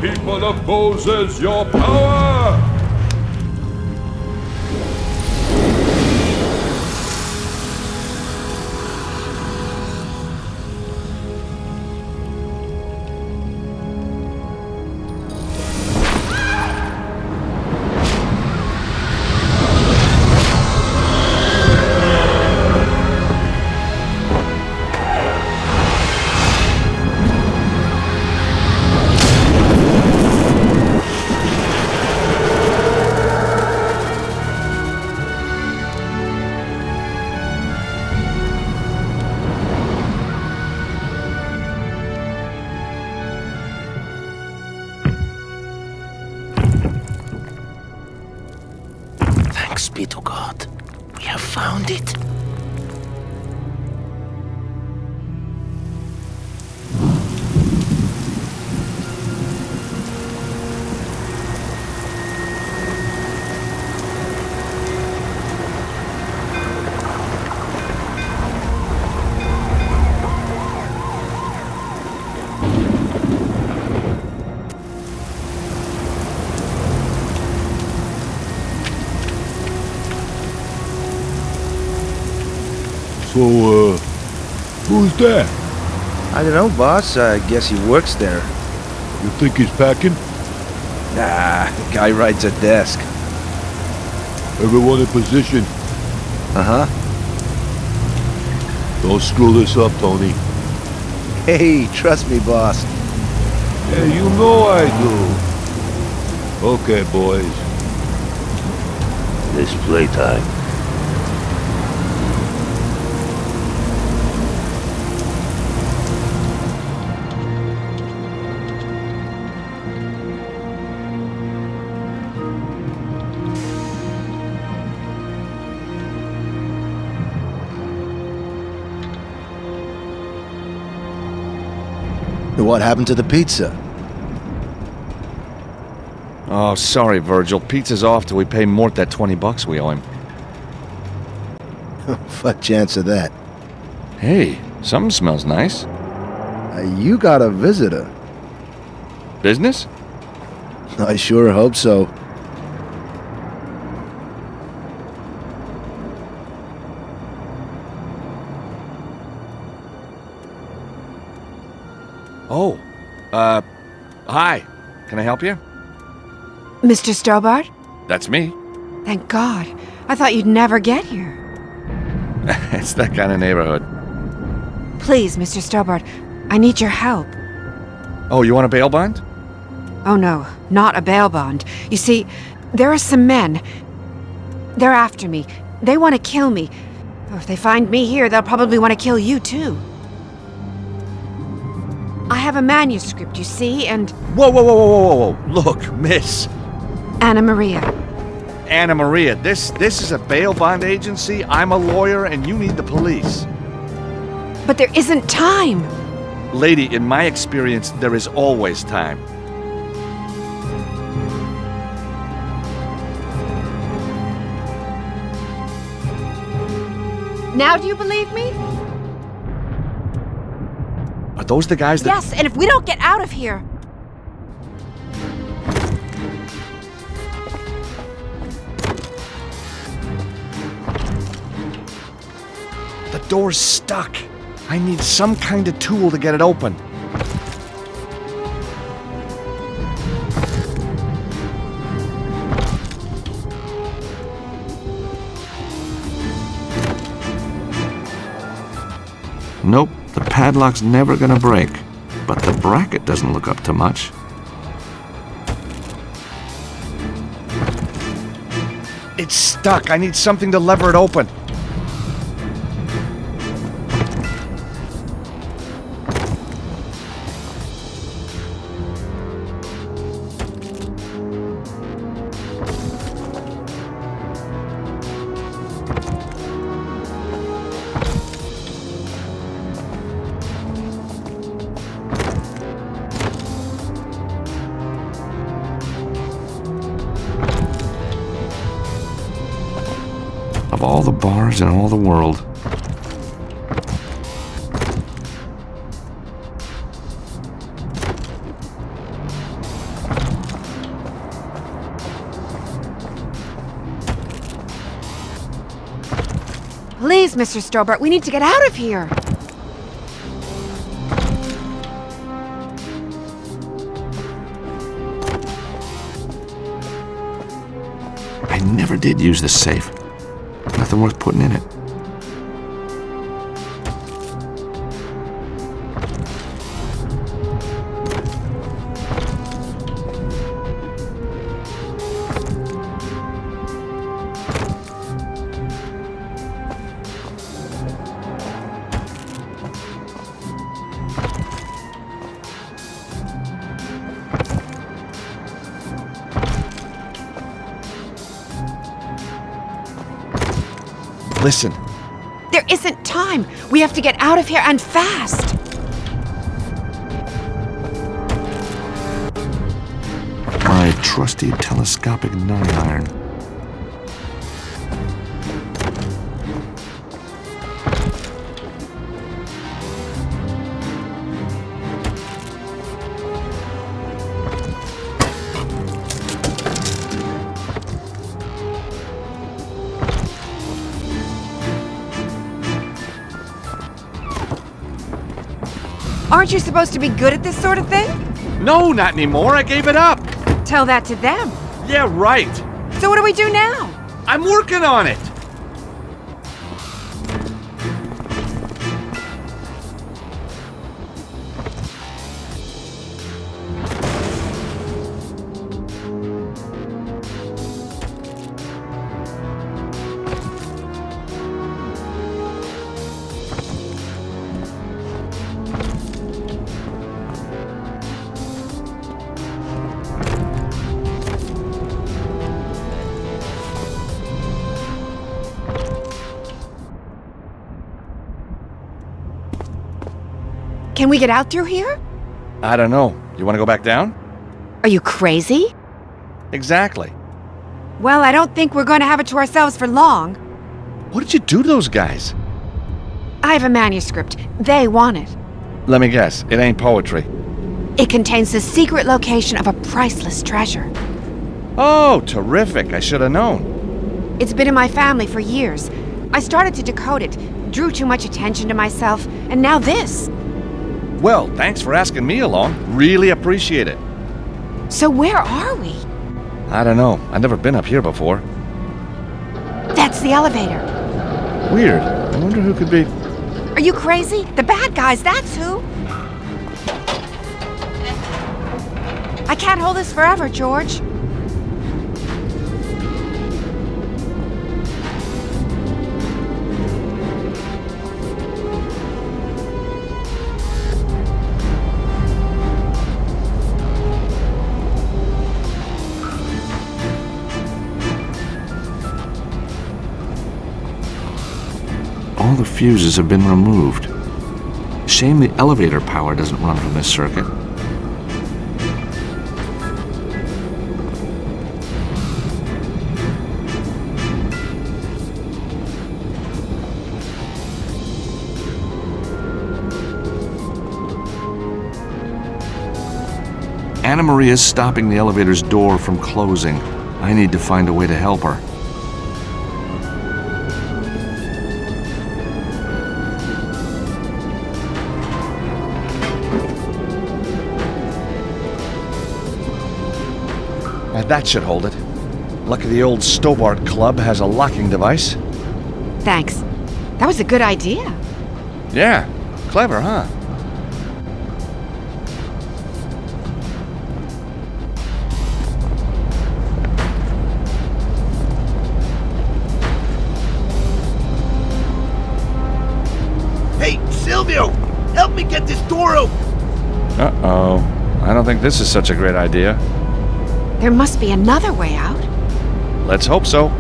people of Moses your power! Thanks be to God. We have found it. So, who's that? I don't know, boss. I guess he works there. You think he's packing? Nah, the guy rides a desk. Everyone in position. Uh-huh. Don't screw this up, Tony. Hey, trust me, boss. Yeah, you know I do. Okay, boys. It's playtime. What happened to the pizza? Oh, sorry, Virgil. Pizza's off till we pay Mort that $20 we owe him. What chance of that? Hey, something smells nice. You got a visitor. Business? I sure hope so. Oh, hi. Can I help you? Mr. Stobart? That's me. Thank God. I thought you'd never get here. It's that kind of neighborhood. Please, Mr. Stobart, I need your help. Oh, you want a bail bond? Oh no, not a bail bond. You see, there are some men. They're after me. They want to kill me. Oh, if they find me here, they'll probably want to kill you too. I have a manuscript, you see, and... Whoa, whoa, whoa, whoa, whoa, whoa. Look, miss. Anna Maria. Anna Maria, this is a bail bond agency. I'm a lawyer, and you need the police. But there isn't time. Lady, in my experience, there is always time. Now do you believe me? Are those the guys that... Yes, and if we don't get out of here... The door's stuck. I need some kind of tool to get it open. Nope, the padlock's never gonna break. But the bracket doesn't look up to much. It's stuck. I need something to lever it open. Of all the bars in all the world. Please, Mr. Stobart, we need to get out of here. I never did use this safe. Nothing worth putting in it. Listen. There isn't time. We have to get out of here and fast. My trusty telescopic 9-iron. Aren't you supposed to be good at this sort of thing? No, not anymore. I gave it up. Tell that to them. Yeah, right. So what do we do now? I'm working on it. Can we get out through here? I don't know. You want to go back down? Are you crazy? Exactly. Well, I don't think we're going to have it to ourselves for long. What did you do to those guys? I have a manuscript. They want it. Let me guess. It ain't poetry. It contains the secret location of a priceless treasure. Oh, terrific. I should have known. It's been in my family for years. I started to decode it, drew too much attention to myself, and now this. Well, thanks for asking me along. Really appreciate it. So where are we? I don't know. I've never been up here before. That's the elevator. Weird. I wonder who could be... Are you crazy? The bad guys, that's who. I can't hold this forever, George. All the fuses have been removed. Shame the elevator power doesn't run from this circuit. Anna Maria's stopping the elevator's door from closing. I need to find a way to help her. Now that should hold it. Lucky the old Stobart Club has a locking device. Thanks. That was a good idea. Yeah, clever, huh? Hey, Silvio! Help me get this door open! Uh-oh. I don't think this is such a great idea. There must be another way out. Let's hope so.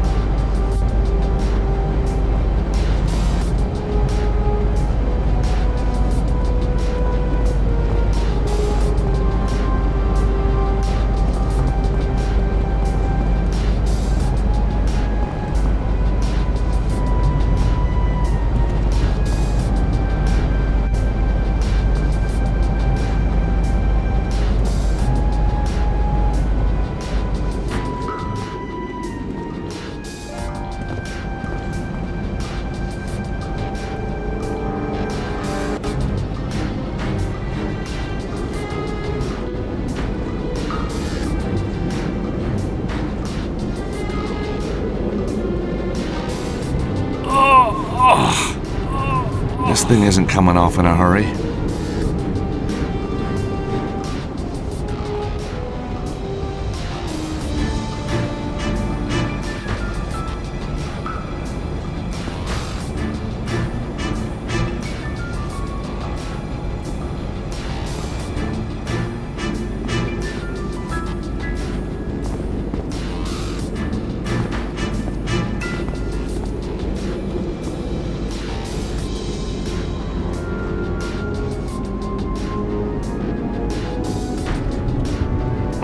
thing isn't coming off in a hurry.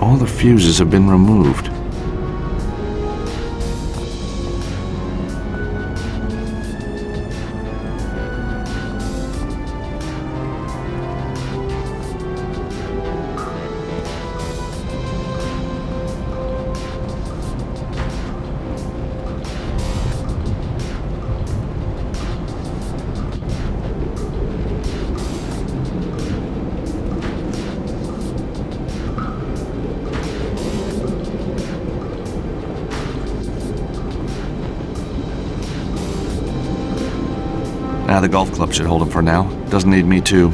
All the fuses have been removed. The golf club should hold him for now. Doesn't need me too.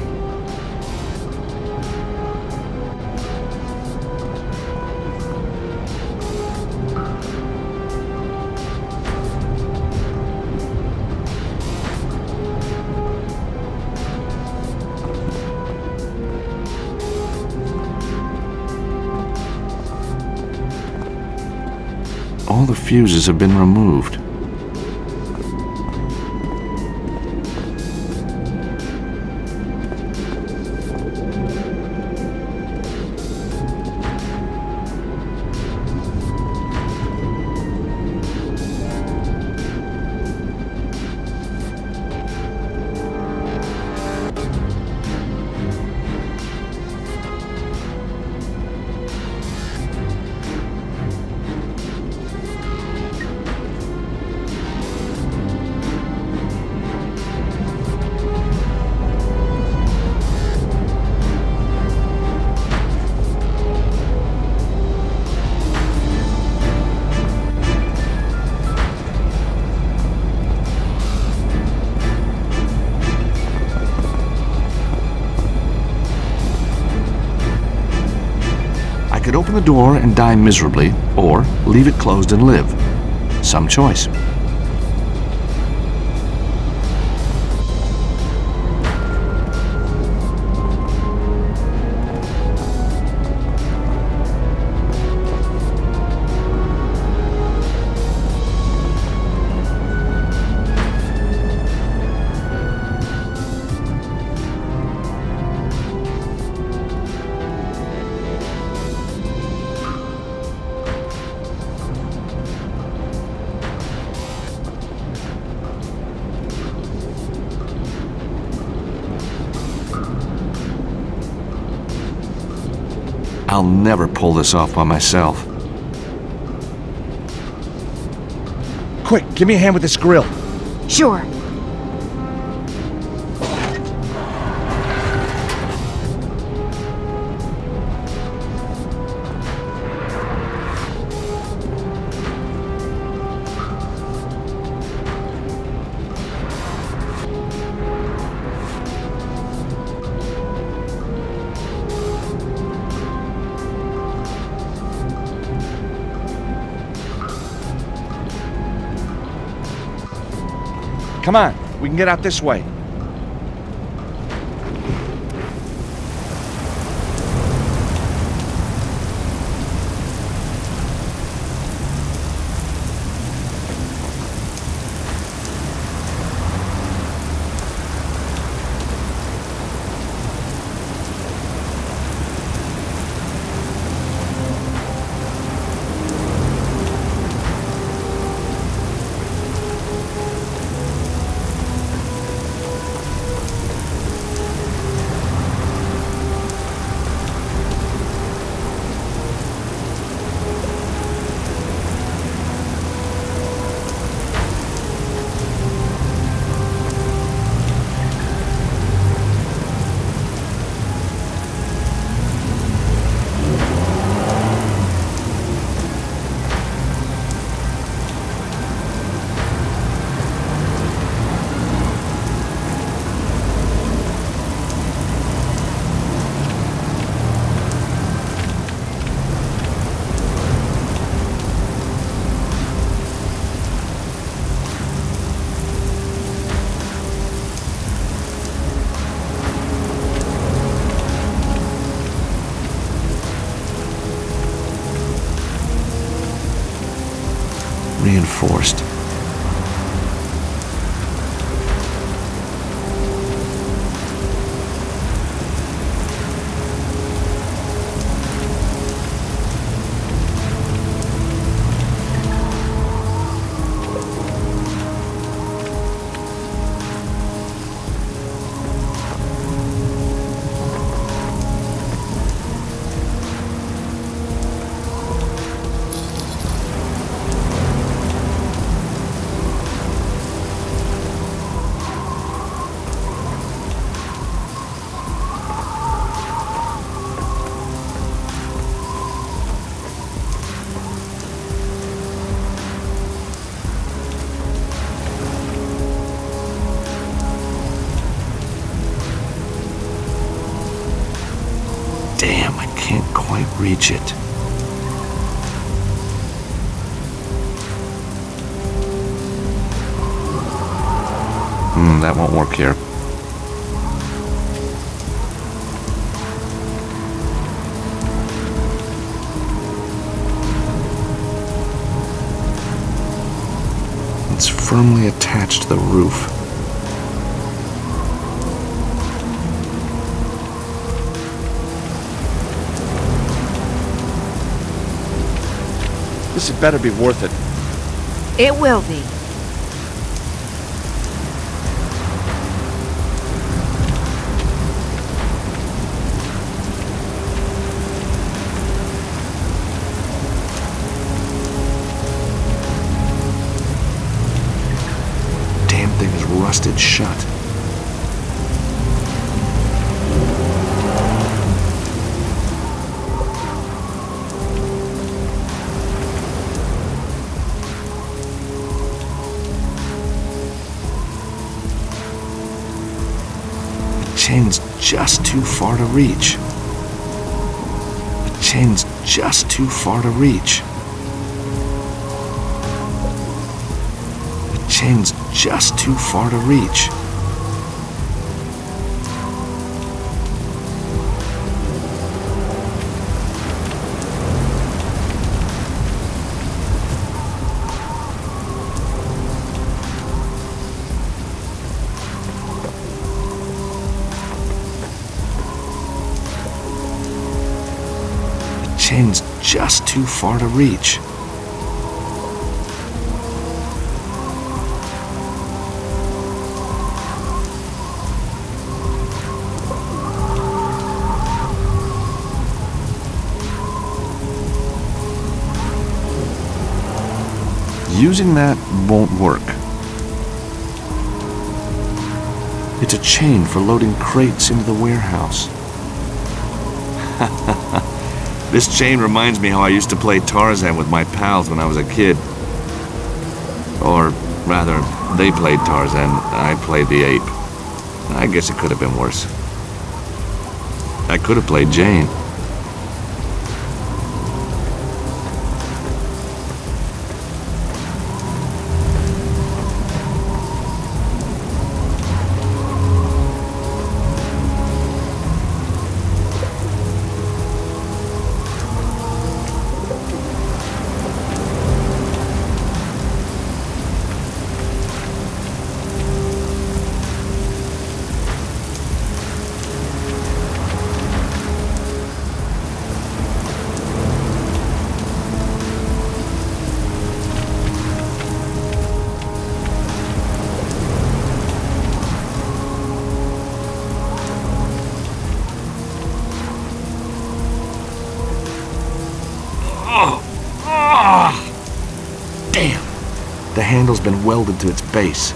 All the fuses have been removed. I could open the door and die miserably, or leave it closed and live. Some choice. I'll never pull this off by myself. Quick, give me a hand with this grill. Sure. Come on, we can get out this way. reinforced. Damn, I can't quite reach it. That won't work here. It's firmly attached to the roof. This had better be worth it. It will be. Damn thing is rusted shut. The chain's just too far to reach. The chain's just too far to reach. The chain's just too far to reach. The chain's just too far to reach. Using that won't work. It's a chain for loading crates into the warehouse. This chain reminds me how I used to play Tarzan with my pals when I was a kid. Or rather, they played Tarzan, I played the ape. I guess it could have been worse. I could have played Jane. Damn! The handle's been welded to its base.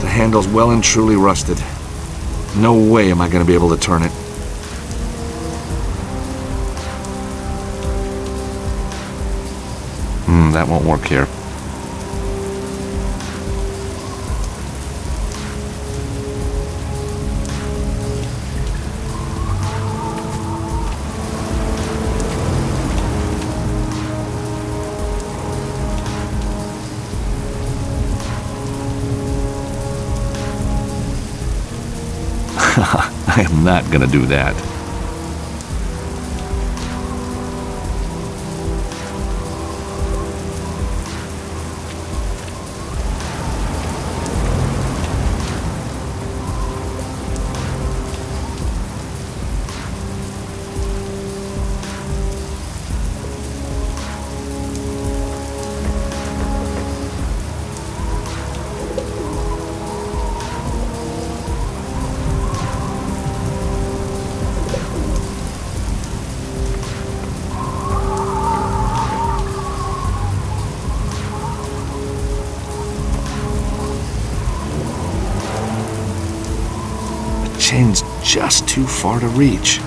The handle's well and truly rusted. No way am I gonna be able to turn it. That won't work here. I am not gonna do that. Chain's just too far to reach.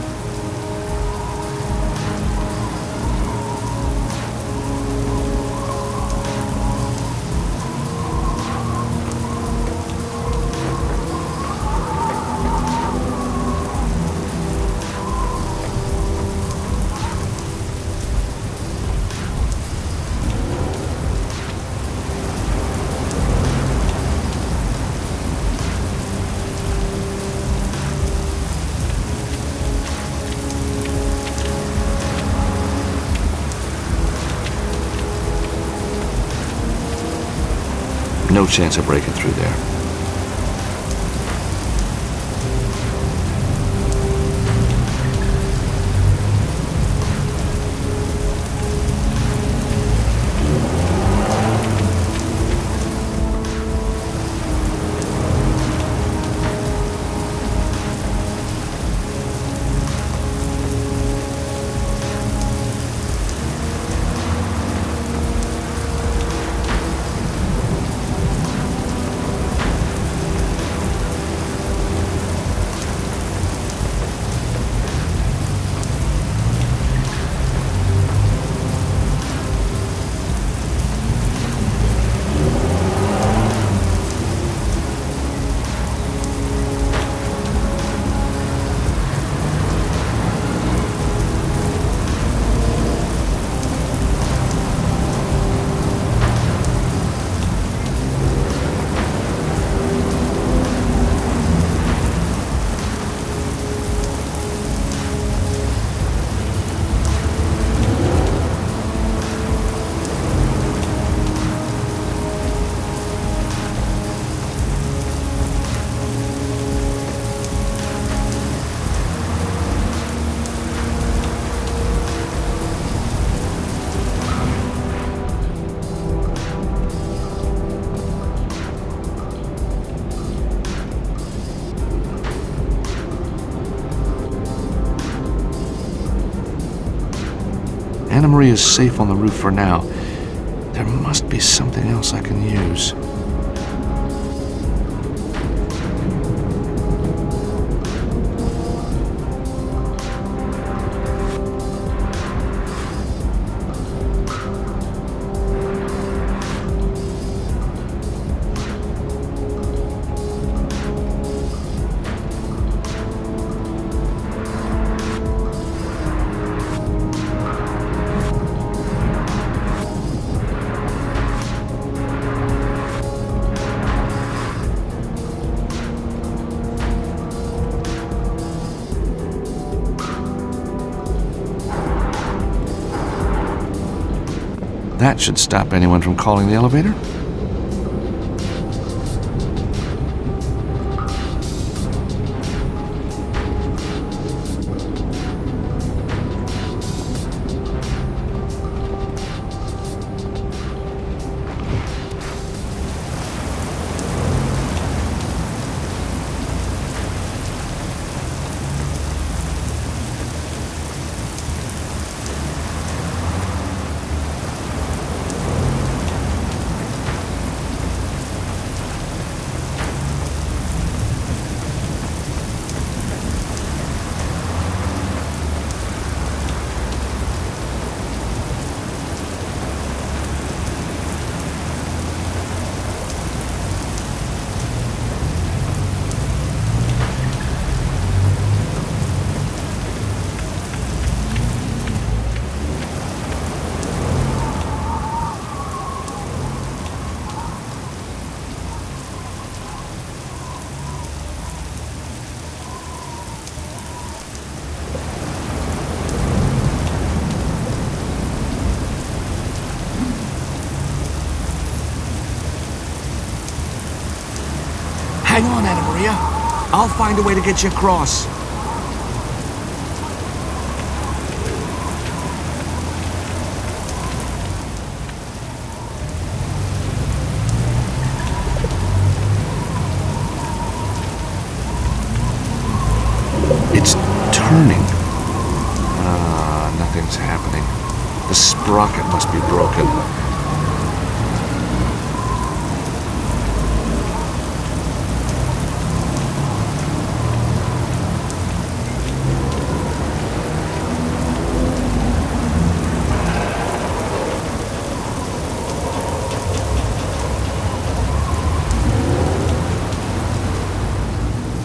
No chance of breaking through there. Anna Marie is safe on the roof for now. There must be something else I can use. That should stop anyone from calling the elevator. Hang on, Anna Maria. I'll find a way to get you across. It's turning. Nothing's happening. The sprocket must be broken.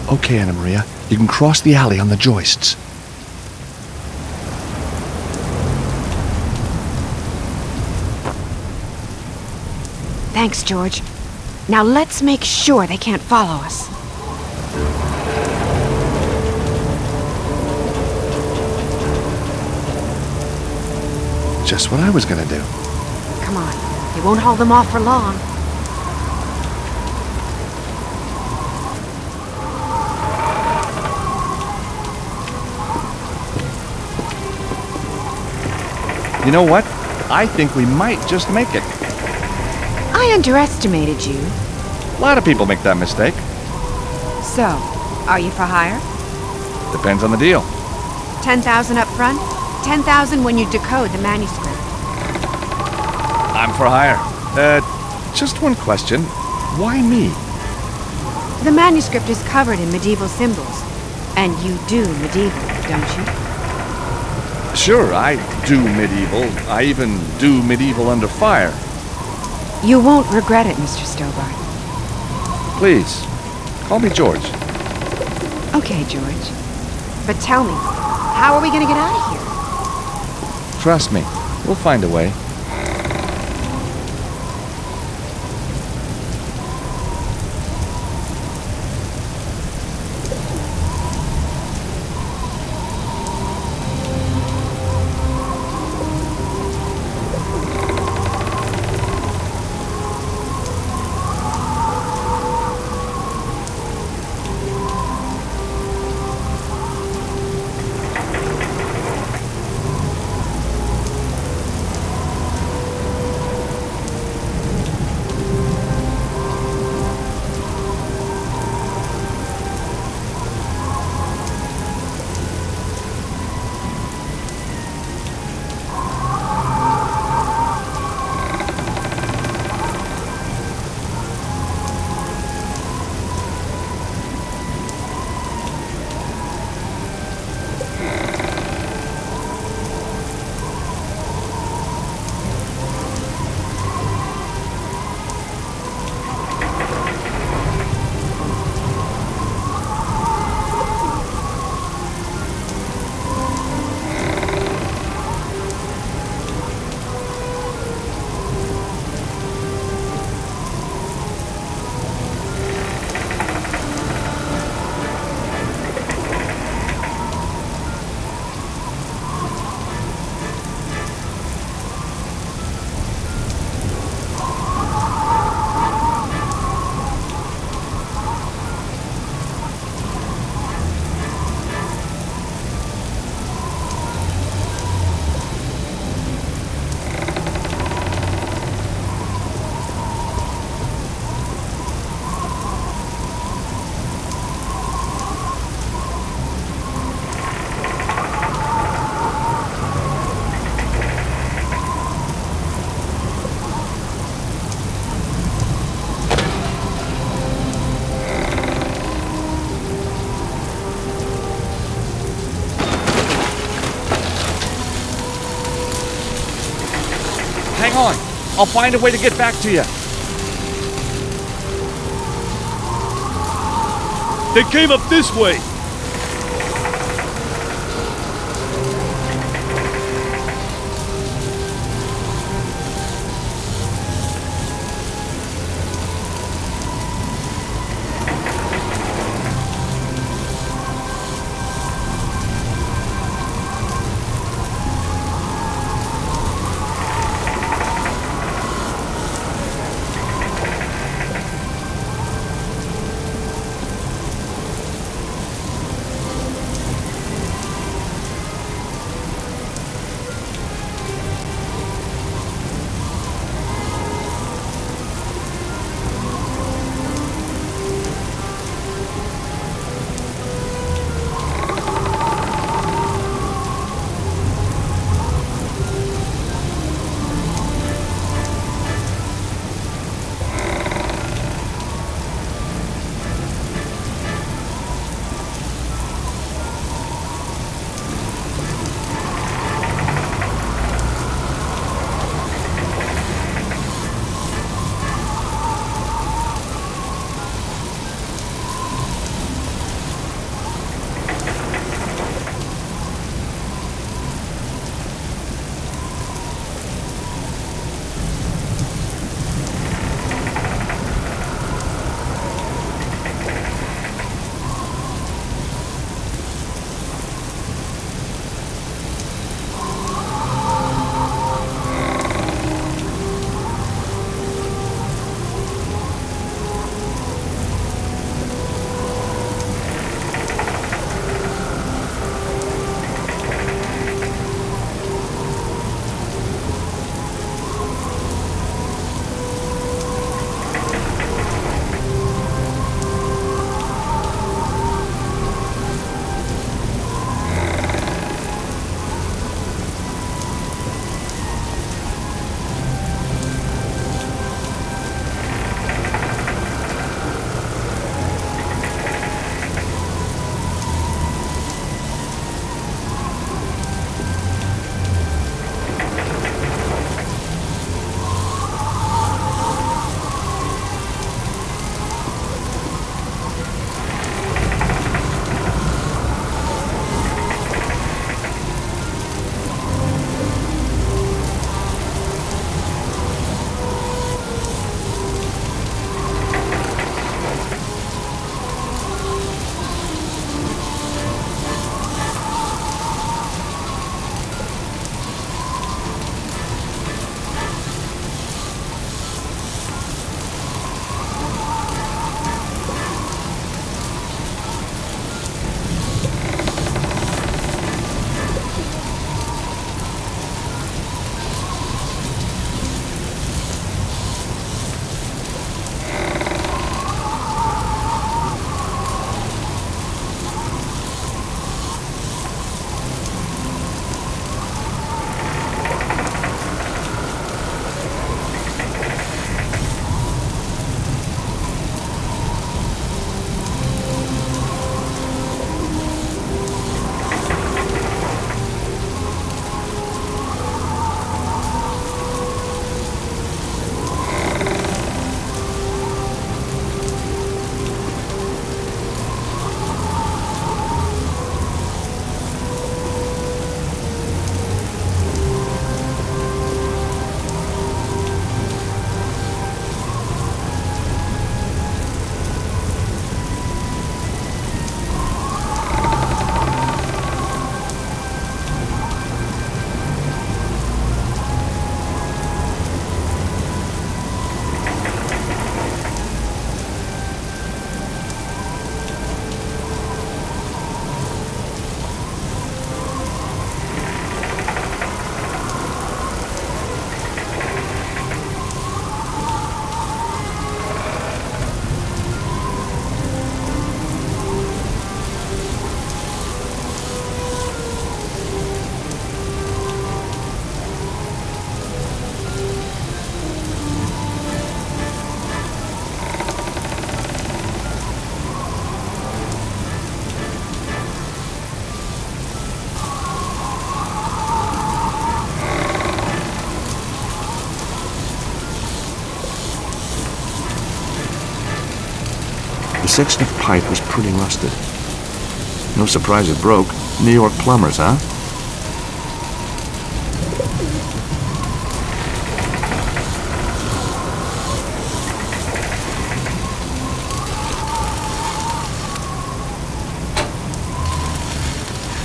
Okay, Anna Maria. You can cross the alley on the joists. Thanks, George. Now let's make sure they can't follow us. Just what I was gonna do. Come on. You won't hold them off for long. You know what? I think we might just make it. I underestimated you. A lot of people make that mistake. So, are you for hire? Depends on the deal. 10,000 up front? 10,000 when you decode the manuscript. I'm for hire. Just one question. Why me? The manuscript is covered in medieval symbols. And you do medieval, don't you? Sure, I do medieval. I even do medieval under fire. You won't regret it, Mr. Stobart. Please, call me George. Okay, George. But tell me, how are we gonna get out of here? Trust me, we'll find a way. Hang on. I'll find a way to get back to you. They came up this way. The section of pipe was pretty rusted. No surprise it broke. New York plumbers, huh?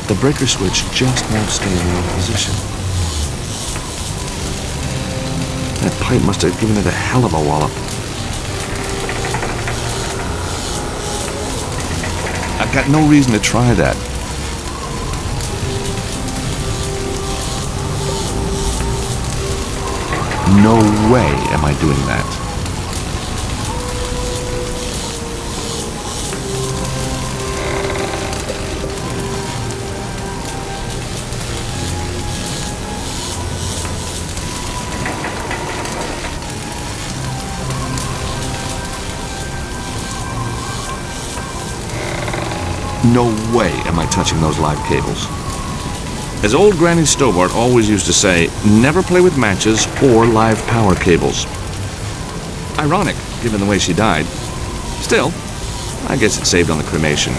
The breaker switch just won't stay in the old position. That pipe must have given it a hell of a wallop. I've got no reason to try that. No way am I doing that. No way am I touching those live cables. As old Granny Stobart always used to say, never play with matches or live power cables. Ironic, given the way she died. Still, I guess it saved on the cremation.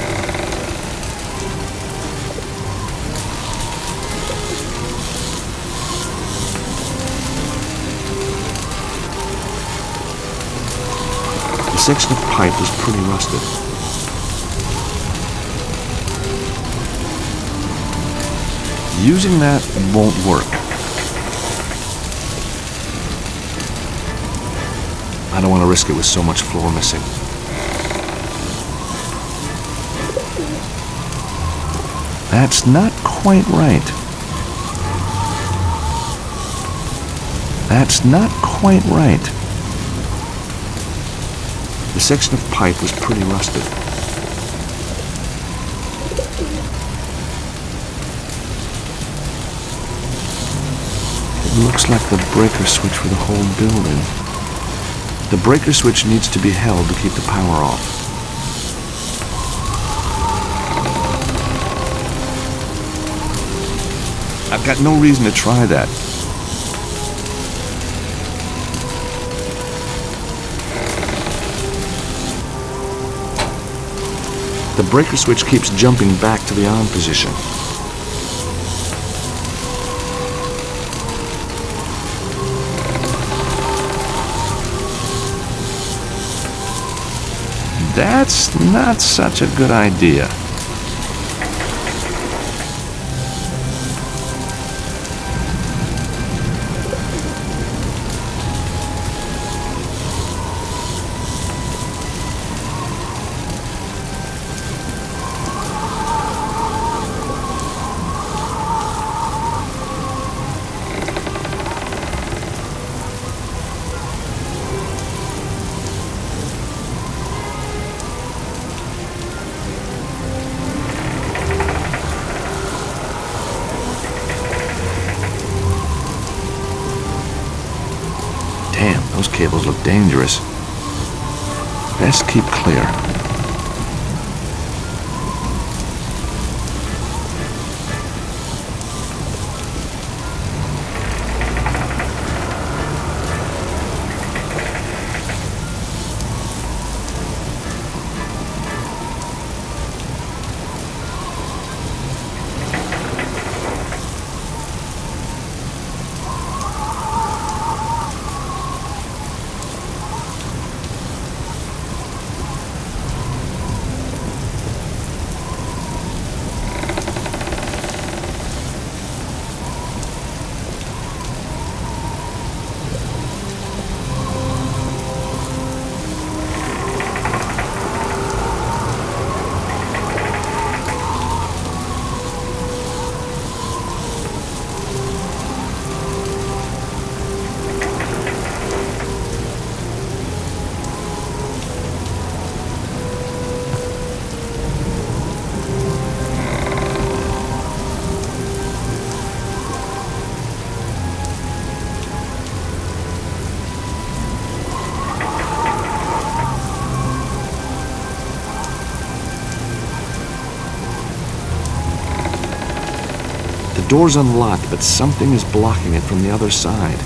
The section of pipe was pretty rusted. Using that won't work. I don't want to risk it with so much floor missing. That's not quite right. That's not quite right. The section of pipe was pretty rusted. It looks like the breaker switch for the whole building. The breaker switch needs to be held to keep the power off. I've got no reason to try that. The breaker switch keeps jumping back to the on position. That's not such a good idea. Damn, those cables look dangerous. Best keep clear. The door's unlocked, but something is blocking it from the other side.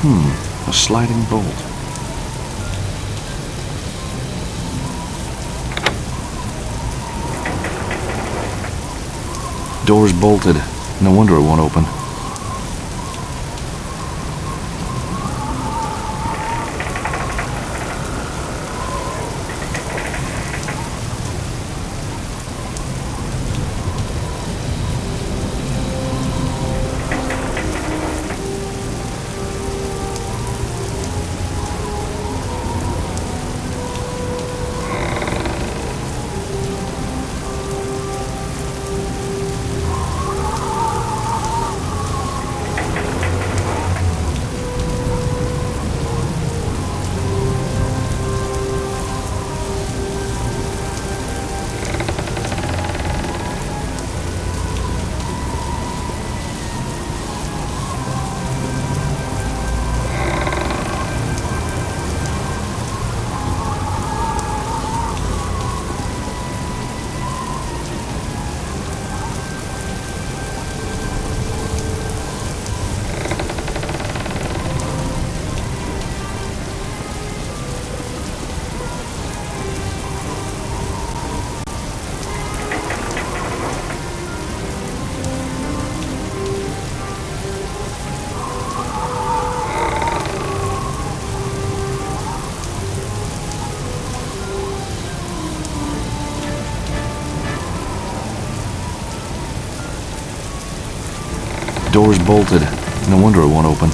A sliding bolt. Door's bolted. No wonder it won't open. Door's bolted. No wonder it won't open.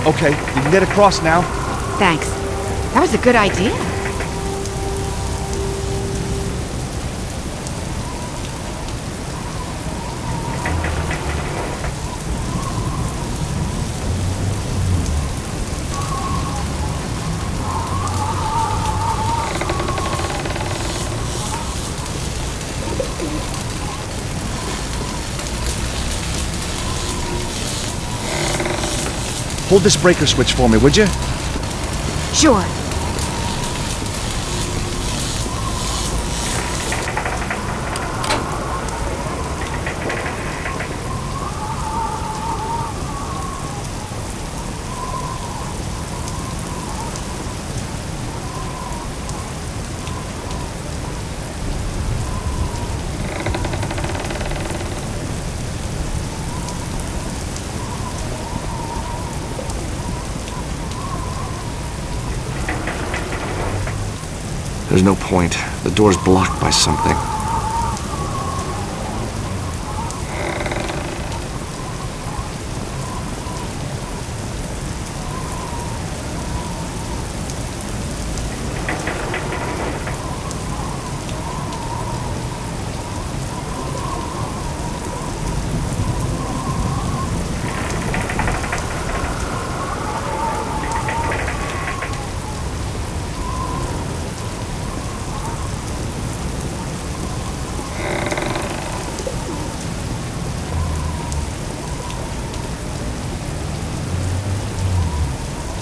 Okay, you can get across now. Thanks. That was a good idea. Hold this breaker switch for me, would you? Sure. There's no point. The door's blocked by something.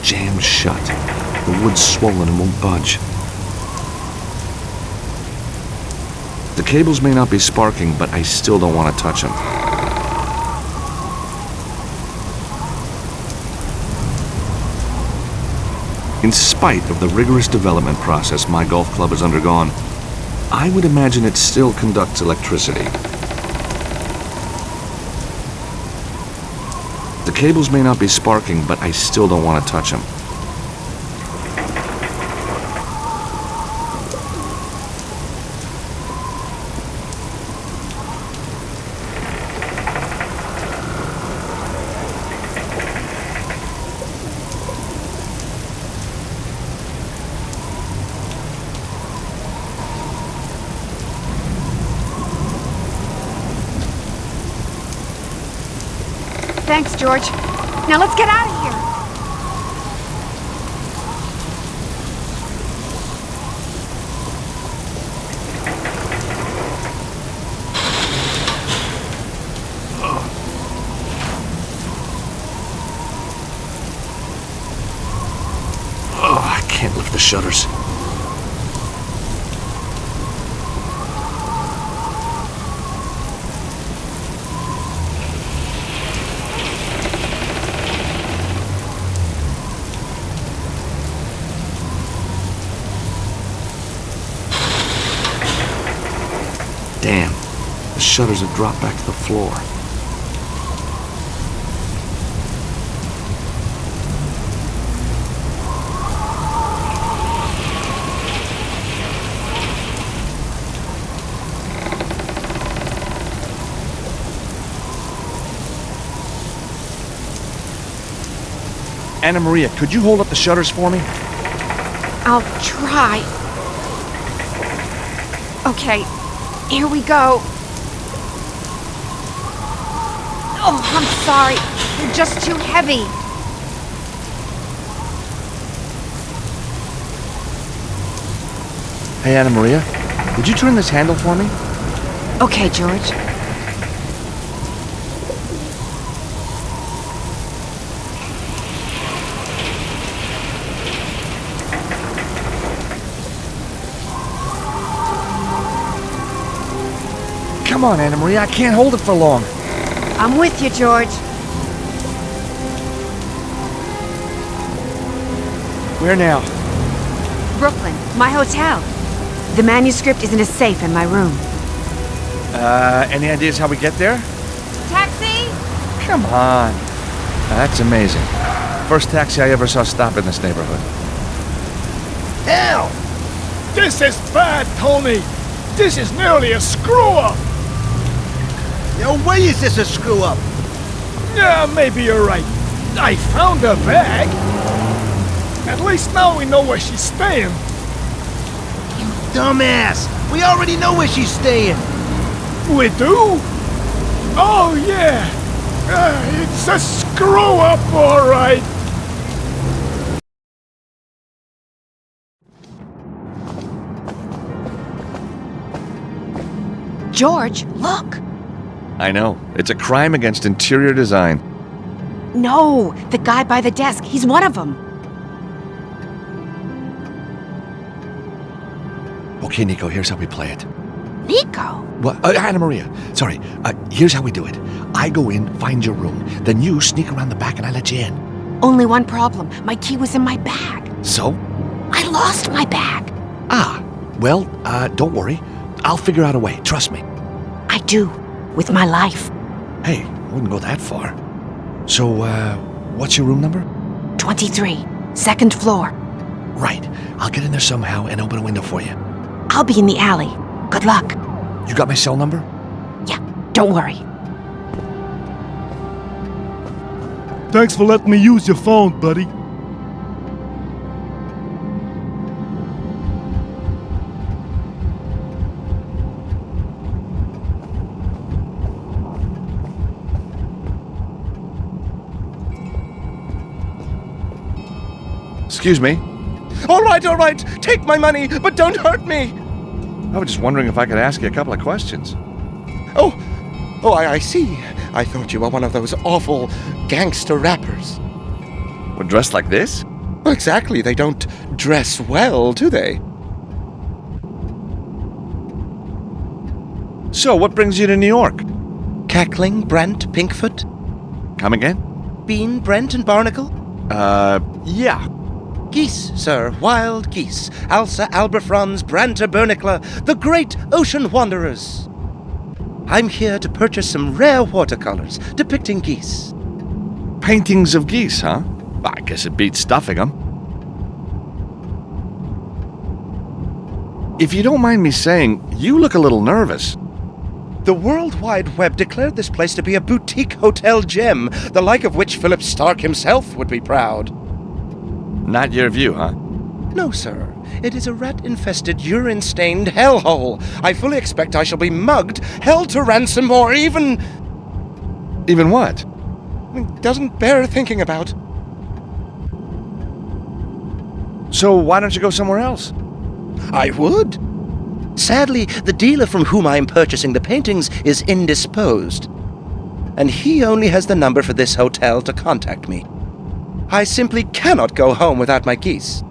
Jammed shut. The wood's swollen and won't budge. The cables may not be sparking, but I still don't want to touch them. In spite of the rigorous development process my golf club has undergone, I would imagine it still conducts electricity. The cables may not be sparking, but I still don't want to touch them. Thanks, George. Now let's get out of here. can't lift the shutters. Damn, the shutters have dropped back to the floor. Anna Maria, could you hold up the shutters for me? I'll try. Okay, here we go. Oh, I'm sorry. They're just too heavy. Hey, Anna Maria, would you turn this handle for me? Okay, George. Come on, Anna Maria, I can't hold it for long. I'm with you, George. Where now? Brooklyn, my hotel. The manuscript is in a safe in my room. Any ideas how we get there? Taxi? Come on. That's amazing. First taxi I ever saw stop in this neighborhood. Hell! This is bad, Tony! This is nearly a screw-up! No way is this a screw-up! Yeah, maybe you're right. I found her bag. At least now we know where she's staying. You dumbass! We already know where she's staying! We do? Oh, yeah. It's a screw-up, all right. George, look! I know. It's a crime against interior design. No, the guy by the desk. He's one of them. Okay, Nico, here's how we play it. Nico? Well, Anna Maria, sorry. Here's how we do it. I go in, find your room. Then you sneak around the back and I let you in. Only one problem. My key was in my bag. So? I lost my bag. Well, don't worry. I'll figure out a way. Trust me. I do. With my life. Hey, wouldn't go that far. So, what's your room number? 23. Second floor. Right. I'll get in there somehow and open a window for you. I'll be in the alley. Good luck. You got my cell number? Yeah, don't worry. Thanks for letting me use your phone, buddy. Excuse me? All right, take my money, but don't hurt me! I was just wondering if I could ask you a couple of questions. I see. I thought you were one of those awful gangster rappers. We're dressed like this? Exactly, they don't dress well, do they? So, what brings you to New York? Cackling, Brent, Pinkfoot, Come again? Bean, Brent, and Barnacle? Yeah. Geese, sir, wild geese. Alsa, Albifrons, Branter, Bernicla, the great ocean wanderers. I'm here to purchase some rare watercolors depicting geese. Paintings of geese, huh? I guess it beats stuffing them. If you don't mind me saying, you look a little nervous. The World Wide Web declared this place to be a boutique hotel gem, the like of which Philip Stark himself would be proud. Not your view, huh? No, sir. It is a rat-infested, urine-stained hellhole. I fully expect I shall be mugged, held to ransom, or even... Even what? Doesn't bear thinking about. So why don't you go somewhere else? I would. Sadly, the dealer from whom I am purchasing the paintings is indisposed, and he only has the number for this hotel to contact me. I simply cannot go home without my geese.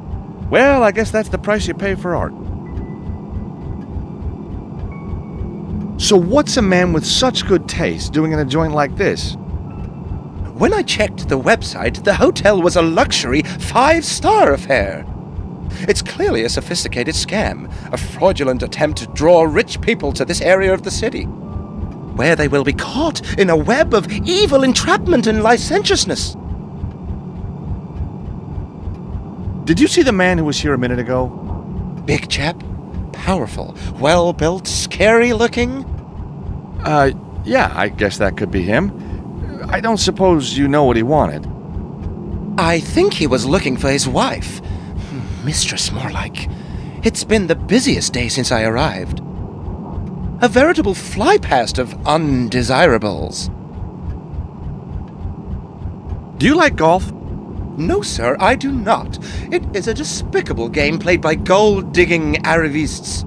Well, I guess that's the price you pay for art. So what's a man with such good taste doing in a joint like this? When I checked the website, the hotel was a luxury 5-star affair. It's clearly a sophisticated scam, a fraudulent attempt to draw rich people to this area of the city, where they will be caught in a web of evil entrapment and licentiousness. Did you see the man who was here a minute ago? Big chap, powerful, well-built, scary-looking. Yeah, I guess that could be him. I don't suppose you know what he wanted. I think he was looking for his wife. Mistress, more like. It's been the busiest day since I arrived. A veritable flypast of undesirables. Do you like golf? No, sir, I do not. It is a despicable game played by gold-digging arrivists,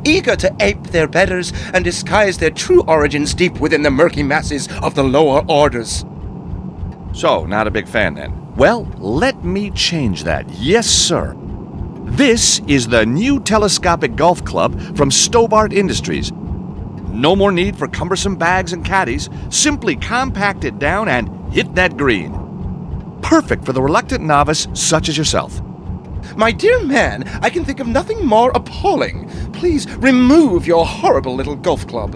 eager to ape their betters and disguise their true origins deep within the murky masses of the lower orders. So, not a big fan then. Well, let me change that. Yes, sir. This is the new telescopic golf club from Stobart Industries. No more need for cumbersome bags and caddies. Simply compact it down and hit that green. Perfect for the reluctant novice such as yourself. My dear man, I can think of nothing more appalling. Please remove your horrible little golf club.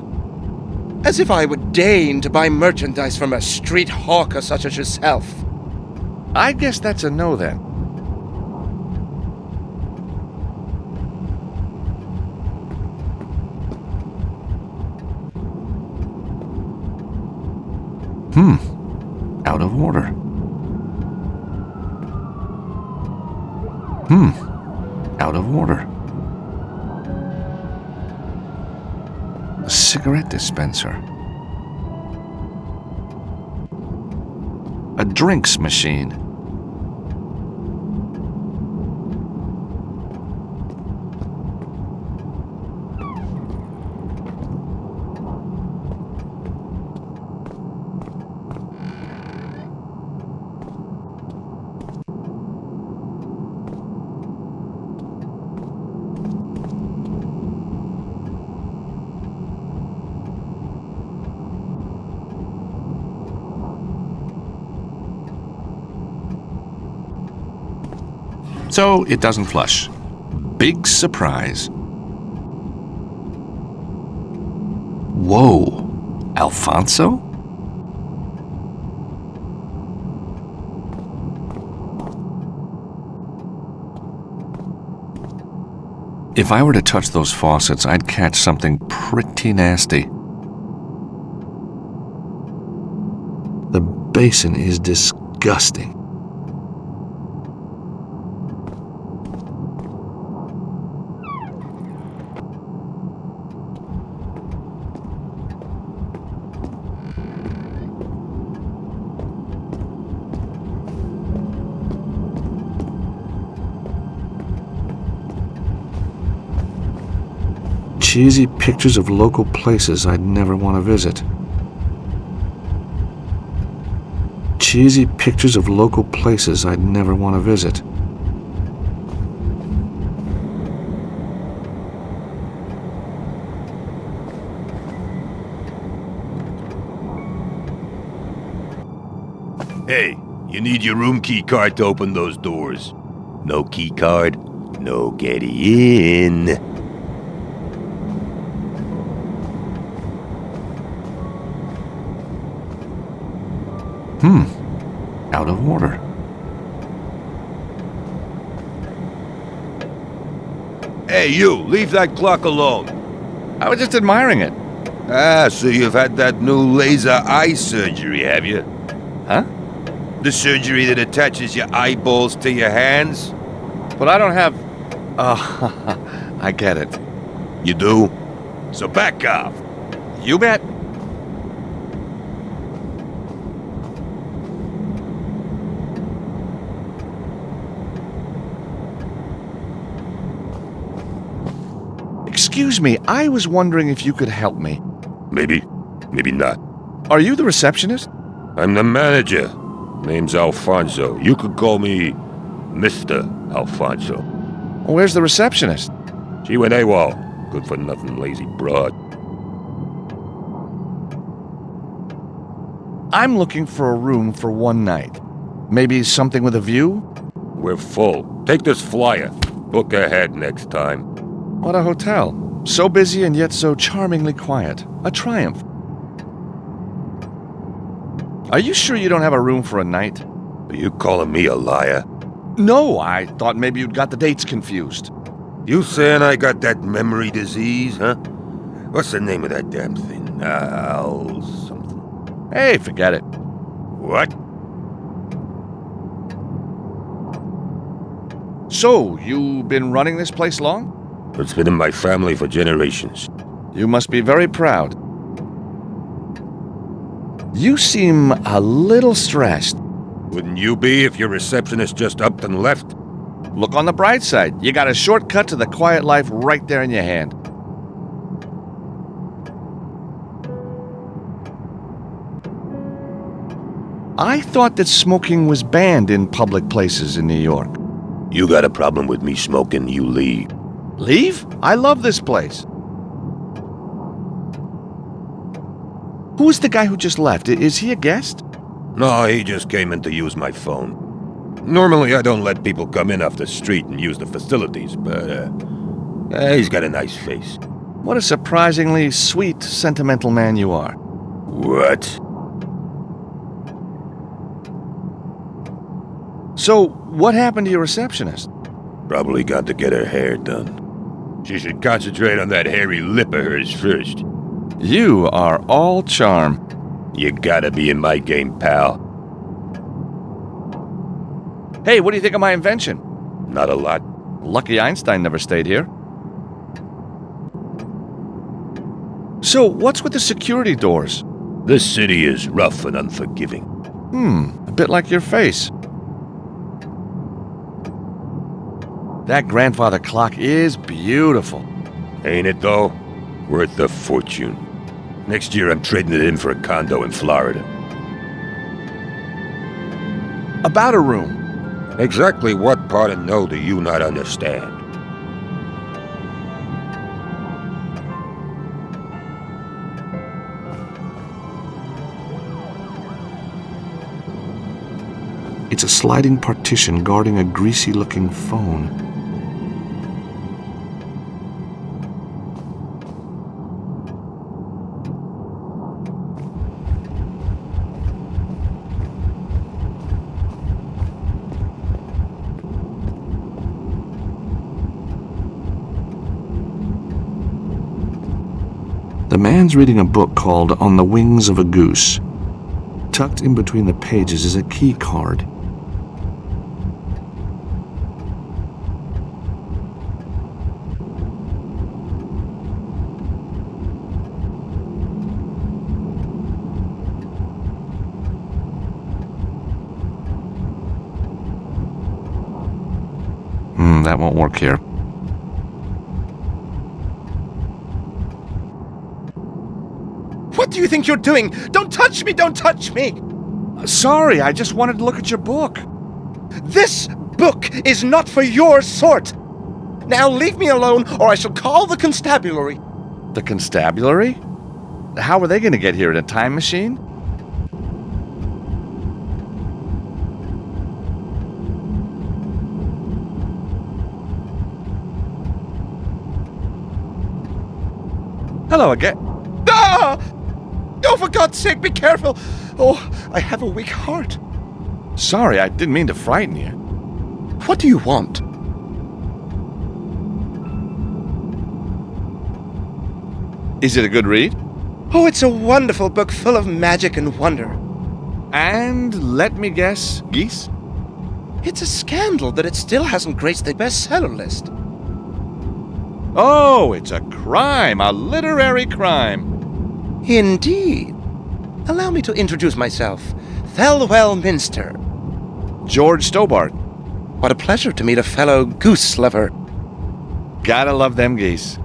As if I would deign to buy merchandise from a street hawker such as yourself. I guess that's a no then. Out of order. Out of order. A cigarette dispenser. A drinks machine. So it doesn't flush. Big surprise. Whoa, Alfonso? If I were to touch those faucets, I'd catch something pretty nasty. The basin is disgusting. Cheesy pictures of local places I'd never want to visit. Cheesy pictures of local places I'd never want to visit. Hey, you need your room key card to open those doors. No key card, no getting in. Out of order. Hey, you, leave that clock alone. I was just admiring it. Ah, so you've had that new laser eye surgery, have you? Huh? The surgery that attaches your eyeballs to your hands? But I don't have... I get it. You do? So back off. You bet. Excuse me, I was wondering if you could help me. Maybe, maybe not. Are you the receptionist? I'm the manager. Name's Alfonso. You could call me Mr. Alfonso. Where's the receptionist? She went AWOL. Good for nothing lazy broad. I'm looking for a room for one night. Maybe something with a view? We're full. Take this flyer. Book ahead next time. What a hotel. So busy and yet so charmingly quiet. A triumph. Are you sure you don't have a room for a night? Are you calling me a liar? No, I thought maybe you'd got the dates confused. You saying I got that memory disease, huh? What's the name of that damn thing? Something. Hey, forget it. What? So, you been running this place long? It's been in my family for generations. You must be very proud. You seem a little stressed. Wouldn't you be if your receptionist just upped and left? Look on the bright side. You got a shortcut to the quiet life right there in your hand. I thought that smoking was banned in public places in New York. You got a problem with me smoking, you leave. Leave? I love this place. Who's the guy who just left? Is he a guest? No, he just came in to use my phone. Normally, I don't let people come in off the street and use the facilities, but, he's got a nice face. What a surprisingly sweet, sentimental man you are. What? So, what happened to your receptionist? Probably got to get her hair done. She should concentrate on that hairy lip of hers first. You are all charm. You gotta be in my game, pal. Hey, what do you think of my invention? Not a lot. Lucky Einstein never stayed here. So, what's with the security doors? This city is rough and unforgiving. A bit like your face. That grandfather clock is beautiful. Ain't it, though? Worth a fortune. Next year, I'm trading it in for a condo in Florida. About a room. Exactly what part of no do you not understand? It's a sliding partition guarding a greasy-looking phone. The man's reading a book called On the Wings of a Goose. Tucked in between the pages is a key card. That won't work here. What do you think you're doing? Don't touch me! Don't touch me! Sorry, I just wanted to look at your book. This book is not for your sort! Now leave me alone, or I shall call the constabulary. The constabulary? How are they going to get here in a time machine? Hello again. Ah! Oh, for God's sake, be careful! Oh, I have a weak heart. Sorry, I didn't mean to frighten you. What do you want? Is it a good read? Oh, it's a wonderful book full of magic and wonder. And let me guess, geese? It's a scandal that it still hasn't graced the bestseller list. Oh, it's a crime, a literary crime. Indeed. Allow me to introduce myself. Thelwell Minster. George Stobart. What a pleasure to meet a fellow goose lover. Gotta love them geese.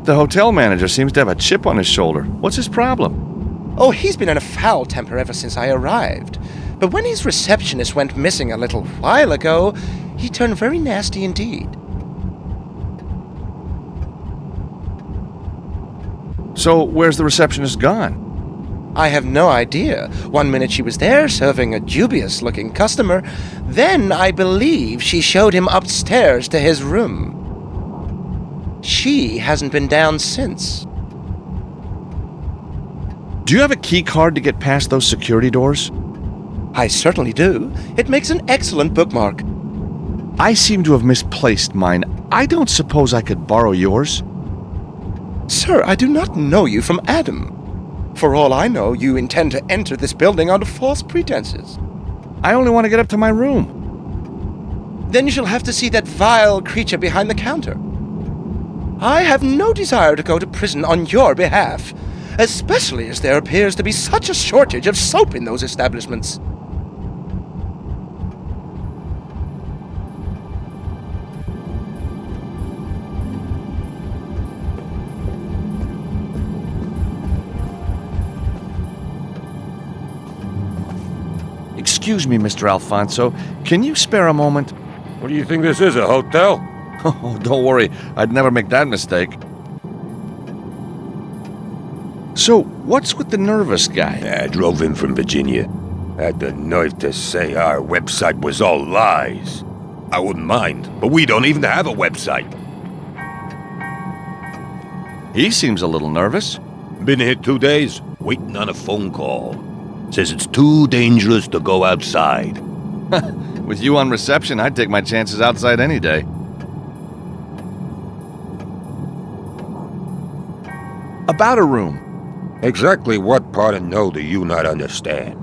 The hotel manager seems to have a chip on his shoulder. What's his problem? Oh, he's been in a foul temper ever since I arrived. But when his receptionist went missing a little while ago, he turned very nasty indeed. So, where's the receptionist gone? I have no idea. One minute she was there serving a dubious-looking customer. Then I believe she showed him upstairs to his room. She hasn't been down since. Do you have a key card to get past those security doors? I certainly do. It makes an excellent bookmark. I seem to have misplaced mine. I don't suppose I could borrow yours? Sir, I do not know you from Adam. For all I know, you intend to enter this building under false pretenses. I only want to get up to my room. Then you shall have to see that vile creature behind the counter. I have no desire to go to prison on your behalf, especially as there appears to be such a shortage of soap in those establishments. Excuse me, Mr. Alfonso. Can you spare a moment? What do you think this is, a hotel? Oh, don't worry. I'd never make that mistake. So, what's with the nervous guy? I drove in from Virginia. Had the nerve to say our website was all lies. I wouldn't mind, but we don't even have a website. He seems a little nervous. Been here 2 days, waiting on a phone call. Says it's too dangerous to go outside. With you on reception, I'd take my chances outside any day. About a room. Exactly what part of no do you not understand?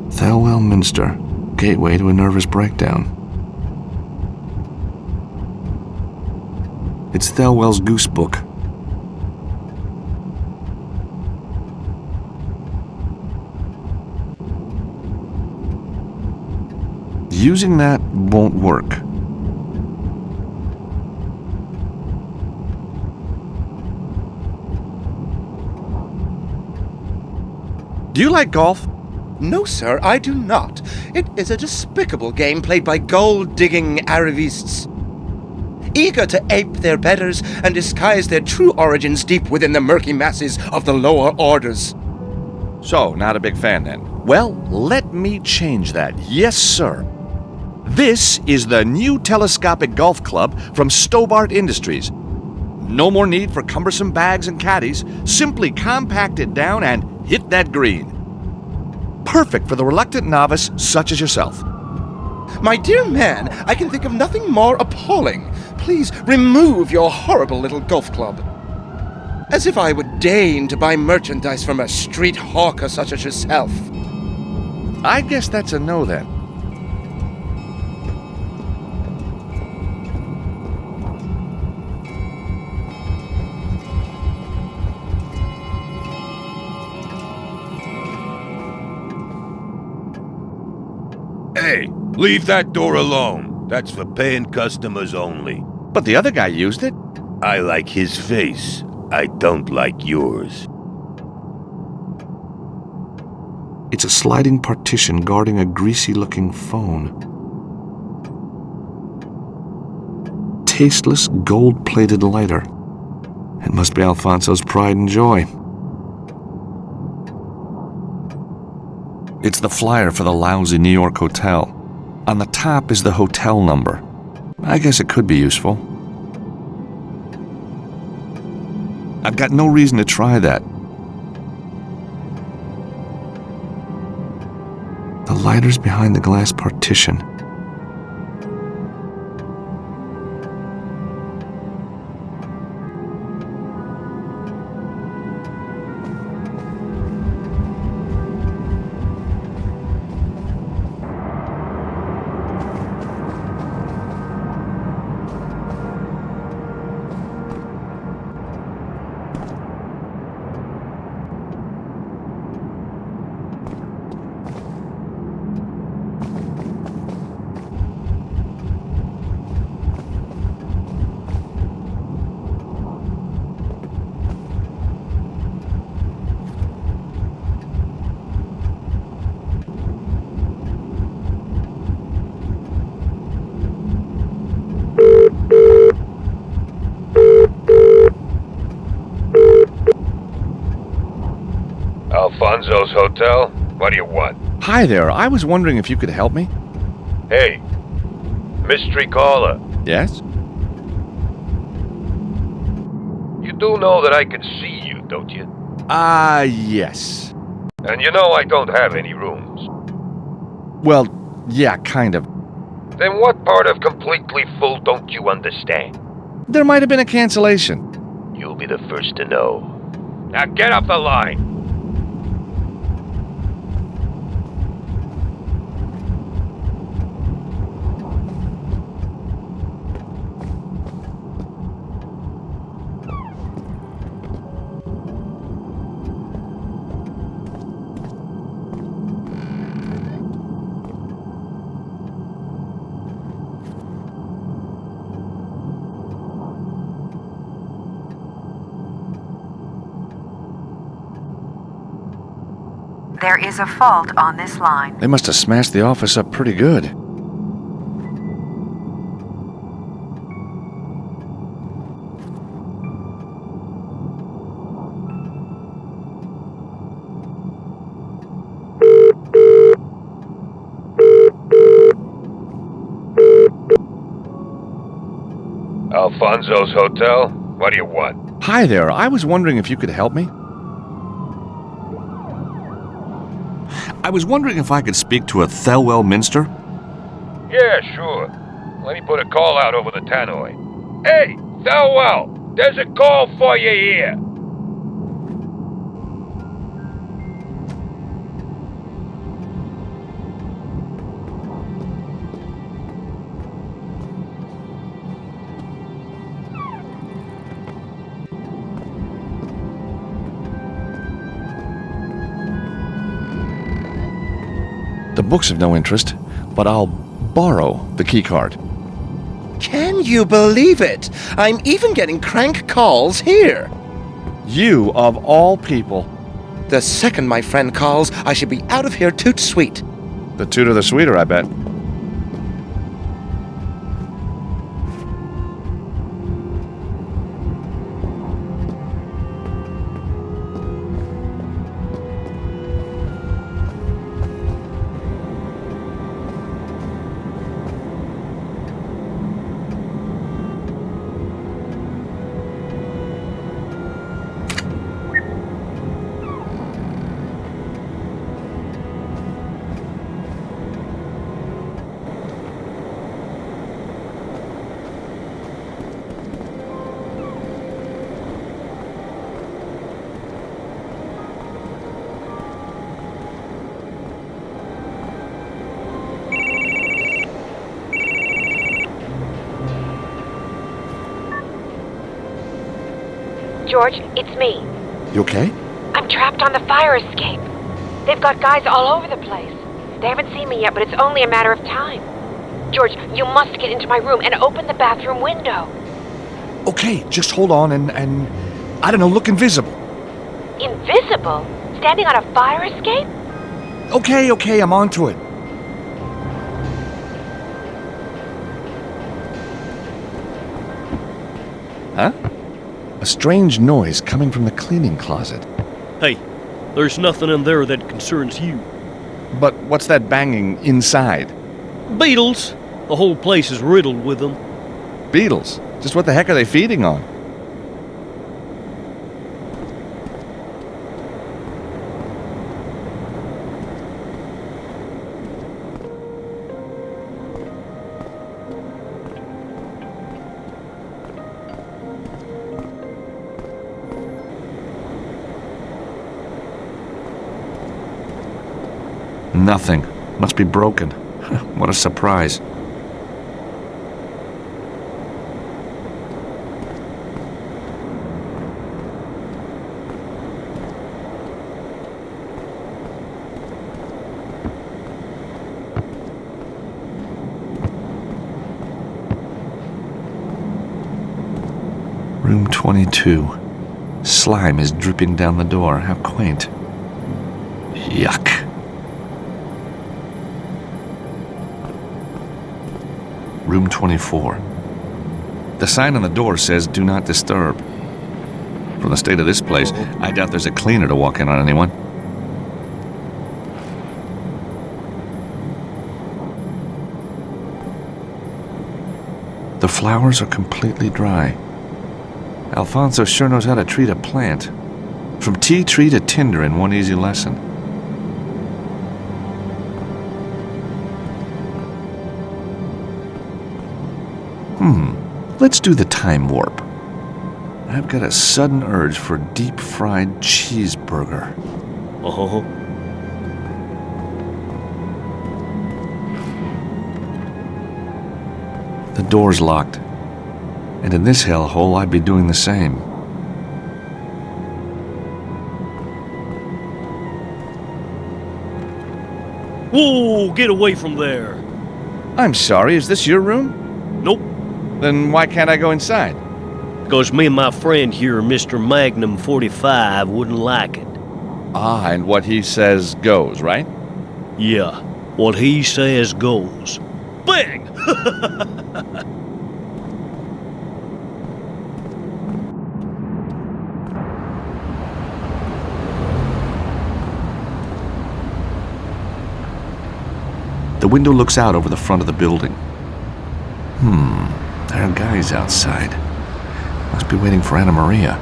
Thelwell Minster, gateway to a nervous breakdown. It's Thelwell's goose book. Using that won't work. Do you like golf? No, sir, I do not. It is a despicable game played by gold-digging arrivists, eager to ape their betters and disguise their true origins deep within the murky masses of the lower orders. So, not a big fan then? Well, let me change that. Yes, sir. This is the new telescopic golf club from Stobart Industries. No more need for cumbersome bags and caddies. Simply compact it down and hit that green. Perfect for the reluctant novice such as yourself. My dear man, I can think of nothing more appalling. Please remove your horrible little golf club. As if I would deign to buy merchandise from a street hawker such as yourself. I guess that's a no then. Hey, leave that door alone. That's for paying customers only. But the other guy used it. I like his face. I don't like yours. It's a sliding partition guarding a greasy-looking phone. Tasteless, gold-plated lighter. It must be Alfonso's pride and joy. It's the flyer for the lousy New York hotel. On the top is the hotel number. I guess it could be useful. I've got no reason to try that. The lighter's behind the glass partition. Alfonso's Hotel? What do you want? Hi there. I was wondering if you could help me. Hey, mystery caller. Yes? You do know that I can see you, don't you? Yes. And you know I don't have any rooms. Well, yeah, kind of. Then what part of completely full don't you understand? There might have been a cancellation. You'll be the first to know. Now get off the line! There is a fault on this line. They must have smashed the office up pretty good. Alfonso's Hotel? What do you want? Hi there. I was wondering if you could help me. I was wondering if I could speak to a Thelwell Minster. Yeah, sure. Let me put a call out over the tannoy. Hey, Thelwell! There's a call for you here! The book's of no interest, but I'll borrow the keycard. Can you believe it? I'm even getting crank calls here. You, of all people. The second my friend calls, I should be out of here toot sweet. The tooter the sweeter, I bet. George, it's me. You okay? I'm trapped on the fire escape. They've got guys all over the place. They haven't seen me yet, but it's only a matter of time. George, you must get into my room and open the bathroom window. Okay, just hold on and I don't know, look invisible. Invisible? Standing on a fire escape? Okay, I'm on to it. Huh? A strange noise coming from the cleaning closet. Hey, there's nothing in there that concerns you. But what's that banging inside? Beetles! The whole place is riddled with them. Beetles? Just what the heck are they feeding on? Nothing. Must be broken. What a surprise. Room 22. Slime is dripping down the door. How quaint. Yuck. Room 24. The sign on the door says, "Do not disturb." From the state of this place, I doubt there's a cleaner to walk in on anyone. the flowers are completely dry. Alfonso sure knows how to treat a plant. From tea tree to tinder in one easy lesson. Let's do the time warp. I've got a sudden urge for a deep-fried cheeseburger. Uh-huh. The door's locked. And in this hellhole, I'd be doing the same. Whoa, get away from there. I'm sorry, is this your room? Nope. Then why can't I go inside? Because me and my friend here, Mr. Magnum 45, wouldn't like it. Ah, and what he says goes, right? Yeah, what he says goes. Bang! The window looks out over the front of the building. There are guys outside. Must be waiting for Anna Maria.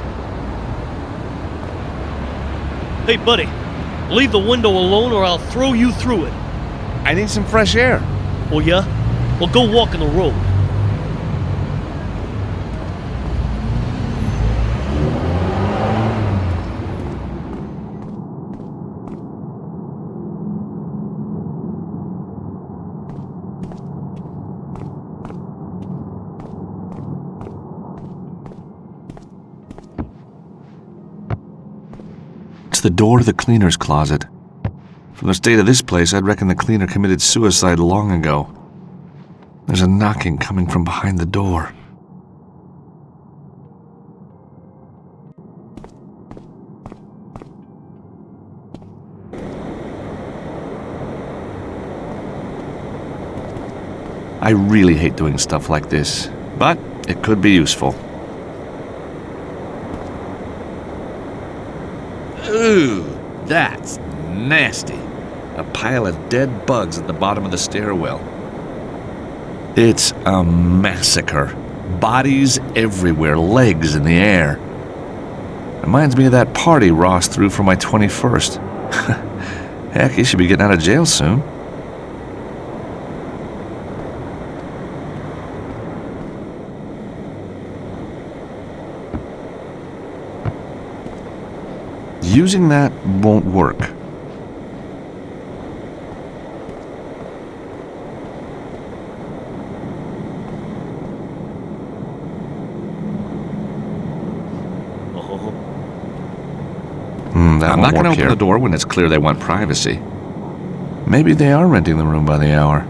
Hey, buddy, leave the window alone or I'll throw you through it. I need some fresh air. Oh, yeah? Well, go walk in the road. It's the door to the cleaner's closet. From the state of this place, I'd reckon the cleaner committed suicide long ago. There's a knocking coming from behind the door. I really hate doing stuff like this, but it could be useful. Ooh, that's nasty. A pile of dead bugs at the bottom of the stairwell. It's a massacre. Bodies everywhere, legs in the air. Reminds me of that party Ross threw for my 21st. Heck, he should be getting out of jail soon. Using that won't work. I'm not going to open the door when it's clear they want privacy. Maybe they are renting the room by the hour.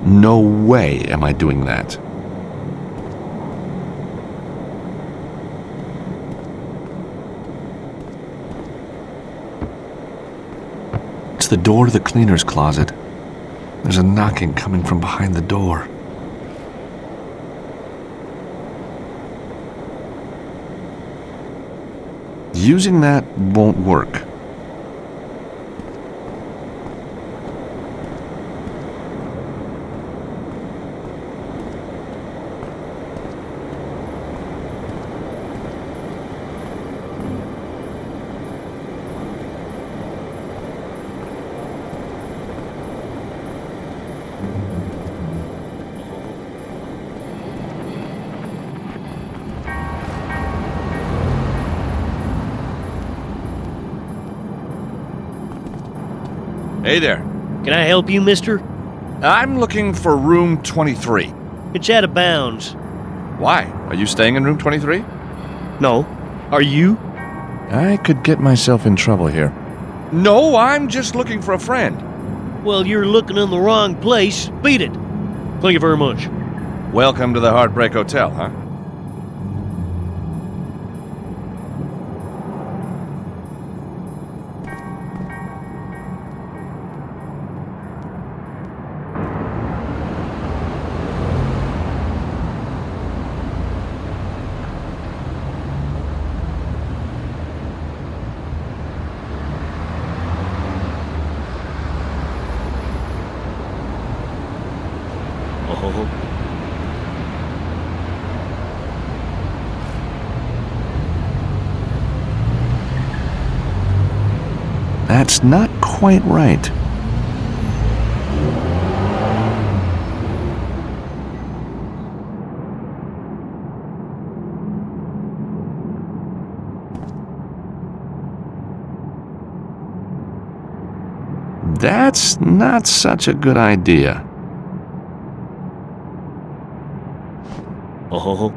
No way am I doing that. It's the door to the cleaner's closet. There's a knocking coming from behind the door. Using that won't work. Hey there. Can I help you, mister? I'm looking for room 23. It's out of bounds. Why? Are you staying in room 23? No. Are you? I could get myself in trouble here. No, I'm just looking for a friend. Well, you're looking in the wrong place. Beat it. Thank you very much. Welcome to the Heartbreak Hotel, huh? That's not quite right. That's not such a good idea. Uh-huh.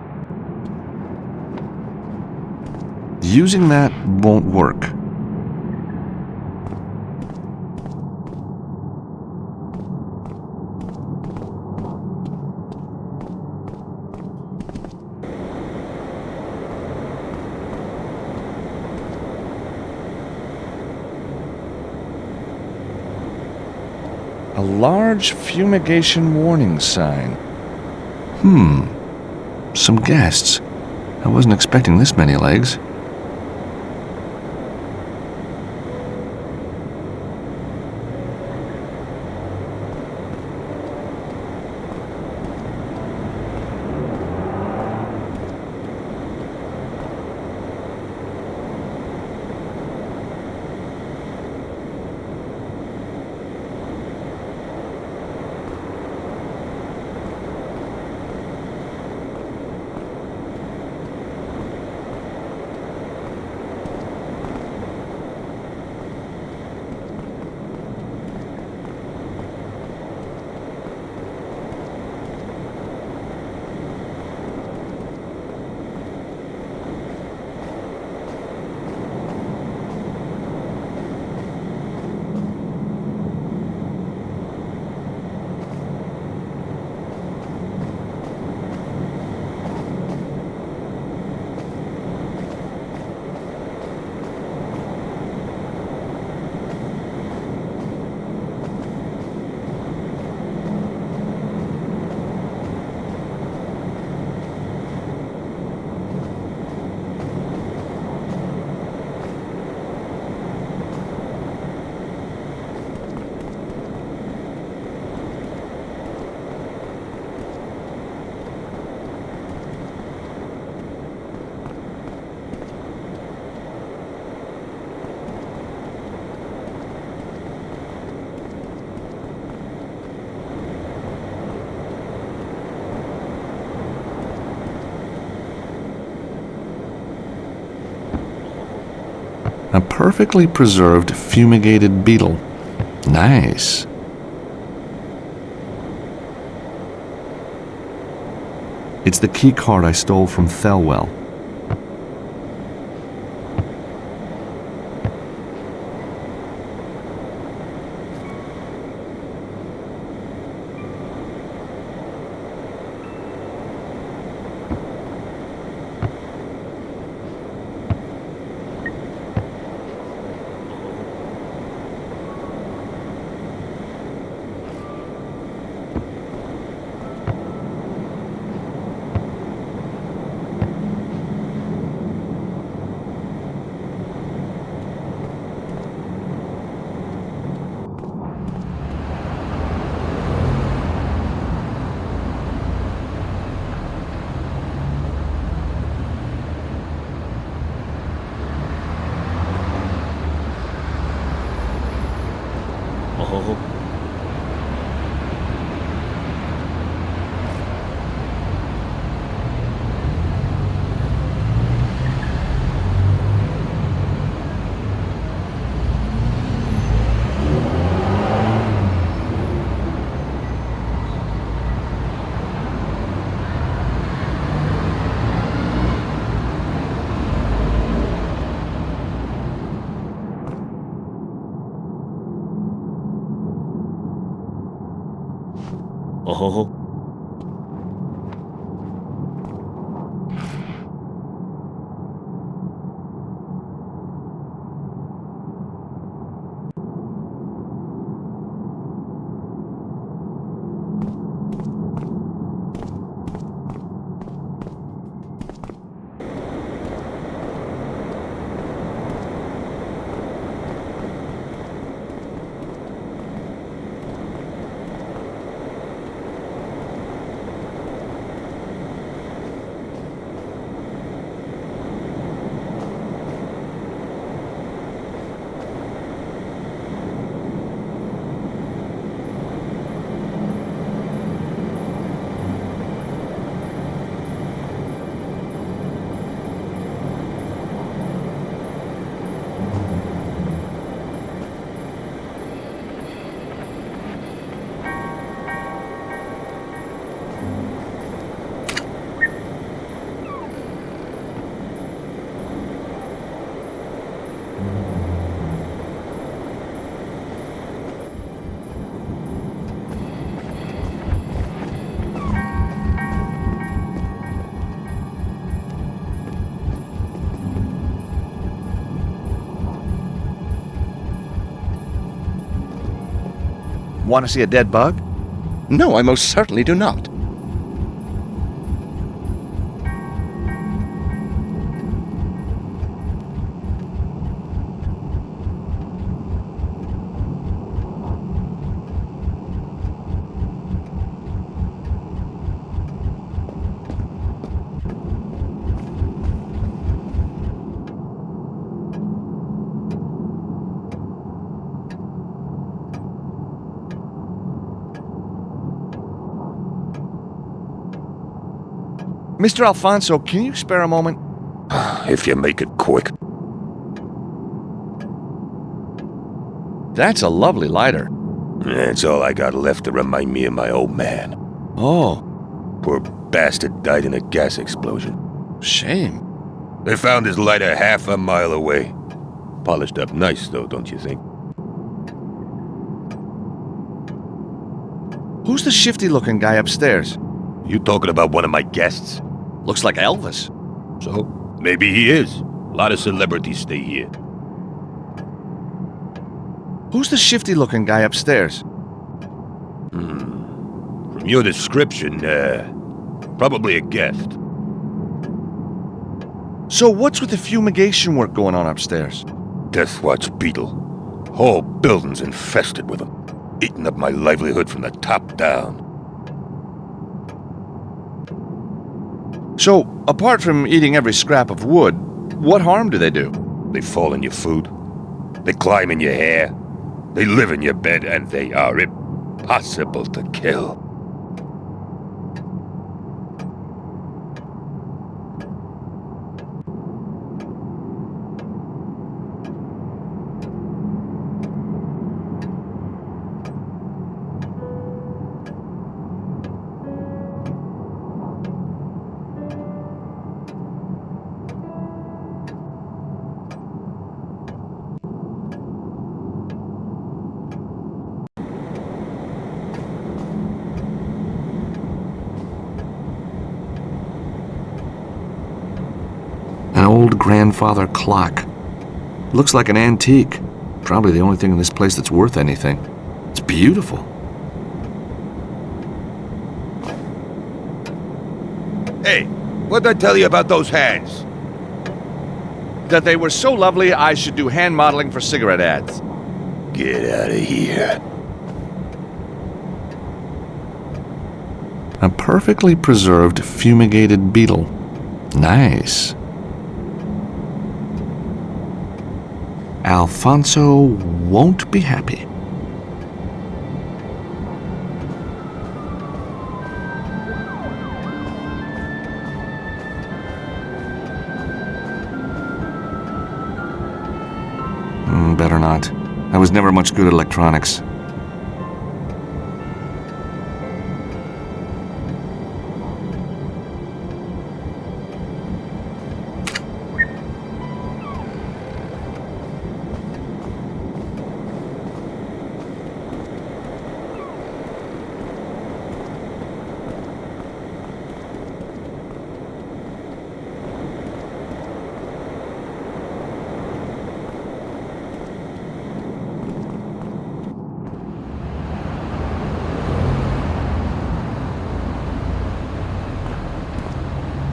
Using that won't work. A large fumigation warning sign. Some guests. I wasn't expecting this many legs. A perfectly preserved fumigated beetle. Nice. It's the key card I stole from Thelwell. Uh-huh. Uh-huh. Want to see a dead bug? No, I most certainly do not. Mr. Alfonso, can you spare a moment? If you make it quick. That's a lovely lighter. That's all I got left to remind me of my old man. Oh, Poor bastard died in a gas explosion. shame. They found his lighter half a mile away. Polished up nice, though, don't you think? Who's the shifty-looking guy upstairs? You talking about one of my guests? Looks like Elvis. So, maybe he is. A lot of celebrities stay here. Who's the shifty-looking guy upstairs? From your description, probably a guest. So what's with the fumigation work going on upstairs? Death Watch beetle. Whole building's infested with them. Eating up my livelihood from the top down. So, apart from eating every scrap of wood, what harm do they do? They fall in your food. They climb in your hair. They live in your bed, and they are impossible to kill. An old grandfather clock. Looks like an antique. Probably the only thing in this place that's worth anything. It's beautiful. Hey, what'd I tell you about those hands? That they were so lovely I should do hand modeling for cigarette ads. Get out of here. A perfectly preserved fumigated beetle. Nice. Alfonso won't be happy. Better not. I was never much good at electronics.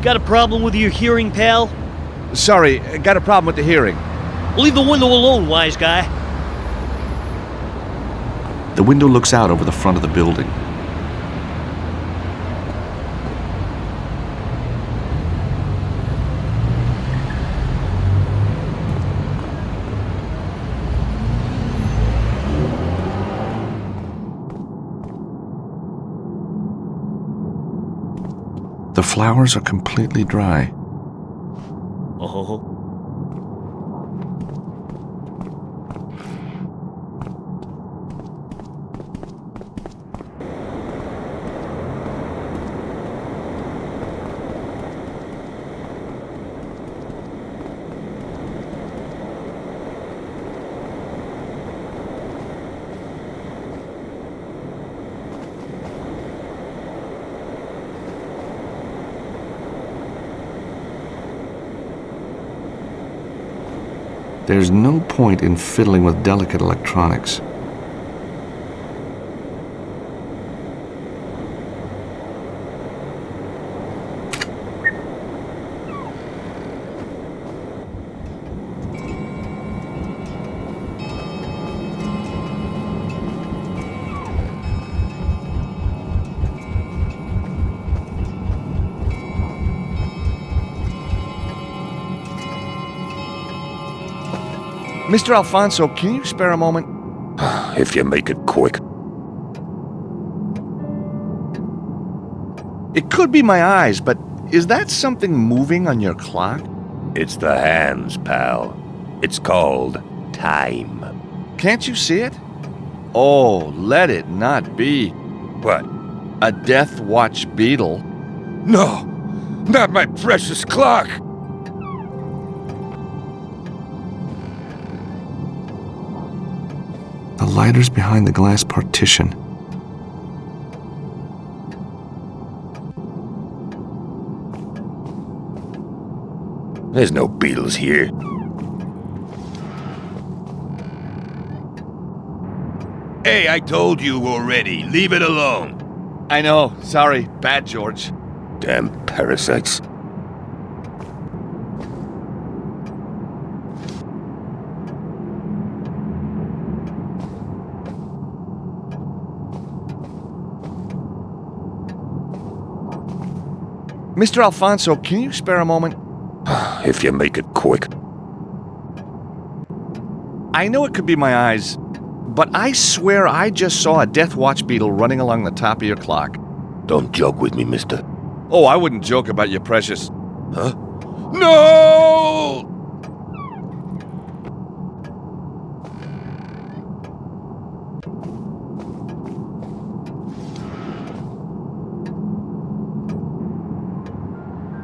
Got a problem with your hearing, pal? Sorry, got a problem with the hearing. Leave the window alone, wise guy. The window looks out over the front of the building. The flowers are completely dry. Oh. There's no point in fiddling with delicate electronics. Mr. Alfonso, can you spare a moment? If you make it quick. It could be my eyes, but is that something moving on your clock? It's the hands, pal. It's called time. Can't you see it? Oh, let it not be. What? A Death Watch beetle. No! Not my precious clock! The lighter's behind the glass partition. There's no beetles here. Hey, I told you already. Leave it alone. I know. Sorry. Bad, George. Damn parasites. Mr. Alfonso, can you spare a moment? If you make it quick. I know it could be my eyes, but I swear I just saw a Death Watch beetle running along the top of your clock. Don't joke with me, mister. Oh, I wouldn't joke about your precious. Huh? No!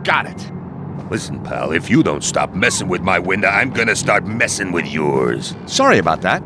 Got it. Listen, pal, if you don't stop messing with my window, I'm gonna start messing with yours. Sorry about that.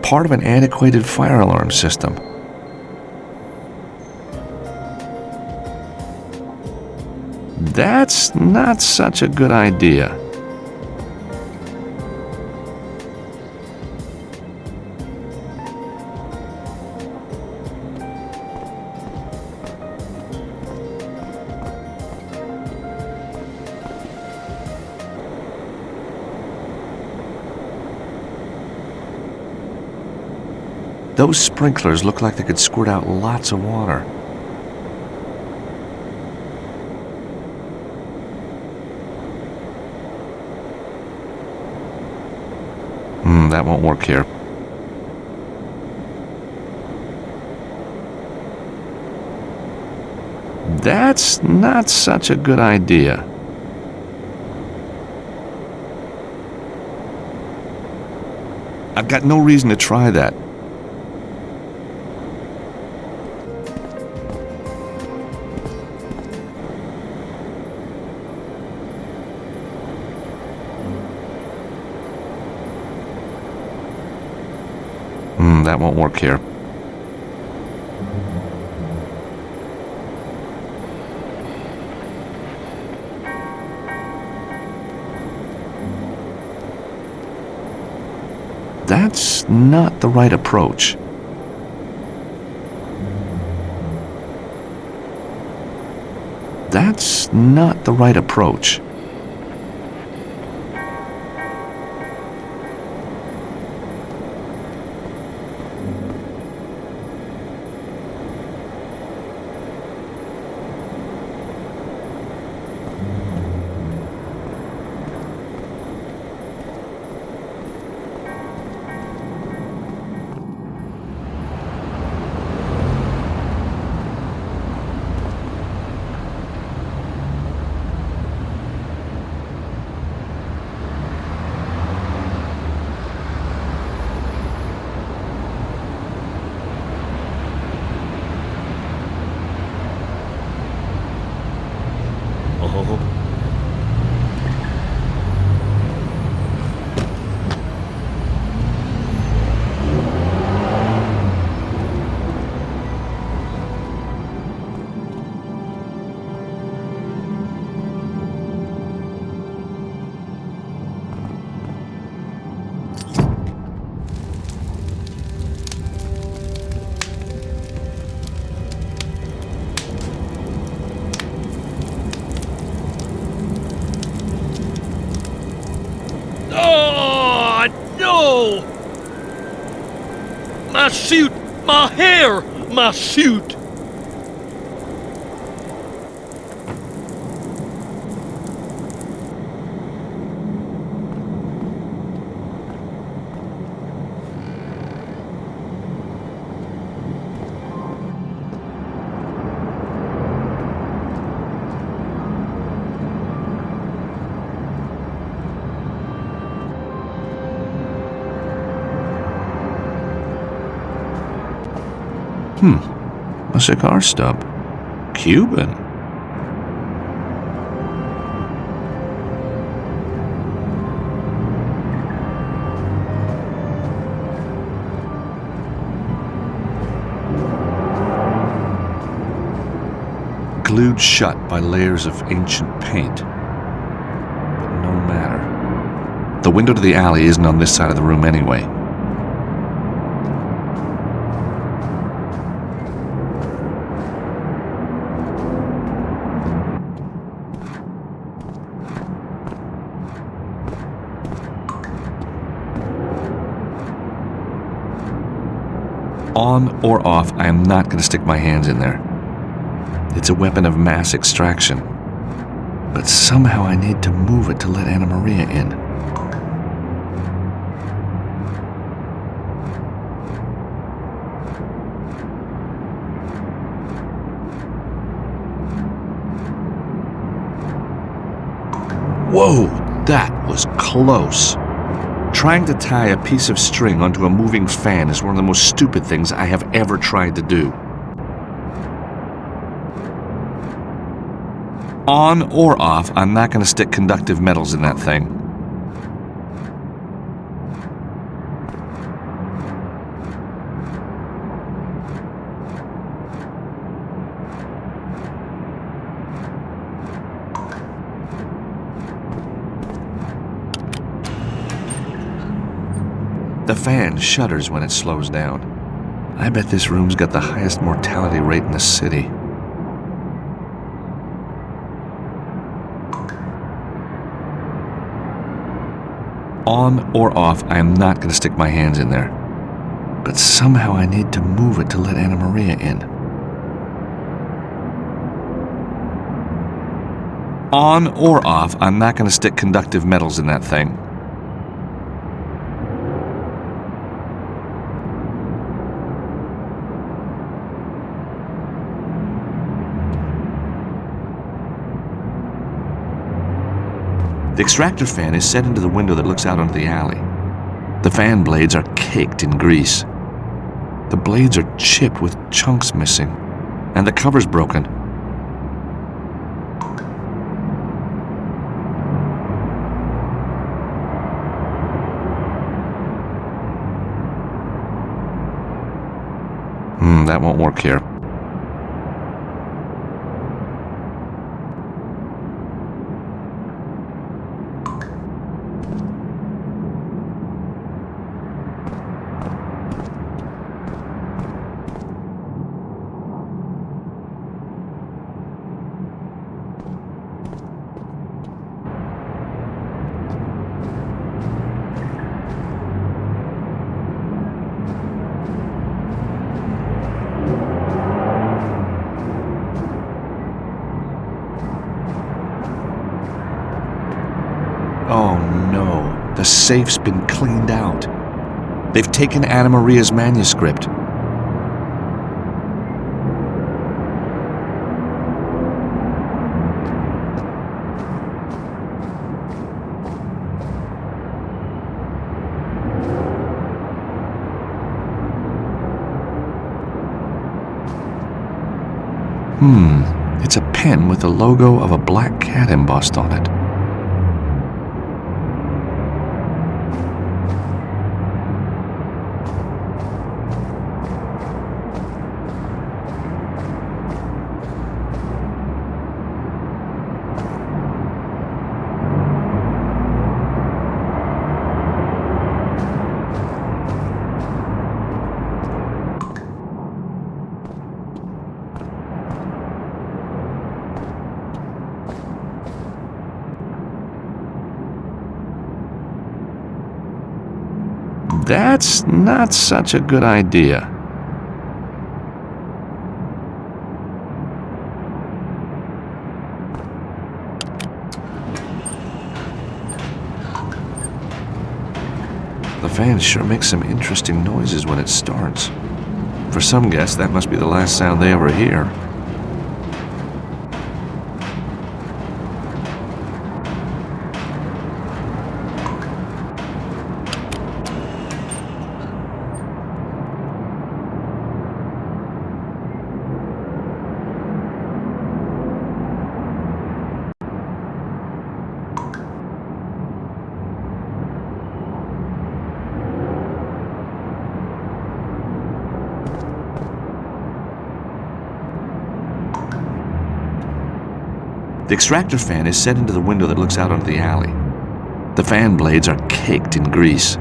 Part of an antiquated fire alarm system. That's not such a good idea. Those sprinklers look like they could squirt out lots of water. That won't work here. That's not such a good idea. I've got no reason to try that. That won't work here. That's not the right approach. That's not the right approach. God, no! My suit! My hair! My suit! A cigar stub. Cuban. Glued shut by layers of ancient paint. But no matter. The window to the alley isn't on this side of the room anyway. On or off, I am not going to stick my hands in there. It's a weapon of mass extraction. But somehow I need to move it to let Anna Maria in. Whoa, that was close. Trying to tie a piece of string onto a moving fan is one of the most stupid things I have ever tried to do. On or off, I'm not going to stick conductive metals in that thing. The fan shudders when it slows down. I bet this room's got the highest mortality rate in the city. On or off, I am not going to stick my hands in there. But somehow I need to move it to let Anna Maria in. On or off, I'm not going to stick conductive metals in that thing. The extractor fan is set into the window that looks out onto the alley. The fan blades are caked in grease. The blades are chipped with chunks missing, and the cover's broken. That won't work here. Oh no, the safe's been cleaned out. They've taken Anna Maria's manuscript. It's a pen with the logo of a black cat embossed on it. That's not such a good idea. The fan sure makes some interesting noises when it starts. For some guests, that must be the last sound they ever hear. The extractor fan is set into the window that looks out onto the alley. The fan blades are caked in grease.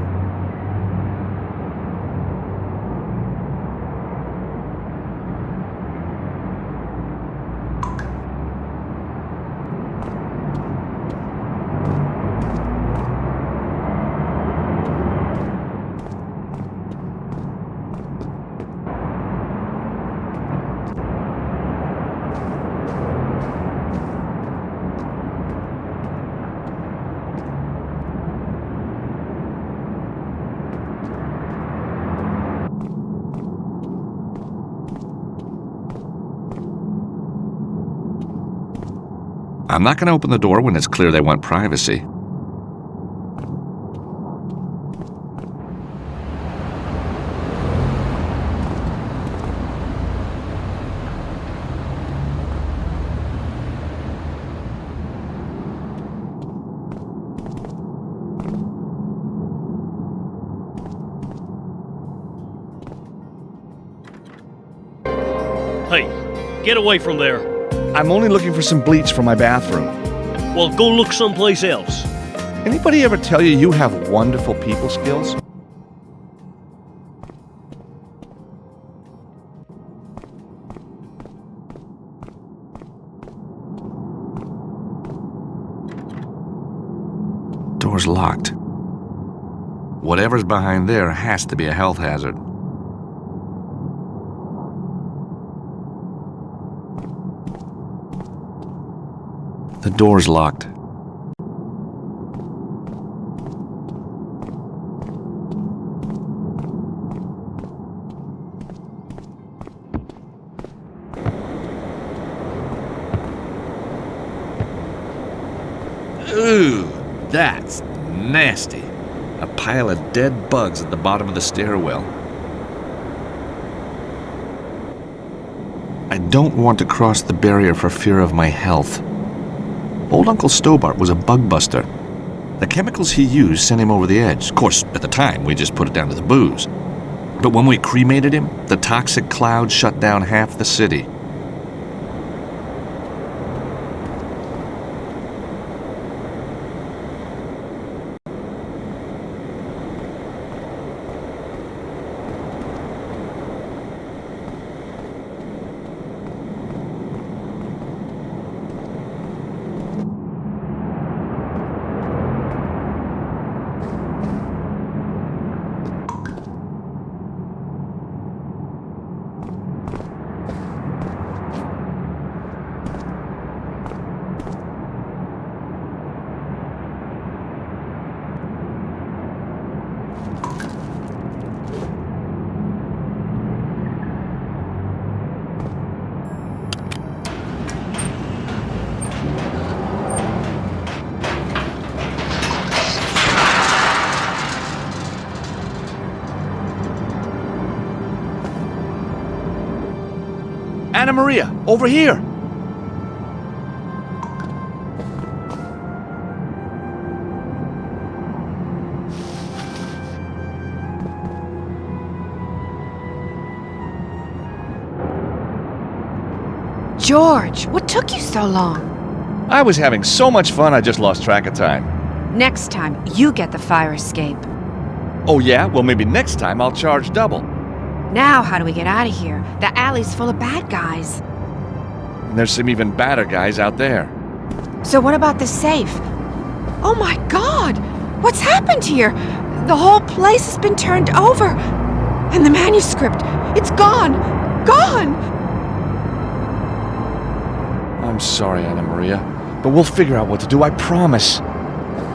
I'm not going to open the door when it's clear they want privacy. Hey, get away from there. I'm only looking for some bleach for my bathroom. Well, go look someplace else. Anybody ever tell you you have wonderful people skills? Door's locked. Whatever's behind there has to be a health hazard. The door's locked. Ooh, that's nasty. A pile of dead bugs at the bottom of the stairwell. I don't want to cross the barrier for fear of my health. Old Uncle Stobart was a bug buster. The chemicals he used sent him over the edge. Of course, at the time, we just put it down to the booze. But when we cremated him, the toxic cloud shut down half the city. Anna Maria, over here! George, what took you so long? I was having so much fun I just lost track of time. Next time, you get the fire escape. Oh yeah? Well, maybe next time I'll charge double. Now, how do we get out of here? The alley's full of bad guys. And there's some even badder guys out there. So what about the safe? Oh my God! What's happened here? The whole place has been turned over. And the manuscript, it's gone. Gone! I'm sorry, Anna Maria, but we'll figure out what to do, I promise.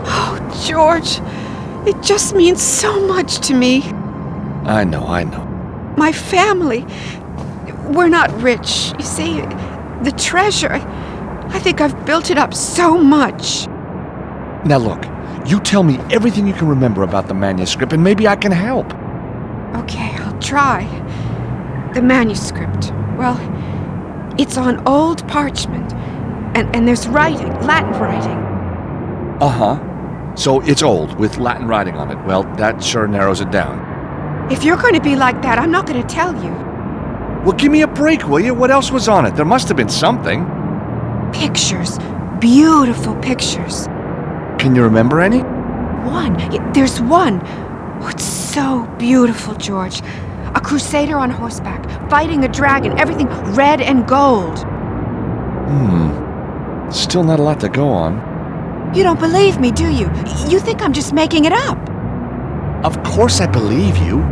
Oh, George, it just means so much to me. I know. My family, we're not rich. You see, the treasure, I think I've built it up so much. Now look, you tell me everything you can remember about the manuscript and maybe I can help. Okay, I'll try. The manuscript, well, it's on old parchment. And there's writing, Latin writing. Uh-huh. So it's old, with Latin writing on it. Well, that sure narrows it down. If you're going to be like that, I'm not going to tell you. Well, give me a break, will you? What else was on it? There must have been something. Pictures. Beautiful pictures. Can you remember any? There's one. Oh, it's so beautiful, George. A crusader on horseback, fighting a dragon, everything red and gold. Still not a lot to go on. You don't believe me, do you? You think I'm just making it up. Of course I believe you.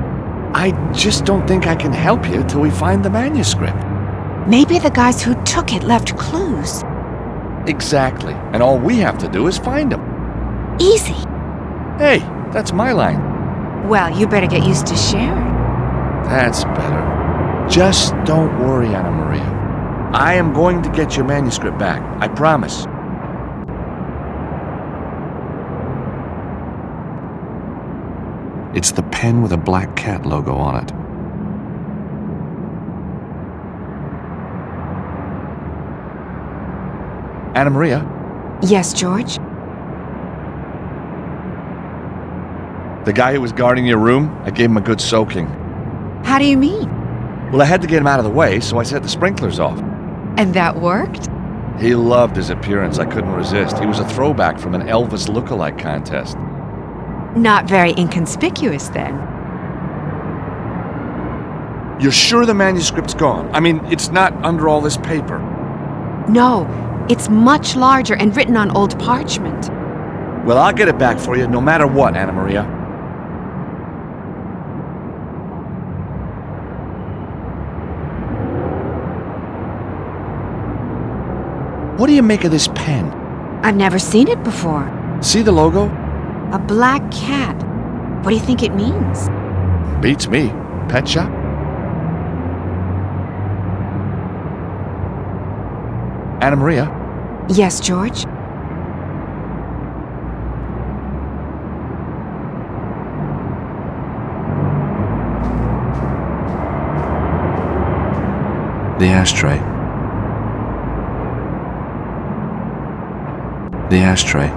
I just don't think I can help you till we find the manuscript. Maybe the guys who took it left clues. Exactly. And all we have to do is find them. Easy. Hey, that's my line. Well, you better get used to sharing. That's better. Just don't worry, Anna Maria. I am going to get your manuscript back. I promise. It's the pen with a black cat logo on it. Anna Maria? Yes, George? The guy who was guarding your room, I gave him a good soaking. How do you mean? Well, I had to get him out of the way, so I set the sprinklers off. And that worked? He loved his appearance. I couldn't resist. He was a throwback from an Elvis look-alike contest. Not very inconspicuous, then. You're sure the manuscript's gone? I mean, it's not under all this paper. No, it's much larger and written on old parchment. Well, I'll get it back for you, no matter what, Anna Maria. What do you make of this pen? I've never seen it before. See the logo? A black cat. What do you think it means? Beats me. Pet shop? Anna Maria? Yes, George? The ashtray. The ashtray.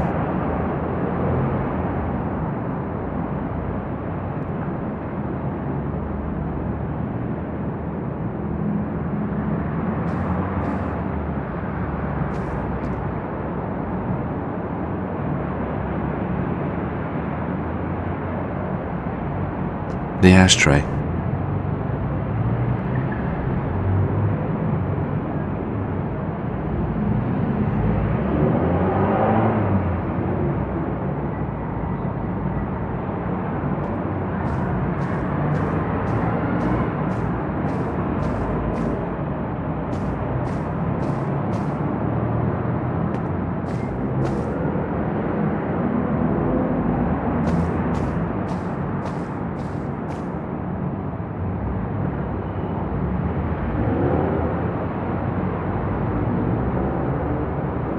The ashtray.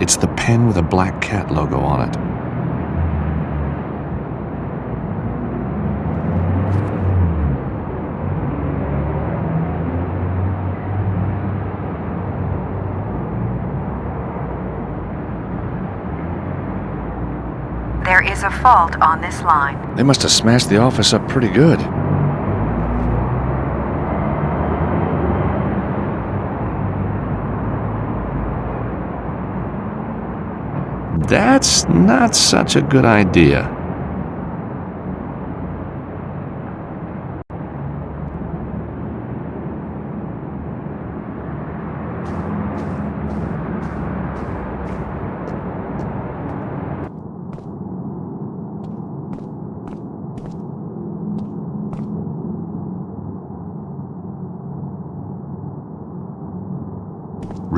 It's the pen with a black cat logo on it. There is a fault on this line. They must have smashed the office up pretty good. That's not such a good idea.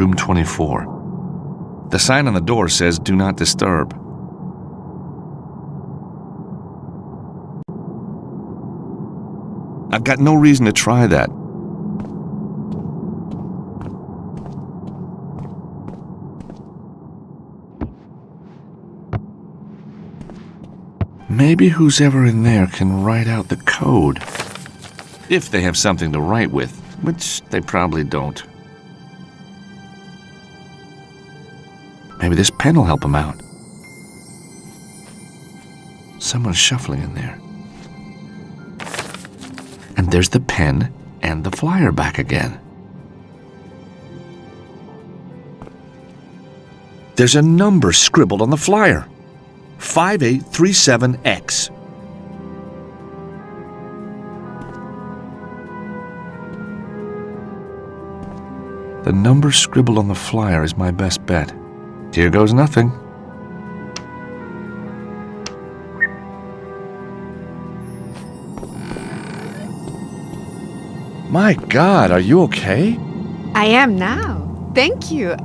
room 24. The sign on the door says, "Do not disturb." I've got no reason to try that. Maybe who's ever in there can write out the code. If they have something to write with, which they probably don't. Maybe this pen will help them out. Someone's shuffling in there. And there's the pen and the flyer back again. There's a number scribbled on the flyer. 5837X. The number scribbled on the flyer is my best bet. Here goes nothing. My God, are you okay? I am now. Thank you.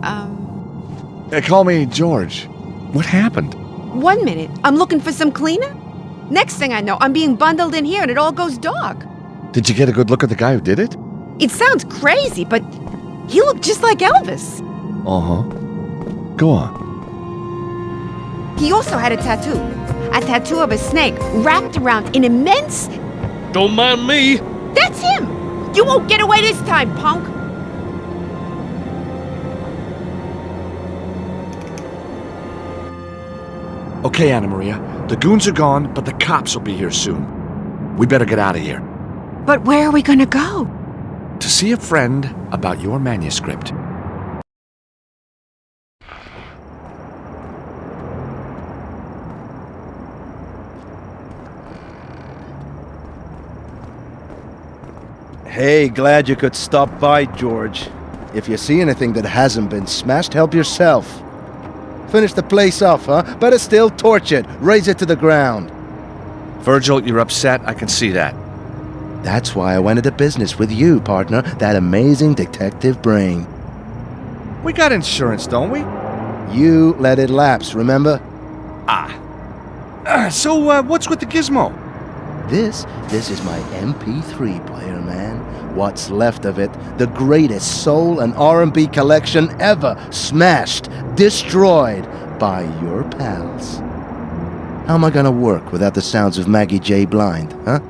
Call me George. What happened? 1 minute. I'm looking for some cleaner. Next thing I know, I'm being bundled in here and it all goes dark. Did you get a good look at the guy who did it? It sounds crazy, but he looked just like Elvis. Uh-huh. Go on. He also had a tattoo. A tattoo of a snake wrapped around an immense... Don't mind me. That's him! You won't get away this time, punk! Okay, Anna Maria. The goons are gone, but the cops will be here soon. We better get out of here. But where are we gonna go? To see a friend about your manuscript. Hey, glad you could stop by, George. If you see anything that hasn't been smashed, help yourself. Finish the place off, huh? Better still, torch it. Raise it to the ground. Virgil, you're upset. I can see that. That's why I went into business with you, partner. That amazing detective brain. We got insurance, don't we? You let it lapse, remember? So, what's with the gizmo? This is my MP3 player, man. What's left of it, the greatest soul and R&B collection ever, smashed, destroyed by your pals. How am I gonna work without the sounds of Maggie J. Blind, huh?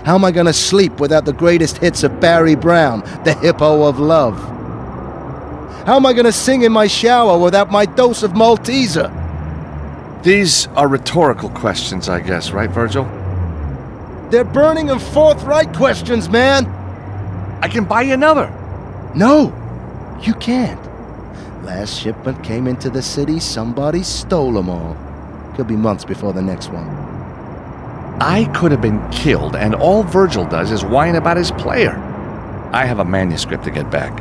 How am I gonna sleep without the greatest hits of Barry Brown, the hippo of love? How am I gonna sing in my shower without my dose of Malteser? These are rhetorical questions, I guess, right, Virgil? They're burning and forthright questions, man! I can buy you another. No, you can't. Last shipment came into the city, somebody stole them all. Could be months before the next one. I could have been killed, and all Virgil does is whine about his player. I have a manuscript to get back.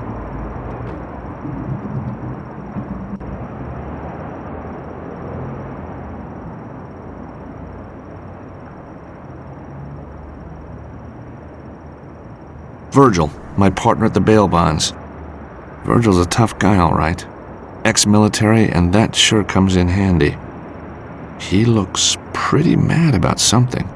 Virgil, my partner at the bail bonds. Virgil's a tough guy, all right. Ex-military, and that sure comes in handy. He looks pretty mad about something.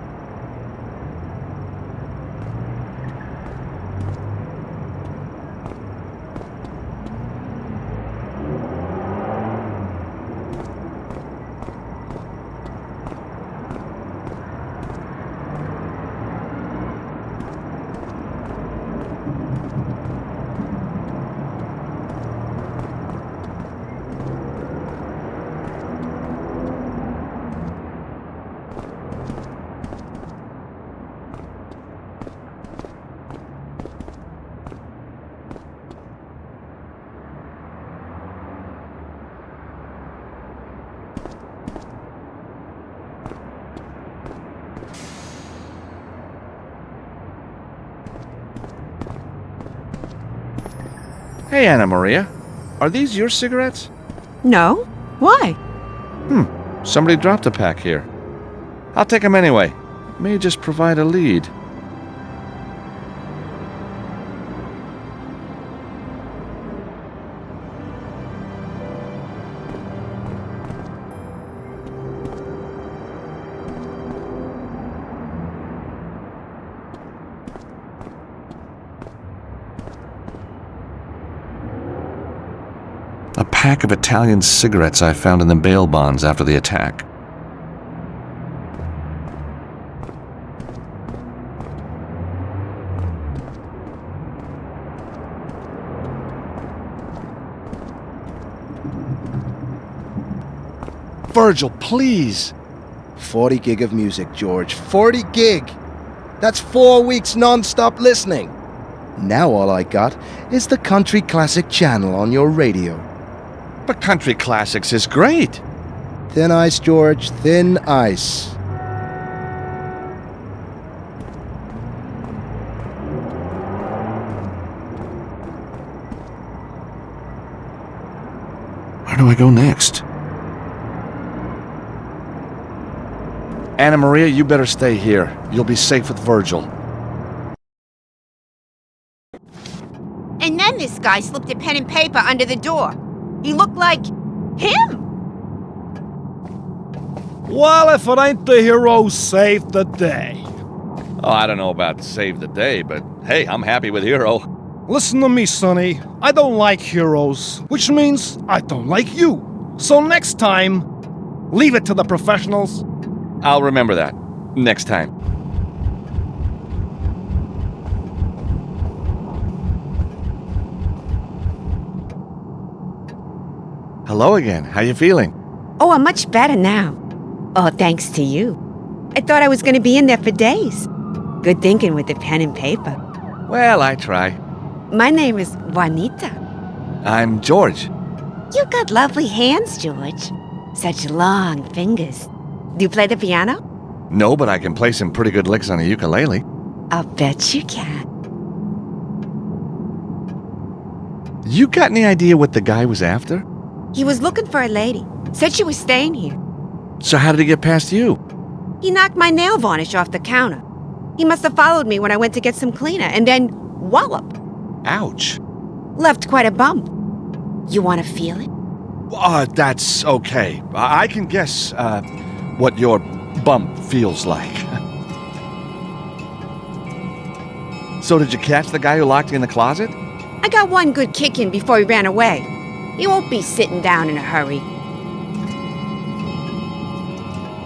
Hey, Anna Maria. Are these your cigarettes? No? Why? Somebody dropped a pack here. I'll take them anyway. May just provide a lead. pack of Italian cigarettes I found in the bail bonds after the attack. Virgil, please. 40 gig of music, George. 40 gig! That's 4 weeks non-stop listening. Now all I got is the Country Classic channel on your radio. But Country Classics is great. Thin ice, George. Thin ice. Where do I go next? Anna Maria, you better stay here. You'll be safe with Virgil. And then this guy slipped a pen and paper under the door. He looked like him. Well, if it ain't the hero who saved the day. Oh, I don't know about save the day, but hey, I'm happy with Hero. Listen to me, Sonny. I don't like heroes, which means I don't like you. So next time, leave it to the professionals. I'll remember that. Next time. Hello again. How you feeling? Oh, I'm much better now. Oh, thanks to you. I thought I was going to be in there for days. Good thinking with the pen and paper. Well, I try. My name is Juanita. I'm George. You got lovely hands, George. Such long fingers. Do you play the piano? No, but I can play some pretty good licks on a ukulele. I'll bet you can. You got any idea what the guy was after? He was looking for a lady. Said she was staying here. So how did he get past you? He knocked my nail varnish off the counter. He must have followed me when I went to get some cleaner, and then wallop. Ouch. Left quite a bump. You want to feel it? That's okay. I can guess, what your bump feels like. So did you catch the guy who locked you in the closet? I got one good kick in before he ran away. He won't be sitting down in a hurry.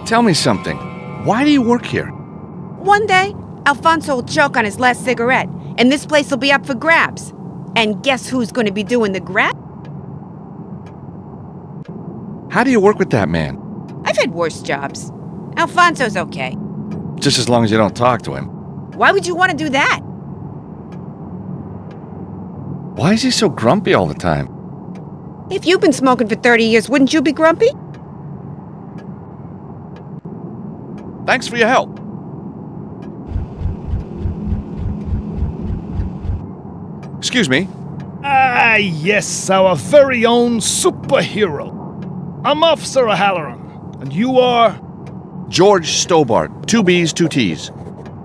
Tell me something. Why do you work here? One day, Alfonso will choke on his last cigarette, and this place will be up for grabs. And guess who's going to be doing the grab? How do you work with that man? I've had worse jobs. Alfonso's okay. Just as long as you don't talk to him. Why would you want to do that? Why is he so grumpy all the time? If you've been smoking for 30 years, wouldn't you be grumpy? Thanks for your help. Excuse me. Ah, yes, our very own superhero. I'm Officer O'Halloran, and you are? George Stobart. 2 B's, 2 T's.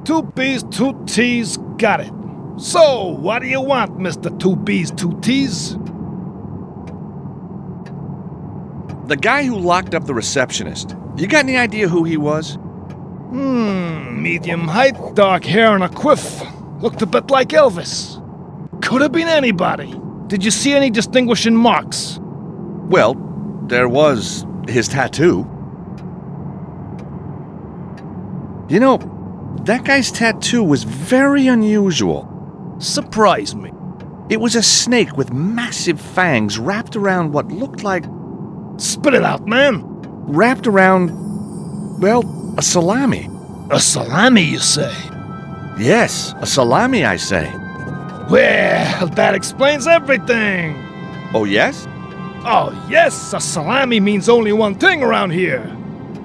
2 B's, 2 T's, got it. So, what do you want, Mr. 2 B's, 2 T's? The guy who locked up the receptionist. You got any idea who he was? Medium height, dark hair, and a quiff. Looked a bit like Elvis. Could have been anybody. Did you see any distinguishing marks? Well, there was his tattoo. You know, that guy's tattoo was very unusual. Surprise me. It was a snake with massive fangs wrapped around what looked like... Spit it out, man. Wrapped around, well, a salami. A salami, you say? Yes, a salami, I say. Well, that explains everything. Oh, yes? Oh, yes, a salami means only one thing around here.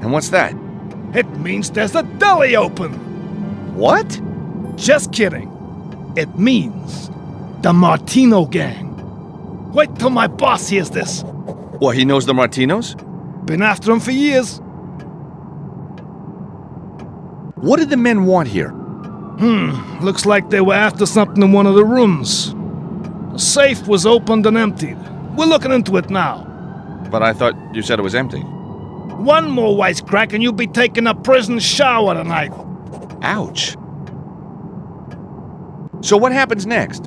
And what's that? It means there's a deli open. What? Just kidding. It means the Martino gang. Wait till my boss hears this. What, he knows the Martinos? Been after him for years. What did the men want here? Looks like they were after something in one of the rooms. The safe was opened and emptied. We're looking into it now. But I thought you said it was empty. One more wisecrack and you'll be taking a prison shower tonight. Ouch. So what happens next?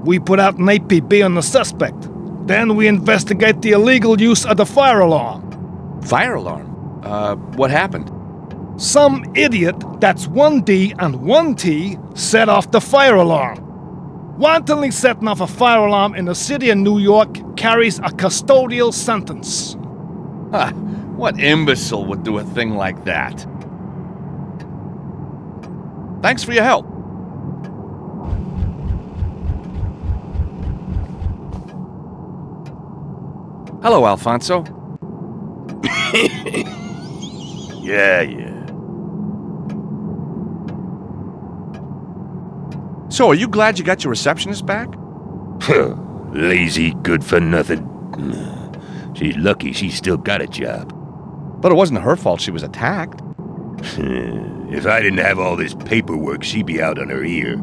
We put out an APB on the suspect. Then we investigate the illegal use of the fire alarm. Fire alarm? What happened? Some idiot that's 1D and 1T set off the fire alarm. Wantonly setting off a fire alarm in the city of New York carries a custodial sentence. Huh, what imbecile would do a thing like that? Thanks for your help. Hello, Alfonso. Yeah. So, are you glad you got your receptionist back? Lazy, good for nothing. She's lucky she still got a job. But it wasn't her fault she was attacked. If I didn't have all this paperwork, she'd be out on her ear.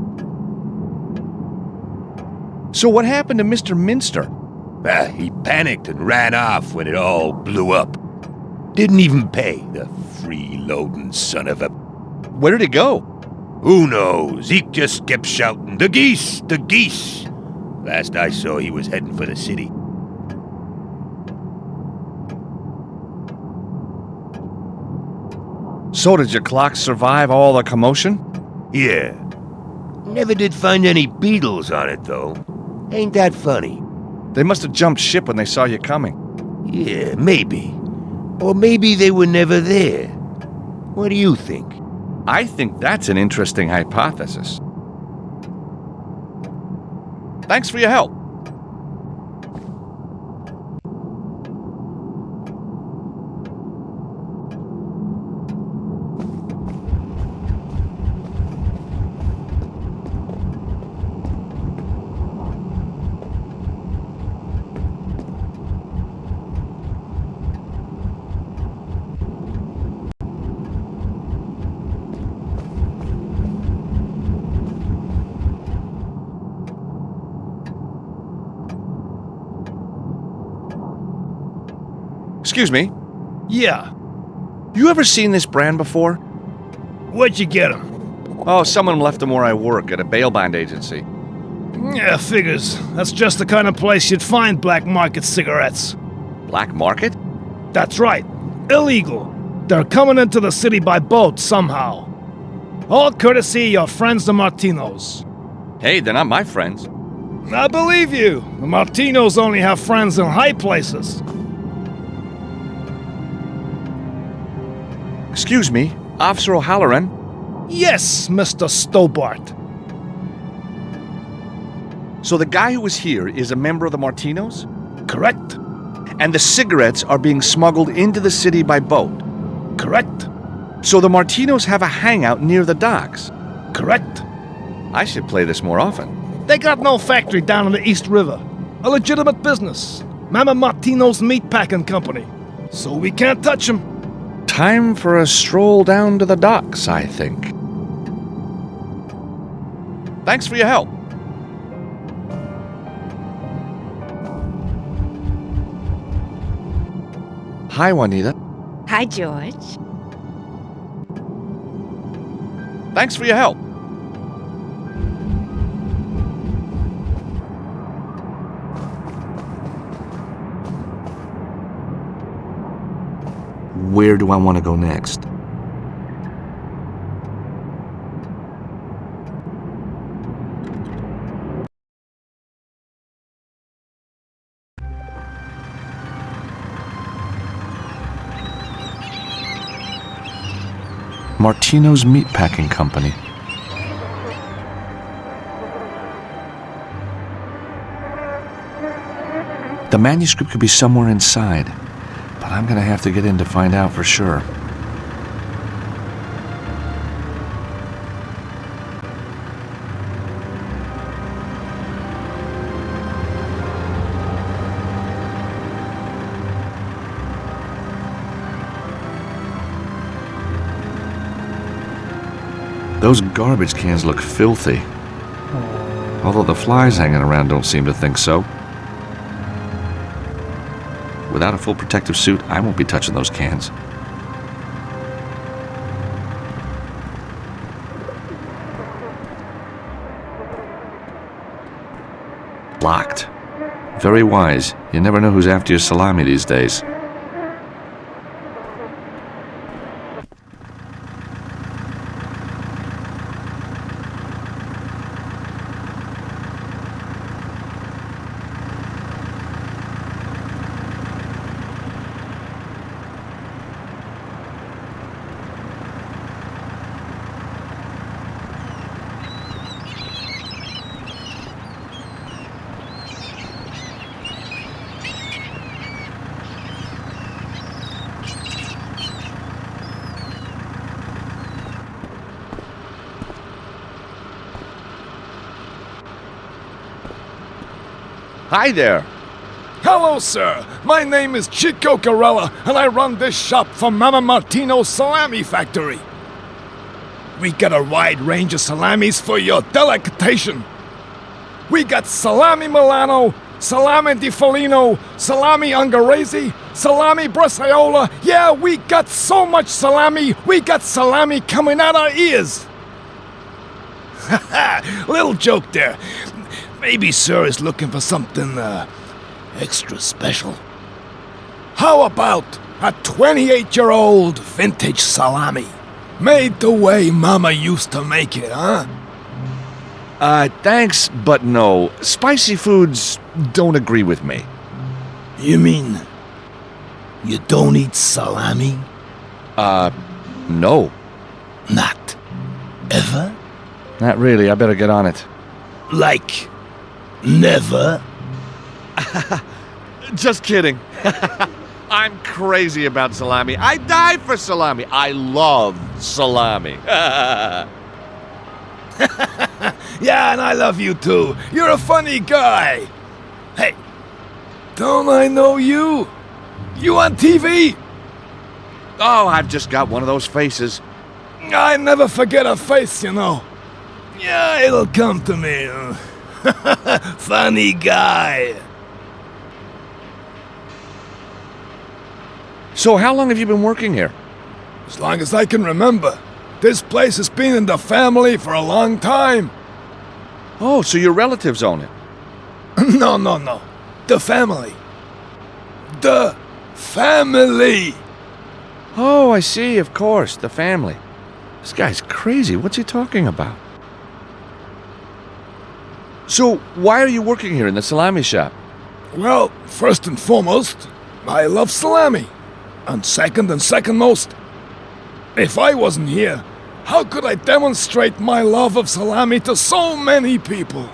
So what happened to Mr. Minster? He panicked and ran off when it all blew up. Didn't even pay, the freeloading son of a... Where did he go? Who knows? Zeke just kept shouting, "The geese! The geese!" Last I saw, he was heading for the city. So did your clock survive all the commotion? Yeah. Never did find any beetles on it, though. Ain't that funny? They must have jumped ship when they saw you coming. Yeah, maybe. Or maybe they were never there. What do you think? I think that's an interesting hypothesis. Thanks for your help. Excuse me, Yeah. you ever seen this brand before? Where'd you get him? Oh, someone left them where I work, at a bail bond agency. Yeah, figures. That's just the kind of place you'd find black market cigarettes. Black market? That's right. Illegal. They're coming into the city by boat somehow. All courtesy of your friends the Martinos. Hey, they're not my friends. I believe you. The Martinos only have friends in high places. Excuse me, Officer O'Halloran? Yes, Mr. Stobart. So the guy who was here is a member of the Martinos? Correct? And the cigarettes are being smuggled into the city by boat? Correct? So the Martinos have a hangout near the docks? Correct? I should play this more often. They got no factory down on the East River. A legitimate business. Mama Martino's Meatpacking Company. So we can't touch them. Time for a stroll down to the docks, I think. Thanks for your help. Hi, Juanita. Hi, George. Thanks for your help. Where do I want to go next? Martino's Meatpacking Company. The manuscript could be somewhere inside, but I'm gonna have to get in to find out for sure. Those garbage cans look filthy. Although the flies hanging around don't seem to think so. Without a full protective suit, I won't be touching those cans. Locked. Very wise. You never know who's after your salami these days. Hi there. Hello, sir. My name is Chico Corella, and I run this shop for Mama Martino's Salami Factory. We got a wide range of salamis for your delectation. We got salami Milano, salami di Foligno, salami Ungherese, salami Bresaola. Yeah, we got so much salami, we got salami coming out our ears. Little joke there. Maybe sir is looking for something, extra special. How about a 28-year-old vintage salami? Made the way Mama used to make it, huh? Thanks, but no. Spicy foods don't agree with me. You mean you don't eat salami? No. Not ever? Not really. I better get on it. Like never? Just kidding. I'm crazy about salami. I die for salami. I love salami. Yeah, and I love you too. You're a funny guy. Hey, don't I know you? You on TV? Oh, I've just got one of those faces. I never forget a face, you know. Yeah, it'll come to me. Funny guy. So how long have you been working here? As long as I can remember. This place has been in the family for a long time. Oh, so your relatives own it? No. The family. The family. Oh, I see, of course, the family. This guy's crazy. What's he talking about? So, why are you working here in the salami shop? Well, first and foremost, I love salami. And second most, if I wasn't here, how could I demonstrate my love of salami to so many people?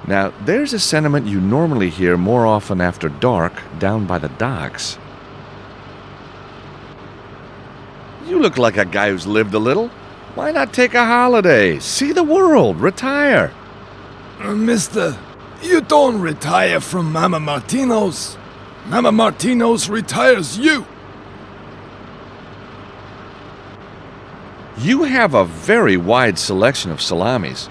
Now, there's a sentiment you normally hear more often after dark down by the docks. You look like a guy who's lived a little. Why not take a holiday? See the world, retire. Mister, you don't retire from Mama Martino's. Mama Martino's retires you. You have a very wide selection of salamis.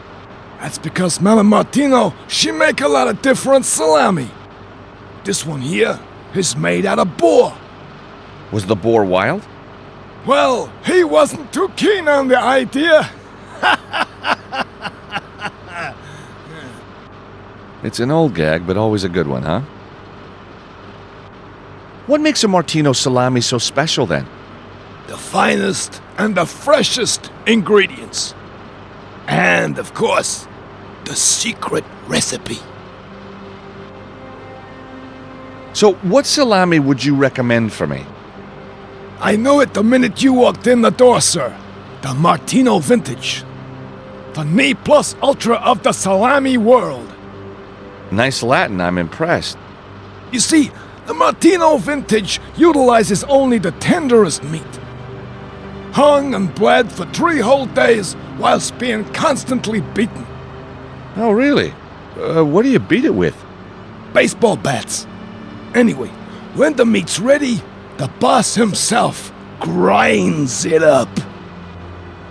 That's because Mama Martino, she make a lot of different salami. This one here is made out of boar. Was the boar wild? Well, he wasn't too keen on the idea. It's an old gag, but always a good one, huh? What makes a Martino salami so special, then? The finest and the freshest ingredients. And, of course, the secret recipe. So, what salami would you recommend for me? I knew it the minute you walked in the door, sir. The Martino Vintage. The ne plus ultra of the salami world. Nice Latin, I'm impressed. You see, the Martino Vintage utilizes only the tenderest meat. Hung and bled for 3 whole days whilst being constantly beaten. Oh, really? What do you beat it with? Baseball bats. Anyway, when the meat's ready, the boss himself grinds it up.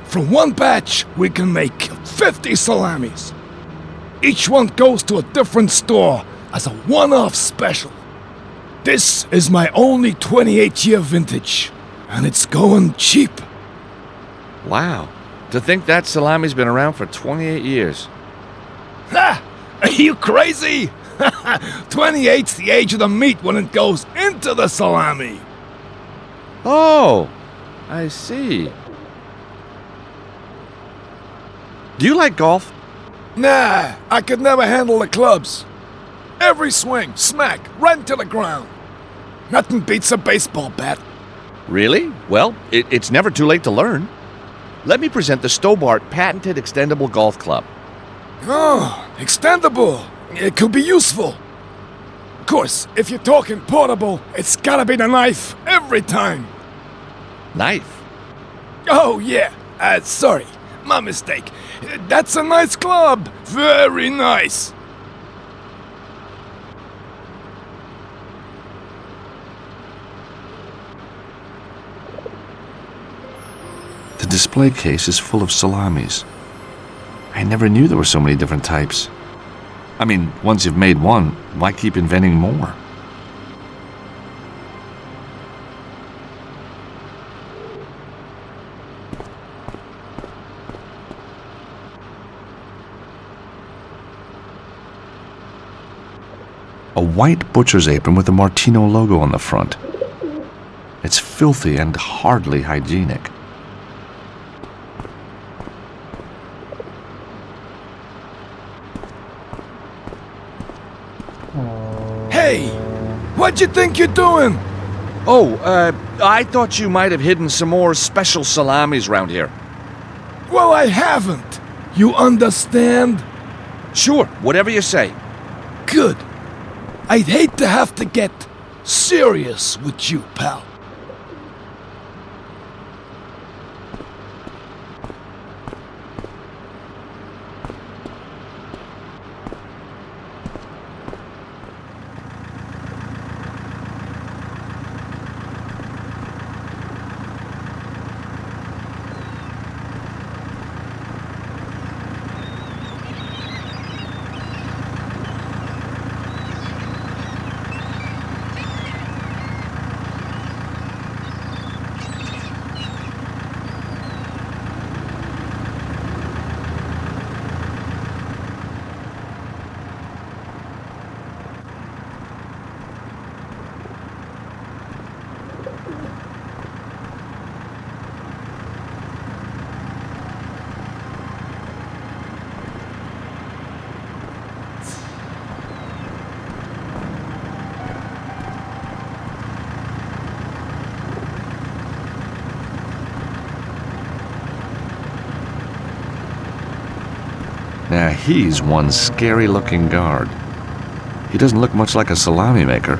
From one batch, we can make 50 salamis. Each one goes to a different store as a one-off special. This is my only 28-year vintage, and it's going cheap. Wow. To think that salami's been around for 28 years. Ha! Are you crazy? 28's the age of the meat when it goes into the salami. Oh, I see. Do you like golf? Nah, I could never handle the clubs. Every swing, smack, right into the ground. Nothing beats a baseball bat. Really? Well, it's never too late to learn. Let me present the Stobart Patented Extendable Golf Club. Oh, extendable. It could be useful. Of course, if you're talking portable, it's gotta be the knife every time. Knife? Oh, yeah. Sorry. My mistake. That's a nice club. Very nice. The display case is full of salamis. I never knew there were so many different types. I mean, once you've made one, why keep inventing more? A white butcher's apron with the Martino logo on the front. It's filthy and hardly hygienic. Hey! What you think you're doing? Oh, I thought you might have hidden some more special salamis around here. Well, I haven't. You understand? Sure, whatever you say. Good. I'd hate to have to get serious with you, pal. Now he's one scary-looking guard. He doesn't look much like a salami maker.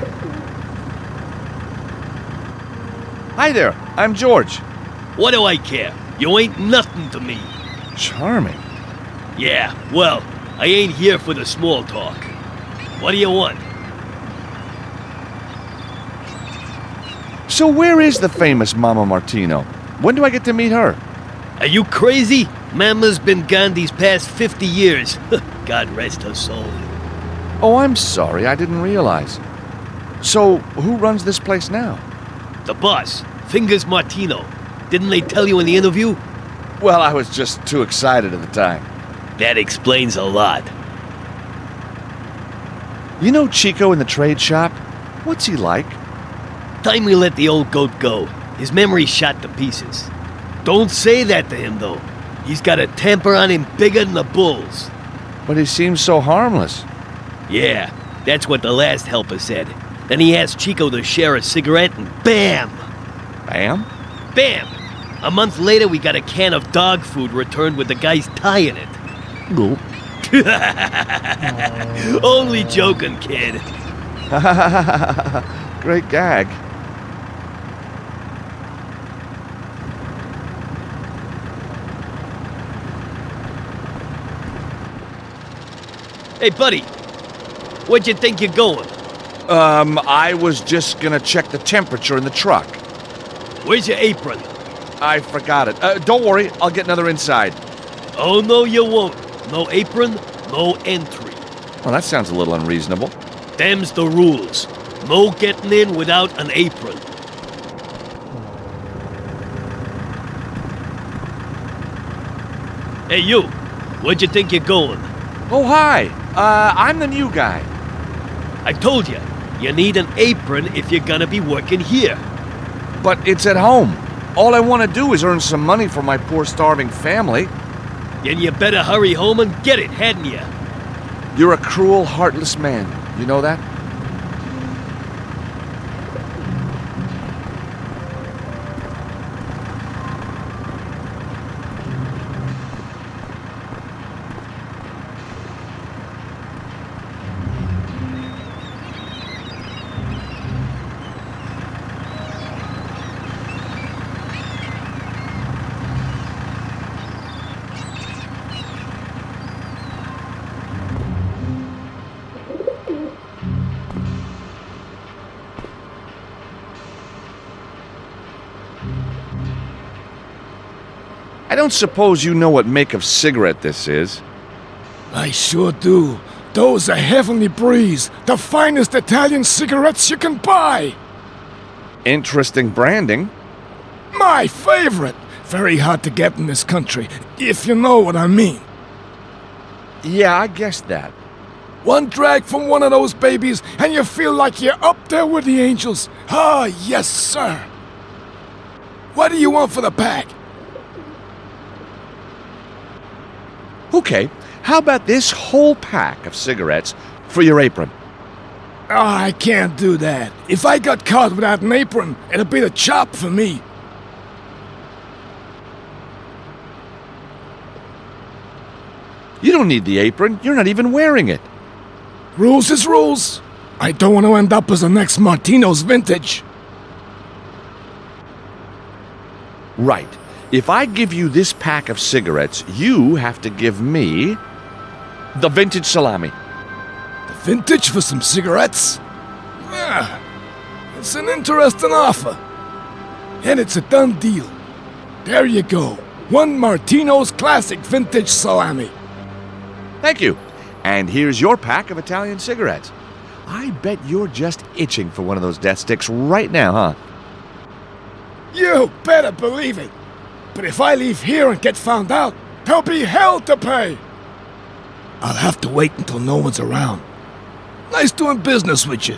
Hi there, I'm George. What do I care? You ain't nothing to me. Charming. Yeah, well, I ain't here for the small talk. What do you want? So where is the famous Mama Martino? When do I get to meet her? Are you crazy? Mama's been gone these past 50 years. God rest her soul. Oh, I'm sorry, I didn't realize. So, who runs this place now? The boss, Fingers Martino. Didn't they tell you in the interview? Well, I was just too excited at the time. That explains a lot. You know Chico in the trade shop? What's he like? Time we let the old goat go, his memory's shot to pieces. Don't say that to him, though. He's got a temper on him bigger than the bulls. But he seems so harmless. Yeah, that's what the last helper said. Then he asked Chico to share a cigarette and BAM! Bam? BAM! A month later, we got a can of dog food returned with the guy's tie in it. Go. Only joking, kid. Great gag. Hey, buddy. Where'd you think you're going? I was just gonna check the temperature in the truck. Where's your apron? I forgot it. Don't worry, I'll get another inside. Oh, no, you won't. No apron, no entry. Well, that sounds a little unreasonable. Them's the rules. No getting in without an apron. Hey, you. Where'd you think you're going? Oh, hi. I'm the new guy. I told you, you need an apron if you're gonna be working here. But it's at home. All I want to do is earn some money for my poor starving family. Then you better hurry home and get it, hadn't you? You're a cruel, heartless man. You know that? I don't suppose you know what make of cigarette this is. I sure do. Those are Heavenly Breeze, the finest Italian cigarettes you can buy. Interesting branding. My favorite. Very hard to get in this country, if you know what I mean. Yeah, I guessed that. One drag from one of those babies, and you feel like you're up there with the angels. Ah, yes, sir. What do you want for the pack? Okay, how about this whole pack of cigarettes for your apron? Ah, I can't do that. If I got caught without an apron, it'd be the chop for me. You don't need the apron. You're not even wearing it. Rules is rules. I don't want to end up as the next Martino's vintage. Right. If I give you this pack of cigarettes, you have to give me the vintage salami. The vintage for some cigarettes? Yeah, it's an interesting offer. And it's a done deal. There you go. One Martino's classic vintage salami. Thank you. And here's your pack of Italian cigarettes. I bet you're just itching for one of those death sticks right now, huh? You better believe it. But if I leave here and get found out, there'll be hell to pay. I'll have to wait until no one's around. Nice doing business with you.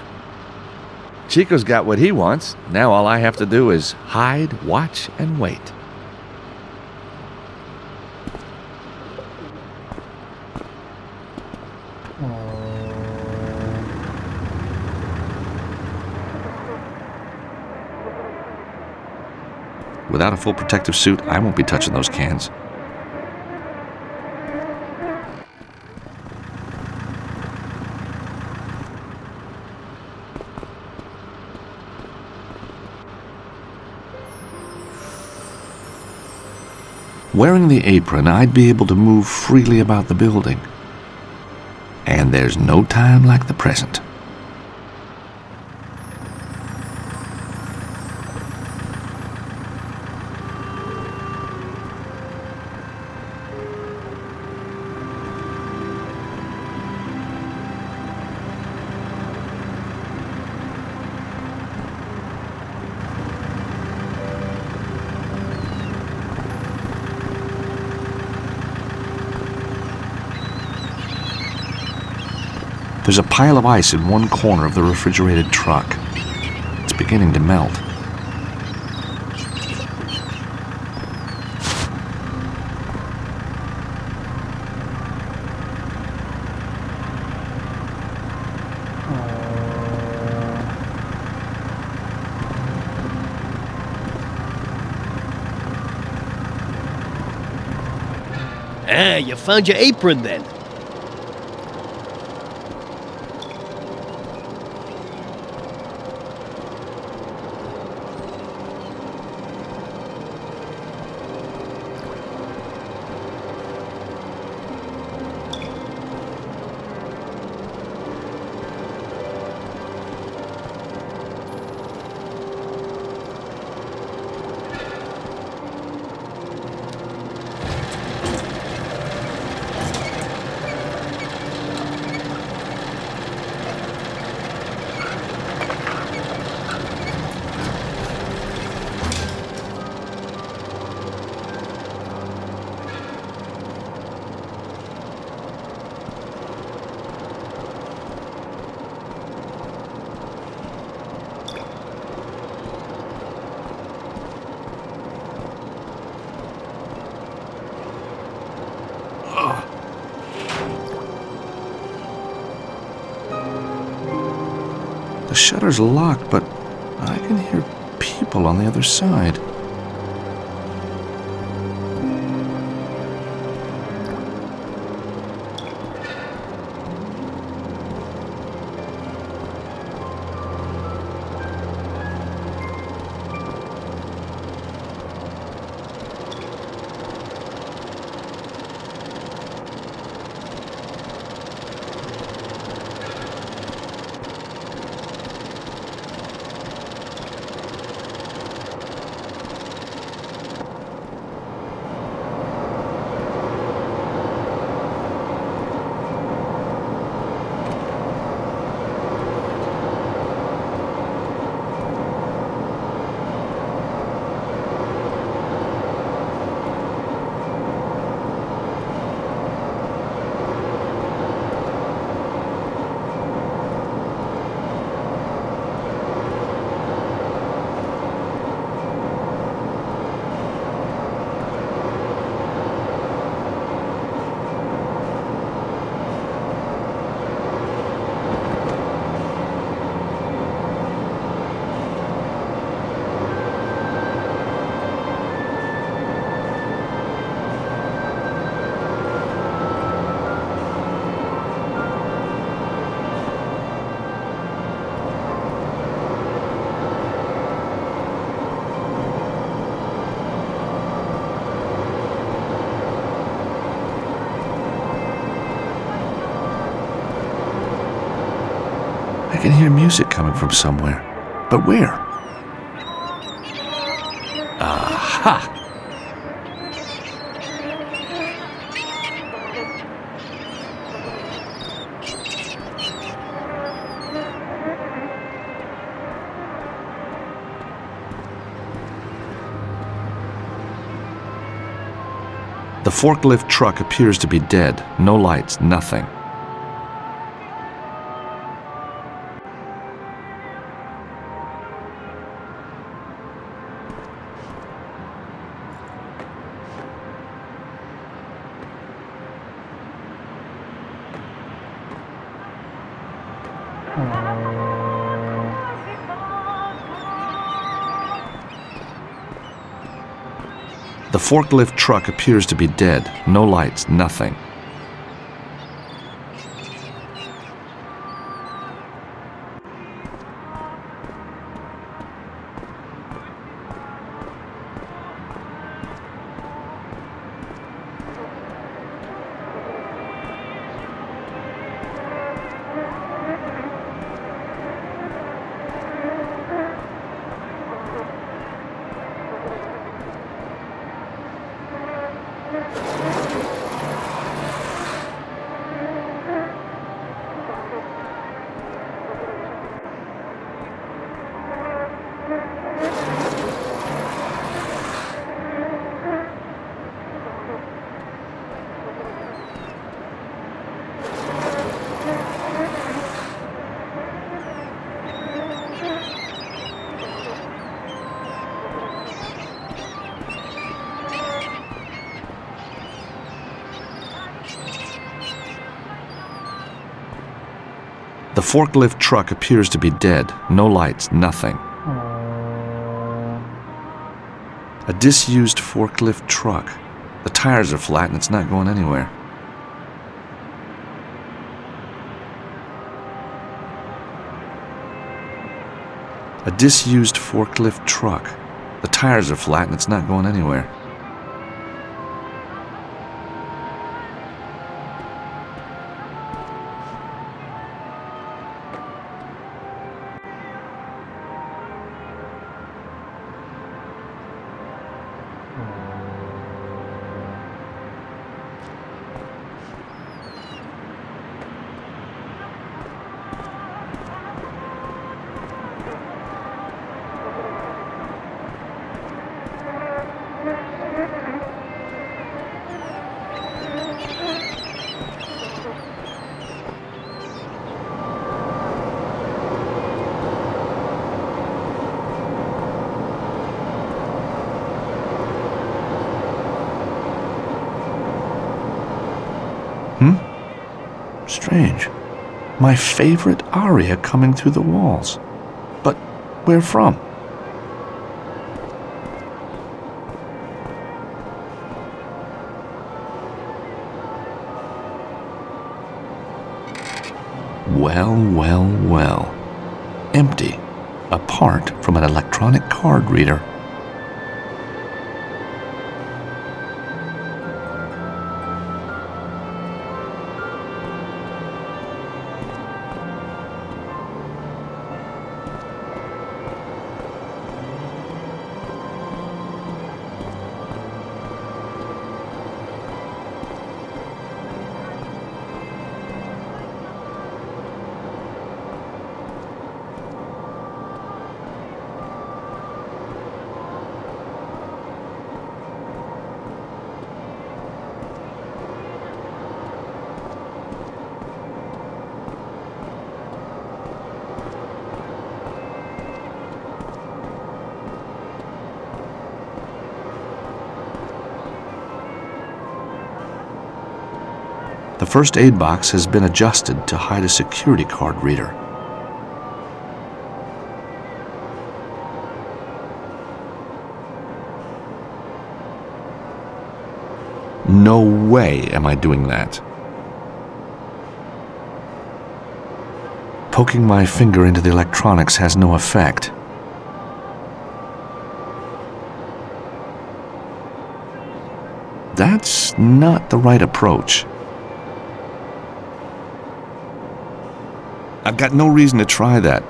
Chico's got what he wants. Now all I have to do is hide, watch, and wait. Without a full protective suit, I won't be touching those cans. Wearing the apron, I'd be able to move freely about the building. And there's no time like the present. There's a pile of ice in one corner of the refrigerated truck. It's beginning to melt. Ah, you found your apron then. shutter's locked, but I can hear people on the other side. I can hear music coming from somewhere. But where? Aha! The forklift truck appears to be dead. No lights, nothing. The forklift truck appears to be dead. No lights, nothing. The forklift truck appears to be dead. No lights, nothing. A disused forklift truck. The tires are flat and it's not going anywhere. A disused forklift truck. The tires are flat and it's not going anywhere. Strange. My favorite aria coming through the walls. Where from? Well, well, well. Empty. Apart from an electronic card reader. The first aid box has been adjusted to hide a security card reader. No way am I doing that. Poking my finger into the electronics has no effect. That's not the right approach. I've got no reason to try that.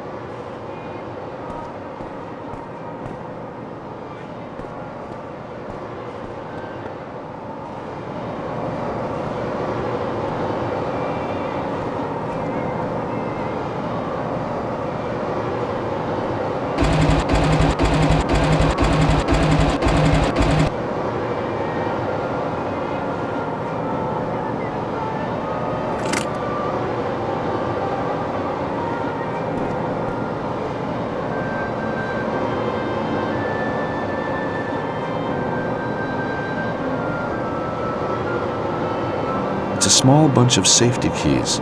It's a small bunch of safety keys.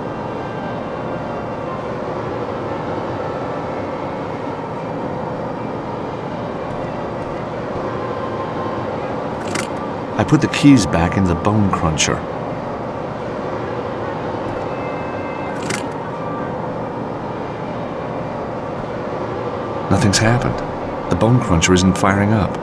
I put the keys back into the bone cruncher. Nothing's happened. The bone cruncher isn't firing up.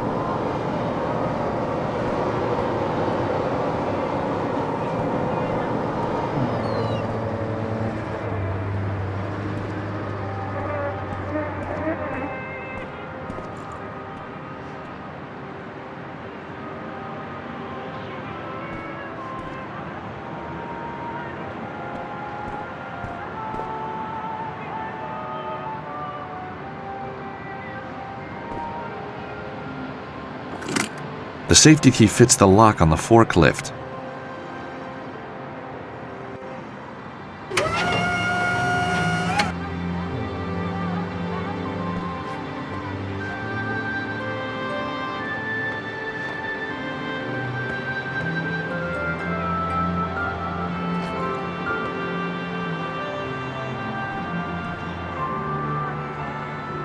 The safety key fits the lock on the forklift.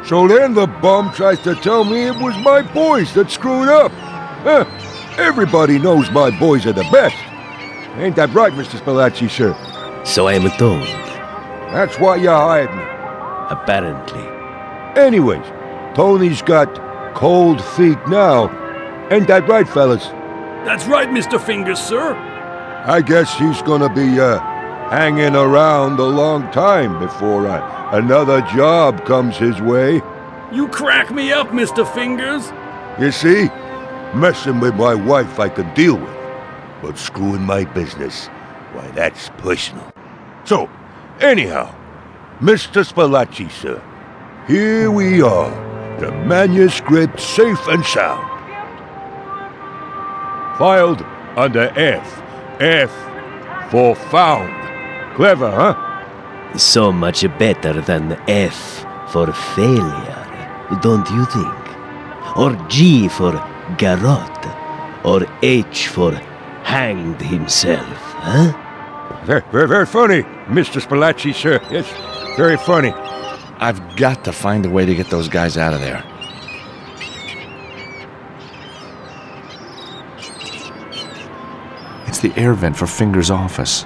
So then the bum tries to tell me it was my boys that screwed up. Huh. Everybody knows my boys are the best. Ain't that right, Mr. Spalacci, sir? So I am told. That's why you hired me. Apparently. Anyways, Tony's got cold feet now. Ain't that right, fellas? That's right, Mr. Fingers, sir. I guess he's gonna be, hanging around a long time before another job comes his way. You crack me up, Mr. Fingers. You see? Messing with my wife I can deal with, but screwing my business, why, that's personal. So, anyhow, Mr. Spalacci, sir, here we are, the manuscript safe and sound. Filed under F. F for found. Clever, huh? So much better than F for failure, don't you think? Or G for garrote, or H for hanged himself, huh? Very, very, very funny, Mr. Spalacci, sir. Yes, very funny. I've got to find a way to get those guys out of there. It's the air vent for Fingers' office.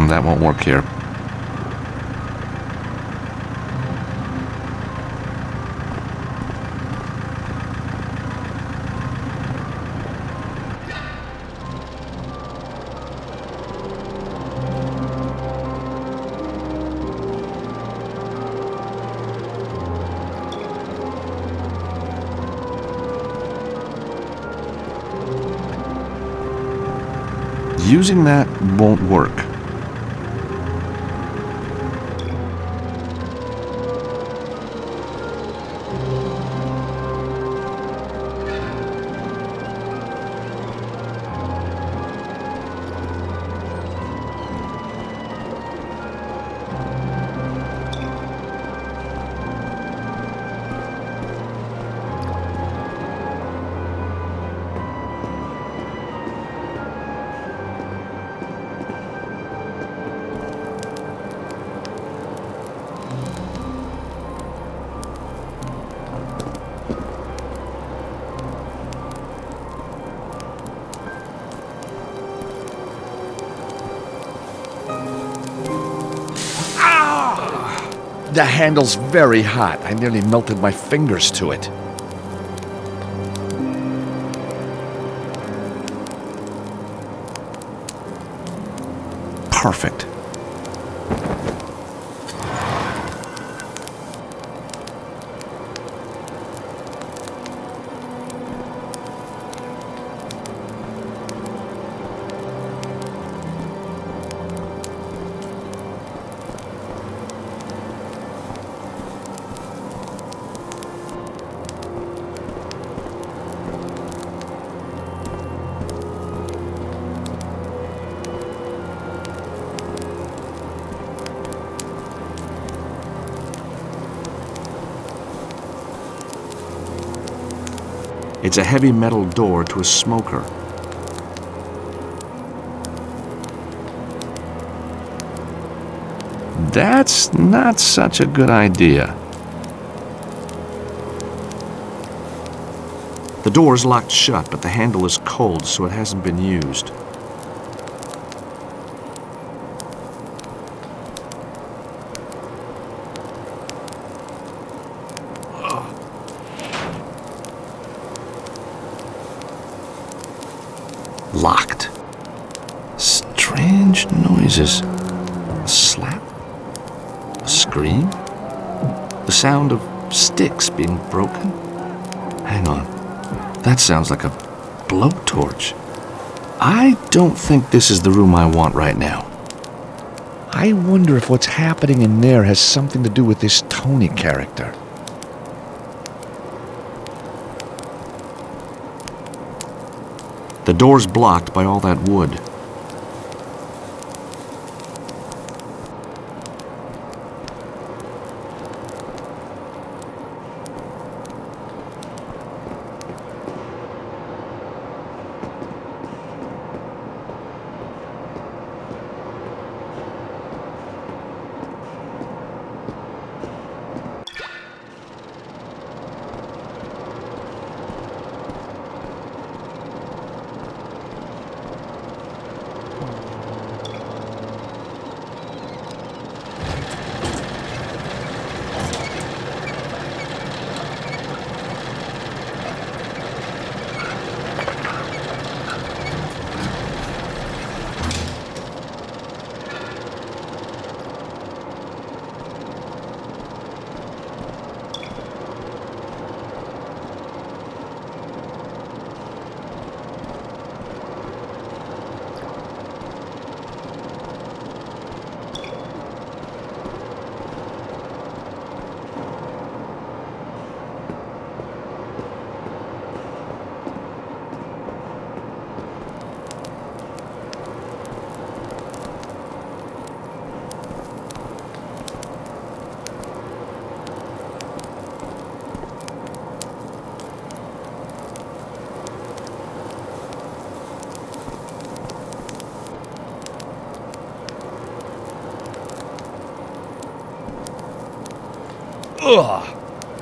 That won't work here. Using that won't work. The handle's very hot. I nearly melted my fingers to it. Perfect. It's a heavy metal door to a smoker. That's not such a good idea. The door's locked shut, but the handle is cold, so it hasn't been used. Locked. Strange noises. A slap? A scream? The sound of sticks being broken? Hang on. That sounds like a blowtorch. I don't think this is the room I want right now. I wonder if what's happening in there has something to do with this Tony character. The door's blocked by all that wood. Ugh!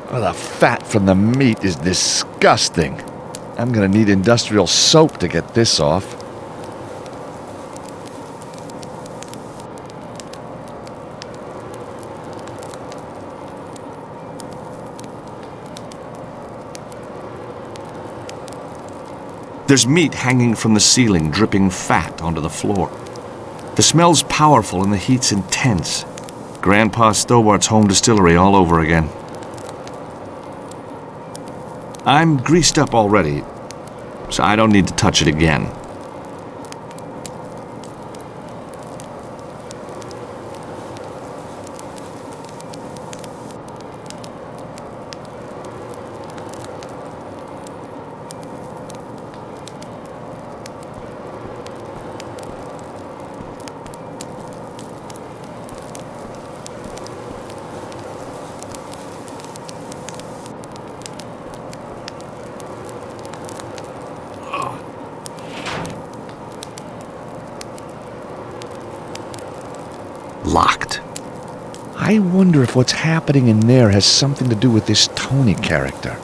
Oh, the fat from the meat is disgusting. I'm gonna need industrial soap to get this off. There's meat hanging from the ceiling, dripping fat onto the floor. The smell's powerful and the heat's intense. Grandpa Stobart's home distillery all over again. I'm greased up already, so I don't need to touch it again. Locked. I wonder if what's happening in there has something to do with this Tony character.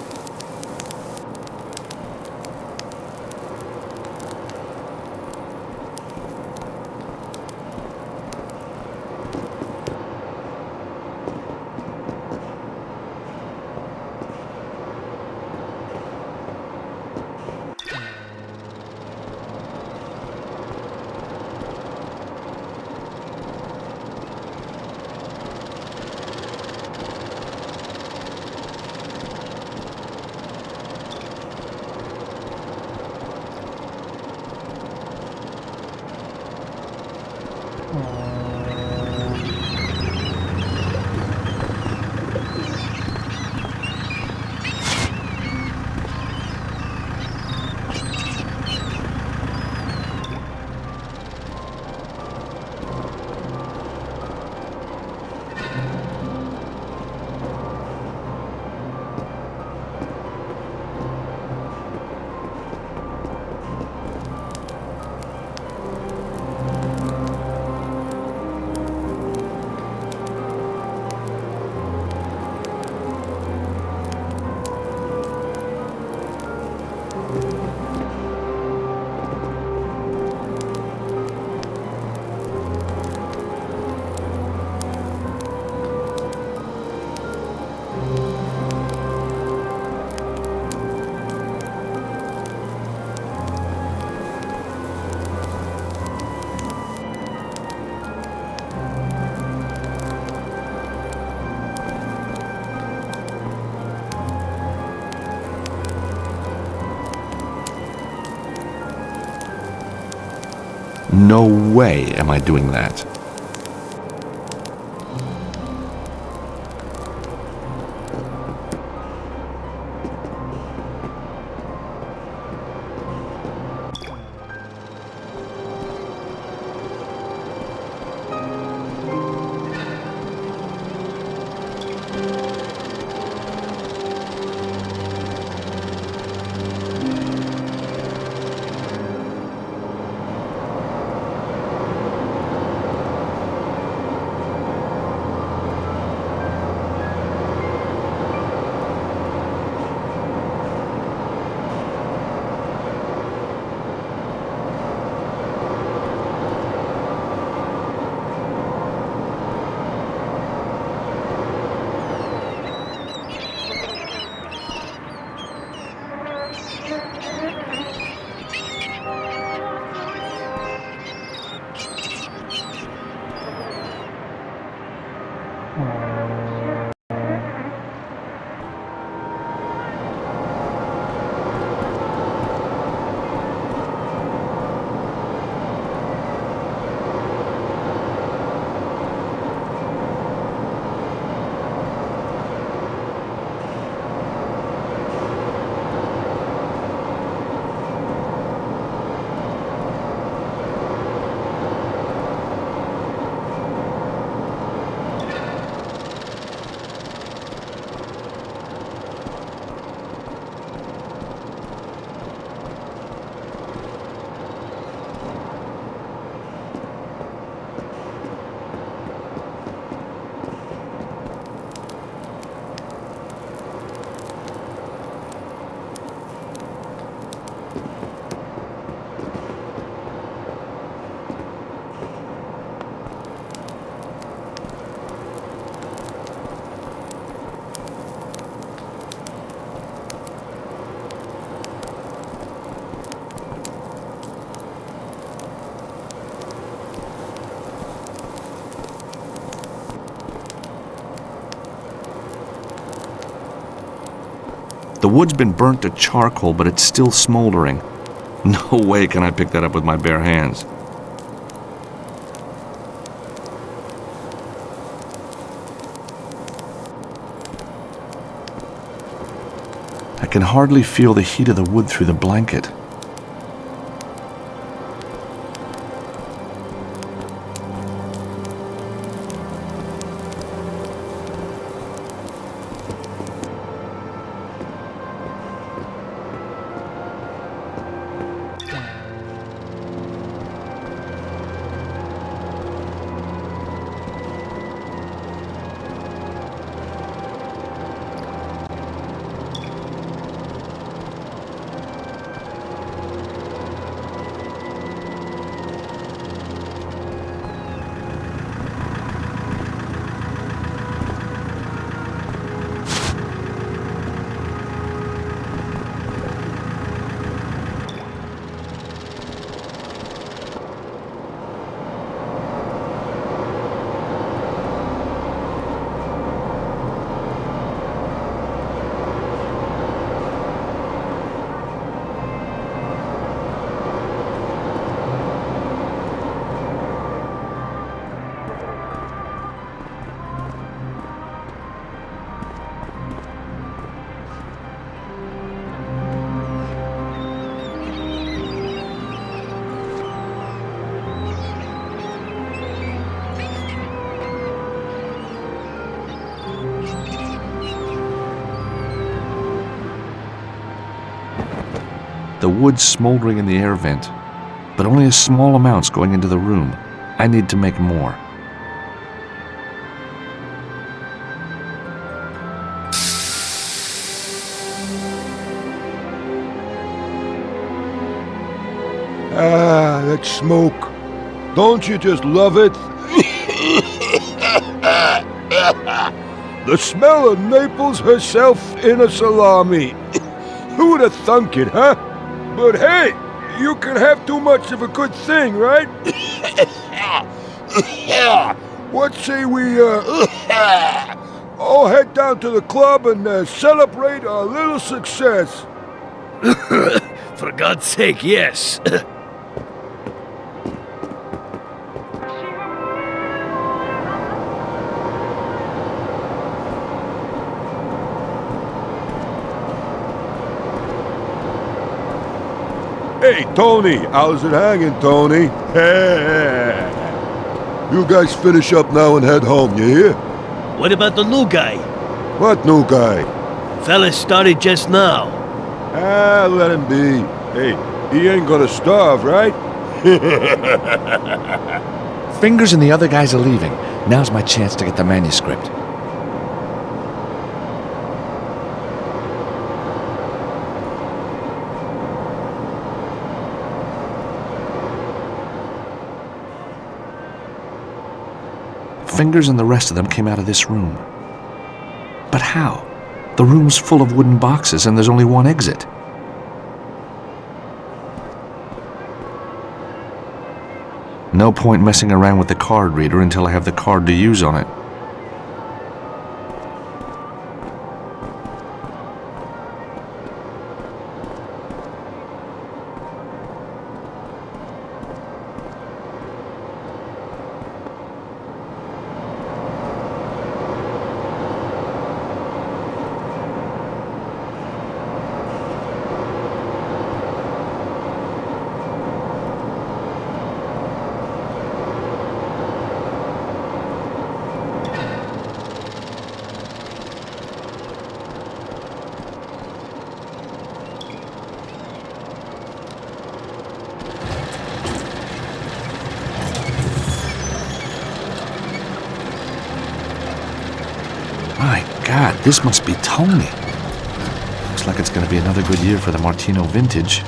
No way am I doing that. The wood's been burnt to charcoal, but it's still smoldering. No way can I pick that up with my bare hands. I can hardly feel the heat of the wood through the blanket. The wood's smoldering in the air vent, but only a small amount's going into the room. I need to make more. Ah, that smoke. Don't you just love it? The smell of Naples herself in a salami. Who would have thunk it, huh? But hey, you can have too much of a good thing, right? What say we, all head down to the club and celebrate our little success? For God's sake, yes. Hey, Tony, how's it hanging, Tony? You guys finish up now and head home, you hear? What about the new guy? What new guy? Fella started just now. Ah, let him be. Hey, he ain't gonna starve, right? Fingers and the other guys are leaving. Now's my chance to get the manuscript. Fingers and the rest of them came out of this room. But how? The room's full of wooden boxes and there's only one exit. No point messing around with the card reader until I have the card to use on it. My God, this must be Tony. Looks like it's going to be another good year for the Martino vintage.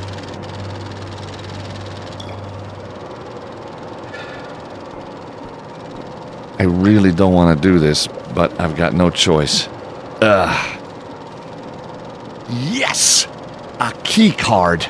I really don't want to do this, but I've got no choice. Yes! A key card.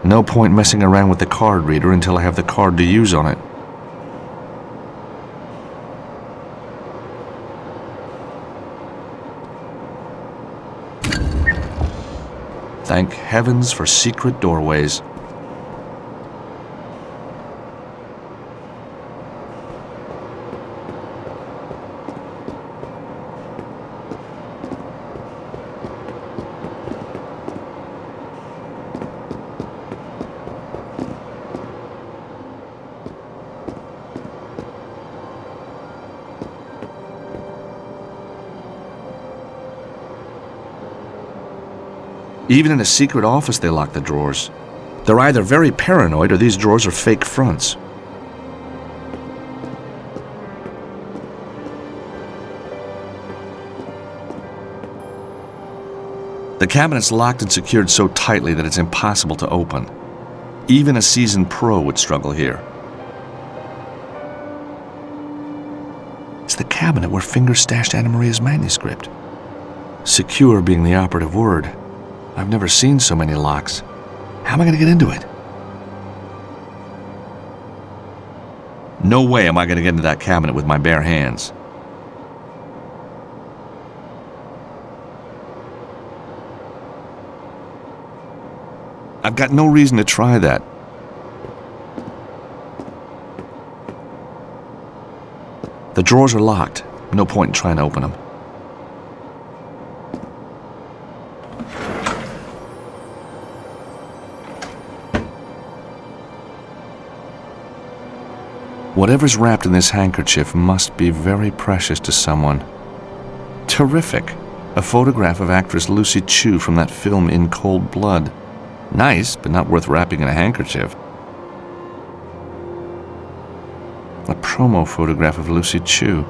No point messing around with the card reader until I have the card to use on it. Thank heavens for secret doorways. Even in a secret office, they lock the drawers. They're either very paranoid or these drawers are fake fronts. The cabinet's locked and secured so tightly that it's impossible to open. Even a seasoned pro would struggle here. It's the cabinet where Fingers stashed Anna Maria's manuscript. Secure being the operative word. I've never seen so many locks. How am I going to get into it? No way am I going to get into that cabinet with my bare hands. I've got no reason to try that. The drawers are locked. No point in trying to open them. Whatever's wrapped in this handkerchief must be very precious to someone. Terrific! A photograph of actress Lucy Chu from that film In Cold Blood. Nice, but not worth wrapping in a handkerchief. A promo photograph of Lucy Chu.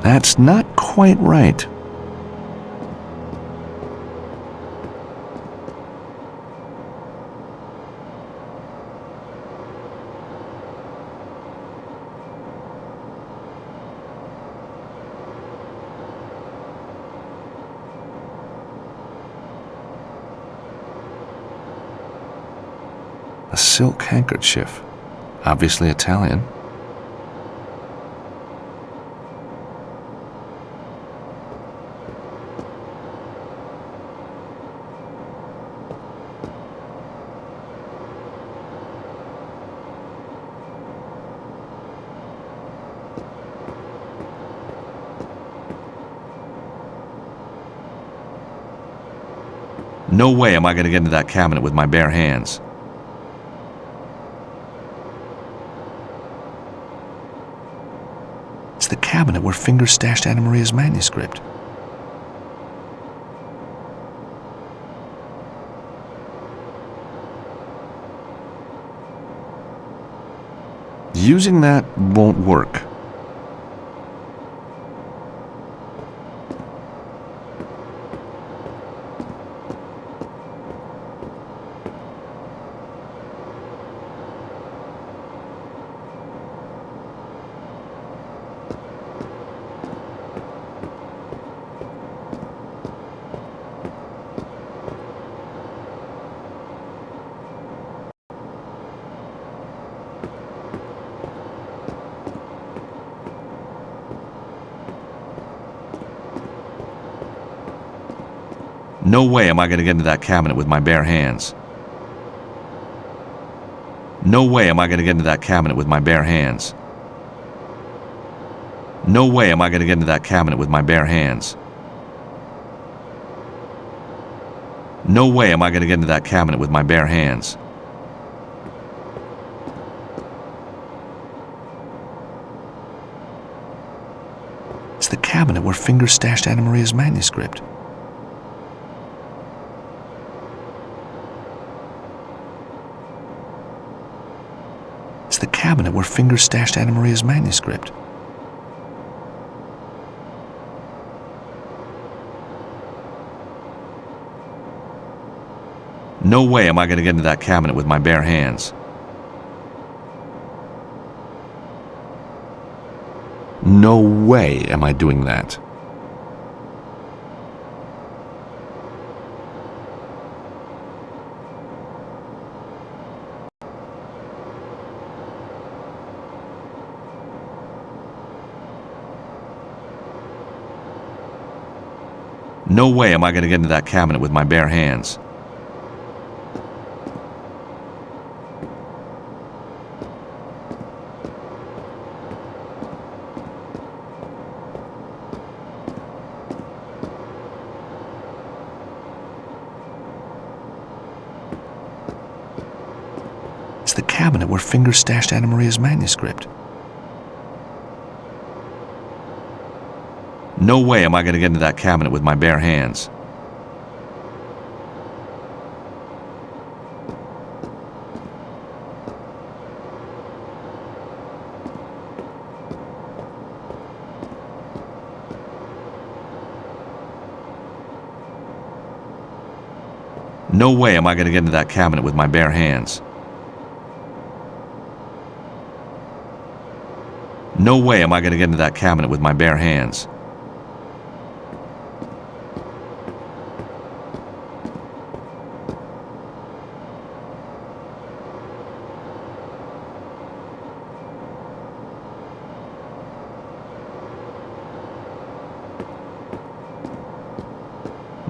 That's not quite right. A silk handkerchief, obviously Italian. No way am I going to get into that cabinet with my bare hands. It's the cabinet where Fingers stashed Anna Maria's manuscript. Using that won't work. No way am I going to get into that cabinet with my bare hands. No way am I going to get into that cabinet with my bare hands. No way am I going to get into that cabinet with my bare hands. No way am I going to get into that cabinet with my bare hands. It's the cabinet where Fingers stashed Anna Maria's manuscript. It's the cabinet where Fingers stashed Anna Maria's manuscript. No way am I going to get into that cabinet with my bare hands. No way am I doing that. No way am I going to get into that cabinet with my bare hands. It's the cabinet where Fingers stashed Anna Maria's manuscript. No way am I going to get into that cabinet with my bare hands. No way am I going to get into that cabinet with my bare hands. No way am I going to get into that cabinet with my bare hands.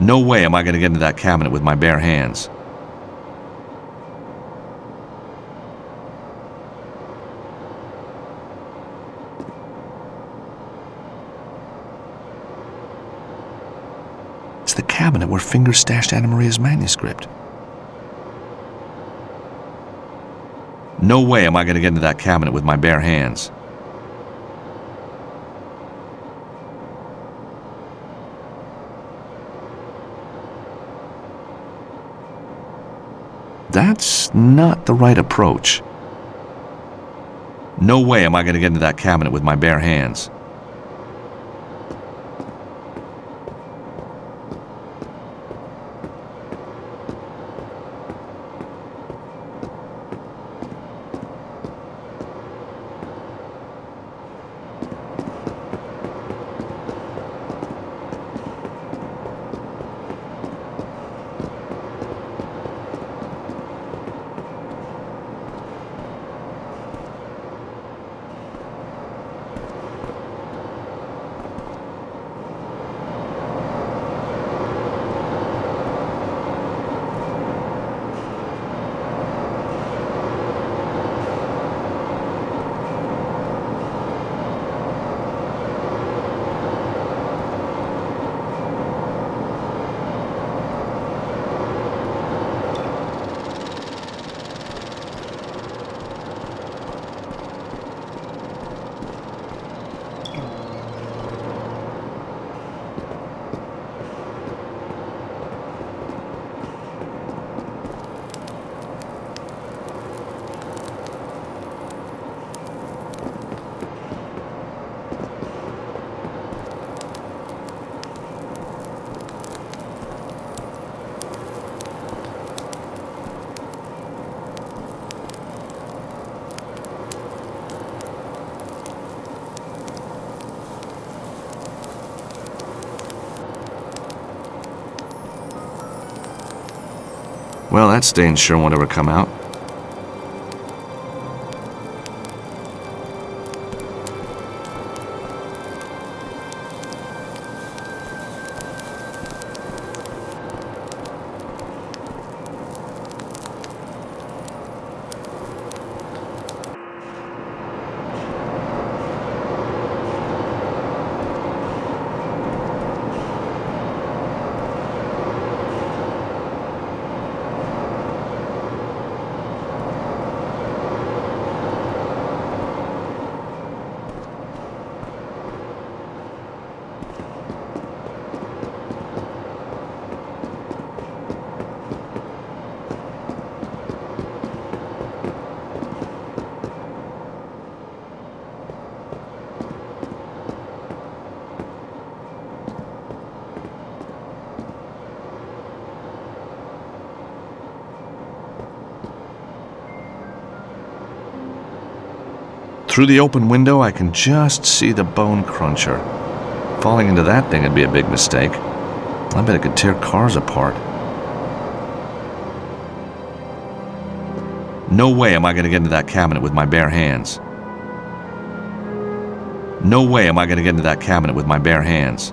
No way am I going to get into that cabinet with my bare hands. It's the cabinet where Fingers stashed Anna Maria's manuscript. No way am I going to get into that cabinet with my bare hands. That's not the right approach. No way am I going to get into that cabinet with my bare hands. Well, that stain sure won't ever come out. Through the open window, I can just see the bone cruncher. Falling into that thing would be a big mistake. I bet it could tear cars apart. No way am I going to get into that cabinet with my bare hands. No way am I going to get into that cabinet with my bare hands.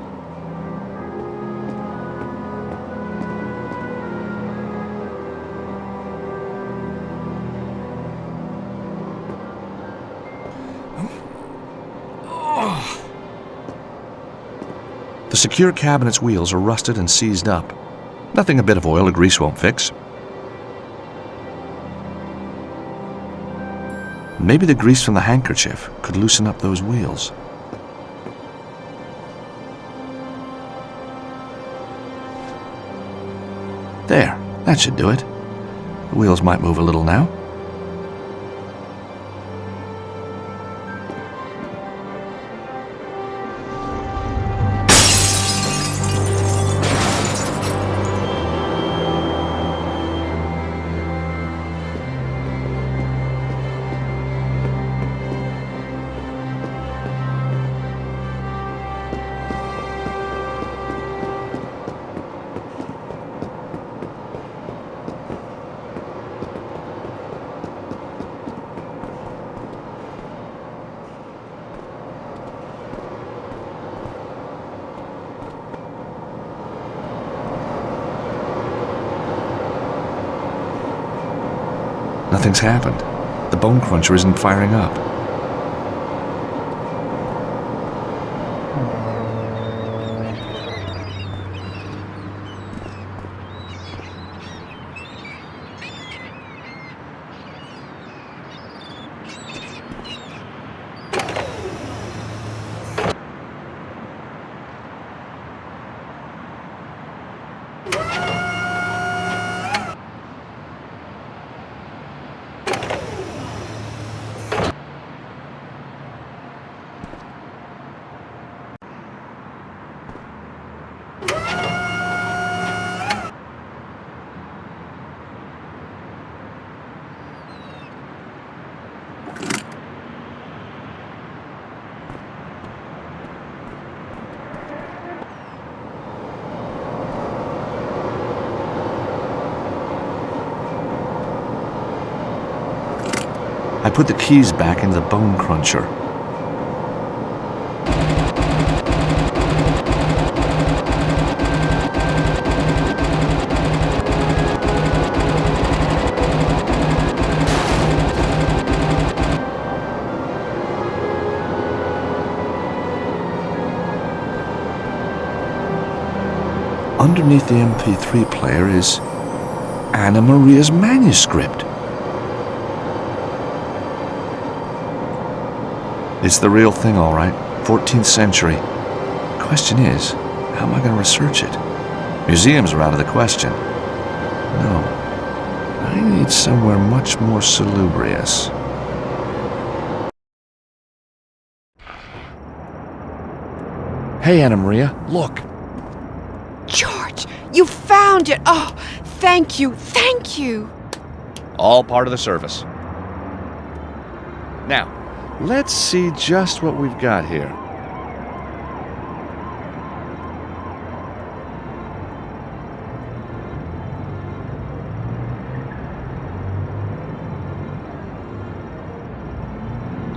The secure cabinet's wheels are rusted and seized up. Nothing a bit of oil or grease won't fix. Maybe the grease from the handkerchief could loosen up those wheels. There, that should do it. The wheels might move a little now. Nothing's happened. The bone cruncher isn't firing up. I put the keys back in the bone cruncher. Underneath the MP3 player is Anna Maria's manuscript. It's the real thing, all right. 14th century. Question is, how am I going to research it? Museums are out of the question. No. I need somewhere much more salubrious. Hey, Anna Maria, look. George, you found it! Oh, thank you, thank you! All part of the service. Now, let's see just what we've got here.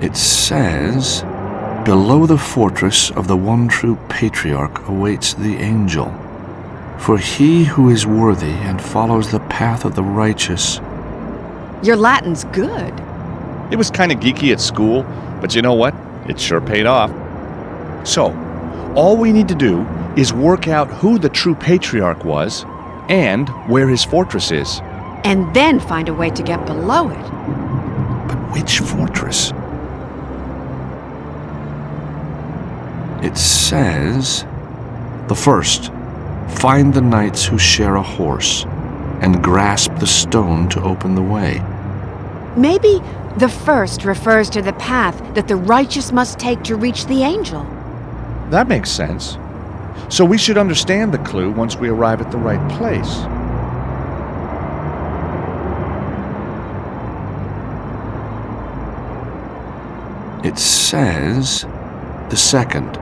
It says, below the fortress of the one true patriarch awaits the angel. For he who is worthy and follows the path of the righteous. Your Latin's good. It was kind of geeky at school, but you know what? It sure paid off. So, all we need to do is work out who the true patriarch was and where his fortress is. And then find a way to get below it. But which fortress? It says, the first, find the knights who share a horse and grasp the stone to open the way. Maybe the first refers to the path that the righteous must take to reach the angel. That makes sense. So we should understand the clue once we arrive at the right place. It says, the second,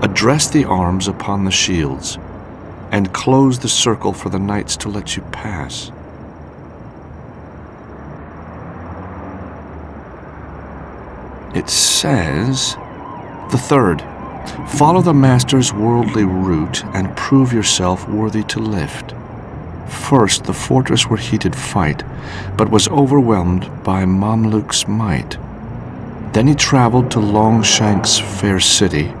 address the arms upon the shields and close the circle for the knights to let you pass. It says, the third, follow the master's worldly route and prove yourself worthy to lift. First, the fortress where he did fight, but was overwhelmed by Mamluk's might. Then he traveled to Longshank's fair city,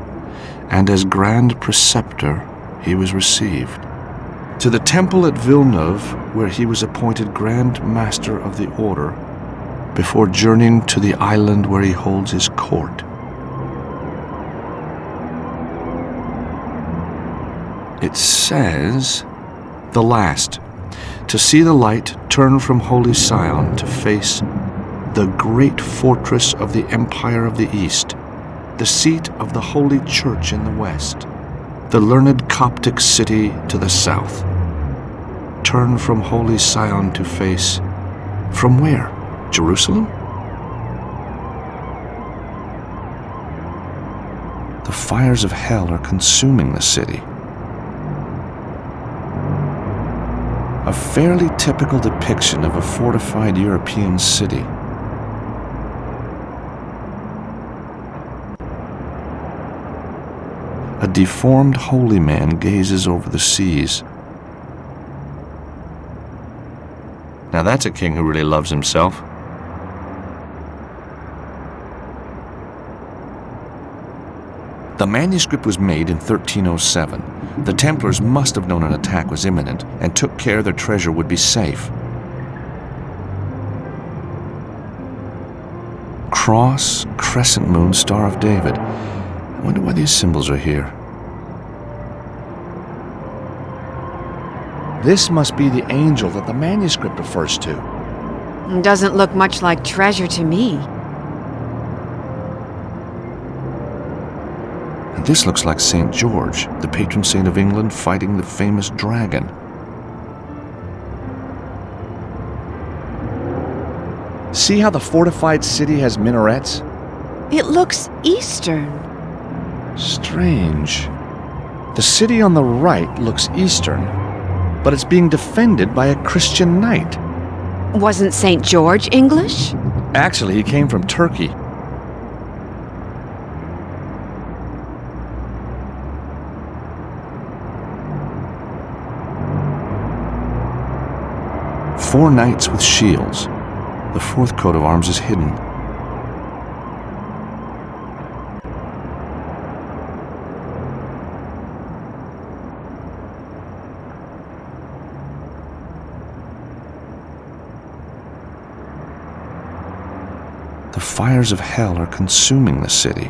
and as grand preceptor he was received. To the temple at Villeneuve, where he was appointed Grand Master of the Order, before journeying to the island where he holds his court. It says, the last, to see the light turn from Holy Sion to face the great fortress of the Empire of the East, the seat of the Holy Church in the west, the learned Coptic city to the south. Turn from Holy Sion to face, from where? Jerusalem? The fires of hell are consuming the city. A fairly typical depiction of a fortified European city. A deformed holy man gazes over the seas. Now that's a king who really loves himself. The manuscript was made in 1307. The Templars must have known an attack was imminent and took care their treasure would be safe. Cross, crescent moon, Star of David. I wonder why these symbols are here. This must be the angel that the manuscript refers to. Doesn't look much like treasure to me. And this looks like St. George, the patron saint of England, fighting the famous dragon. See how the fortified city has minarets? It looks Eastern. Strange. The city on the right looks Eastern, but it's being defended by a Christian knight. Wasn't St. George English? Actually, he came from Turkey. Four knights with shields. The fourth coat of arms is hidden. The fires of hell are consuming the city.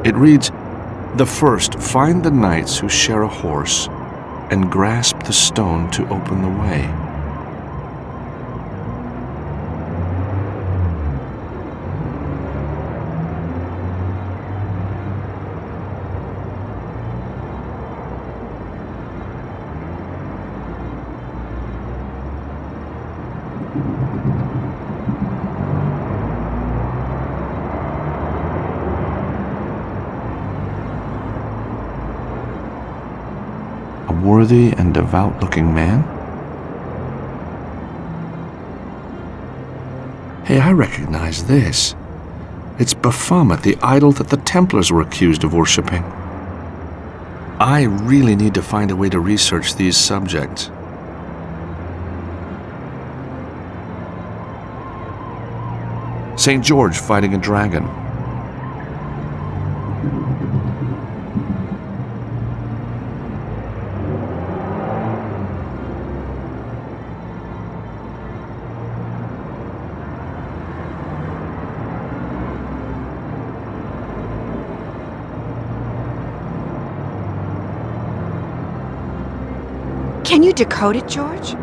It reads, "The first find the knights who share a horse, and grasp the stone to open the way." Worthy and devout-looking man? Hey, I recognize this. It's Baphomet, the idol that the Templars were accused of worshipping. I really need to find a way to research these subjects. St. George fighting a dragon. Can you decode it, George?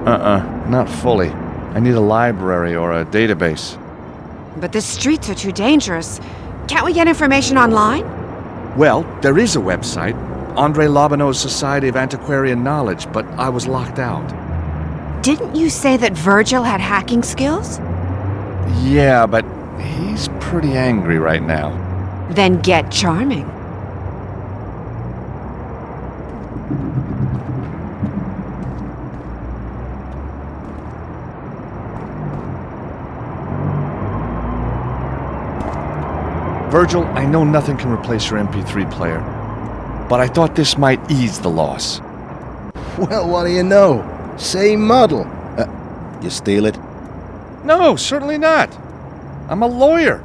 Not fully. I need a library or a database. But the streets are too dangerous. Can't we get information online? Well, there is a website, André Lobineau's Society of Antiquarian Knowledge, but I was locked out. Didn't you say that Virgil had hacking skills? Yeah, but he's pretty angry right now. Then get charming. Virgil, I know nothing can replace your MP3 player, but I thought this might ease the loss. Well, what do you know? Same model. You steal it? No, certainly not. I'm a lawyer.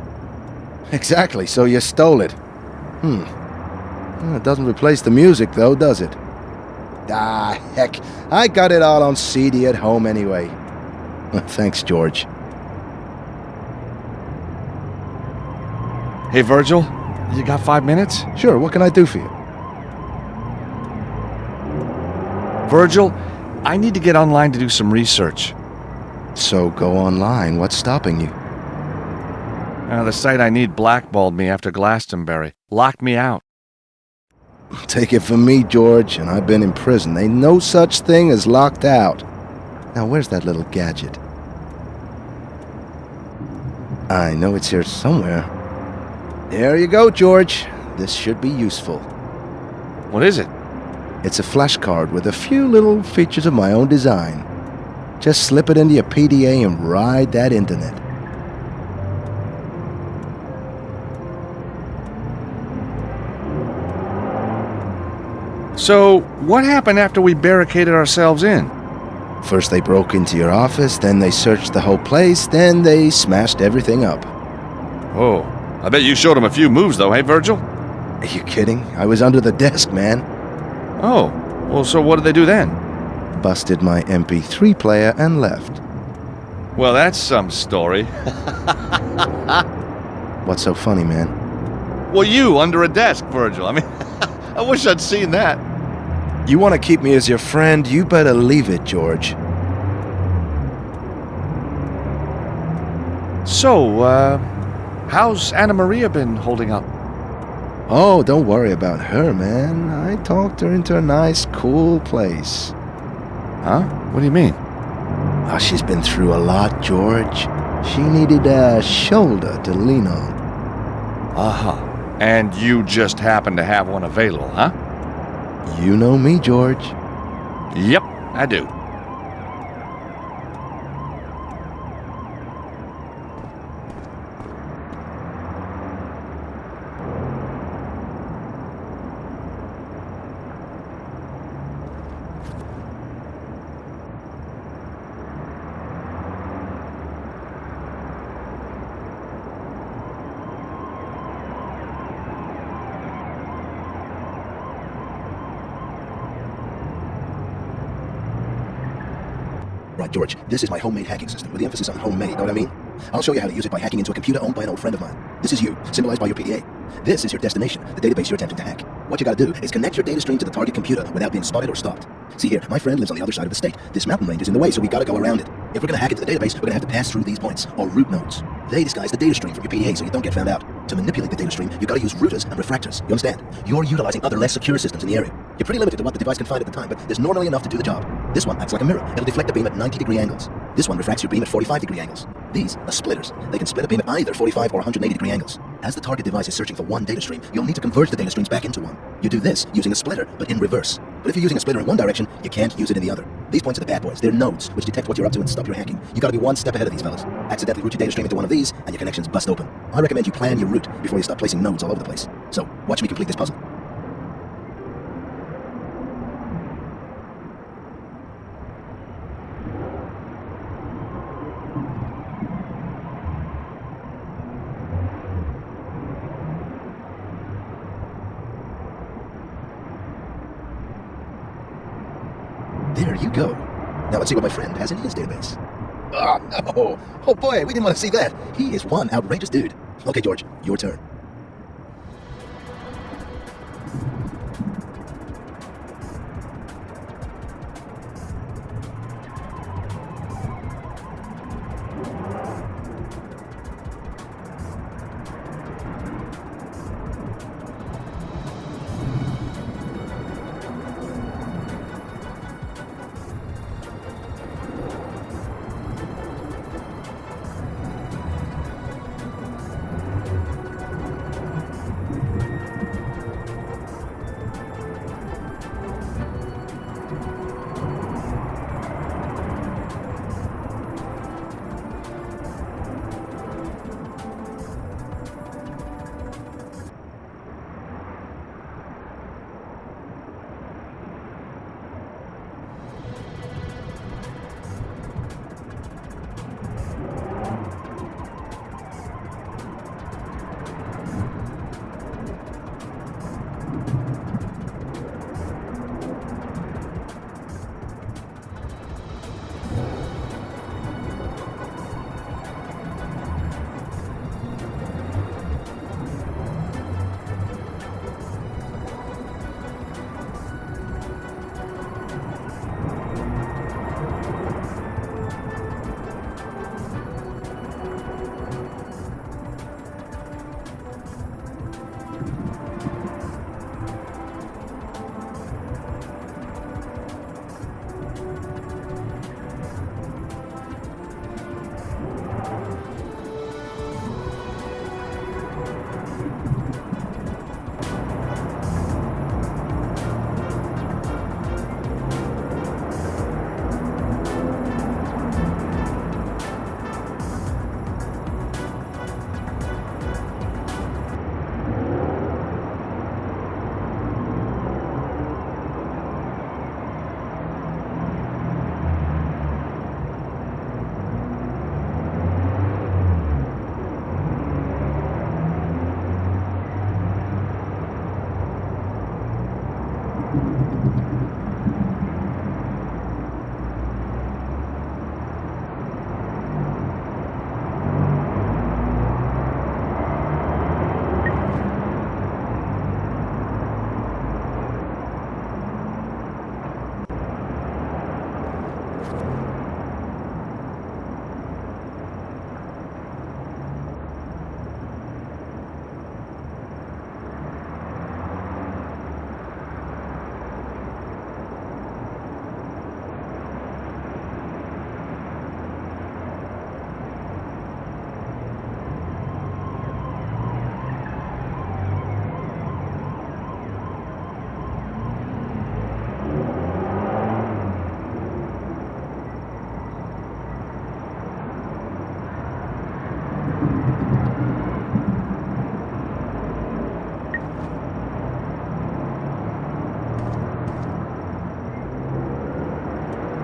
Exactly, so you stole it. Well, it doesn't replace the music, though, does it? Ah, heck. I got it all on CD at home anyway. Thanks, George. Hey, Virgil, you got 5 minutes? Sure, what can I do for you? Virgil, I need to get online to do some research. So go online. What's stopping you? The site I need blackballed me after Glastonbury. Locked me out. Take it from me, George, and I've been in prison. Ain't no such thing as locked out. Now, where's that little gadget? I know it's here somewhere. There you go, George. This should be useful. What is it? It's a flashcard with a few little features of my own design. Just slip it into your PDA and ride that internet. So, what happened after we barricaded ourselves in? First they broke into your office, then they searched the whole place, then they smashed everything up. Oh, I bet you showed them a few moves though, hey Virgil? Are you kidding? I was under the desk, man. Oh, well, so what did they do then? Busted my MP3 player and left. Well, that's some story. What's so funny, man? Well, you under a desk, Virgil. I mean, I wish I'd seen that. You want to keep me as your friend, you better leave it, George. So, how's Anna Maria been holding up? Oh, don't worry about her, man. I talked her into a nice, cool place. Huh? What do you mean? Oh, she's been through a lot, George. She needed a shoulder to lean on. Uh-huh. And you just happen to have one available, huh? You know me, George. Yep, I do. Right, George, this is my homemade hacking system, with the emphasis on homemade, know what I mean? I'll show you how to use it by hacking into a computer owned by an old friend of mine. This is you, symbolized by your PDA. This is your destination, the database you're attempting to hack. What you gotta do is connect your data stream to the target computer without being spotted or stopped. See here, my friend lives on the other side of the state. This mountain range is in the way, so we gotta go around it. If we're gonna hack into the database, we're gonna have to pass through these points, or root nodes. They disguise the data stream from your PDA so you don't get found out. To manipulate the data stream, you gotta use routers and refractors. You understand? You're utilizing other less secure systems in the area. You're pretty limited to what the device can find at the time, but there's normally enough to do the job. This one acts like a mirror. It'll deflect a beam at 90-degree angles. This one refracts your beam at 45-degree angles. These are splitters. They can split a beam at either 45 or 180-degree angles. As the target device is searching for one data stream, you'll need to converge the data streams back into one. You do this using a splitter, but in reverse. But if you're using a splitter in one direction, you can't use it in the other. These points are the bad boys. They're nodes, which detect what you're up to and stop your hacking. You gotta be one step ahead of these fellas. Accidentally route your data stream into one of these, and your connections bust open. I recommend you plan your route before you start placing nodes all over the place. So, watch me complete this puzzle. There you go. Now let's see what my friend has in his database. Oh, no. Oh, boy, we didn't want to see that. He is one outrageous dude. Okay, George, your turn.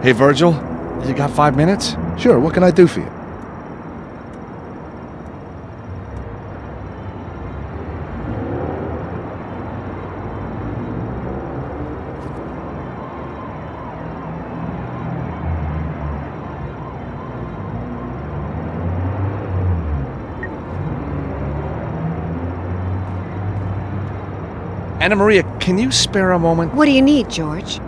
Hey, Virgil, you got 5 minutes? Sure, what can I do for you? Anna Maria, can you spare a moment? What do you need, George?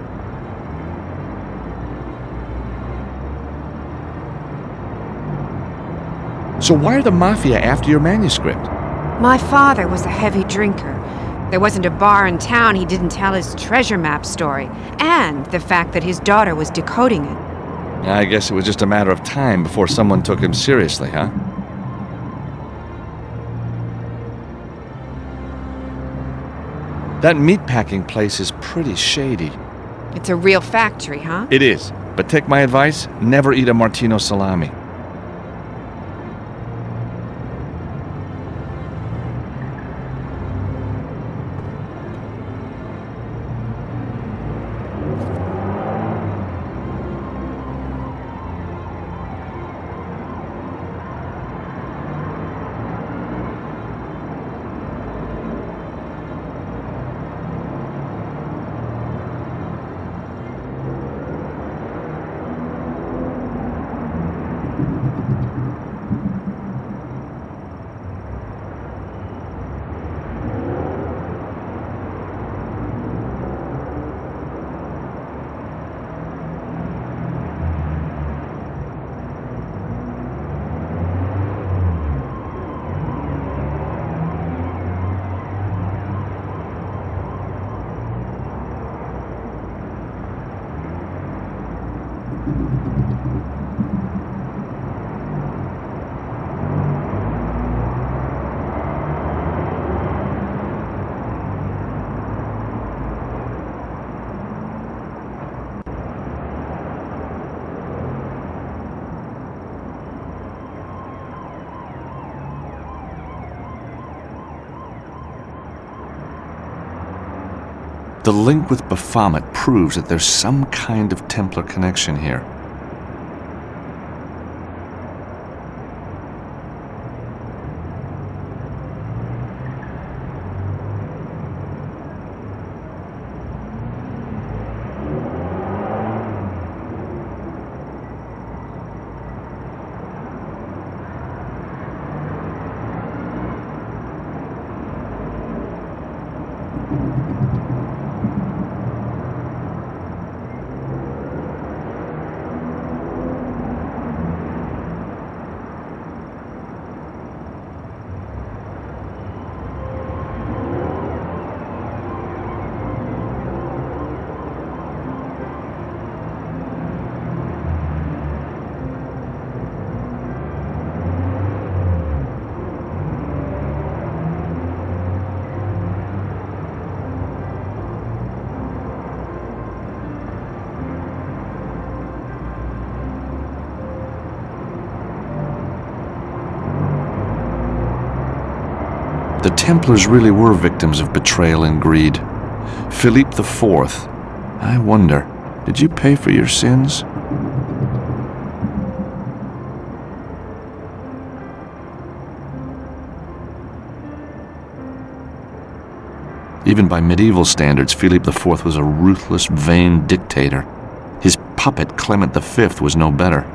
So why are the Mafia after your manuscript? My father was a heavy drinker. There wasn't a bar in town he didn't tell his treasure map story, and the fact that his daughter was decoding it. I guess it was just a matter of time before someone took him seriously, huh? That meatpacking place is pretty shady. It's a real factory, huh? It is, but take my advice, never eat a Martino salami. The link with Baphomet proves that there's some kind of Templar connection here. The Templars really were victims of betrayal and greed. Philippe IV, I wonder, did you pay for your sins? Even by medieval standards, Philippe IV was a ruthless, vain dictator. His puppet, Clement V, was no better.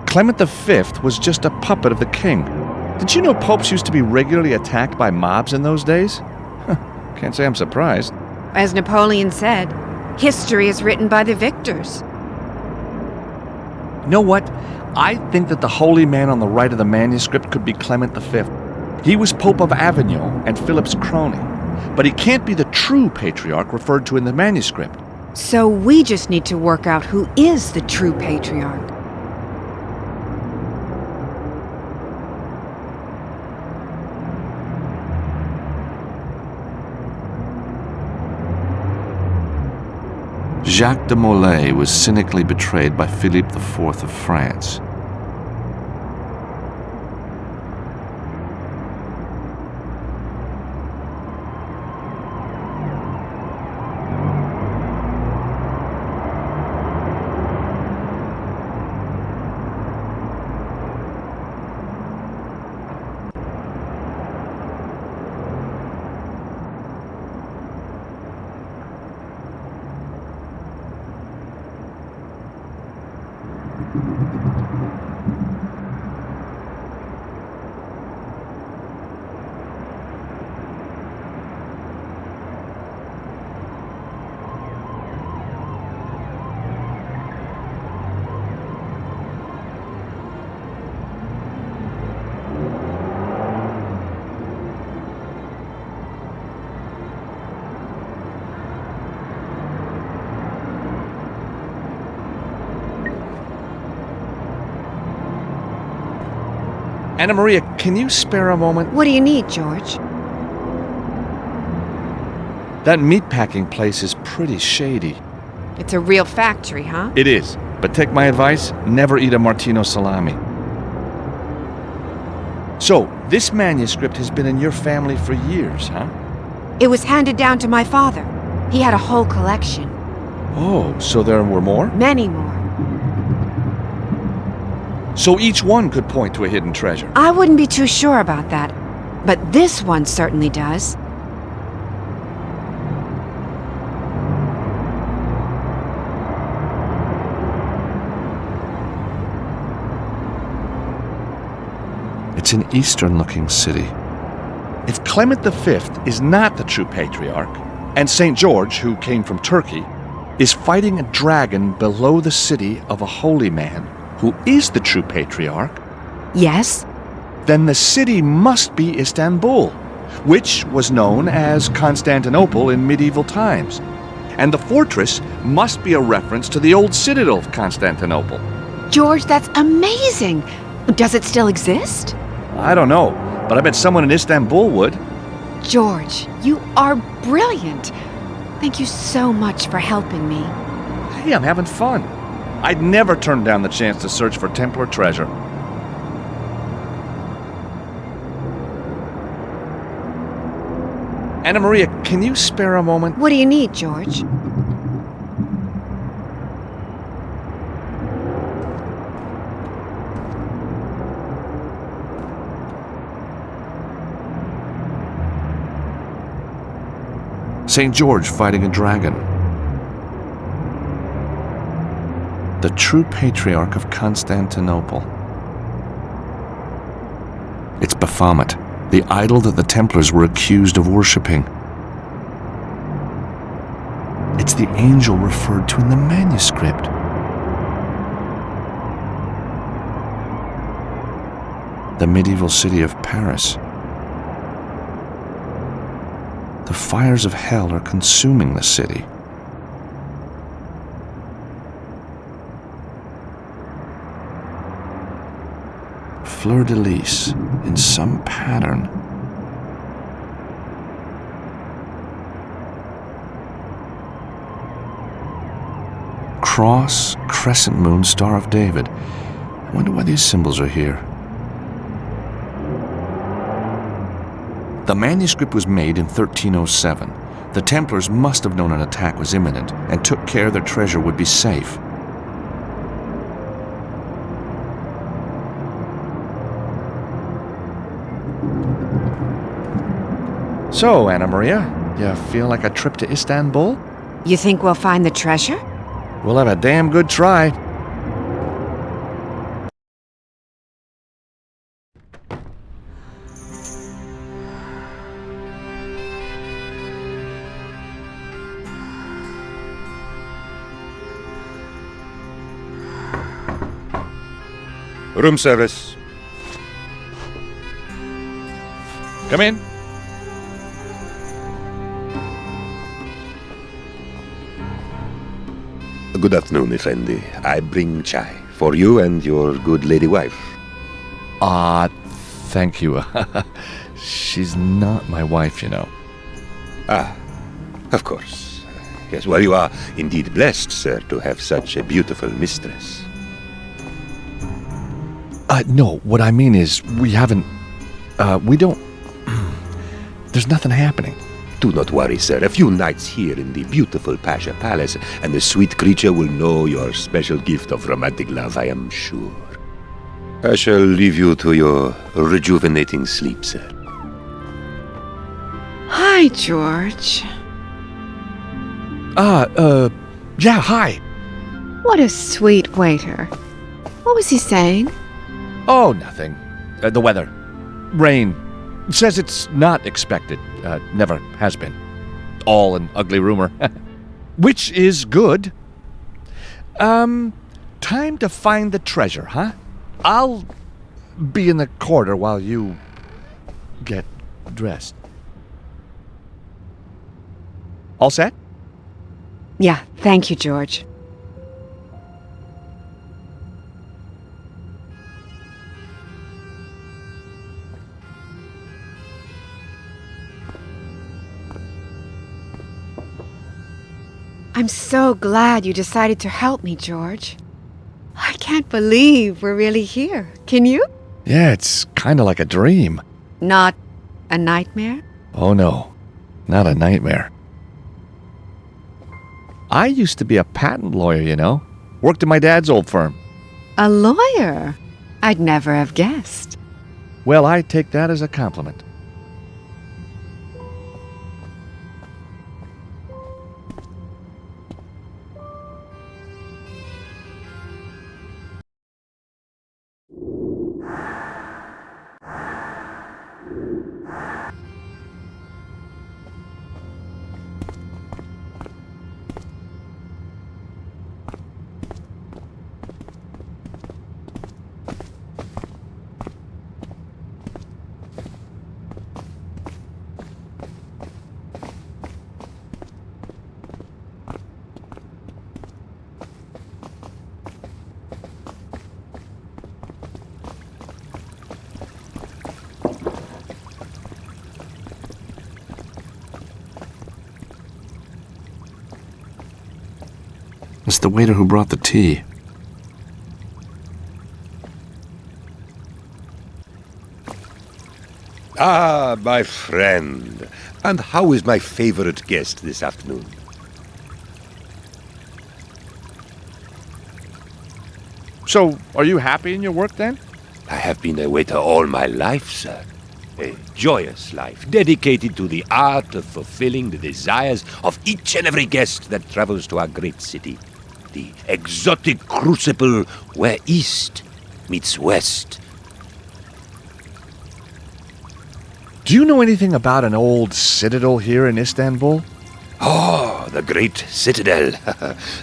Clement V was just a puppet of the king. Did you know popes used to be regularly attacked by mobs in those days? Can't say I'm surprised. As Napoleon said, history is written by the victors. You know what? I think that the holy man on the right of the manuscript could be Clement V. He was Pope of Avignon and Philip's crony. But he can't be the true patriarch referred to in the manuscript. So we just need to work out who is the true patriarch. Jacques de Molay was cynically betrayed by Philippe IV of France. Anna Maria, can you spare a moment? What do you need, George? That meatpacking place is pretty shady. It's a real factory, huh? It is. But take my advice, never eat a Martino salami. So, this manuscript has been in your family for years, huh? It was handed down to my father. He had a whole collection. Oh, so there were more? Many more. So each one could point to a hidden treasure. I wouldn't be too sure about that, but this one certainly does. It's an eastern-looking city. If Clement V is not the true patriarch, and St. George, who came from Turkey, is fighting a dragon below the city of a holy man who is the true patriarch, Yes? then the city must be Istanbul, which was known as Constantinople in medieval times. And the fortress must be a reference to the old citadel of Constantinople. George, that's amazing! Does it still exist? I don't know, but I bet someone in Istanbul would. George, you are brilliant. Thank you so much for helping me. Hey, I'm having fun. I'd never turn down the chance to search for Templar treasure. Anna Maria, can you spare a moment? What do you need, George? St. George fighting a dragon. The true patriarch of Constantinople. It's Baphomet, the idol that the Templars were accused of worshipping. It's the angel referred to in the manuscript. The medieval city of Paris. The fires of hell are consuming the city. Fleur-de-lis in some pattern. Cross, crescent moon, Star of David. I wonder why these symbols are here. The manuscript was made in 1307. The Templars must have known an attack was imminent and took care their treasure would be safe. So, Anna Maria, you feel like a trip to Istanbul? You think we'll find the treasure? We'll have a damn good try. Room service. Come in. Good afternoon, Effendi. I bring chai for you and your good lady wife. Thank you. She's not my wife, you know. Ah, of course. Yes, well, you are indeed blessed, sir, to have such a beautiful mistress. No, what I mean is, we haven't, we don't, there's nothing happening. Do not worry, sir. A few nights here in the beautiful Pasha Palace, and the sweet creature will know your special gift of romantic love, I am sure. I shall leave you to your rejuvenating sleep, sir. Hi, George. Yeah, hi. What a sweet waiter. What was he saying? Oh, nothing. The weather. Rain. Says it's not expected. Never has been. All an ugly rumor. Which is good. Time to find the treasure, huh? I'll be in the corridor while you get dressed. All set? Yeah, thank you, George. I'm so glad you decided to help me, George. I can't believe we're really here. Can you? Yeah, it's kind of like a dream. Not a nightmare? Oh no, not a nightmare. I used to be a patent lawyer, you know. Worked in my dad's old firm. A lawyer? I'd never have guessed. Well, I take that as a compliment. It's the waiter who brought the tea. Ah, my friend. And how is my favorite guest this afternoon? So, are you happy in your work then? I have been a waiter all my life, sir. A joyous life, dedicated to the art of fulfilling the desires of each and every guest that travels to our great city. The exotic crucible where East meets West. Do you know anything about an old citadel here in Istanbul? Oh, the great citadel.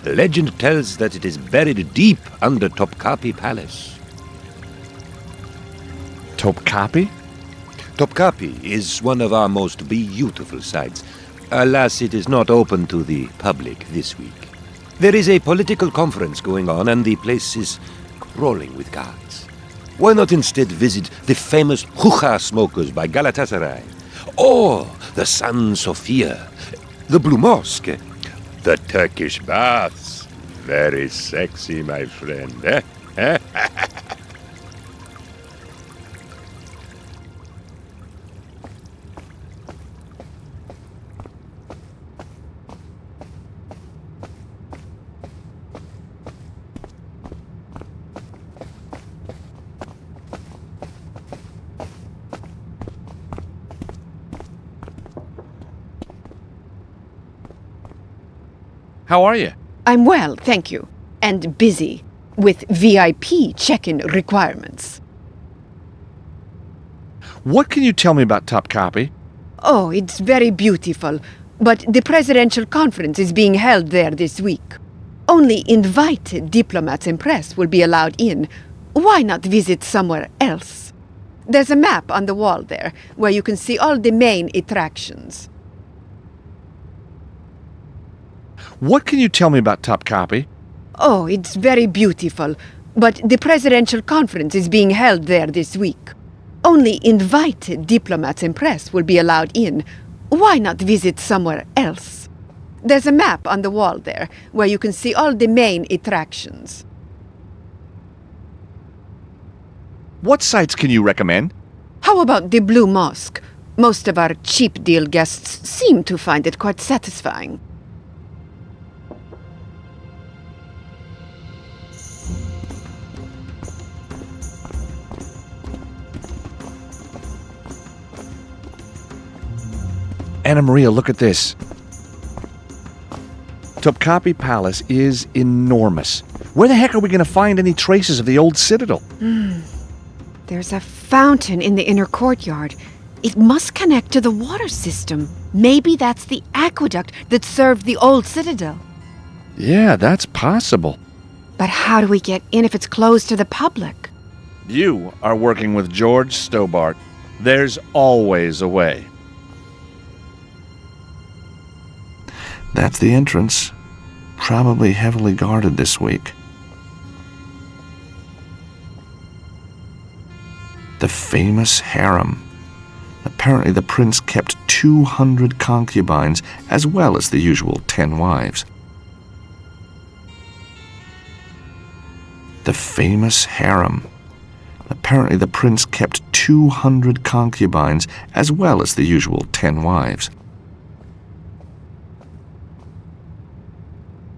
Legend tells that it is buried deep under Topkapi Palace. Topkapi? Topkapi is one of our most beautiful sights. Alas, it is not open to the public this week. There is a political conference going on and the place is crawling with guards. Why not instead visit the famous hookah smokers by Galatasaray? Or the San Sofia, the Blue Mosque, the Turkish baths. Very sexy, my friend. How are you? I'm well, thank you. And busy with VIP check-in requirements. What can you tell me about Topkapi? Oh, it's very beautiful. But the presidential conference is being held there this week. Only invited diplomats and press will be allowed in. Why not visit somewhere else? There's a map on the wall there, where you can see all the main attractions. What can you tell me about Topkapi? Oh, it's very beautiful. But the presidential conference is being held there this week. Only invited diplomats and press will be allowed in. Why not visit somewhere else? There's a map on the wall there, where you can see all the main attractions. What sites can you recommend? How about the Blue Mosque? Most of our cheap deal guests seem to find it quite satisfying. Anna Maria, look at this. Topkapi Palace is enormous. Where the heck are we going to find any traces of the old citadel? There's a fountain in the inner courtyard. It must connect to the water system. Maybe that's the aqueduct that served the old citadel. Yeah, that's possible. But how do we get in if it's closed to the public? You are working with George Stobart. There's always a way. That's the entrance. Probably heavily guarded this week. The famous harem. Apparently the prince kept 200 concubines, as well as the usual 10 wives. The famous harem. Apparently the prince kept 200 concubines, as well as the usual 10 wives.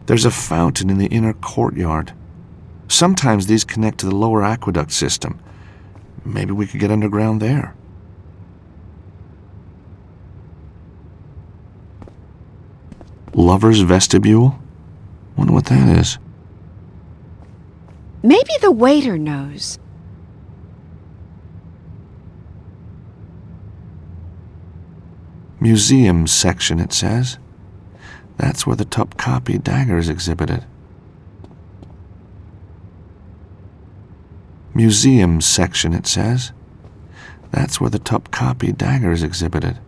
There's a fountain in the inner courtyard. Sometimes these connect to the lower aqueduct system. Maybe we could get underground there. Lover's vestibule? Wonder what that is. Maybe the waiter knows. Museum section, it says. That's where the Topkapi dagger is exhibited. Museum section, it says. That's where the Topkapi dagger is exhibited.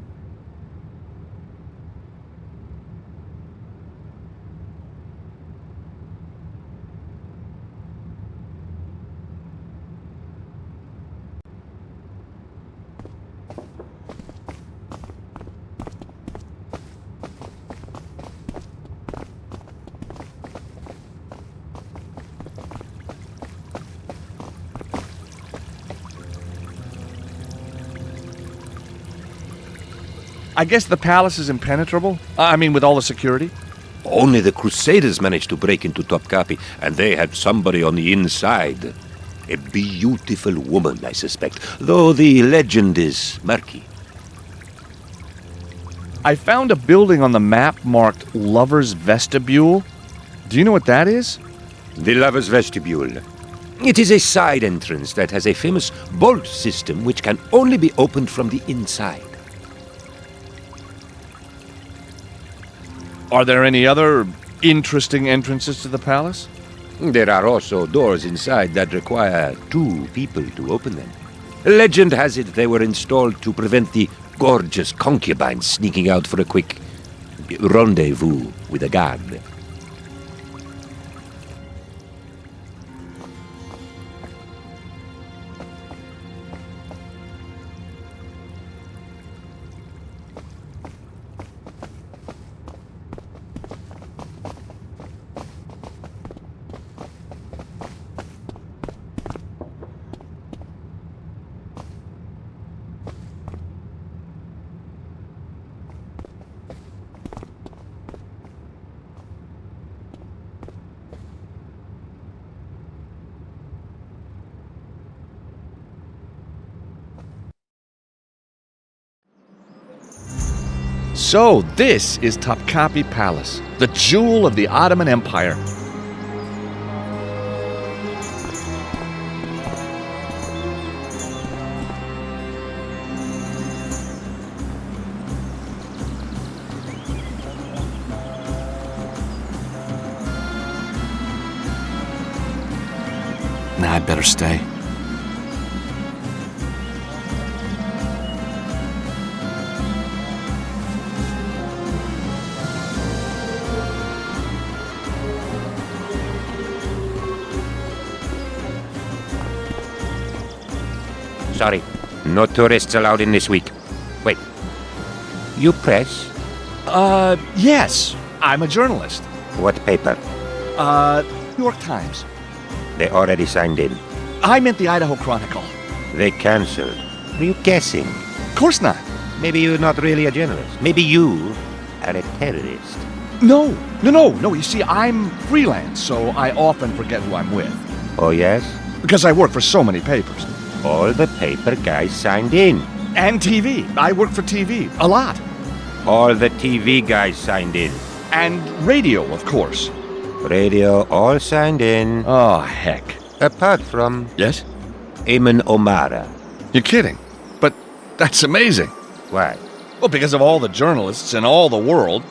I guess the palace is impenetrable? I mean, with all the security? Only the Crusaders managed to break into Topkapi, and they had somebody on the inside. A beautiful woman, I suspect, though the legend is murky. I found a building on the map marked Lover's Vestibule. Do you know what that is? The Lover's Vestibule. It is a side entrance that has a famous bolt system which can only be opened from the inside. Are there any other interesting entrances to the palace? There are also doors inside that require 2 people to open them. Legend has it they were installed to prevent the gorgeous concubines sneaking out for a quick rendezvous with a guard. So, this is Topkapi Palace, the jewel of the Ottoman Empire. Nah, I'd better stay. Sorry, no tourists allowed in this week. Wait, you press? Yes. I'm a journalist. What paper? New York Times. They already signed in. I meant the Idaho Chronicle. They cancelled. Are you guessing? Of course not. Maybe you're not really a journalist. Maybe you are a terrorist. No. You see, I'm freelance, so I often forget who I'm with. Oh, yes? Because I work for so many papers. All the paper guys signed in. And TV. I work for TV. A lot. All the TV guys signed in. And radio, of course. Radio all signed in. Oh, heck. Apart from Yes? Eamon O'Mara. You're kidding. But that's amazing. Why? Well, because of all the journalists in all the world,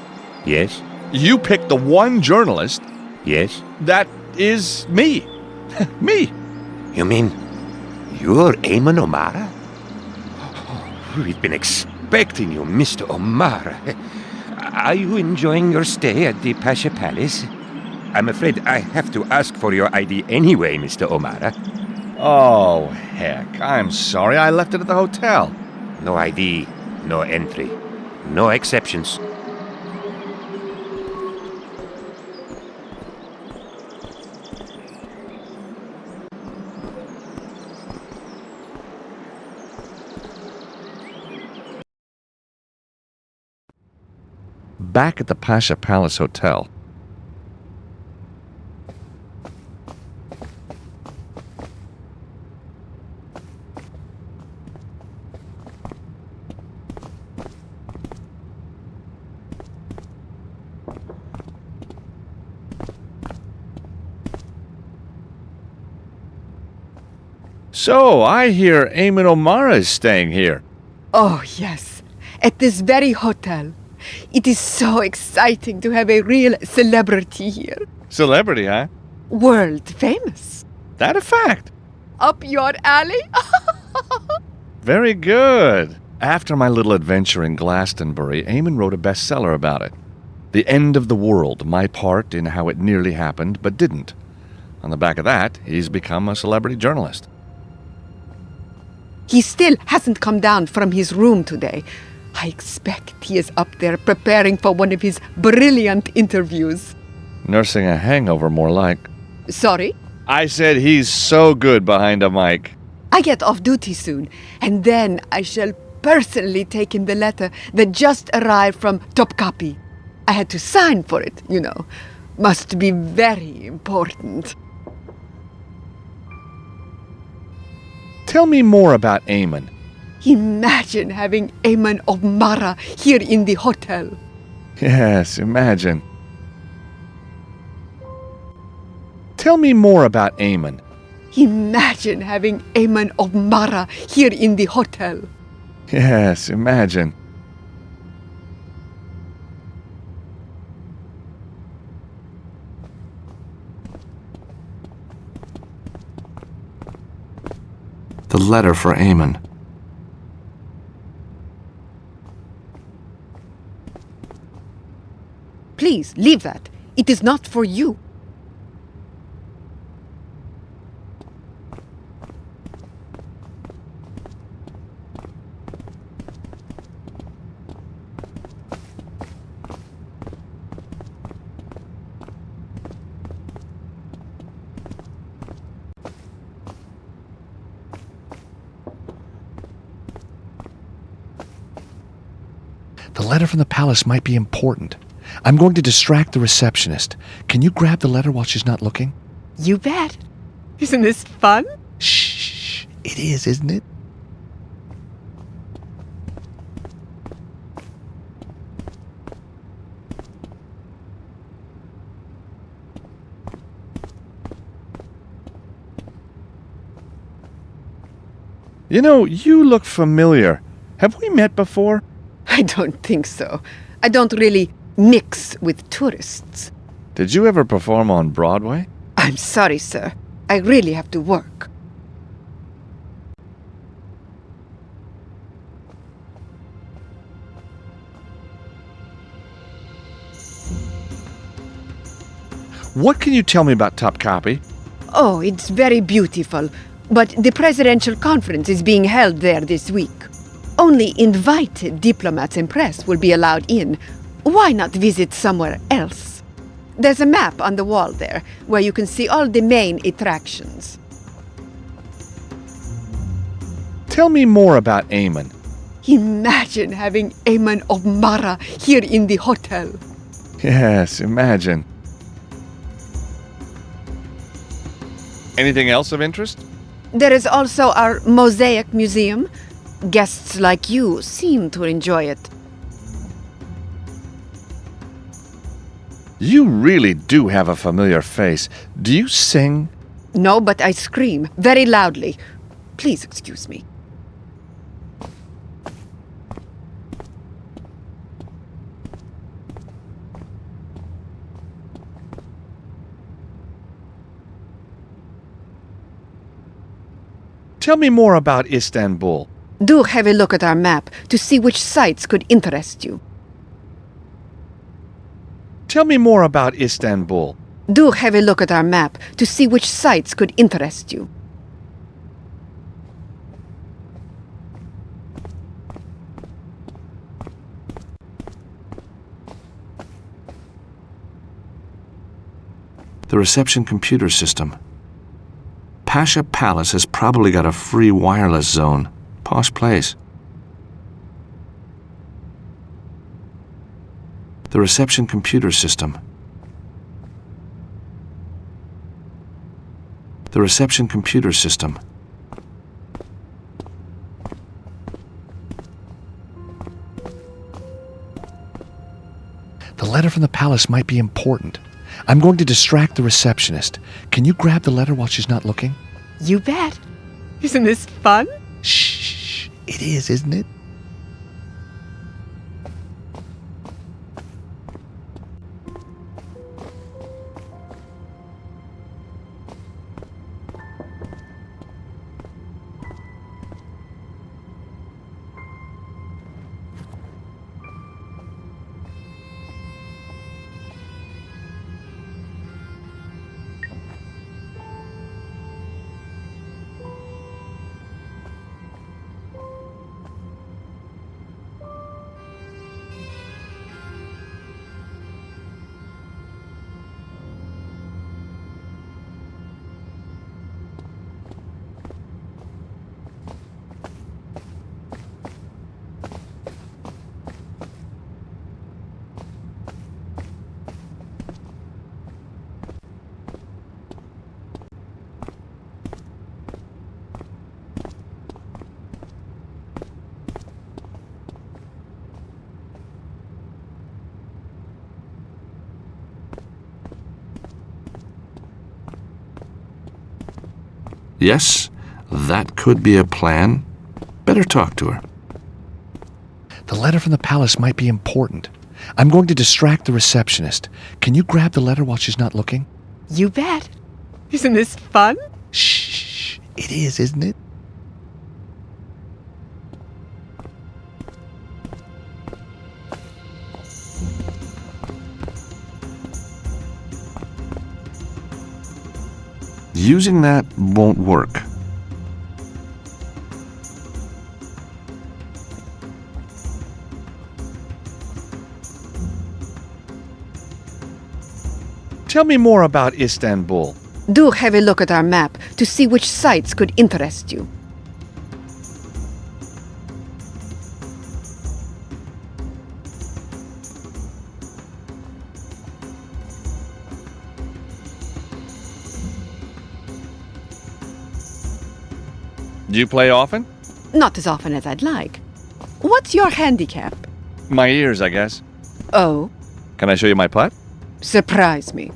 Yes? you picked the one journalist Yes? that is me. Me. You mean you're Eamon O'Mara? Oh, we've been expecting you, Mr. O'Mara. Are you enjoying your stay at the Pasha Palace? I'm afraid I have to ask for your ID anyway, Mr. O'Mara. Oh, heck. I'm sorry. I left it at the hotel. No ID, no entry, no exceptions. back at the Pasha Palace Hotel. So, I hear Eamon O'Mara is staying here. Oh, yes. At this very hotel. It is so exciting to have a real celebrity here. Celebrity, huh? World famous. That a fact? Up your alley? Very good. After my little adventure in Glastonbury, Eamon wrote a bestseller about it. The End of the World, my part in how it nearly happened, but didn't. On the back of that, he's become a celebrity journalist. He still hasn't come down from his room today. I expect he is up there preparing for one of his brilliant interviews. Nursing a hangover, more like. Sorry? I said he's so good behind a mic. I get off duty soon, and then I shall personally take him the letter that just arrived from Topkapi. I had to sign for it, you know. Must be very important. Tell me more about Eamon. Imagine having Eamon O'Mara here in the hotel. Yes, imagine. Tell me more about Eamon. Imagine having Eamon O'Mara here in the hotel. Yes, imagine. The letter for Eamon. Please, leave that. It is not for you. The letter from the palace might be important. I'm going to distract the receptionist. Can you grab the letter while she's not looking? You bet. Isn't this fun? Shh. It is, isn't it? You know, you look familiar. Have we met before? I don't think so. I don't really mix with tourists. Did you ever perform on Broadway? I'm sorry, sir. I really have to work. What can you tell me about Topkapi? Oh, it's very beautiful. But the presidential conference is being held there this week. Only invited diplomats and press will be allowed in. Why not visit somewhere else? There's a map on the wall there, where you can see all the main attractions. Tell me more about Eamon. Imagine having Eamon O'Mara here in the hotel. Yes, imagine. Anything else of interest? There is also our Mosaic Museum. Guests like you seem to enjoy it. You really do have a familiar face. Do you sing? No, but I scream very loudly. Please excuse me. Tell me more about Istanbul. Do have a look at our map to see which sites could interest you. Tell me more about Istanbul. Do have a look at our map to see which sites could interest you. The reception computer system. Pasha Palace has probably got a free wireless zone. Posh place. The reception computer system. The reception computer system. The letter from the palace might be important. I'm going to distract the receptionist. Can you grab the letter while she's not looking? You bet. Isn't this fun? Shh. It is, isn't it? Yes, that could be a plan. Better talk to her. The letter from the palace might be important. I'm going to distract the receptionist. Can you grab the letter while she's not looking? You bet. Isn't this fun? Shh. It is, isn't it? Using that won't work. Tell me more about Istanbul. Do have a look at our map to see which sites could interest you. Do you play often? Not as often as I'd like. What's your handicap? My ears, I guess. Oh, Can I show you my putt? surprise me.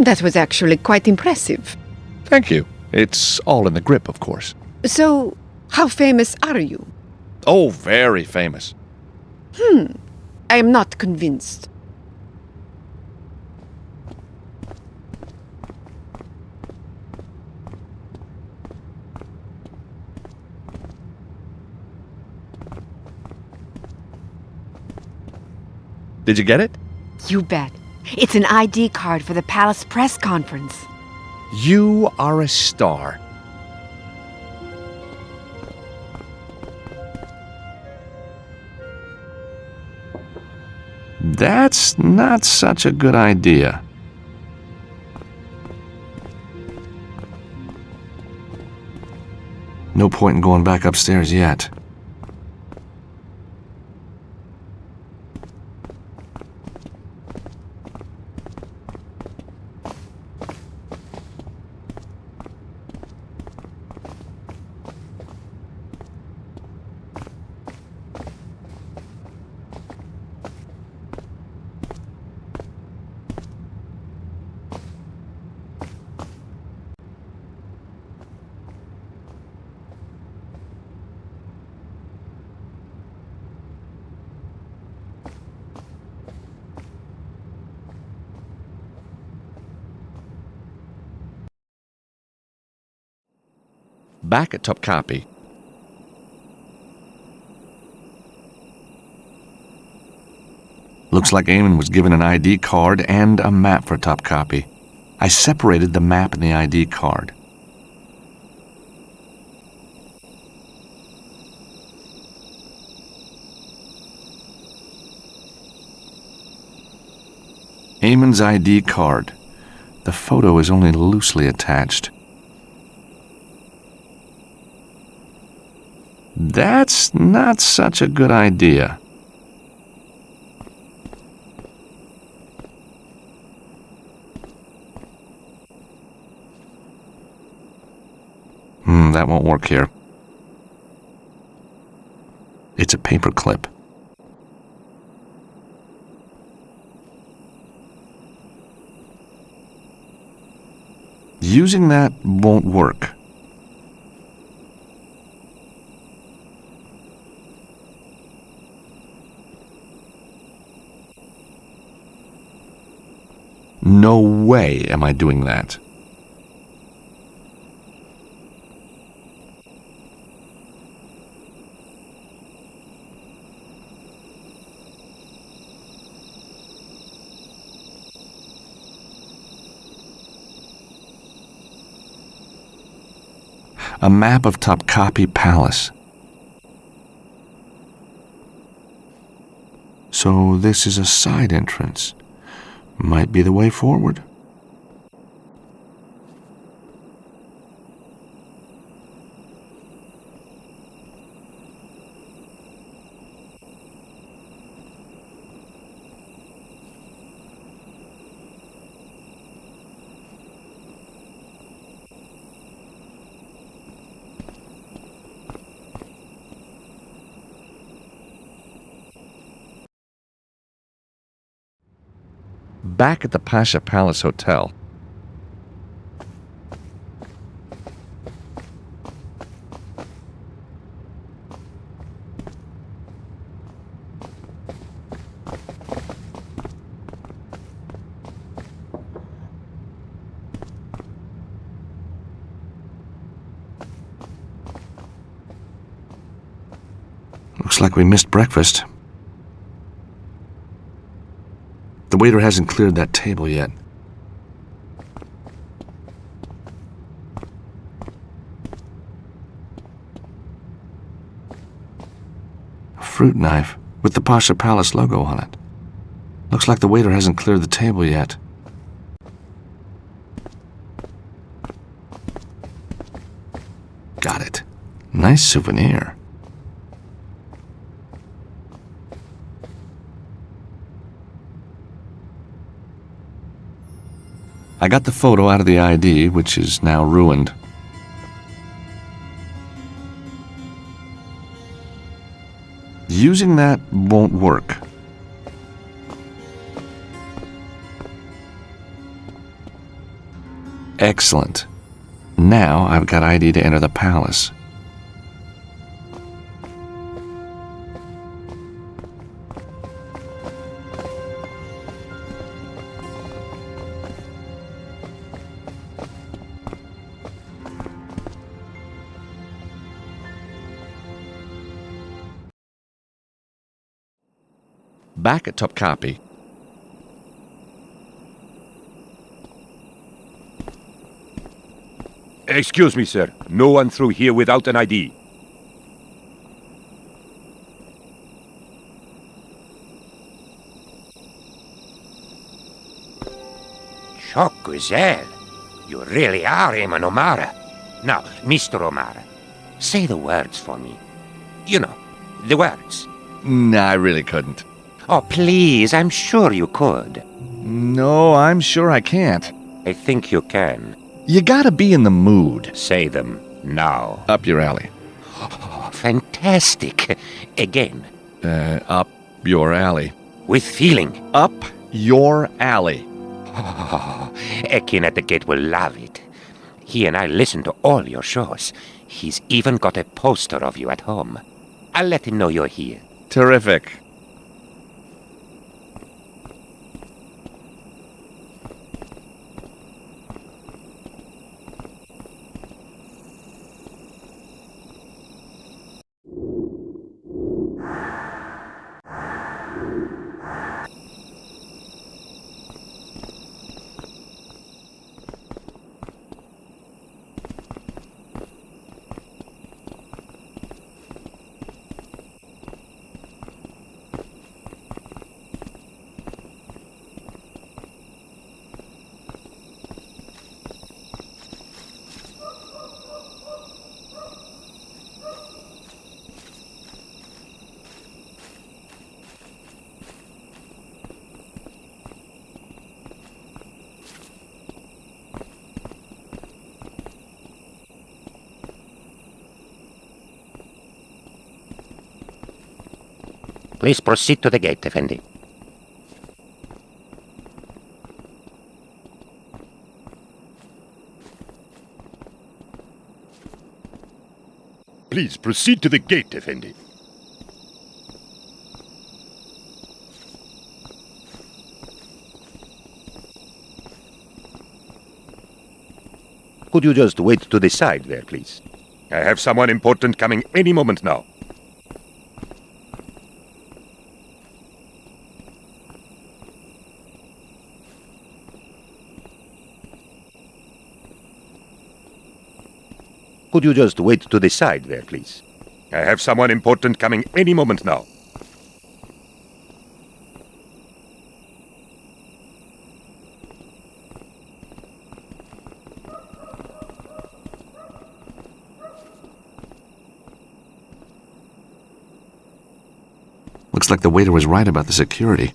That was actually quite impressive. Thank you. It's all in the grip, of course. So, how famous are you? Oh, very famous. I am not convinced. Did you get it? You bet. It's an ID card for the palace press conference. You are a star. That's not such a good idea. No point in going back upstairs yet. Back at Topkapi. Looks like Eamon was given an ID card and a map for Topkapi. I separated the map and the ID card. Eamon's ID card. The photo is only loosely attached. That's not such a good idea. That won't work here. It's a paper clip. Using that won't work. No way am I doing that. A map of Topkapi Palace. So this is a side entrance. Might be the way forward. Back at the Pasha Palace Hotel. Looks like we missed breakfast. The waiter hasn't cleared that table yet. A fruit knife with the Pasha Palace logo on it. Looks like the waiter hasn't cleared the table yet. Got it. Nice souvenir. I got the photo out of the ID, which is now ruined. Using that won't work. Excellent. Now I've got ID to enter the palace. Back at Topkapi. Excuse me, sir. No one through here without an ID. Choc Gazelle. You really are Eamon O'Mara. Now, Mr. O'Mara, say the words for me. You know, the words. Nah, I really couldn't. Oh, please, I'm sure you could. No, I'm sure I can't. I think you can. You gotta be in the mood. Say them now. Up your alley. Oh, fantastic. Again. Up your alley. With feeling. Up your alley. Oh, Ekin at the gate will love it. He and I listen to all your shows. He's even got a poster of you at home. I'll let him know you're here. Terrific. Please proceed to the gate, Effendi. Please proceed to the gate, Effendi. Could you just wait to the side there, please? I have someone important coming any moment now. Could you just wait to the side there, please? I have someone important coming any moment now. Looks like the waiter was right about the security.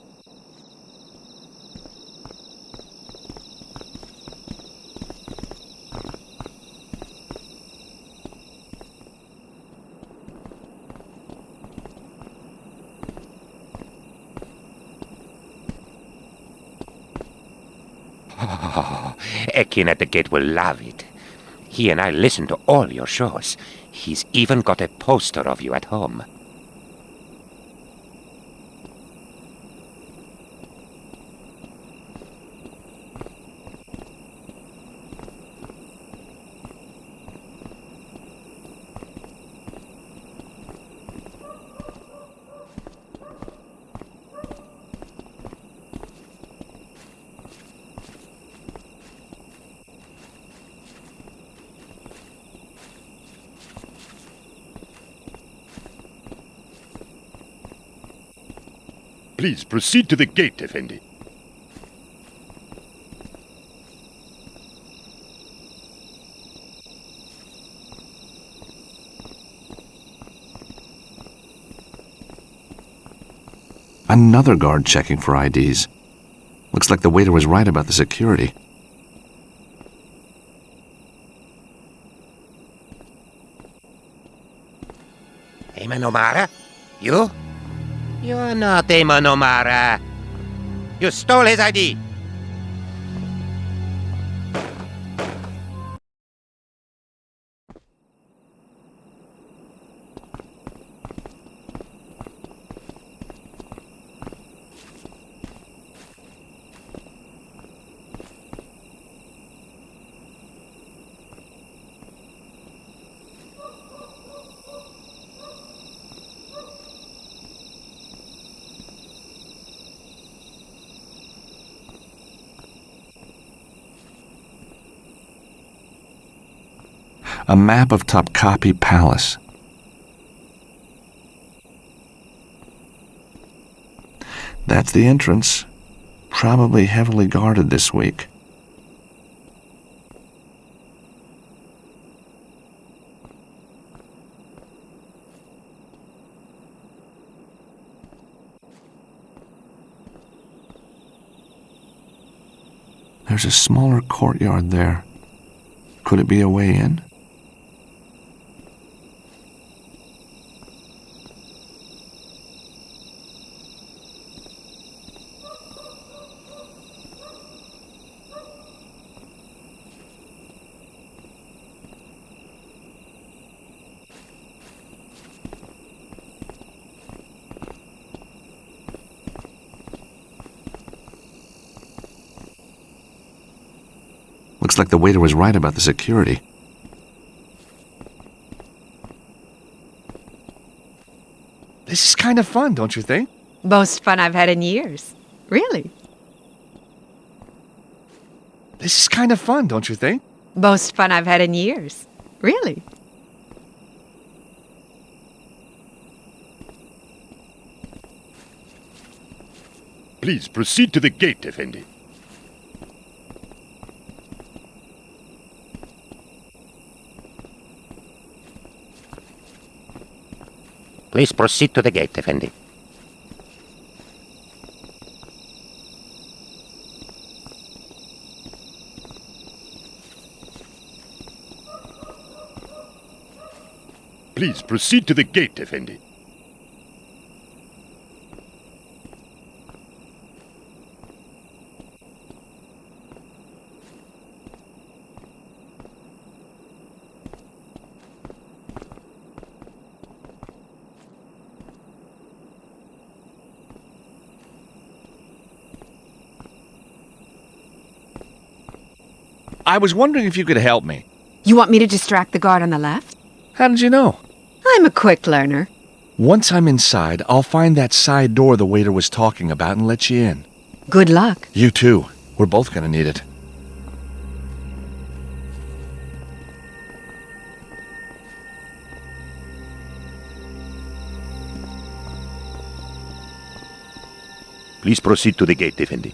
Ekin at the gate will love it. He and I listen to all your shows. He's even got a poster of you at home. Please proceed to the gate, Effendi. Another guard checking for IDs. Looks like the waiter was right about the security. Eamon O'Mara? You? You're not Eamon O'Mara. You stole his ID. A map of Topkapi Palace. That's the entrance. Probably heavily guarded this week. There's a smaller courtyard there. Could it be a way in? Looks like the waiter was right about the security. This is kind of fun, don't you think? Most fun I've had in years. Really? This is kind of fun, don't you think? Most fun I've had in years. Really? Please proceed to the gate, Effendi. Please proceed to the gate, Effendi. Please proceed to the gate, Effendi. I was wondering if you could help me. You want me to distract the guard on the left? How did you know? I'm a quick learner. Once I'm inside, I'll find that side door the waiter was talking about and let you in. Good luck. You too. We're both gonna need it. Please proceed to the gate, Effendi.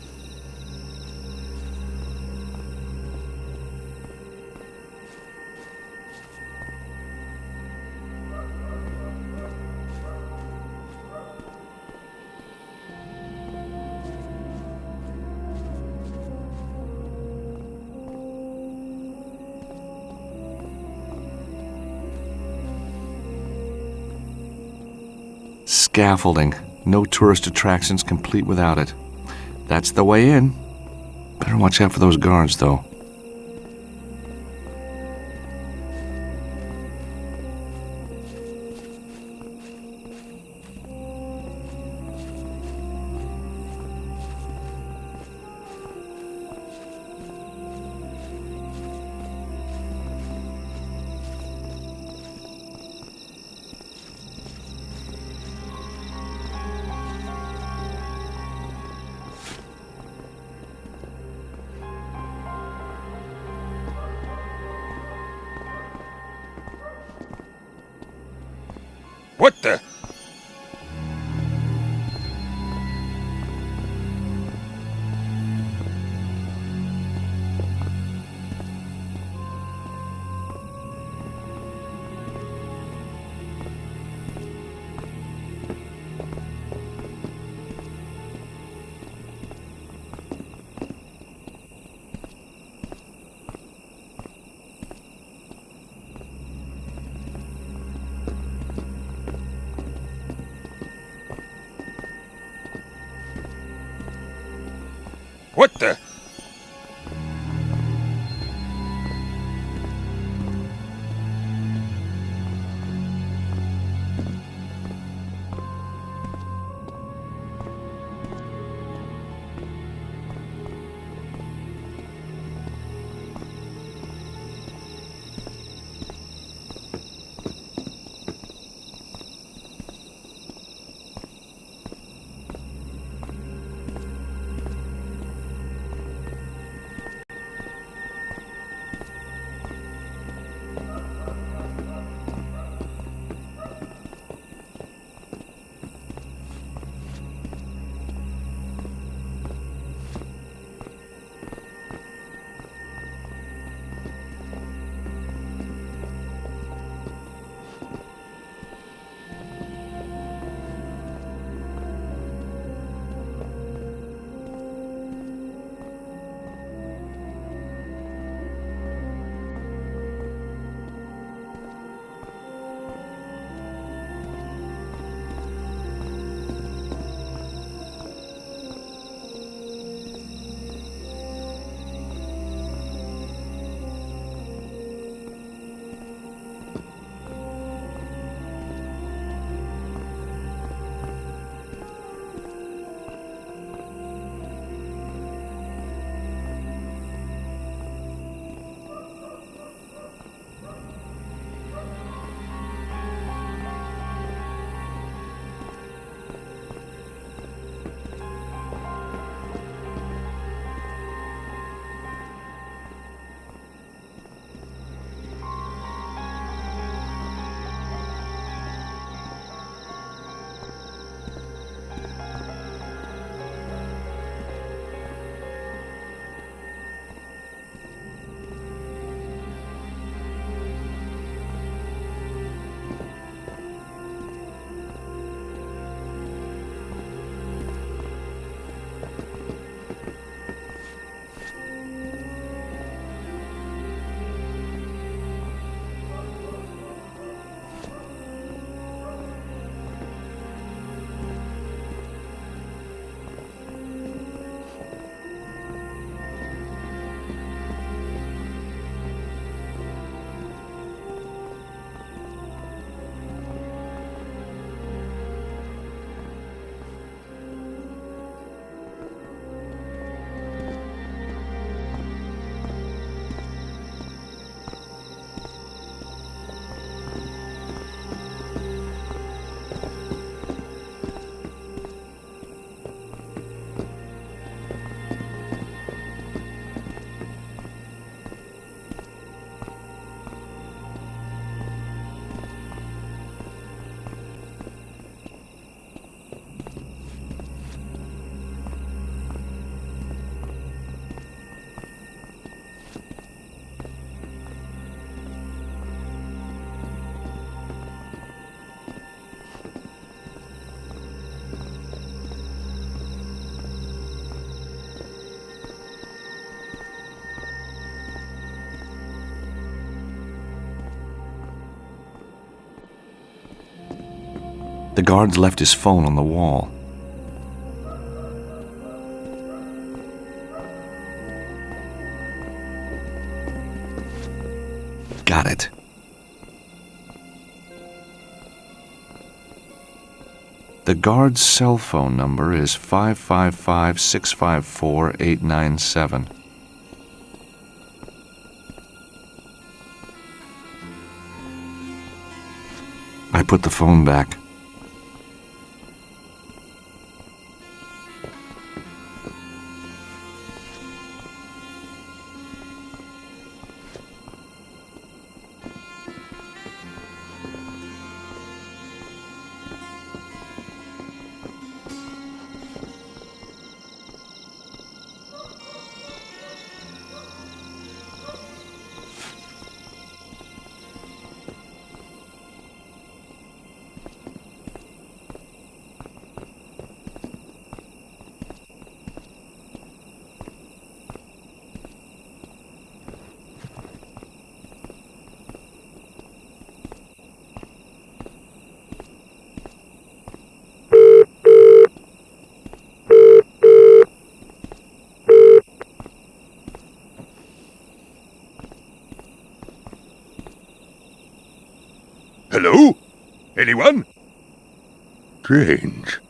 Scaffolding. No tourist attractions complete without it. That's the way in. Better watch out for those guards, though. What the? What the? The guards left his phone on the wall. Got it. The guard's cell phone number is 555-654-897. I put the phone back. Hello? Anyone? Strange.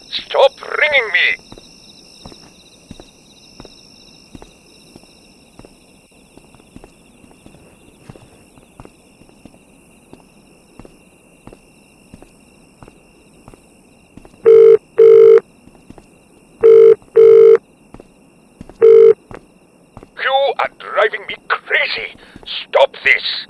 Stop ringing me! You are driving me crazy! Stop this!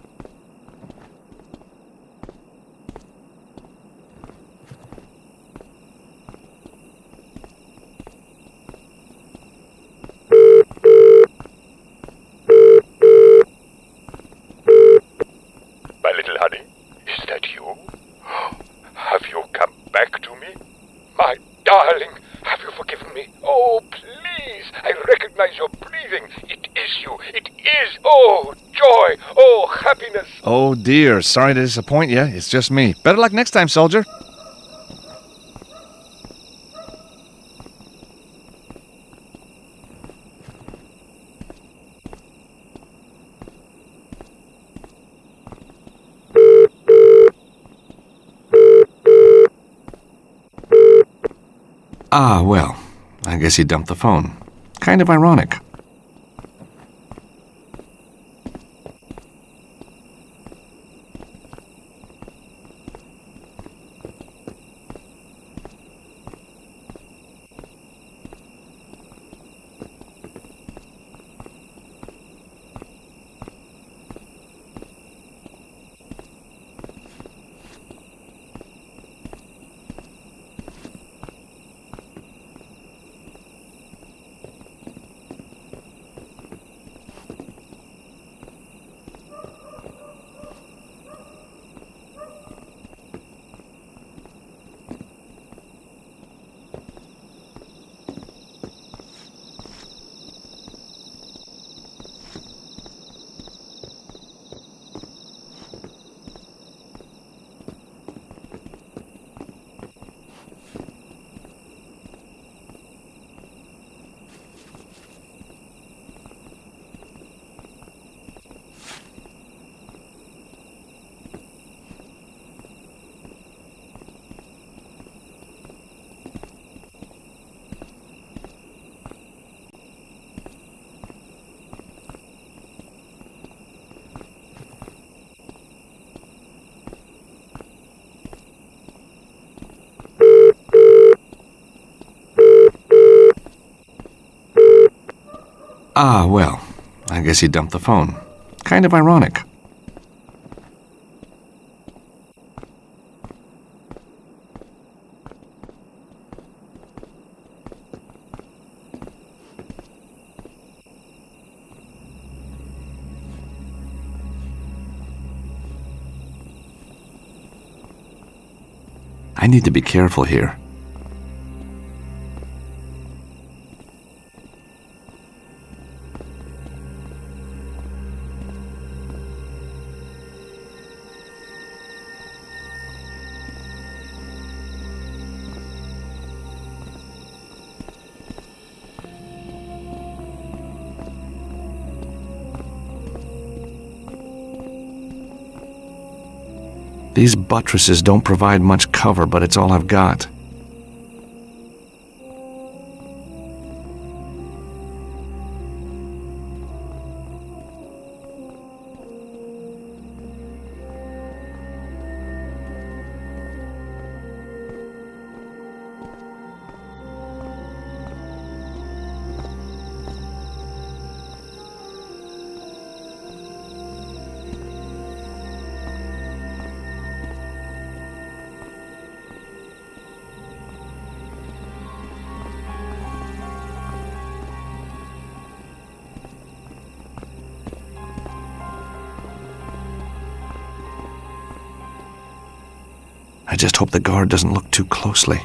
My little honey, is that you? Have you come back to me? My darling, have you forgiven me? Oh, please, I recognize your breathing. It is you. It is. Oh, joy. Oh, happiness. Oh dear, sorry to disappoint you. It's just me. Better luck next time, soldier. Ah, well, I guess he dumped the phone. Kind of ironic. Ah, well, I guess he dumped the phone. Kind of ironic. I need to be careful here. These buttresses don't provide much cover, but it's all I've got. I just hope the guard doesn't look too closely.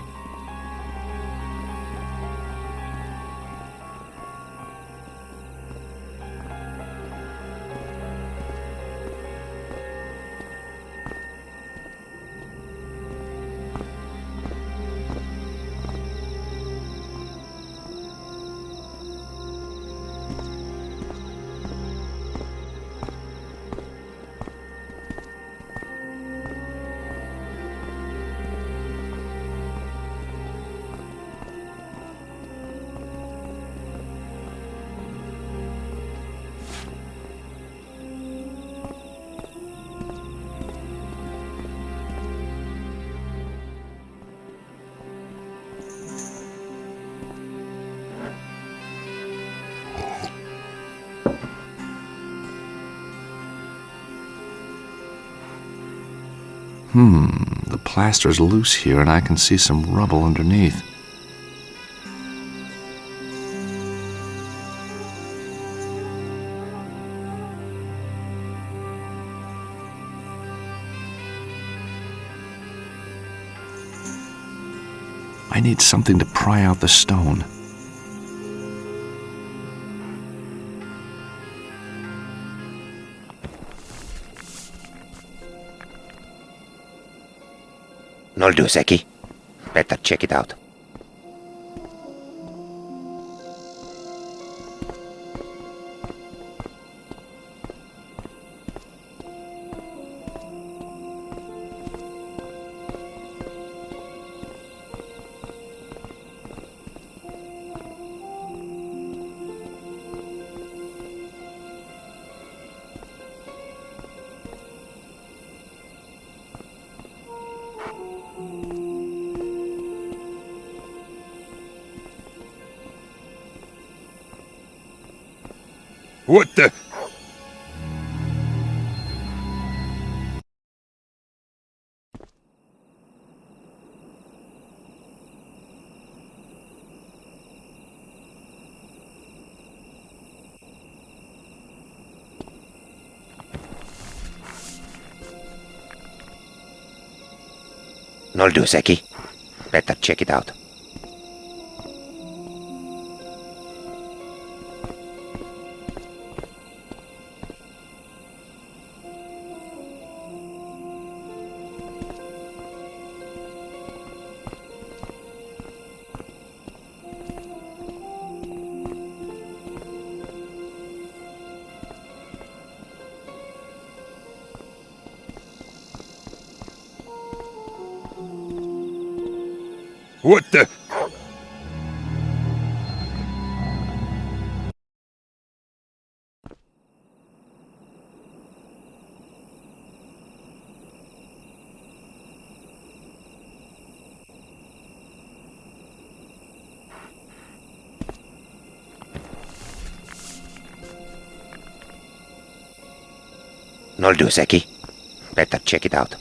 The plaster's loose here and I can see some rubble underneath. I need something to pry out the stone. Nol do, Seki. Better check it out. What the? Nol do, Seki. Better check it out. What the? Nol do, Seki. Better check it out.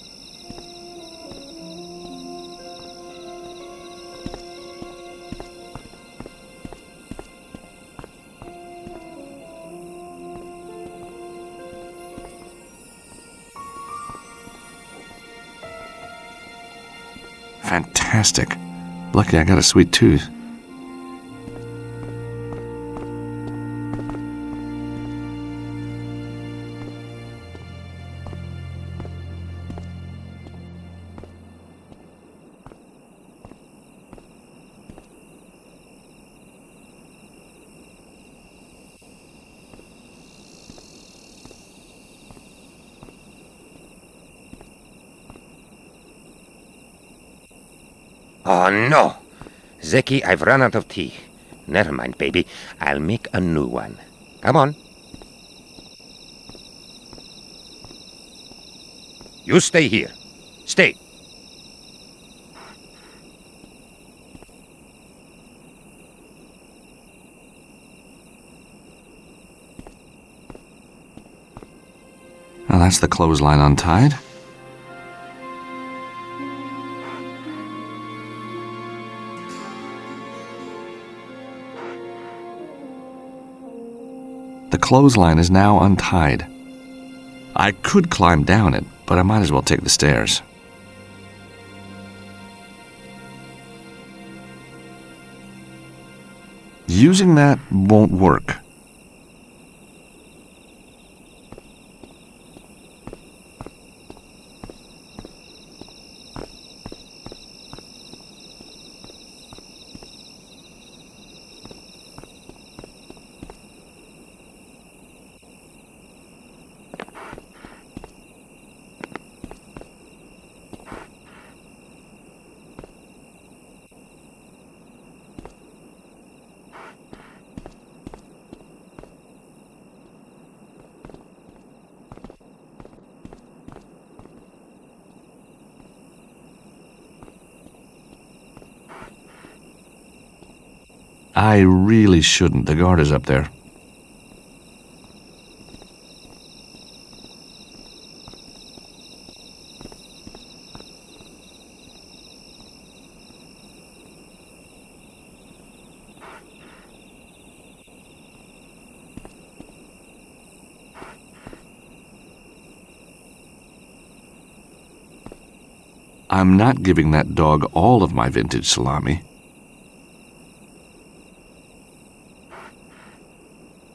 fantastic. Lucky I got a sweet tooth. Oh, no. Zeki, I've run out of tea. Never mind, baby. I'll make a new one. Come on. You stay here. Stay. Well, that's the clothesline untied. The clothesline is now untied. I could climb down it, but I might as well take the stairs. Using that won't work. I really shouldn't. The guard is up there. I'm not giving that dog all of my vintage salami.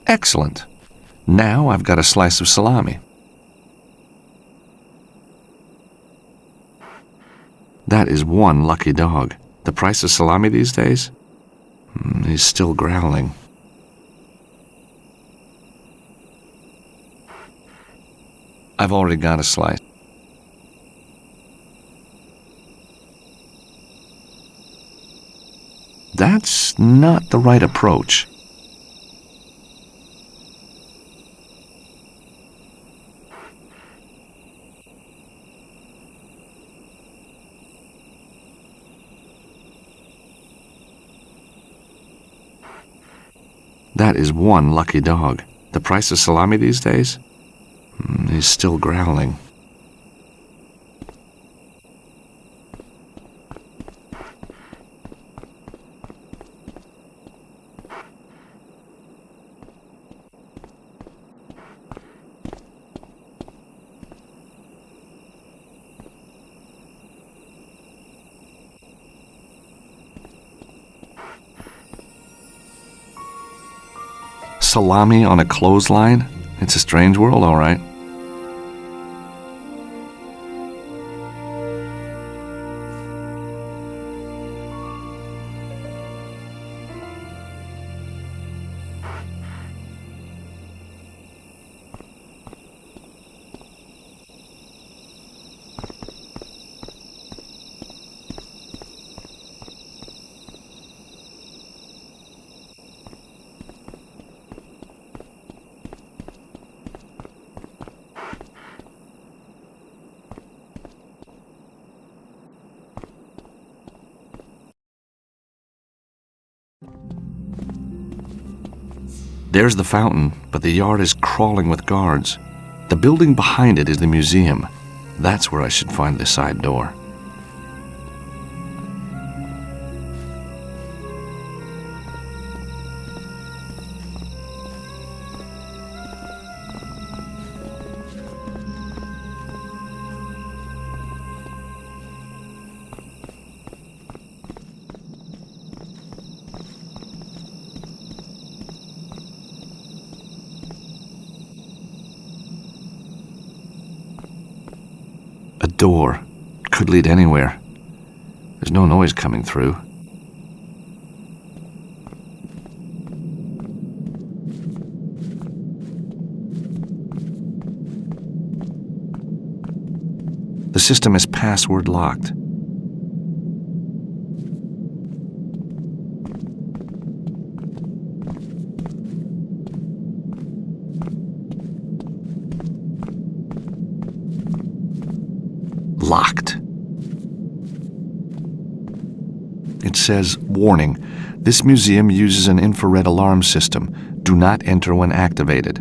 Excellent. Now I've got a slice of salami. That is one lucky dog. The price of salami these days? He's still growling. I've already got a slice. That's not the right approach. That is one lucky dog. The price of salami these days? He's still growling. Salami on a clothesline? It's a strange world, all right. There's the fountain, but the yard is crawling with guards. The building behind it is the museum. That's where I should find the side door. A door. Could lead anywhere. There's no noise coming through. The system is password locked. Locked. It says, warning, this museum uses an infrared alarm system. Do not enter when activated.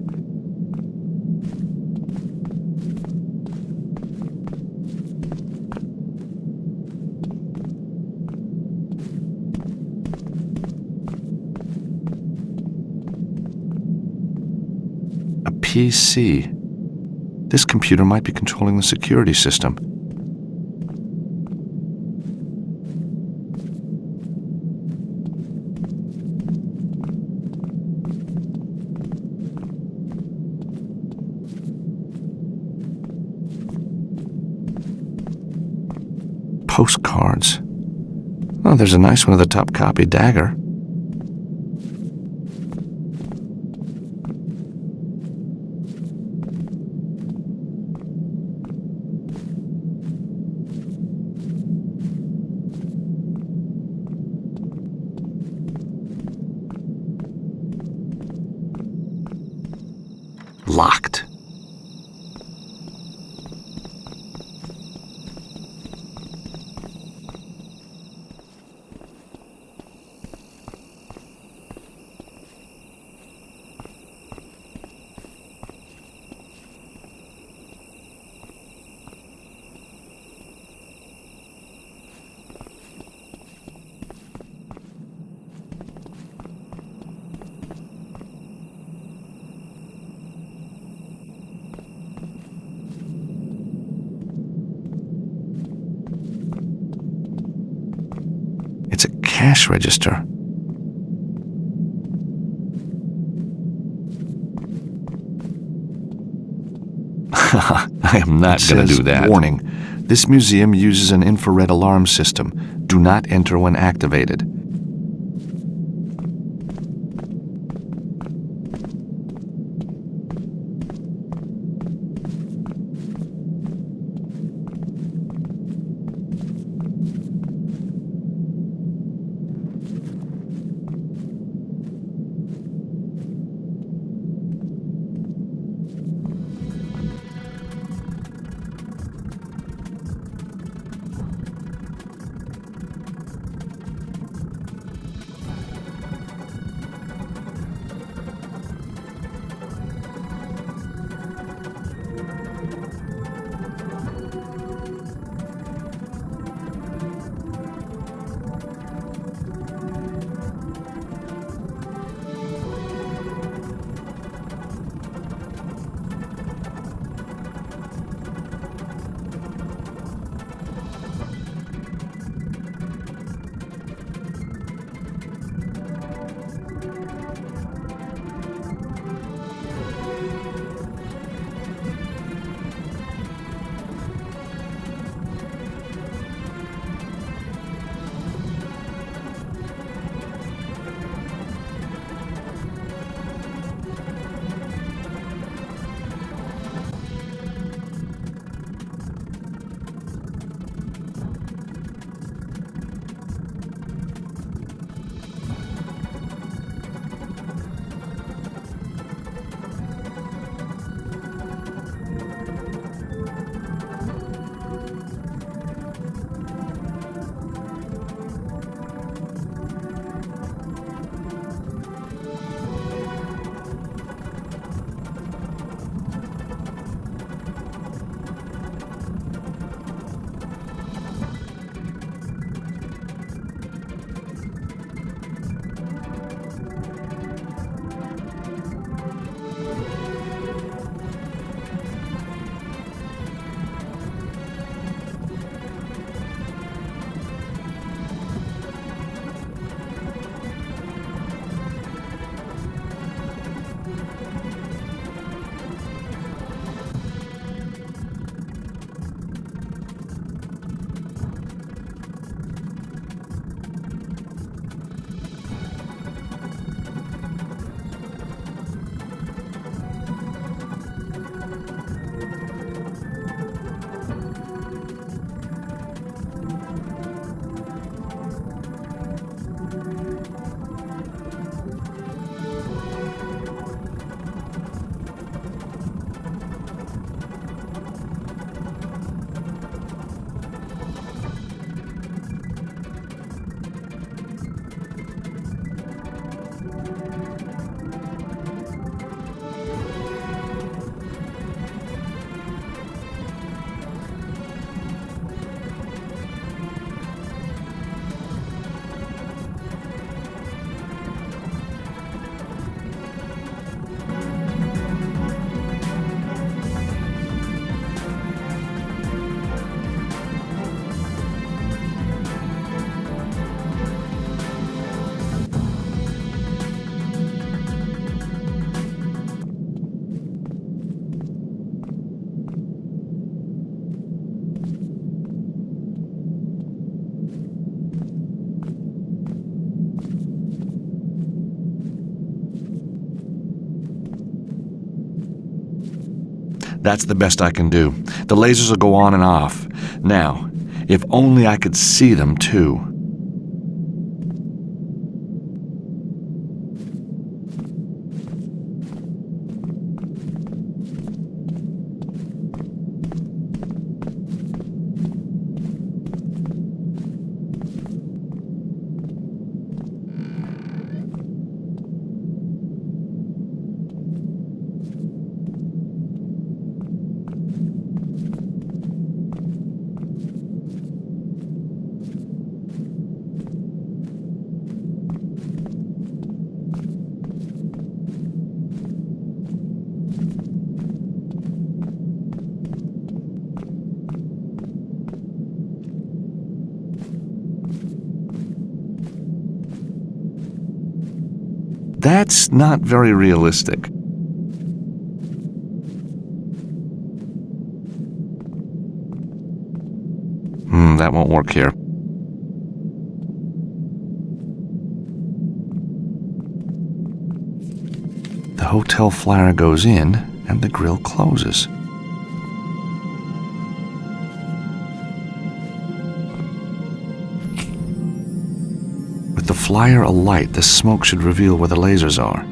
A PC. This computer might be controlling the security system. Postcards. Oh, there's a nice one of the top copy dagger. Locked. It's a cash register. I am not going to do that. Warning. This museum uses an infrared alarm system. Do not enter when activated. That's the best I can do. The lasers will go on and off. Now, if only I could see them, too. That's not very realistic. That won't work here. The hotel flyer goes in, and the grill closes. With the flyer alight, the smoke should reveal where the lasers are.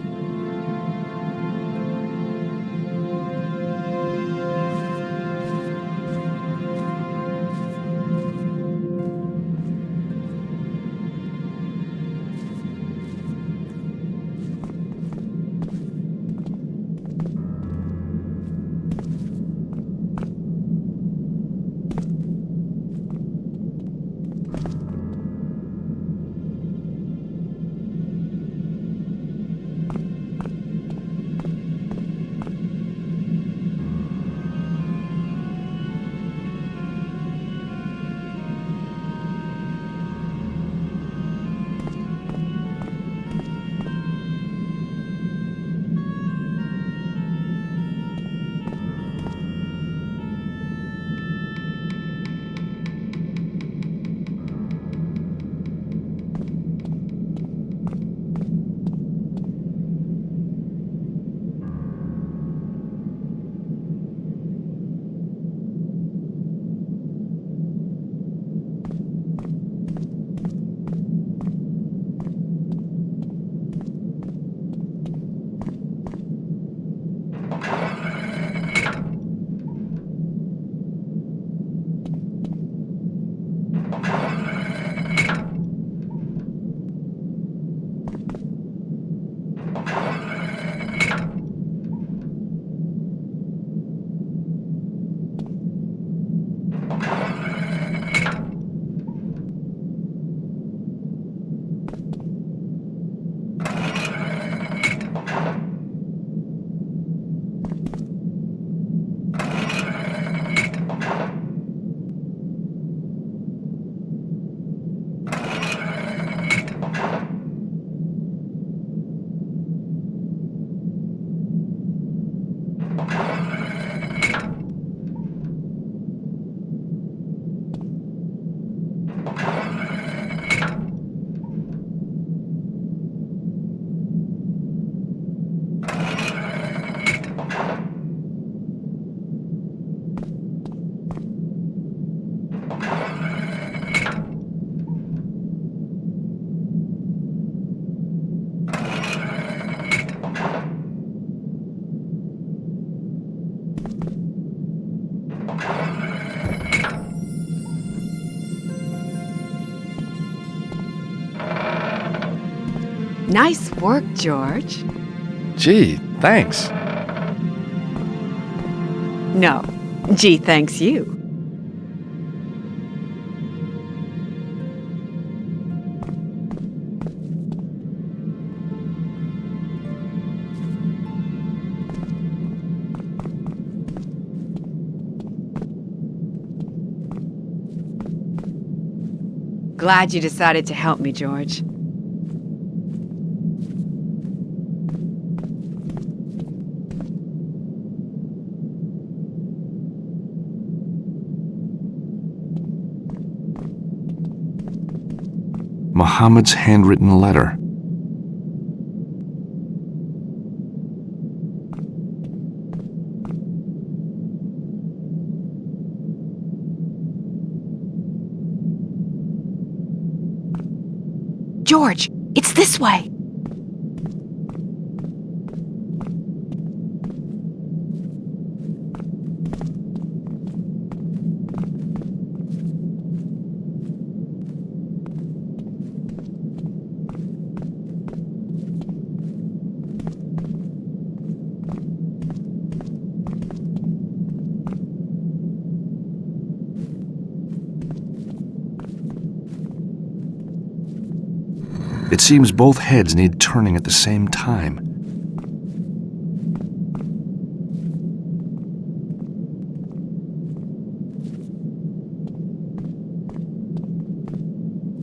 Nice work, George. Gee, thanks. No, gee, thanks you. Glad you decided to help me, George. Muhammad's handwritten letter. George, it's this way. It seems both heads need turning at the same time.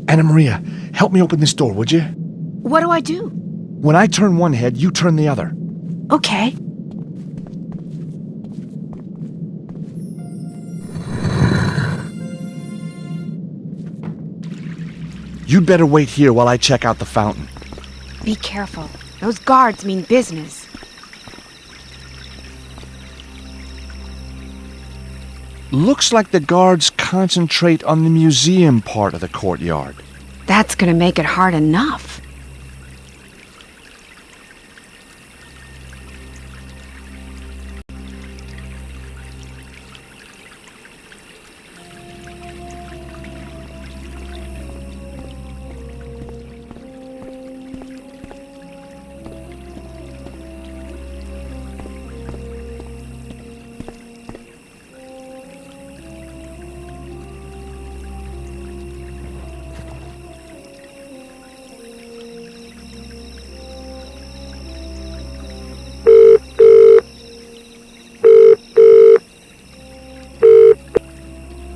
Anna Maria, help me open this door, would you? What do I do? When I turn one head, you turn the other. Okay. You'd better wait here while I check out the fountain. Be careful. Those guards mean business. Looks like the guards concentrate on the museum part of the courtyard. That's gonna make it hard enough.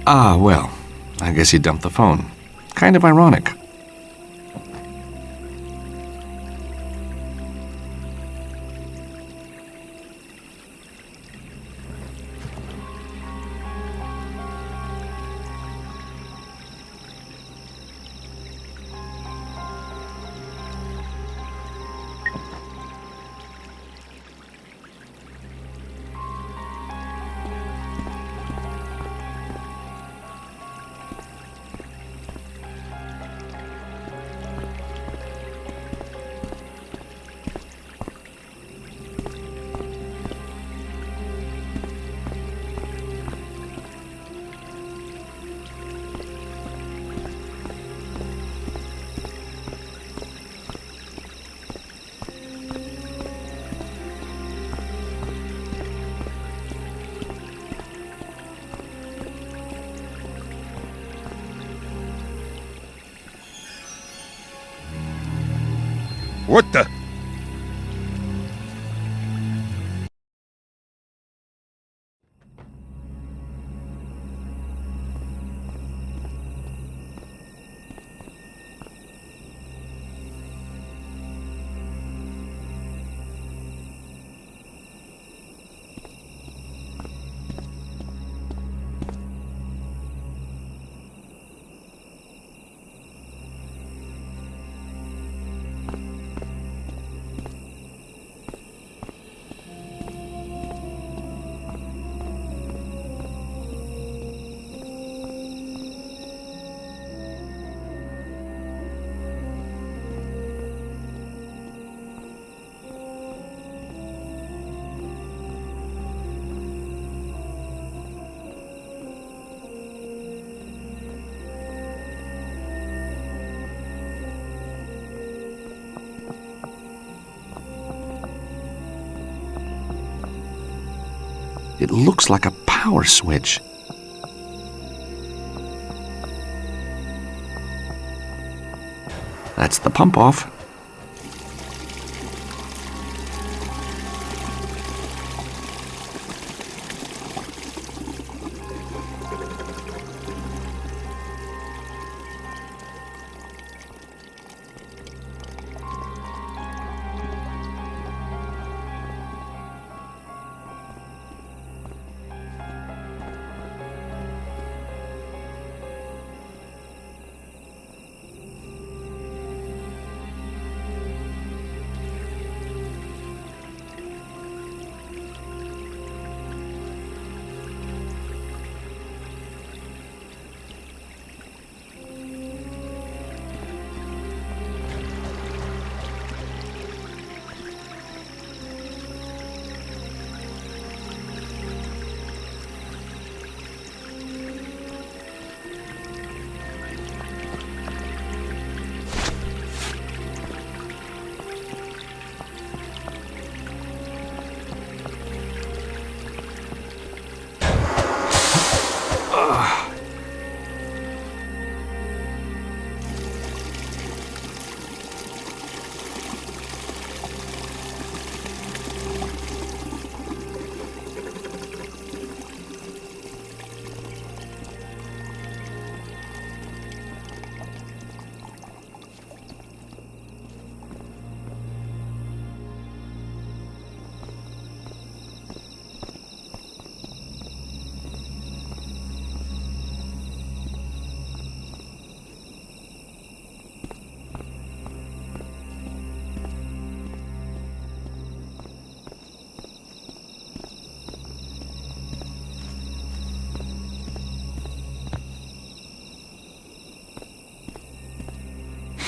Ah, well, I guess he dumped the phone. Kind of ironic. What the? It looks like a power switch. That's the pump off.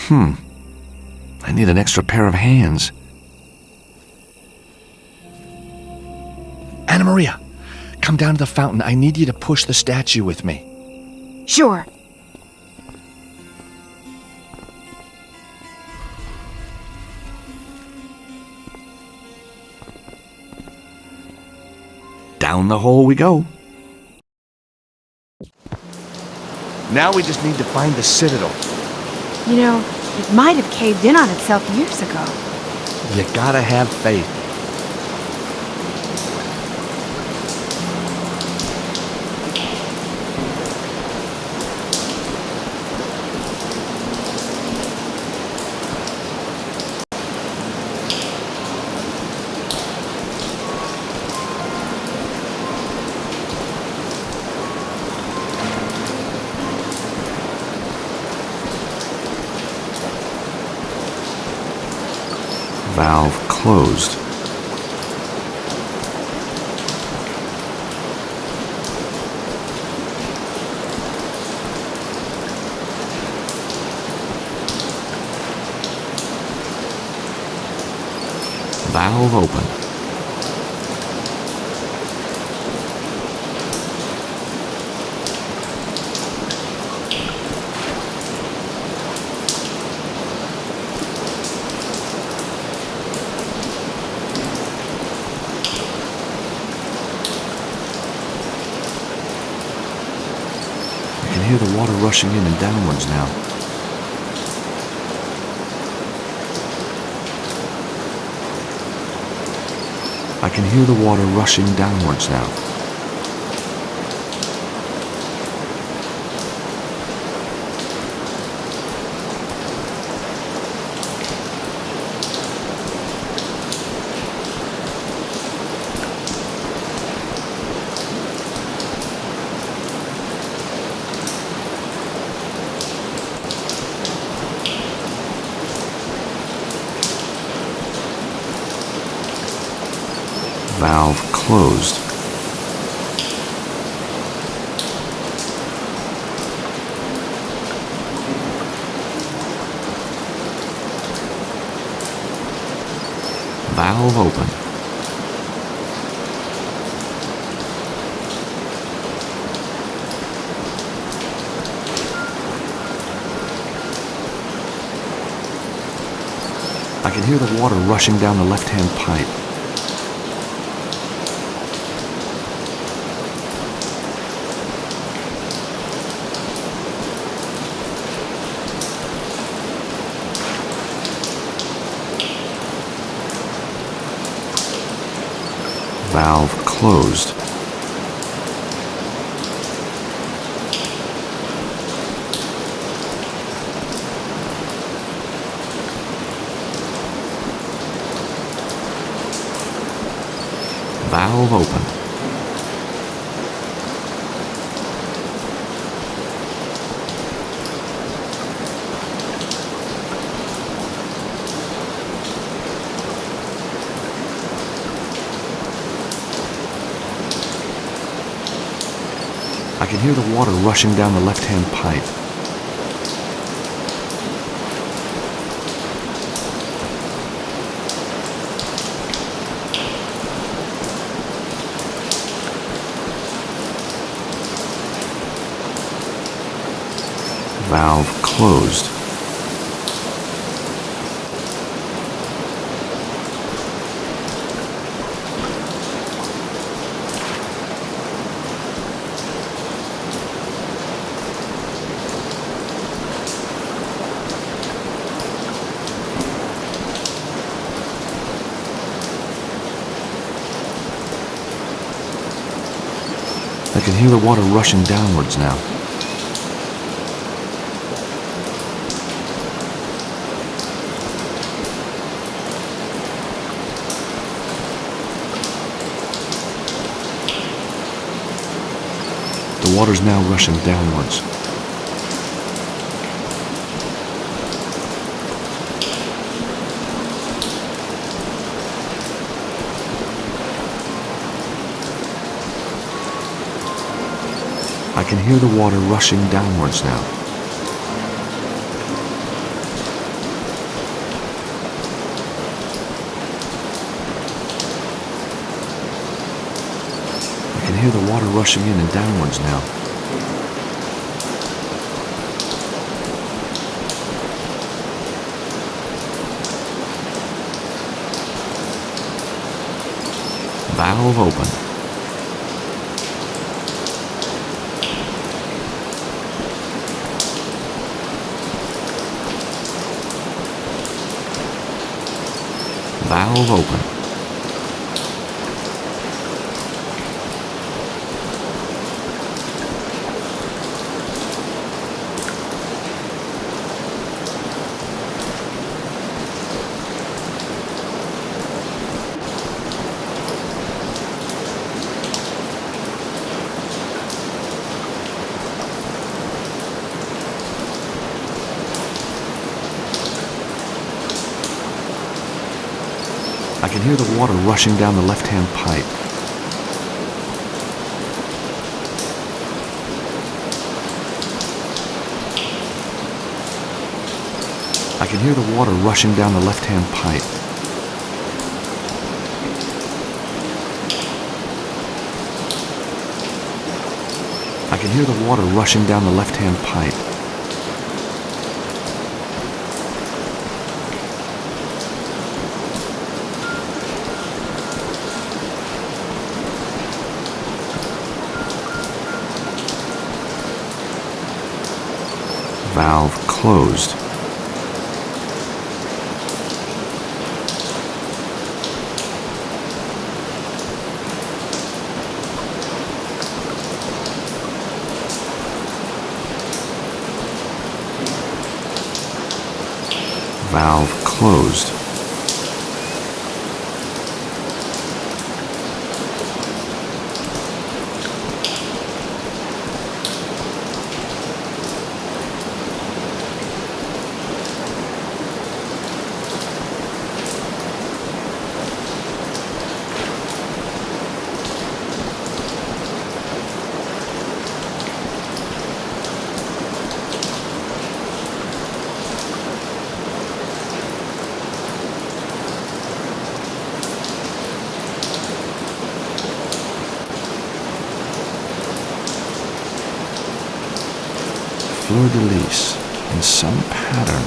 I need an extra pair of hands. Anna Maria, come down to the fountain. I need you to push the statue with me. Sure. Down the hole we go. Now we just need to find the citadel. You know, it might have caved in on itself years ago. You gotta have faith. Valve closed. Valve open. I can hear the water rushing in and downwards now. I can hear the water rushing downwards now. Valve closed. Valve open. I can hear the water rushing down the left-hand pipe. Valve closed. Valve open. I can hear the water rushing down the left-hand pipe. Valve closed. I can hear the water rushing downwards now. The water's now rushing downwards. I can hear the water rushing downwards now. hear the water rushing in and downwards now. Valve open. Valve open. I can hear the water rushing down the left-hand pipe. I can hear the water rushing down the left-hand pipe. I can hear the water rushing down the left-hand pipe. Valve closed. Valve closed. Fleur-de-lis in some pattern.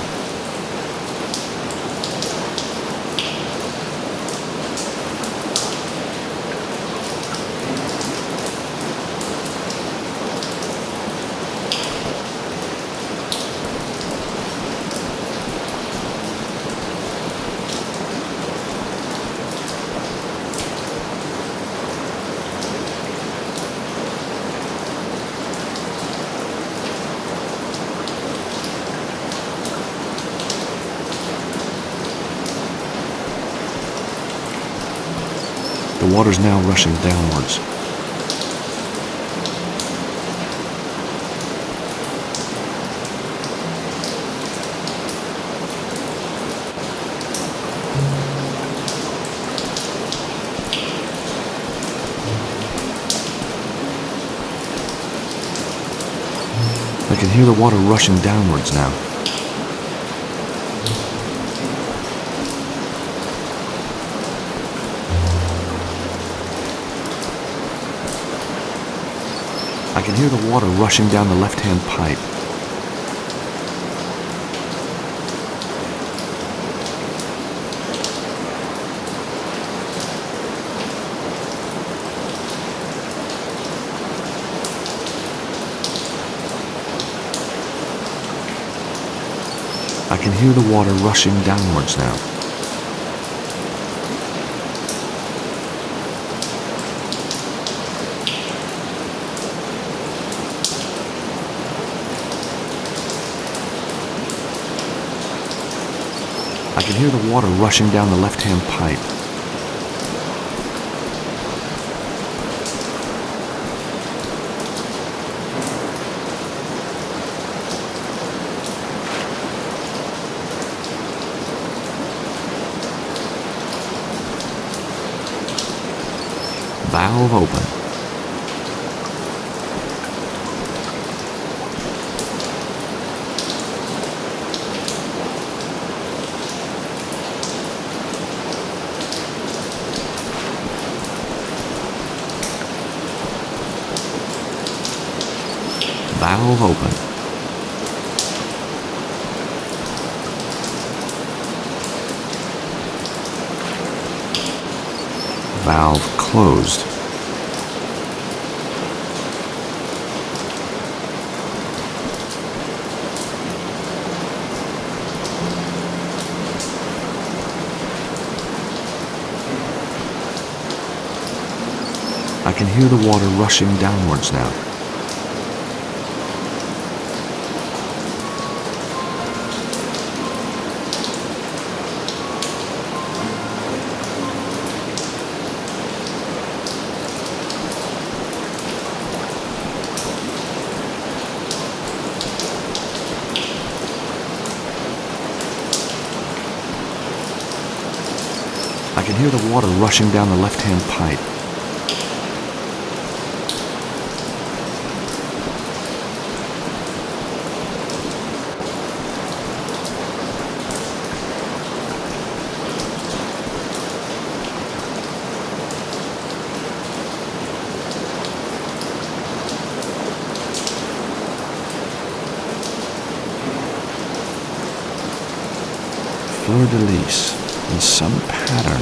The water's now rushing downwards. I can hear the water rushing downwards now. I can hear the water rushing down the left-hand pipe. I can hear the water rushing downwards now. I can hear the water rushing down the left-hand pipe. Valve open. Valve open. Valve closed. I can hear the water rushing downwards now. I can hear the water rushing down the left-hand pipe. Fleur-de-lis in some pattern.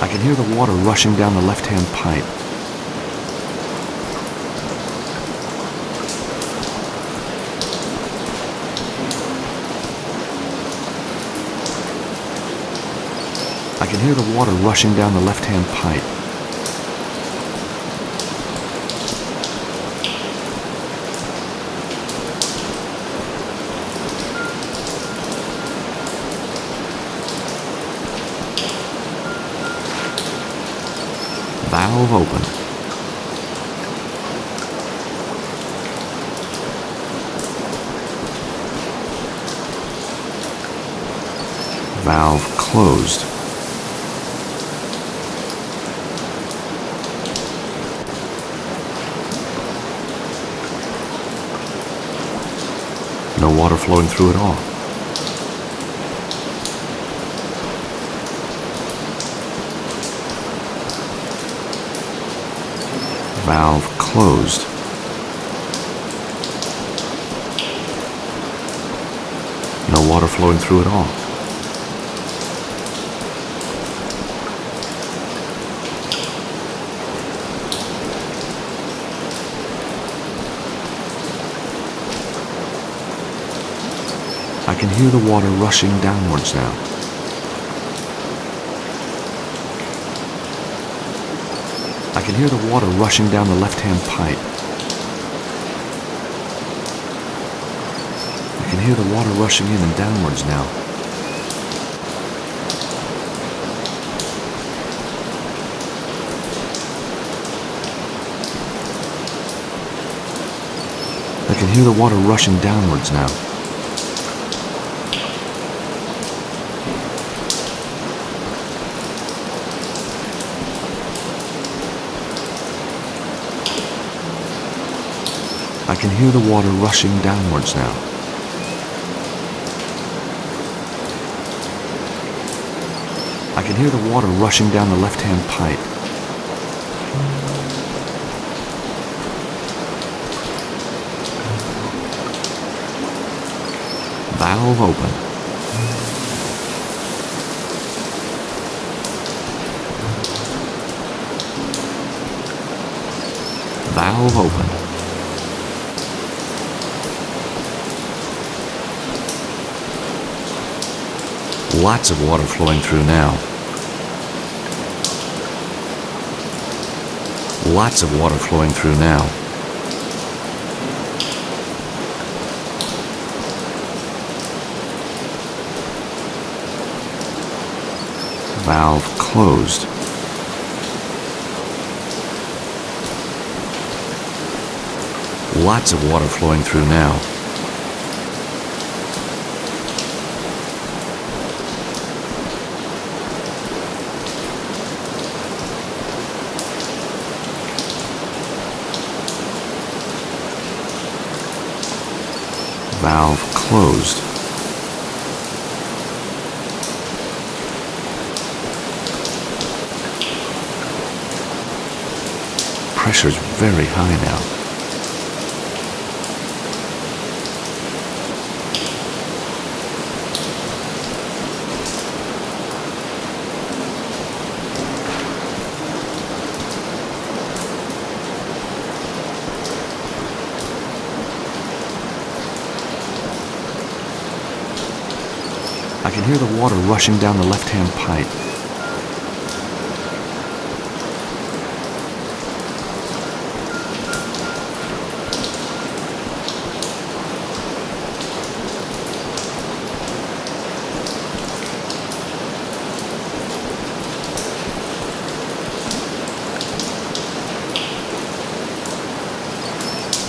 I can hear the water rushing down the left-hand pipe. I can hear the water rushing down the left-hand pipe. Valve open. Valve closed. No water flowing through at all. Valve closed. No water flowing through at all. I can hear the water rushing downwards now. I can hear the water rushing down the left-hand pipe. I can hear the water rushing in and downwards now. I can hear the water rushing downwards now. I can hear the water rushing downwards now. I can hear the water rushing down the left-hand pipe. Valve open. Valve open. Lots of water flowing through now. Lots of water flowing through now. Valve closed. Lots of water flowing through now. Valve closed. Pressure's very high now. I can hear the water rushing down the left-hand pipe.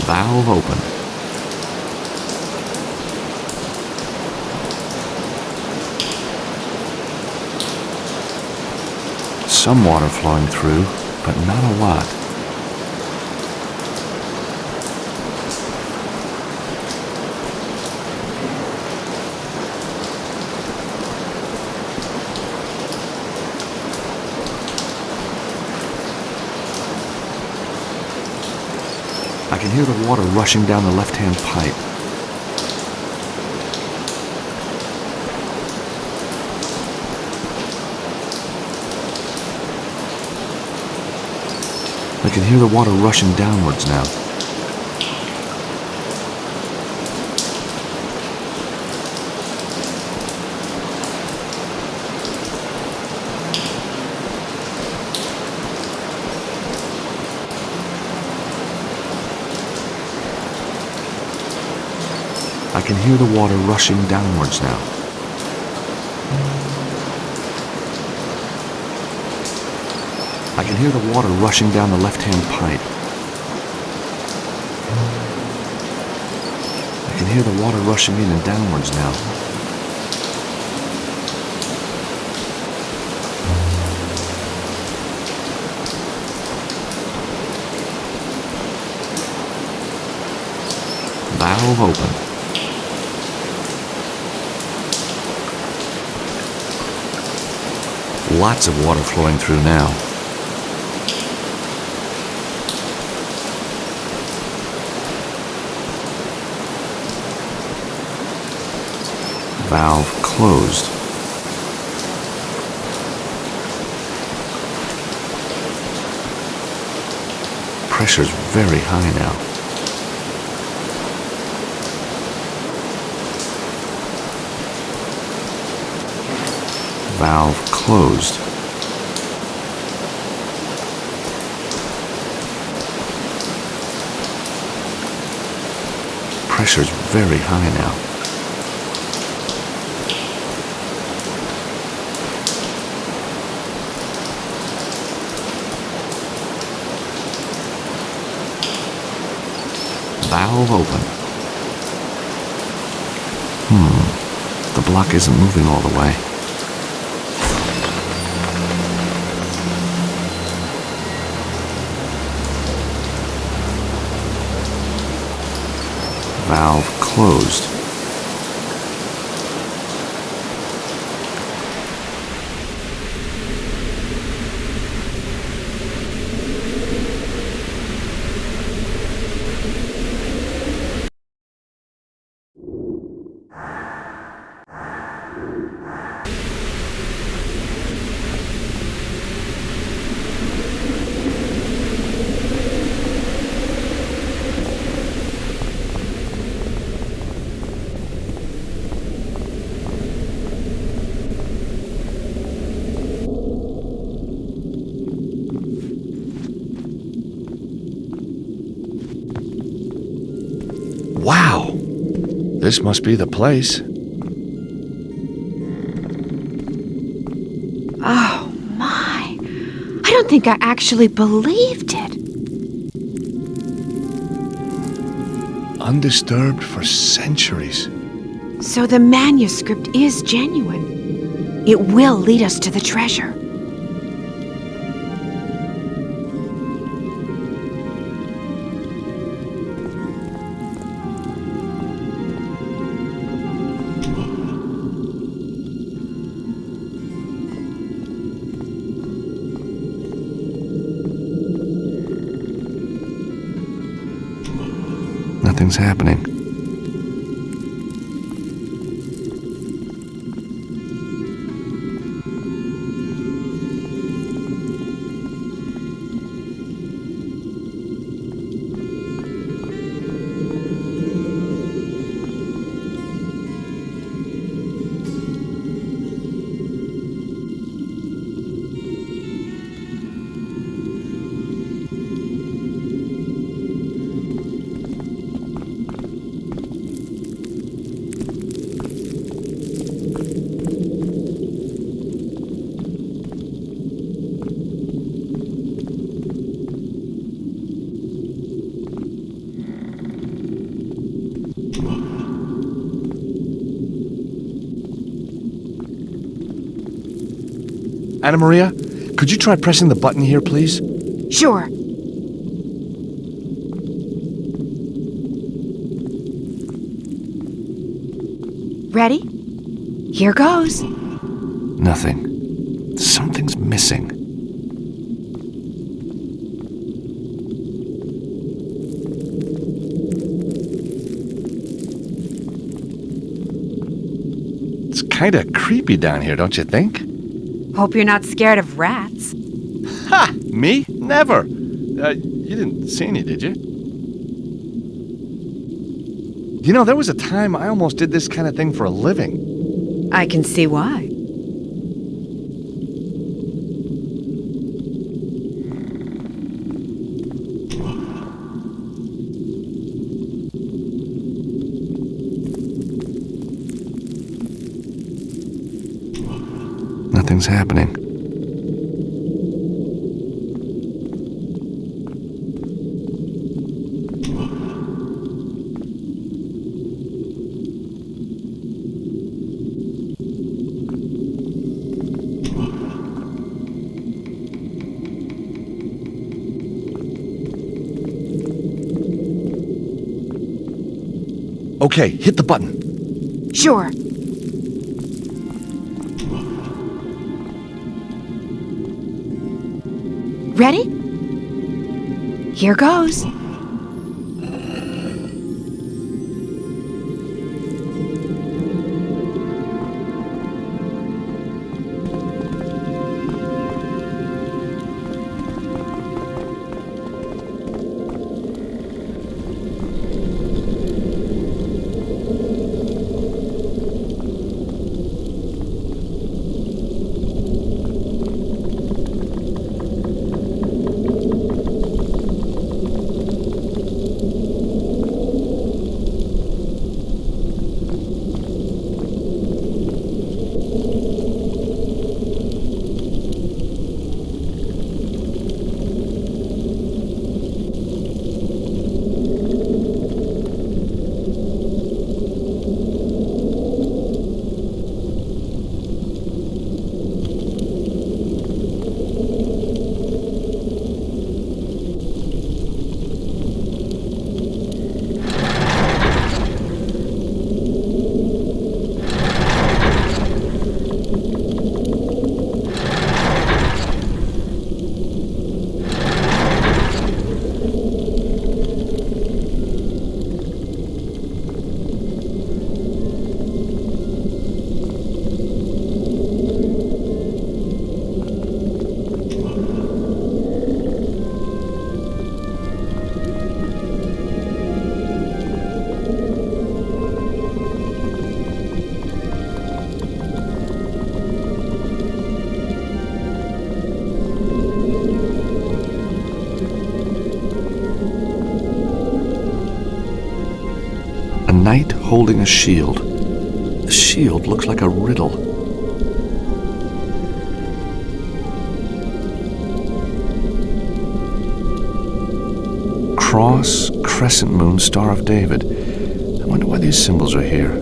Valve open. Some water flowing through, but not a lot. I can hear the water rushing down the left-hand pipe. I can hear the water rushing downwards now. I can hear the water rushing downwards now. I can hear the water rushing down the left-hand pipe. I can hear the water rushing in and downwards now. Valve open. Lots of water flowing through now. Valve closed. Pressure's very high now. Valve closed. Pressure's very high now. Valve open. The block isn't moving all the way. Valve closed. Wow! This must be the place. Oh, don't think I actually believed it. Undisturbed for centuries. So the manuscript is genuine. It will lead us to the treasure. Nothing's happening. Anna Maria, could you try pressing the button here, please? Sure. Ready? Here goes. Nothing. Something's missing. It's kinda creepy down here, don't you think? Hope you're not scared of rats. Ha! Me? Never! You didn't see any, did you? You know, there was a time I almost did this kind of thing for a living. I can see why. Nothing's happening. Okay, hit the button. Sure. Ready? Here goes. A knight holding a shield. The shield looks like a riddle. Cross, crescent moon, Star of David. I wonder why these symbols are here.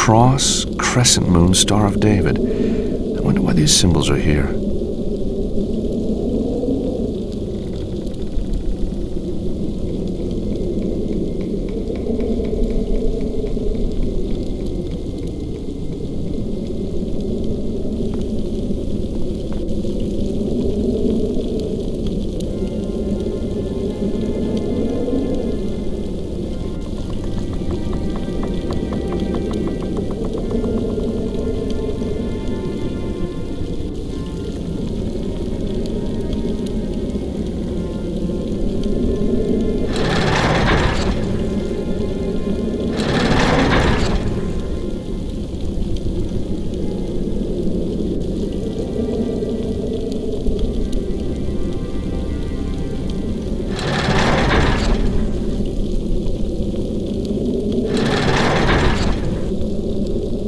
Cross, crescent moon, Star of David. I wonder why these symbols are here.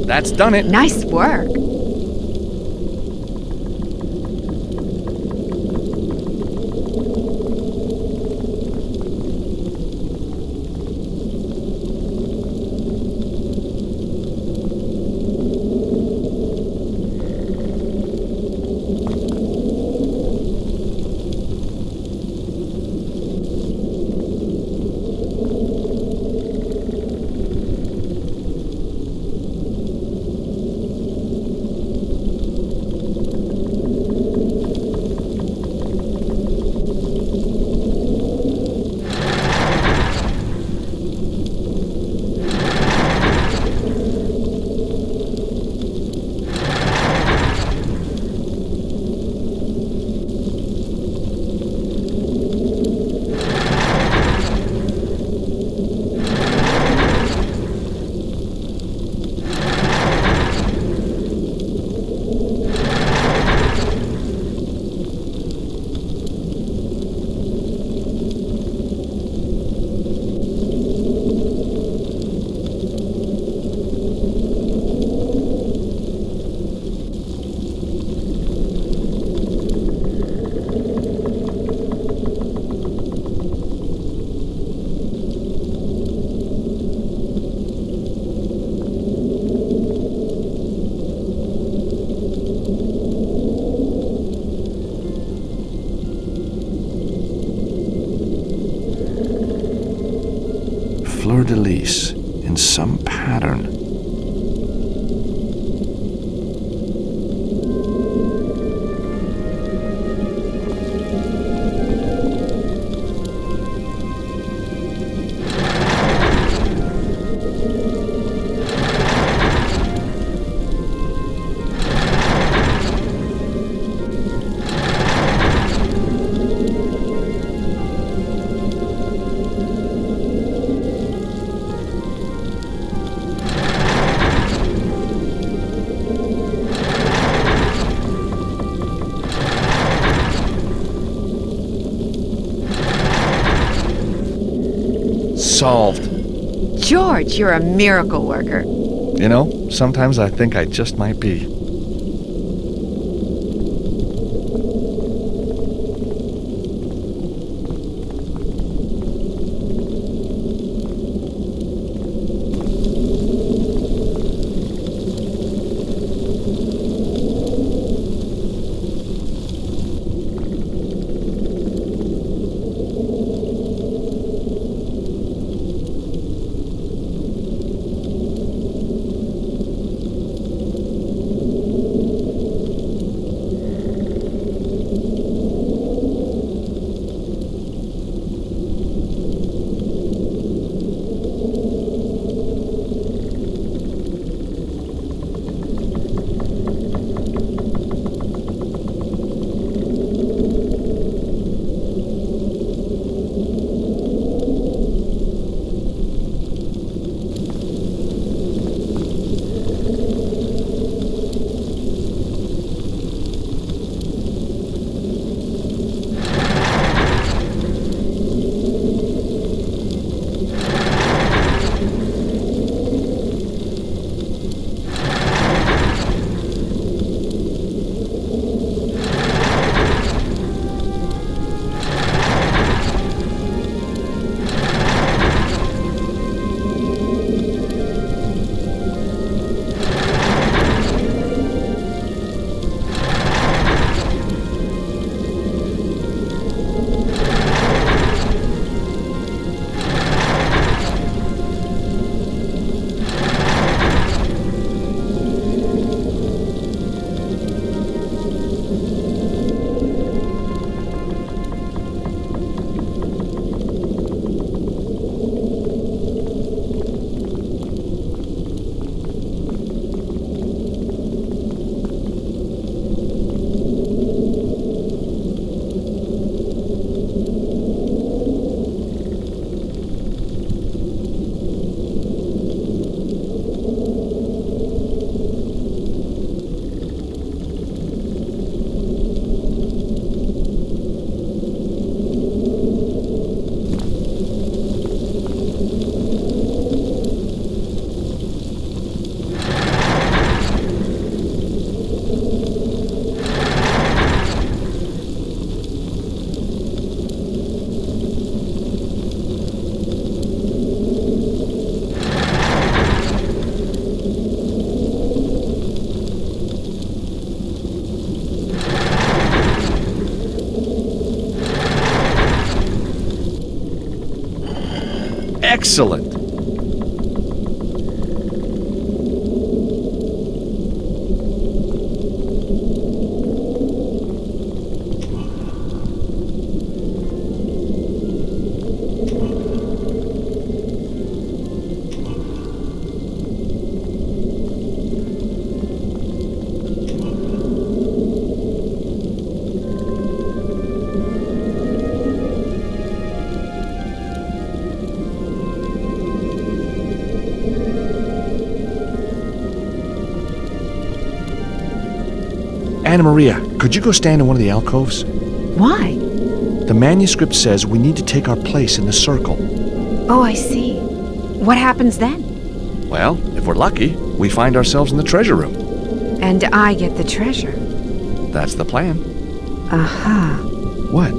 That's done it. Nice work. piece in some pattern. Solved. George, you're a miracle worker. You know, sometimes I think I just might be. Excellent. Anna Maria, could you go stand in one of the alcoves? Why? The manuscript says we need to take our place in the circle. Oh, I see. What happens then? Well, if we're lucky, we find ourselves in the treasure room. And I get the treasure. That's the plan. Aha. What?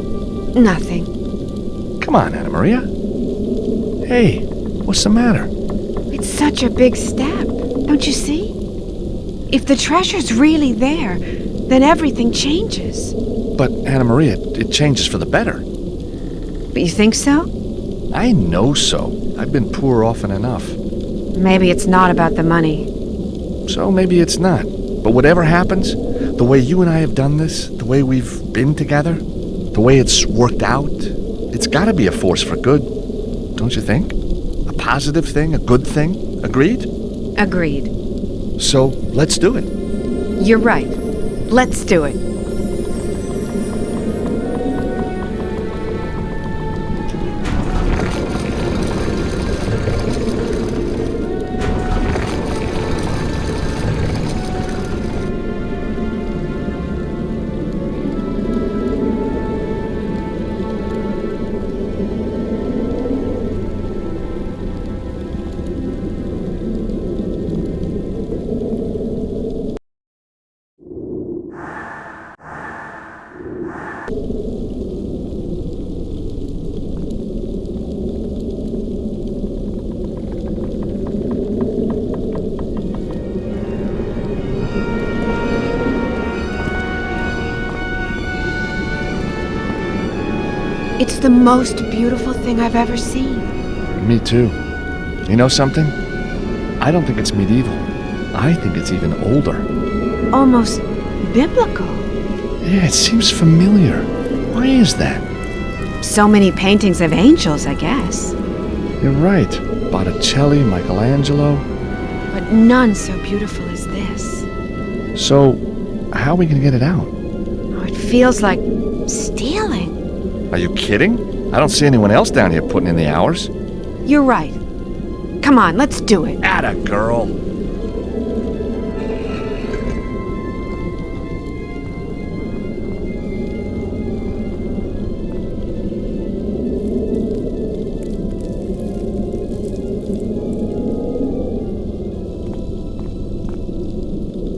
Nothing. Come on, Anna Maria. Hey, what's the matter? It's such a big step, don't you see? If the treasure's really there, then everything changes. But, Anna Maria, it changes for the better. But you think so? I know so. I've been poor often enough. Maybe it's not about the money. So maybe it's not. But whatever happens, the way you and I have done this, the way we've been together, the way it's worked out, it's gotta be a force for good, don't you think? A positive thing, a good thing. Agreed? Agreed. So let's do it. You're right. Let's do it. It's the most beautiful thing I've ever seen. Me too. You know something? I don't think it's medieval. I think it's even older. Almost biblical. Yeah, it seems familiar. Why is that? So many paintings of angels, I guess. You're right. Botticelli, Michelangelo. But none so beautiful as this. So, how are we gonna get it out? Oh, it feels like stealing. Are you kidding? I don't see anyone else down here putting in the hours. You're right. Come on, let's do it. Atta girl.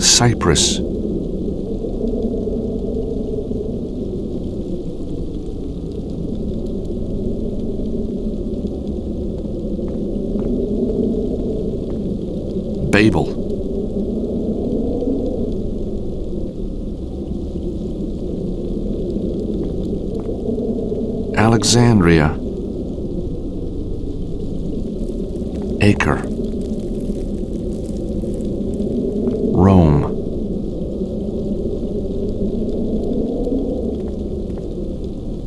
Cyprus. Babel. Alexandria. Acre. Rome.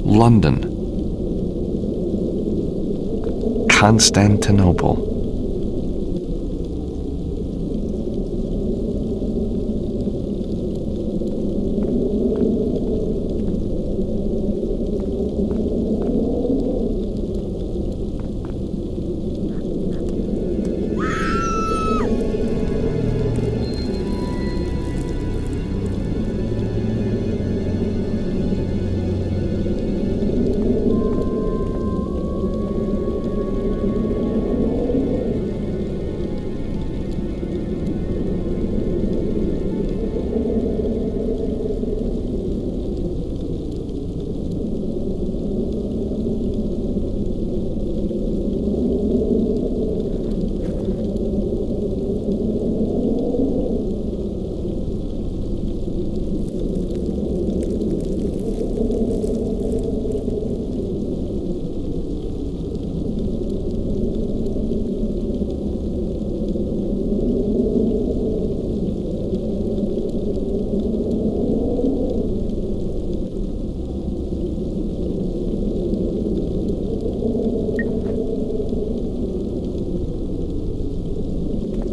London. Constantinople.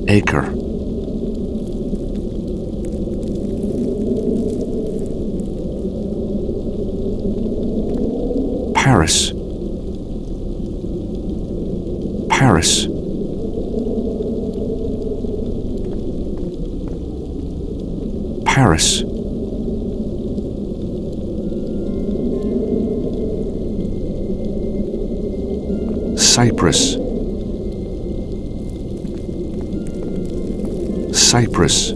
Acre. Paris. Paris. Paris. Cyprus. Cyprus.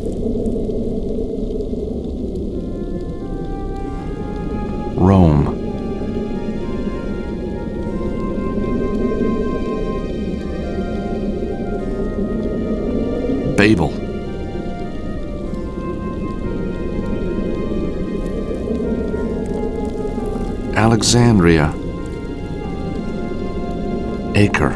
Rome. Babel. Alexandria. Acre.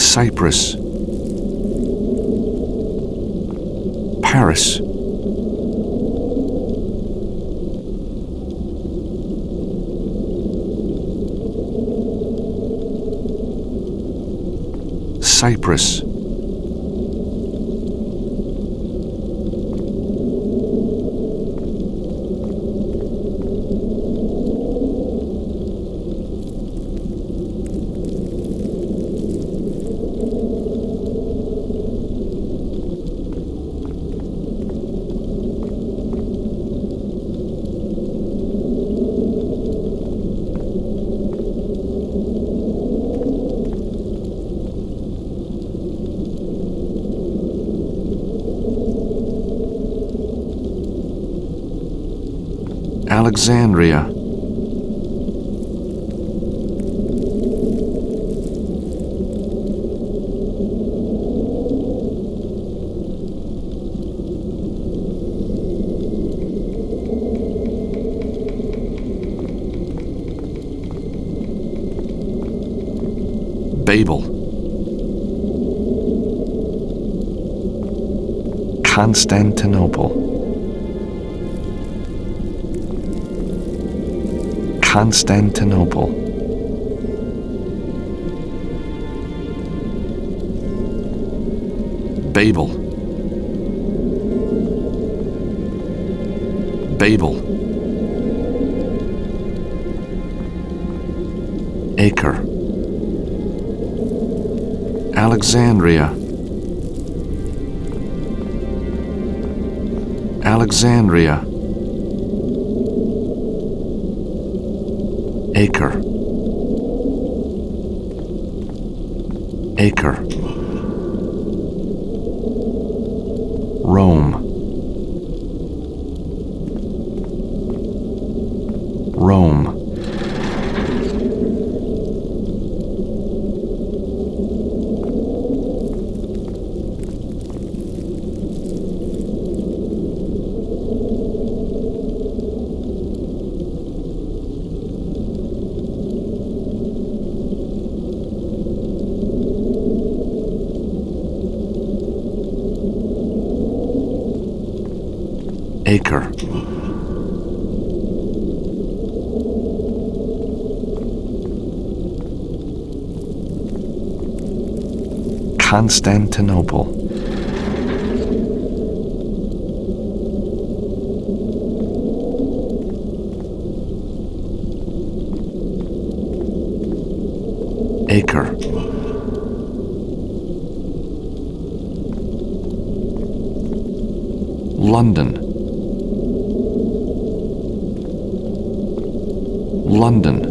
Cyprus. Paris. Cyprus. Alexandria. Babel. Constantinople. Constantinople. Babel. Babel. Acre. Alexandria. Alexandria. Acre. Acre. Rome. Rome. Acre. Constantinople. Acre. London. London.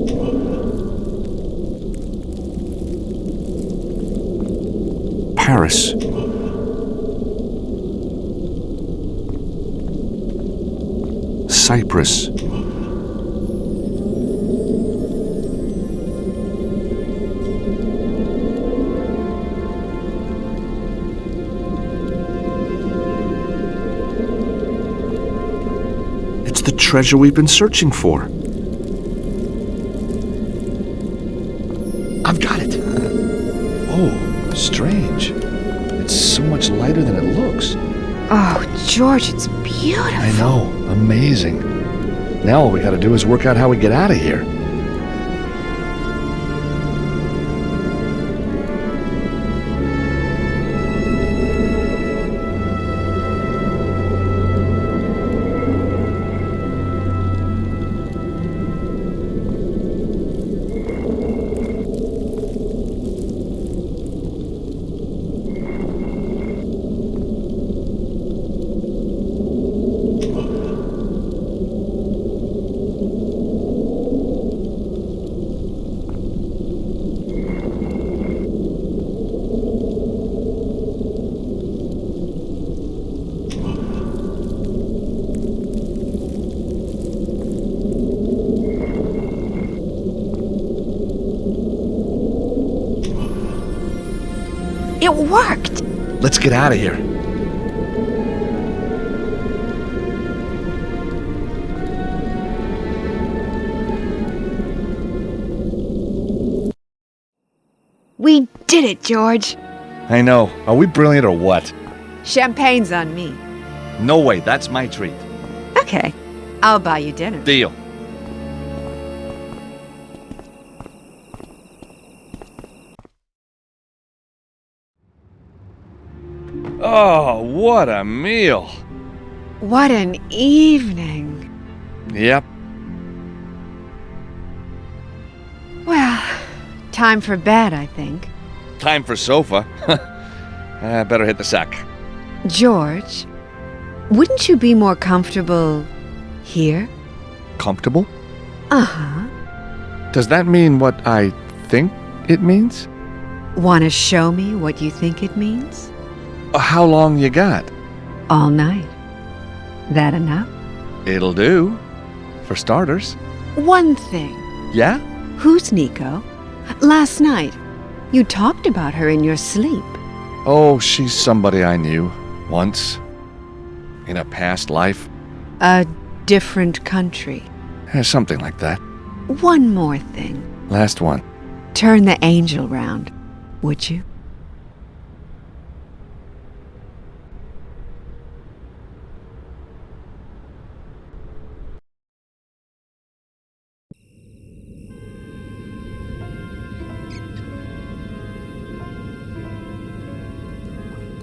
Paris. Cyprus. It's the treasure we've been searching for. I've got it. Whoa, strange. It's so much lighter than it looks. Oh, George, it's beautiful. I know, amazing. Now all we gotta do is work out how we get out of here. It worked. Let's get out of here. We did it, George. I know. Are we brilliant or what? Champagne's on me. No way, that's my treat. Okay, I'll buy you dinner. Deal. Oh, what a meal. What an evening. Yep. Well, time for bed, I think. Time for sofa. I better hit the sack. George, wouldn't you be more comfortable here? Comfortable? Uh-huh. Does that mean what I think it means? Want to show me what you think it means? How long you got? All night. That enough? It'll do. For starters. One thing. Yeah? Who's Nico? Last night, you talked about her in your sleep. Oh, she's somebody I knew. Once. In a past life. A different country. Something like that. One more thing. Last one. Turn the angel round, would you?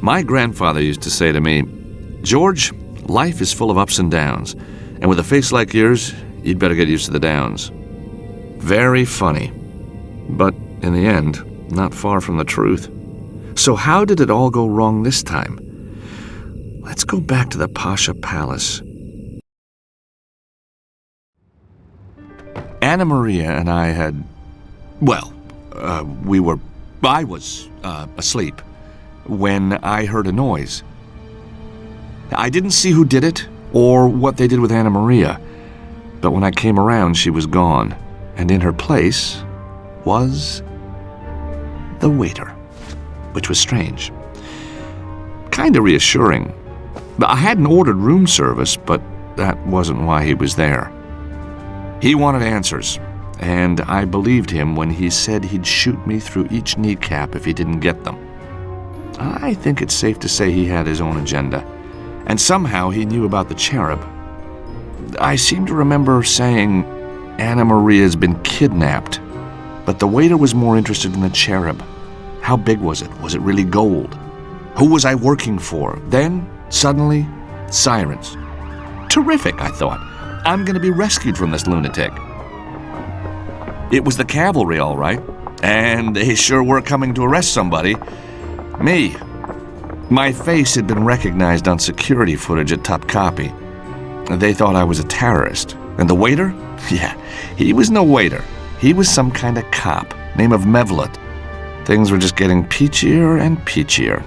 My grandfather used to say to me, George, life is full of ups and downs, and with a face like yours, you'd better get used to the downs. Very funny, but in the end, not far from the truth. So how did it all go wrong this time? Let's go back to the Pasha Palace. Anna Maria and I had, I was asleep when I heard a noise. I didn't see who did it or what they did with Anna Maria, but when I came around, she was gone, and in her place was the waiter, which was strange. Kinda reassuring. I hadn't ordered room service, but that wasn't why he was there. He wanted answers, and I believed him when he said he'd shoot me through each kneecap if he didn't get them. I think it's safe to say he had his own agenda, and somehow he knew about the cherub. I seem to remember saying Anna Maria's been kidnapped, but the waiter was more interested in the cherub. How big was it? Was it really gold? Who was I working for? Then, suddenly, sirens. Terrific, I thought. I'm going to be rescued from this lunatic. It was the cavalry, all right, and they sure were coming to arrest somebody. Me. My face had been recognized on security footage at Topkapi. They thought I was a terrorist. And the waiter? Yeah, he was no waiter. He was some kind of cop, name of Mevlut. Things were just getting peachier and peachier.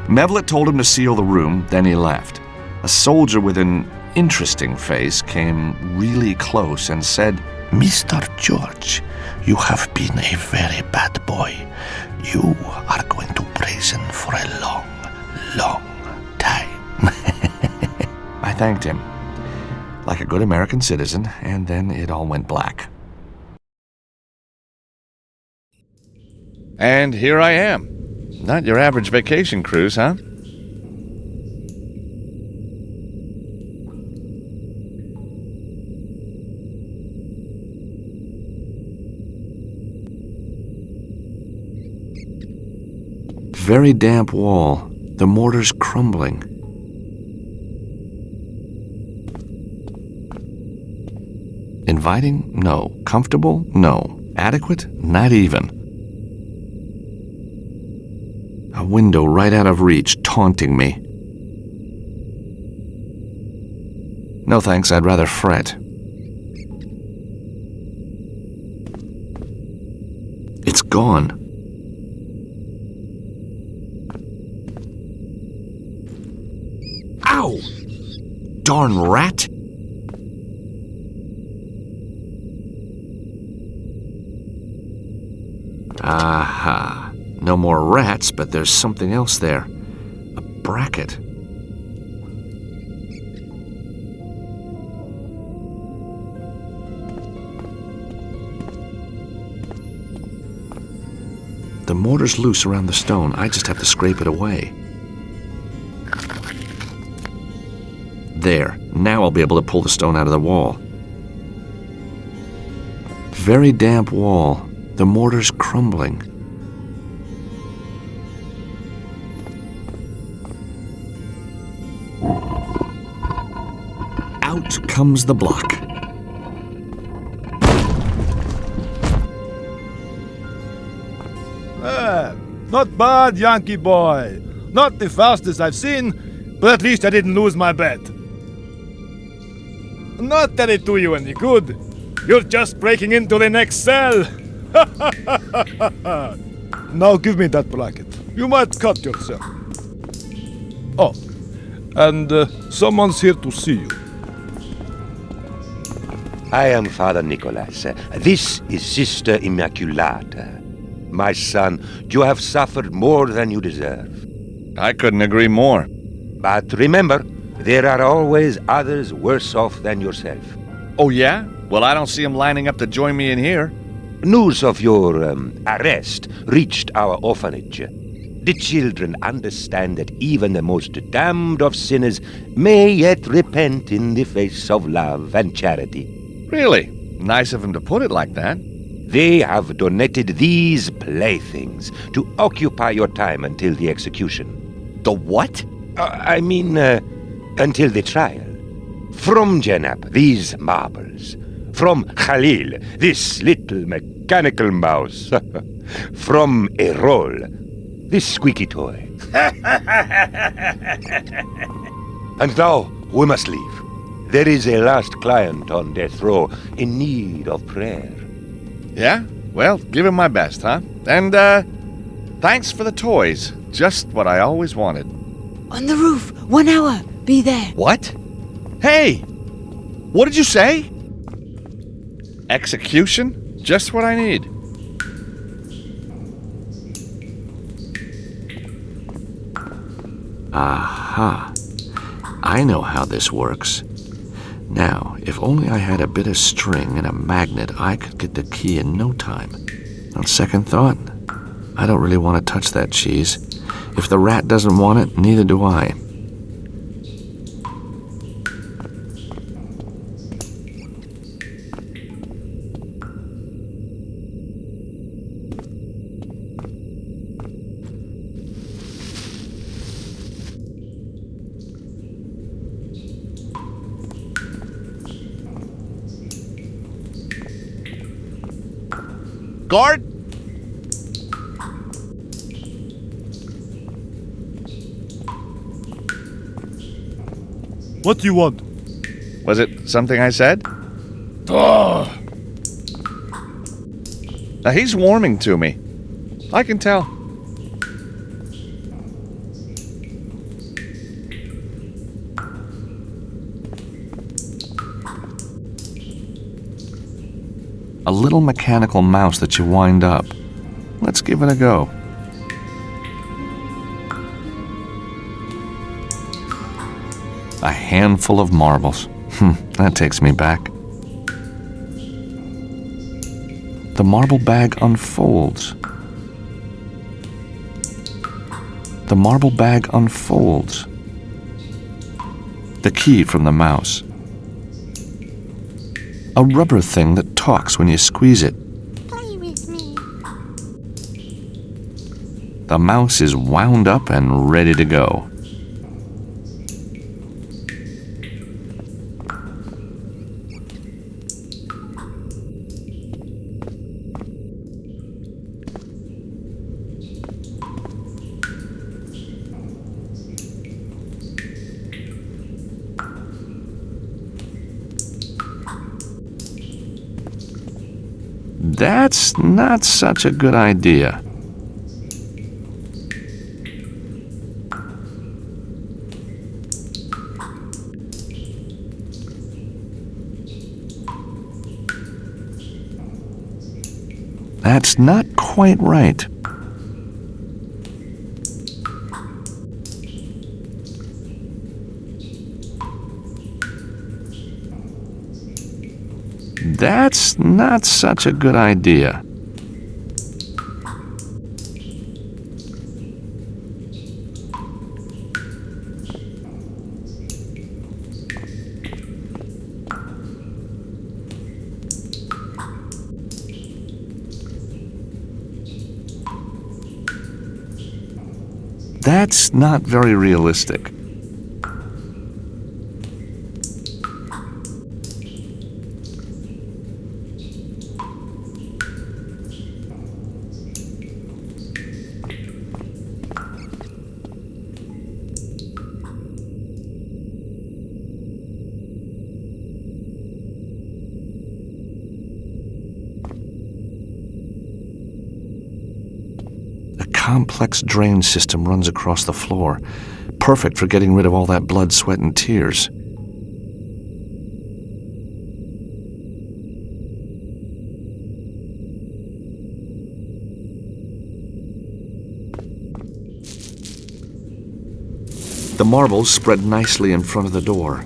Mevlut told him to seal the room, then he left. A soldier with an interesting face came really close and said, Mr. George, you have been a very bad boy. You are going to prison for a long, long time. I thanked him, like a good American citizen, and then it all went black. And here I am. Not your average vacation cruise, huh? Very damp wall, the mortar's crumbling. Inviting? No. Comfortable? No. Adequate? Not even. A window right out of reach, taunting me. No thanks, I'd rather fret. It's gone. Ow! Darn rat! Aha. No more rats, but there's something else there. A bracket. The mortar's loose around the stone. I just have to scrape it away. There. Now I'll be able to pull the stone out of the wall. Very damp wall. The mortar's crumbling. Out comes the block. Not bad, Yankee boy. Not the fastest I've seen, but at least I didn't lose my bet. Not that it do you any good. You're just breaking into the next cell. Now give me that bracket. You might cut yourself. Oh, and someone's here to see you. I am Father Nicholas. This is Sister Immaculata. My son, you have suffered more than you deserve. I couldn't agree more. But remember, there are always others worse off than yourself. Oh, yeah? Well, I don't see them lining up to join me in here. News of your arrest reached our orphanage. The children understand that even the most damned of sinners may yet repent in the face of love and charity. Really? Nice of him to put it like that. They have donated these playthings to occupy your time until the execution. The what? Until the trial. From Janab, these marbles. From Khalil, this little mechanical mouse. From Errol, this squeaky toy. And now, we must leave. There is a last client on death row in need of prayer. Yeah? Well, give him my best, huh? And, thanks for the toys. Just what I always wanted. On the roof. 1 hour. Be there. What? Hey! What did you say? Execution? Just what I need. Aha. I know how this works. Now, if only I had a bit of string and a magnet, I could get the key in no time. On second thought, I don't really want to touch that cheese. If the rat doesn't want it, neither do I. Guard? What do you want? Was it something I said? Oh. Now he's warming to me. I can tell. A little mechanical mouse that you wind up. Let's give it a go. A handful of marbles. That takes me back. The marble bag unfolds. The marble bag unfolds. The key from the mouse. A rubber thing that talks when you squeeze it. Play with me. The mouse is wound up and ready to go. That's not such a good idea. That's not quite right. That's not such a good idea. That's not very realistic. A complex drain system runs across the floor, perfect for getting rid of all that blood, sweat, and tears. The marbles spread nicely in front of the door.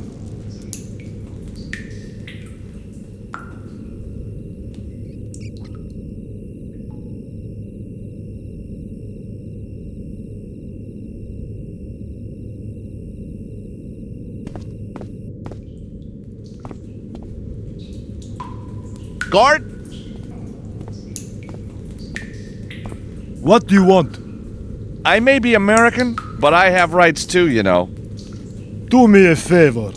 Guard? What do you want? I may be American, but I have rights too, you know. Do me a favor.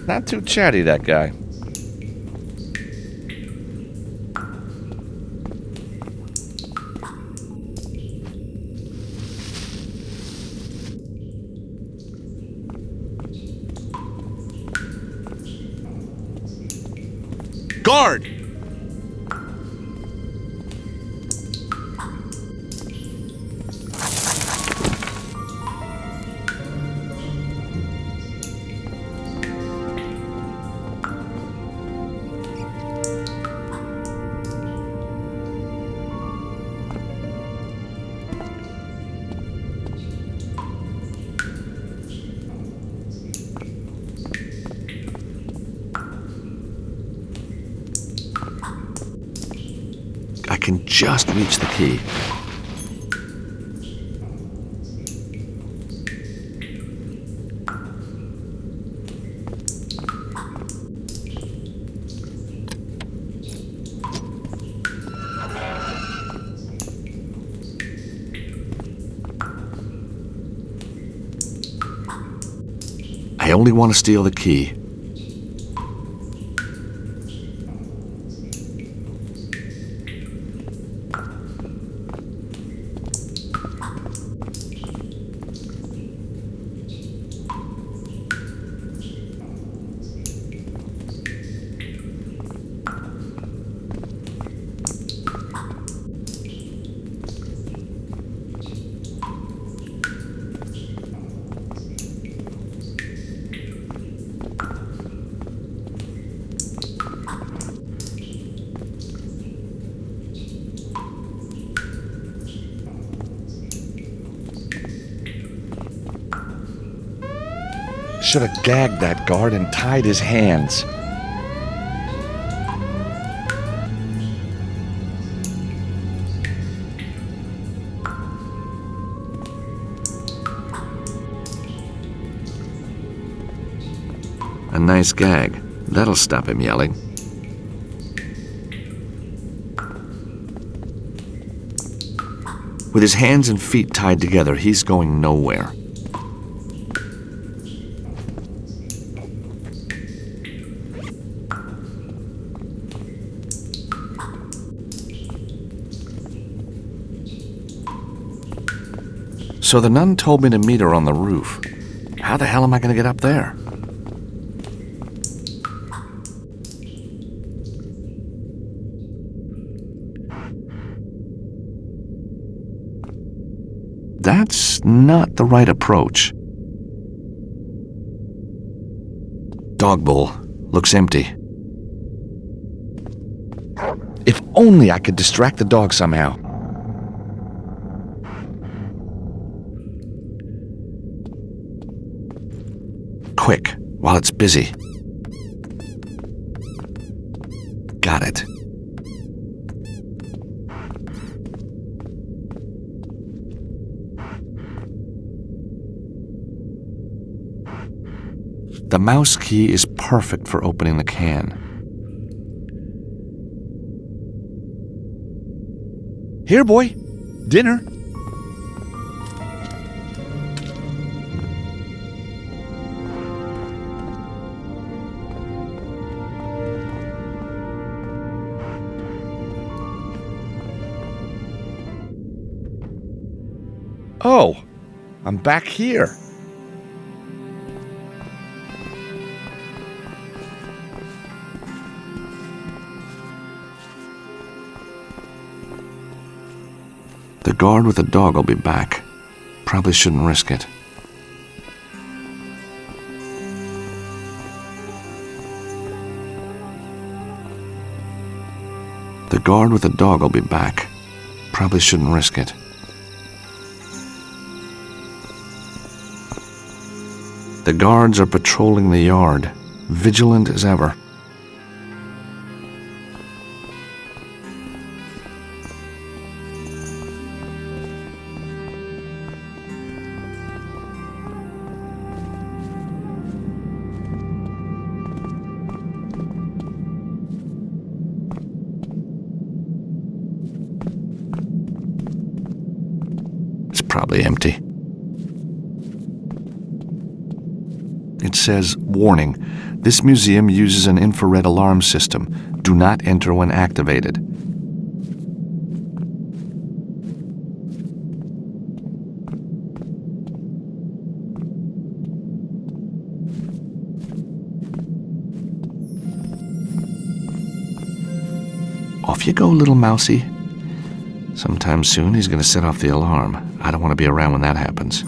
Not too chatty, that guy. Guard! I can just reach the key. I only want to steal the key. Should have gagged that guard and tied his hands. A nice gag. That'll stop him yelling. With his hands and feet tied together, he's going nowhere. So the nun told me to meet her on the roof. How the hell am I going to get up there? That's not the right approach. Dog bowl looks empty. If only I could distract the dog somehow. Quick, while it's busy. Got it. The mouse key is perfect for opening the can. Here, boy. Dinner. Oh, I'm back here. The guard with the dog will be back. Probably shouldn't risk it. The guard with the dog will be back. Probably shouldn't risk it. The guards are patrolling the yard, vigilant as ever. It's probably empty. It says, warning, this museum uses an infrared alarm system. Do not enter when activated. Off you go, little mousy. Sometime soon he's going to set off the alarm. I don't want to be around when that happens.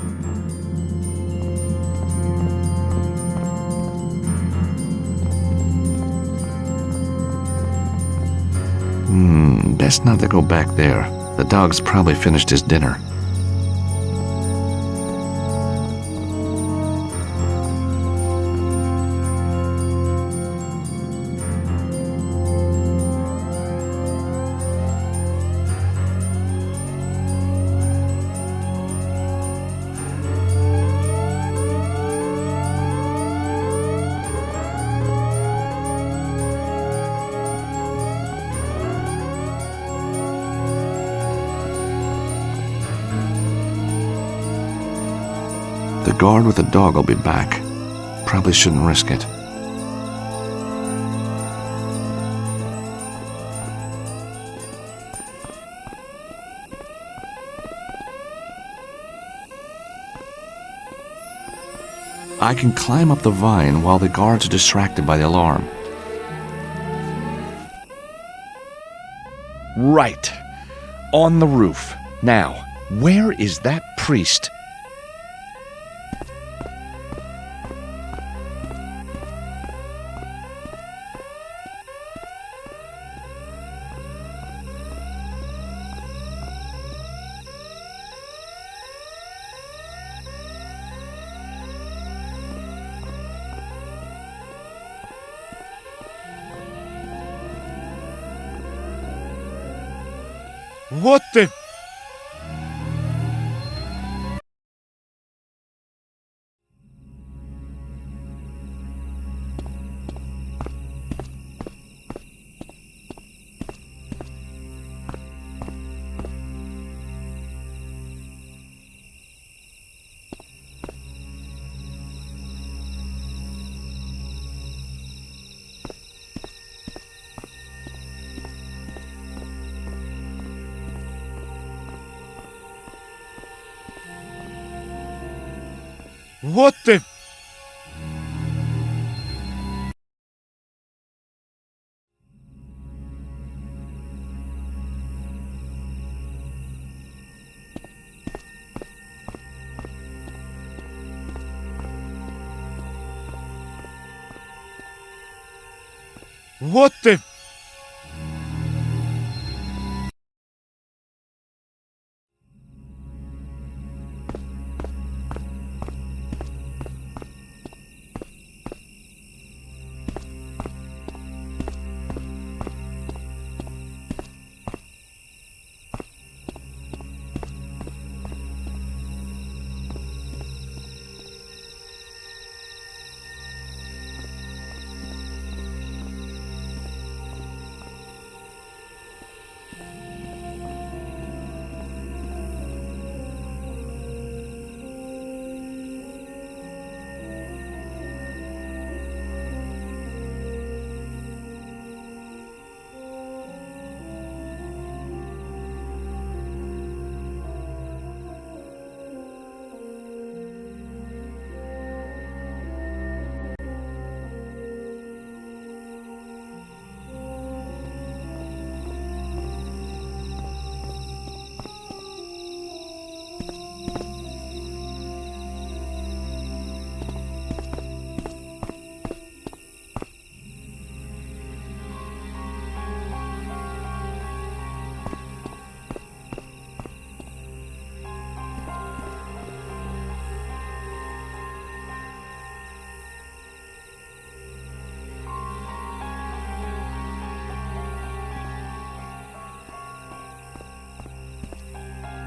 Best not to go back there. The dog's probably finished his dinner. The guard with the dog will be back. Probably shouldn't risk it. I can climb up the vine while the guards are distracted by the alarm. Right. On the roof. Now, where is that priest? What the... What the... What the...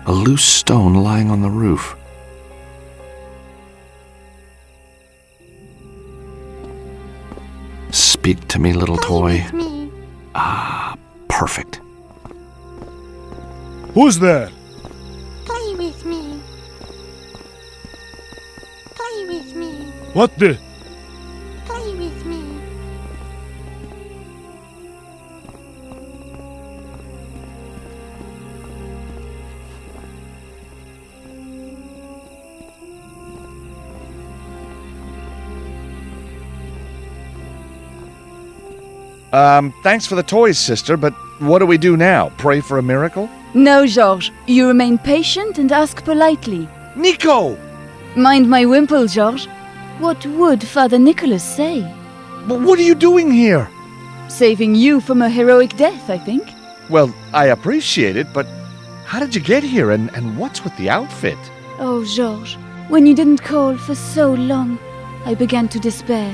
A loose stone lying on the roof. Speak to me, little toy. Ah, perfect. Who's there? Play with me. Play with me. What the? Play with me. Thanks for the toys, sister, but what do we do now? Pray for a miracle? No, Georges. You remain patient and ask politely. Nico! Mind my wimple, Georges. What would Father Nicholas say? But what are you doing here? Saving you from a heroic death, I think. Well, I appreciate it, but how did you get here, and what's with the outfit? Oh, Georges, when you didn't call for so long, I began to despair.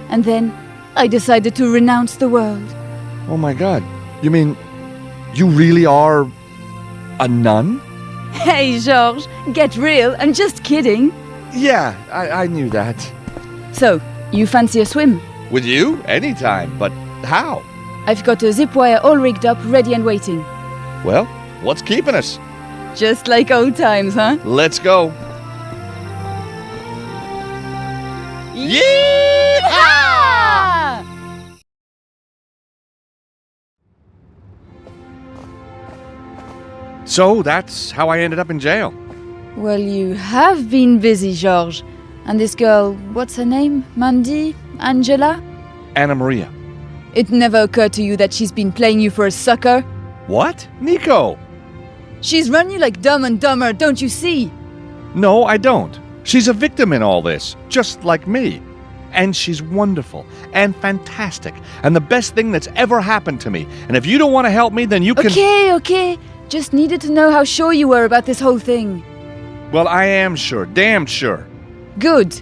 And then I decided to renounce the world. Oh my god. You mean, you really are a nun? Hey, Georges, get real. I'm just kidding. Yeah, I knew that. So, you fancy a swim? With you? Anytime, but how? I've got a zip wire all rigged up, ready and waiting. Well, what's keeping us? Just like old times, huh? Let's go. Yeehaw! So that's how I ended up in jail. Well, you have been busy, Georges. And this girl, what's her name? Mandy? Angela? Anna Maria. It never occurred to you that she's been playing you for a sucker? What? Nico! She's run you like Dumb and Dumber, don't you see? No, I don't. She's a victim in all this, just like me. And she's wonderful and fantastic and the best thing that's ever happened to me. And if you don't want to help me, then you can... Okay. Just needed to know how sure you were about this whole thing. Well, I am sure. Damn sure. Good.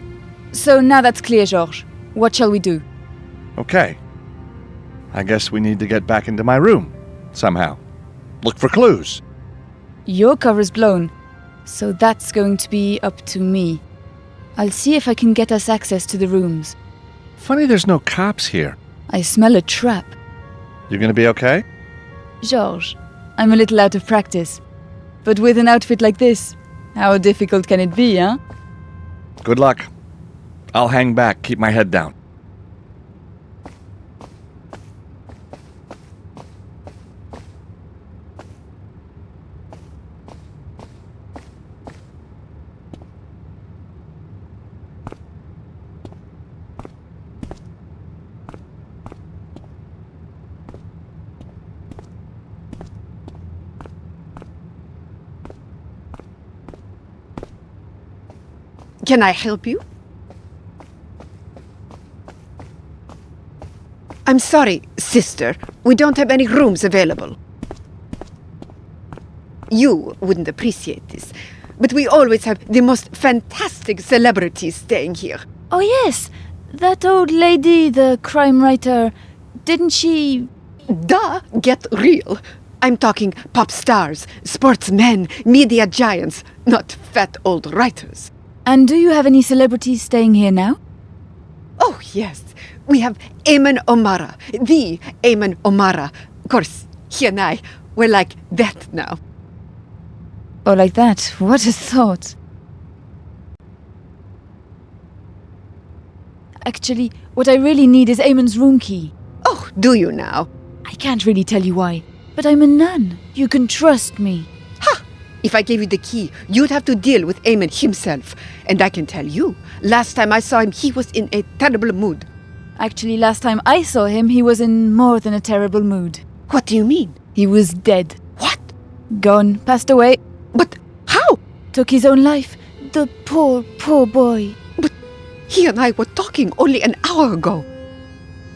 So now that's clear, Georges. What shall we do? Okay. I guess we need to get back into my room. Somehow. Look for clues. Your cover's blown. So that's going to be up to me. I'll see if I can get us access to the rooms. Funny there's no cops here. I smell a trap. You gonna be okay? Georges, I'm a little out of practice. But with an outfit like this, how difficult can it be, huh? Good luck. I'll hang back, keep my head down. Can I help you? I'm sorry, sister. We don't have any rooms available. You wouldn't appreciate this, but we always have the most fantastic celebrities staying here. Oh yes, that old lady, the crime writer, didn't she... Duh, get real. I'm talking pop stars, sportsmen, media giants, not fat old writers. And do you have any celebrities staying here now? Oh, yes. We have Eamon O'Mara, the Eamon O'Mara. Of course, he and I, we're like that now. Oh, like that? What a thought. Actually, what I really need is Eamon's room key. Oh, do you now? I can't really tell you why, but I'm a nun. You can trust me. Ha! If I gave you the key, you'd have to deal with Eamon himself. And I can tell you, last time I saw him, he was in a terrible mood. Actually, last time I saw him, he was in more than a terrible mood. What do you mean? He was dead. What? Gone, passed away. But how? Took his own life. The poor, poor boy. But he and I were talking only an hour ago.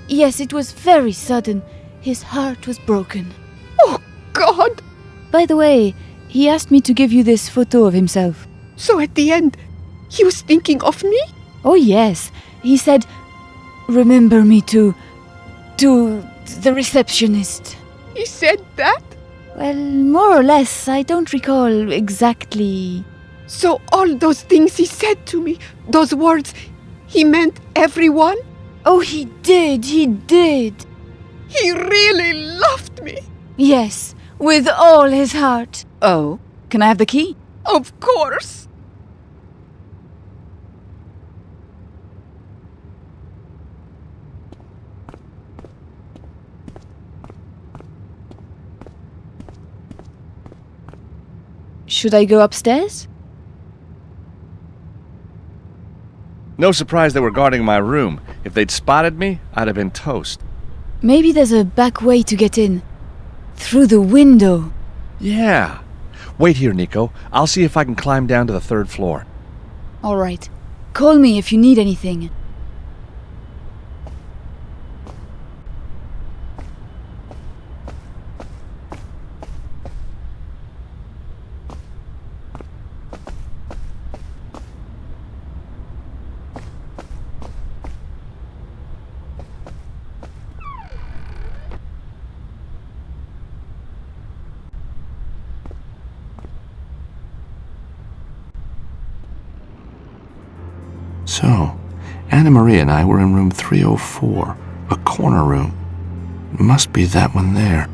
Yes, it was very sudden. His heart was broken. Oh, God! By the way, he asked me to give you this photo of himself. So at the end, he was thinking of me? Oh, yes. He said, remember me to the receptionist. He said that? Well, more or less. I don't recall exactly. So all those things he said to me, those words, he meant everyone? Oh, he did. He did. He really loved me. Yes, with all his heart. Oh? Can I have the key? Of course. Should I go upstairs? No surprise they were guarding my room. If they'd spotted me, I'd have been toast. Maybe there's a back way to get in. Through the window. Yeah. Wait here, Nico. I'll see if I can climb down to the 3rd floor. All right. Call me if you need anything. So, Anna Maria and I were in room 304, a corner room. Must be that one there.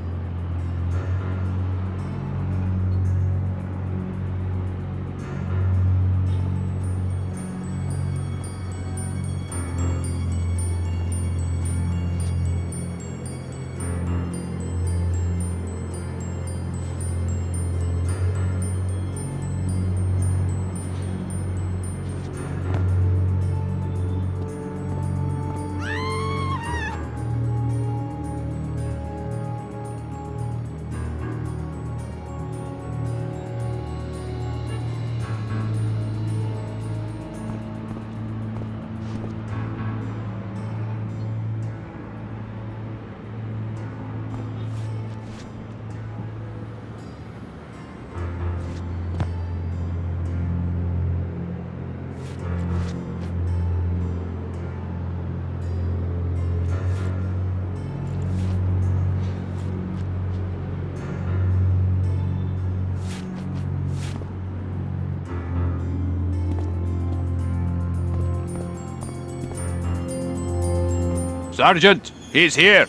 Sergeant, he's here.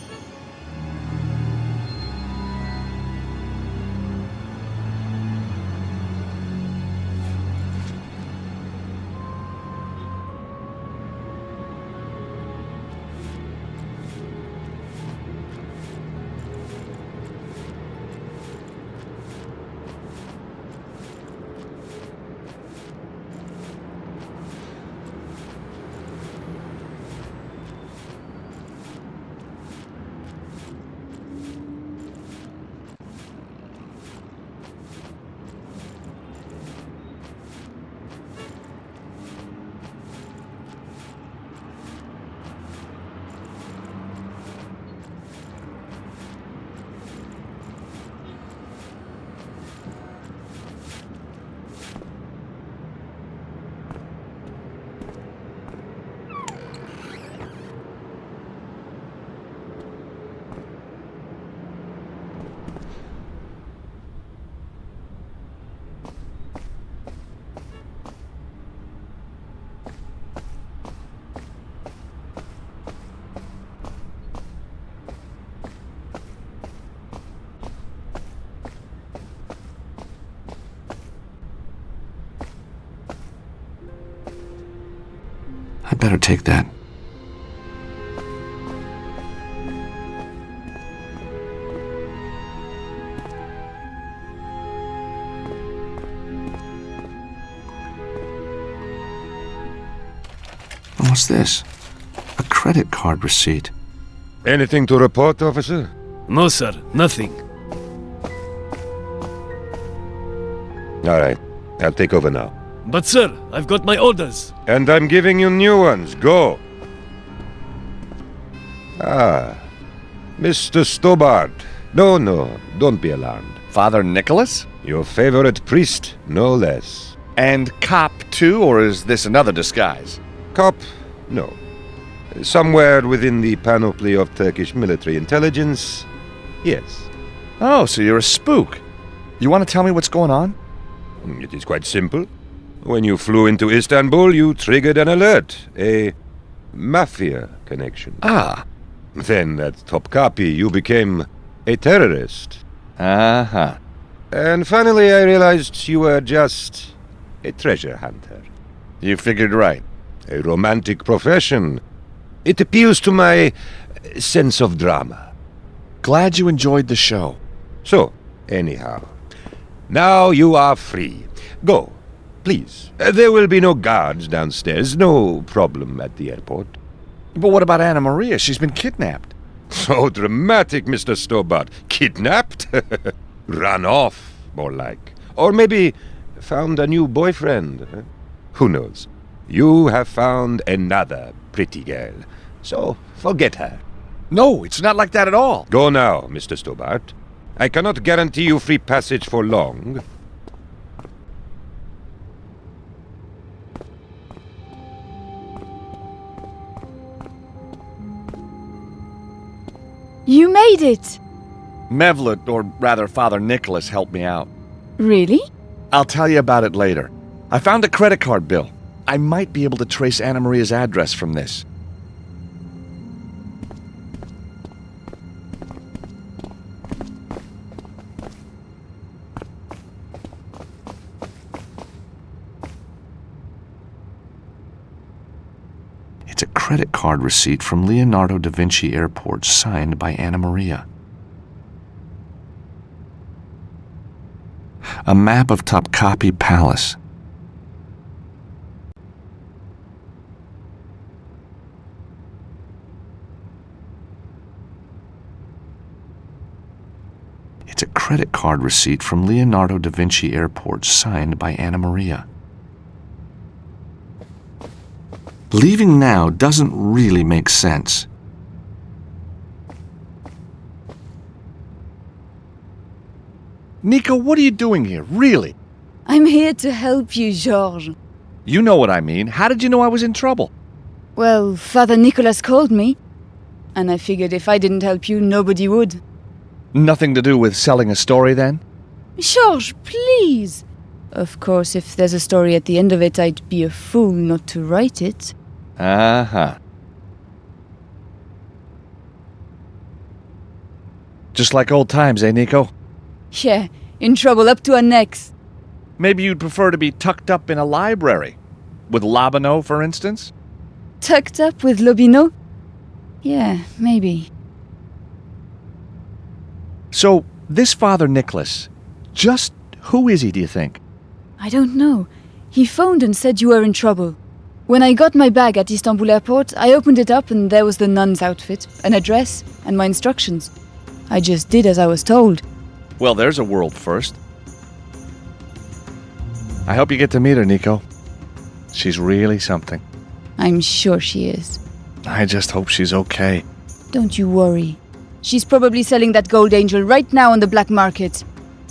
I better take that. What's this? A credit card receipt. Anything to report, officer? No, sir. Nothing. All right. I'll take over now. But, sir, I've got my orders. And I'm giving you new ones. Go. Ah. Mr. Stobart. No, don't be alarmed. Father Nicholas? Your favorite priest, no less. And cop, too, or is this another disguise? Cop? No. Somewhere within the panoply of Turkish military intelligence, yes. Oh, so you're a spook. You want to tell me what's going on? It is quite simple. When you flew into Istanbul, you triggered an alert. A mafia connection. Ah. Then at Topkapi, you became a terrorist. Uh-huh. And finally, I realized you were just a treasure hunter. You figured right. A romantic profession. It appeals to my sense of drama. Glad you enjoyed the show. So, anyhow, now you are free. Go, please. There will be no guards downstairs. No problem at the airport. But what about Anna Maria? She's been kidnapped. So dramatic, Mr. Stobart. Kidnapped? Run off, more like. Or maybe found a new boyfriend. Who knows? You have found another pretty girl. So forget her. No, it's not like that at all. Go now, Mr. Stobart. I cannot guarantee you free passage for long. You made it! Mevlut, or rather Father Nicholas, helped me out. Really? I'll tell you about it later. I found a credit card bill. I might be able to trace Anna Maria's address from this. It's a credit card receipt from Leonardo da Vinci Airport signed by Anna Maria. A map of Topkapi Palace. It's a credit card receipt from Leonardo da Vinci Airport signed by Anna Maria. Leaving now doesn't really make sense. Nico, what are you doing here, really? I'm here to help you, Georges. You know what I mean. How did you know I was in trouble? Well, Father Nicholas called me, and I figured if I didn't help you, nobody would. Nothing to do with selling a story, then? Georges, please! Of course, if there's a story at the end of it, I'd be a fool not to write it. Uh-huh. Just like old times, eh, Nico? Yeah, in trouble up to our necks. Maybe you'd prefer to be tucked up in a library. With Labino, for instance? Tucked up with Lobino? Yeah, maybe. So, this Father Nicholas, just who is he, do you think? I don't know. He phoned and said you were in trouble. When I got my bag at Istanbul Airport, I opened it up and there was the nun's outfit, an address, and my instructions. I just did as I was told. Well, there's a world first. I hope you get to meet her, Nico. She's really something. I'm sure she is. I just hope she's okay. Don't you worry. She's probably selling that gold angel right now on the black market.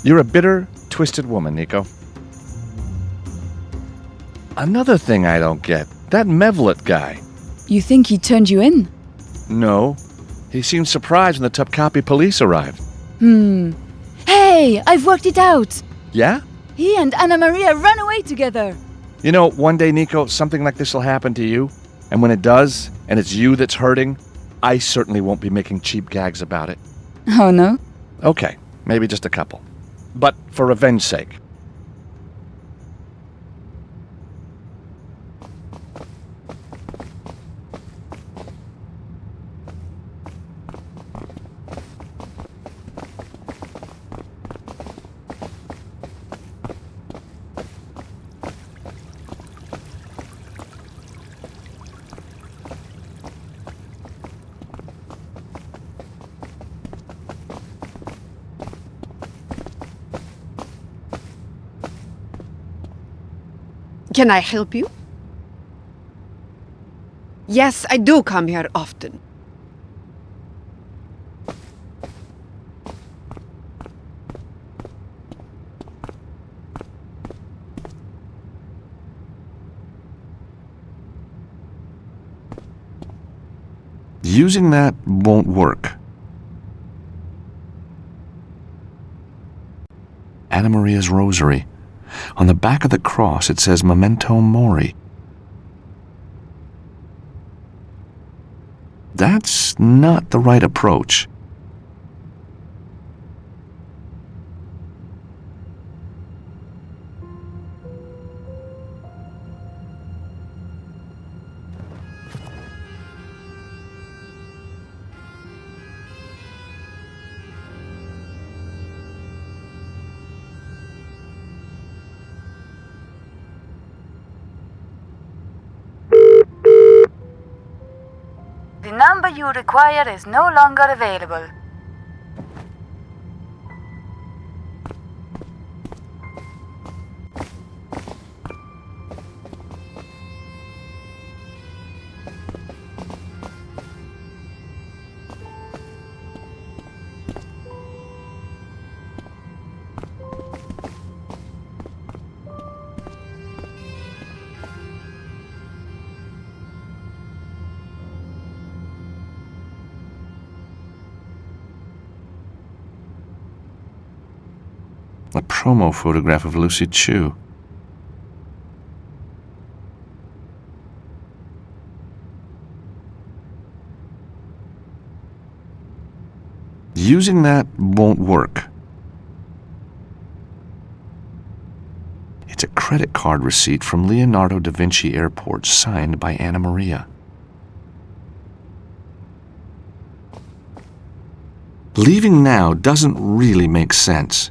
You're a bitter, twisted woman, Nico. Another thing I don't get, that Mevlut guy. You think he turned you in? No. He seemed surprised when the Topkapi police arrived. Hey, I've worked it out! Yeah? He and Anna Maria ran away together. You know, one day, Nico, something like this will happen to you. And when it does, and it's you that's hurting, I certainly won't be making cheap gags about it. Oh, no? Okay, maybe just a couple. But for revenge's sake. Can I help you? Yes, I do come here often. Using that won't work. Anna Maria's rosary. On the back of the cross it says Memento Mori. That's not the right approach. The number you require is no longer available. A promo photograph of Lucy Chu. Using that won't work. It's a credit card receipt from Leonardo da Vinci Airport signed by Anna Maria. Leaving now doesn't really make sense.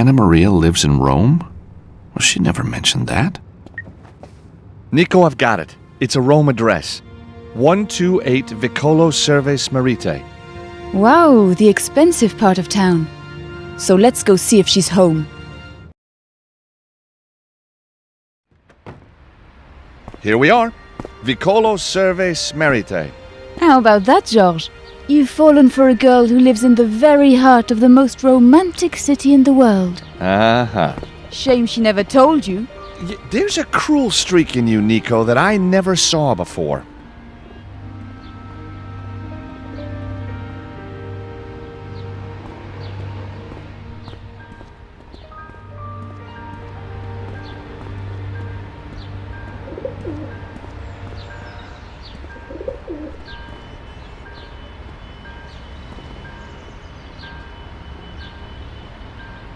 Anna Maria lives in Rome? Well, she never mentioned that. Nico, I've got it. It's a Rome address. 128 Vicolo Cerves Marite. Wow, the expensive part of town. So let's go see if she's home. Here we are. Vicolo Cerves Marite. How about that, Georges? You've fallen for a girl who lives in the very heart of the most romantic city in the world. Uh-huh. Shame she never told you. There's a cruel streak in you, Nico, that I never saw before.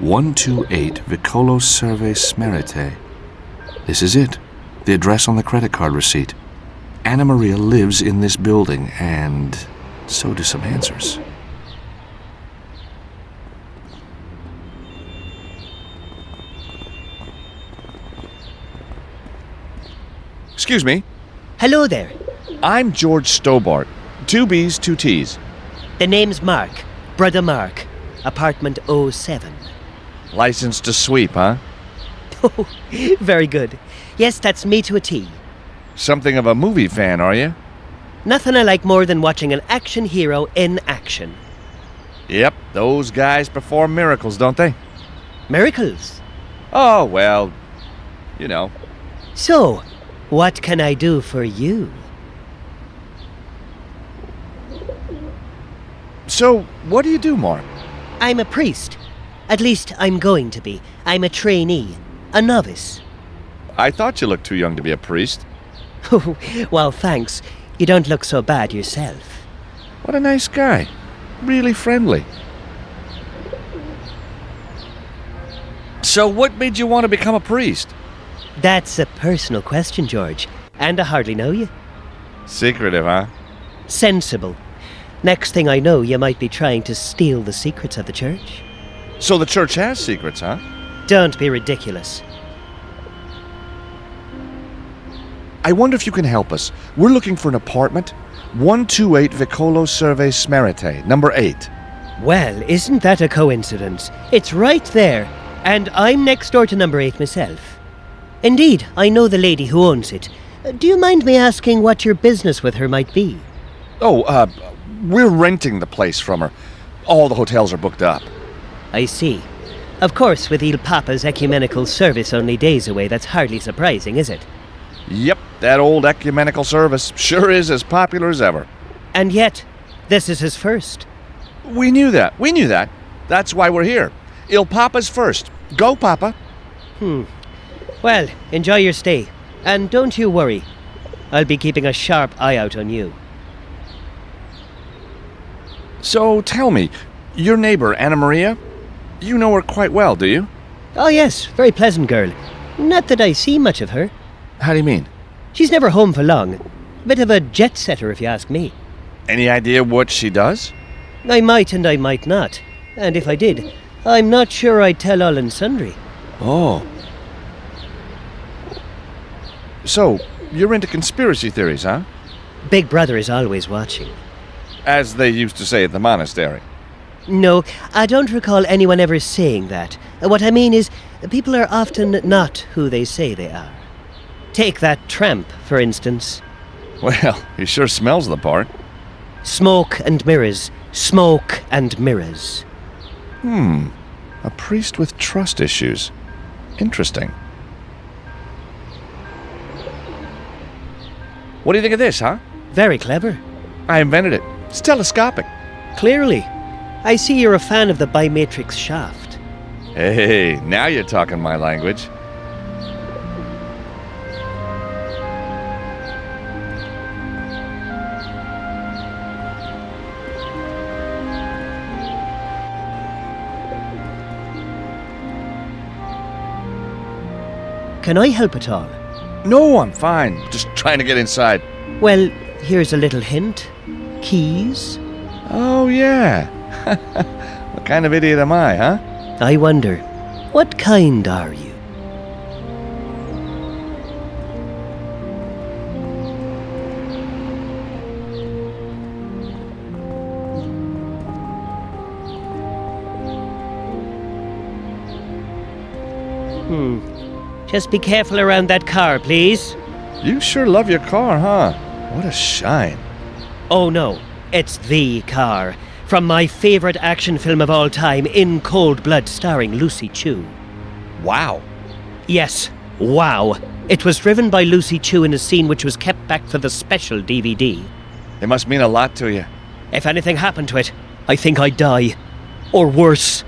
128 Vicolo Serve Smerite. This is it. The address on the credit card receipt. Anna Maria lives in this building, and so do some answers. Excuse me. Hello there. I'm George Stobart. 2 B's, 2 T's. The name's Mark. Brother Mark. Apartment 07. License to sweep, huh? Oh, very good. Yes, that's me to a T. Something of a movie fan, are you? Nothing I like more than watching an action hero in action. Yep, those guys perform miracles, don't they? Miracles? Oh, well, you know. So, what can I do for you? So, what do you do, Mark? I'm a priest. At least, I'm going to be. I'm a trainee. A novice. I thought you looked too young to be a priest. Well, thanks. You don't look so bad yourself. What a nice guy. Really friendly. So what made you want to become a priest? That's a personal question, George. And I hardly know you. Secretive, huh? Sensible. Next thing I know, you might be trying to steal the secrets of the church. So the church has secrets, huh? Don't be ridiculous. I wonder if you can help us. We're looking for an apartment. 128 Vicolo Serve Smerite, number 8. Well, isn't that a coincidence? It's right there. And I'm next door to number 8 myself. Indeed, I know the lady who owns it. Do you mind me asking what your business with her might be? Oh, we're renting the place from her. All the hotels are booked up. I see. Of course, with Il Papa's ecumenical service only days away, that's hardly surprising, is it? Yep, that old ecumenical service sure is as popular as ever. And yet, this is his first. We knew that. That's why we're here. Il Papa's first. Go, Papa. Well, enjoy your stay. And don't you worry. I'll be keeping a sharp eye out on you. So, tell me, your neighbor, Anna Maria? You know her quite well, do you? Oh yes, very pleasant girl. Not that I see much of her. How do you mean? She's never home for long. Bit of a jet setter, if you ask me. Any idea what she does? I might and I might not. And if I did, I'm not sure I'd tell all and sundry. Oh. So, you're into conspiracy theories, huh? Big Brother is always watching. As they used to say at the monastery. No, I don't recall anyone ever saying that. What I mean is, people are often not who they say they are. Take that tramp, for instance. Well, he sure smells the part. Smoke and mirrors. Smoke and mirrors. A priest with trust issues. Interesting. What do you think of this, huh? Very clever. I invented it. It's telescopic. Clearly. I see you're a fan of the bimatrix shaft. Hey, now you're talking my language. Can I help at all? No, I'm fine. Just trying to get inside. Well, here's a little hint. Keys? Oh, yeah. What kind of idiot am I, huh? I wonder, what kind are you? Just be careful around that car, please. You sure love your car, huh? What a shine. Oh no, it's the car. From my favorite action film of all time, In Cold Blood, starring Lucy Chu. Wow. Yes, wow. It was driven by Lucy Chu in a scene which was kept back for the special DVD. It must mean a lot to you. If anything happened to it, I think I'd die. Or worse.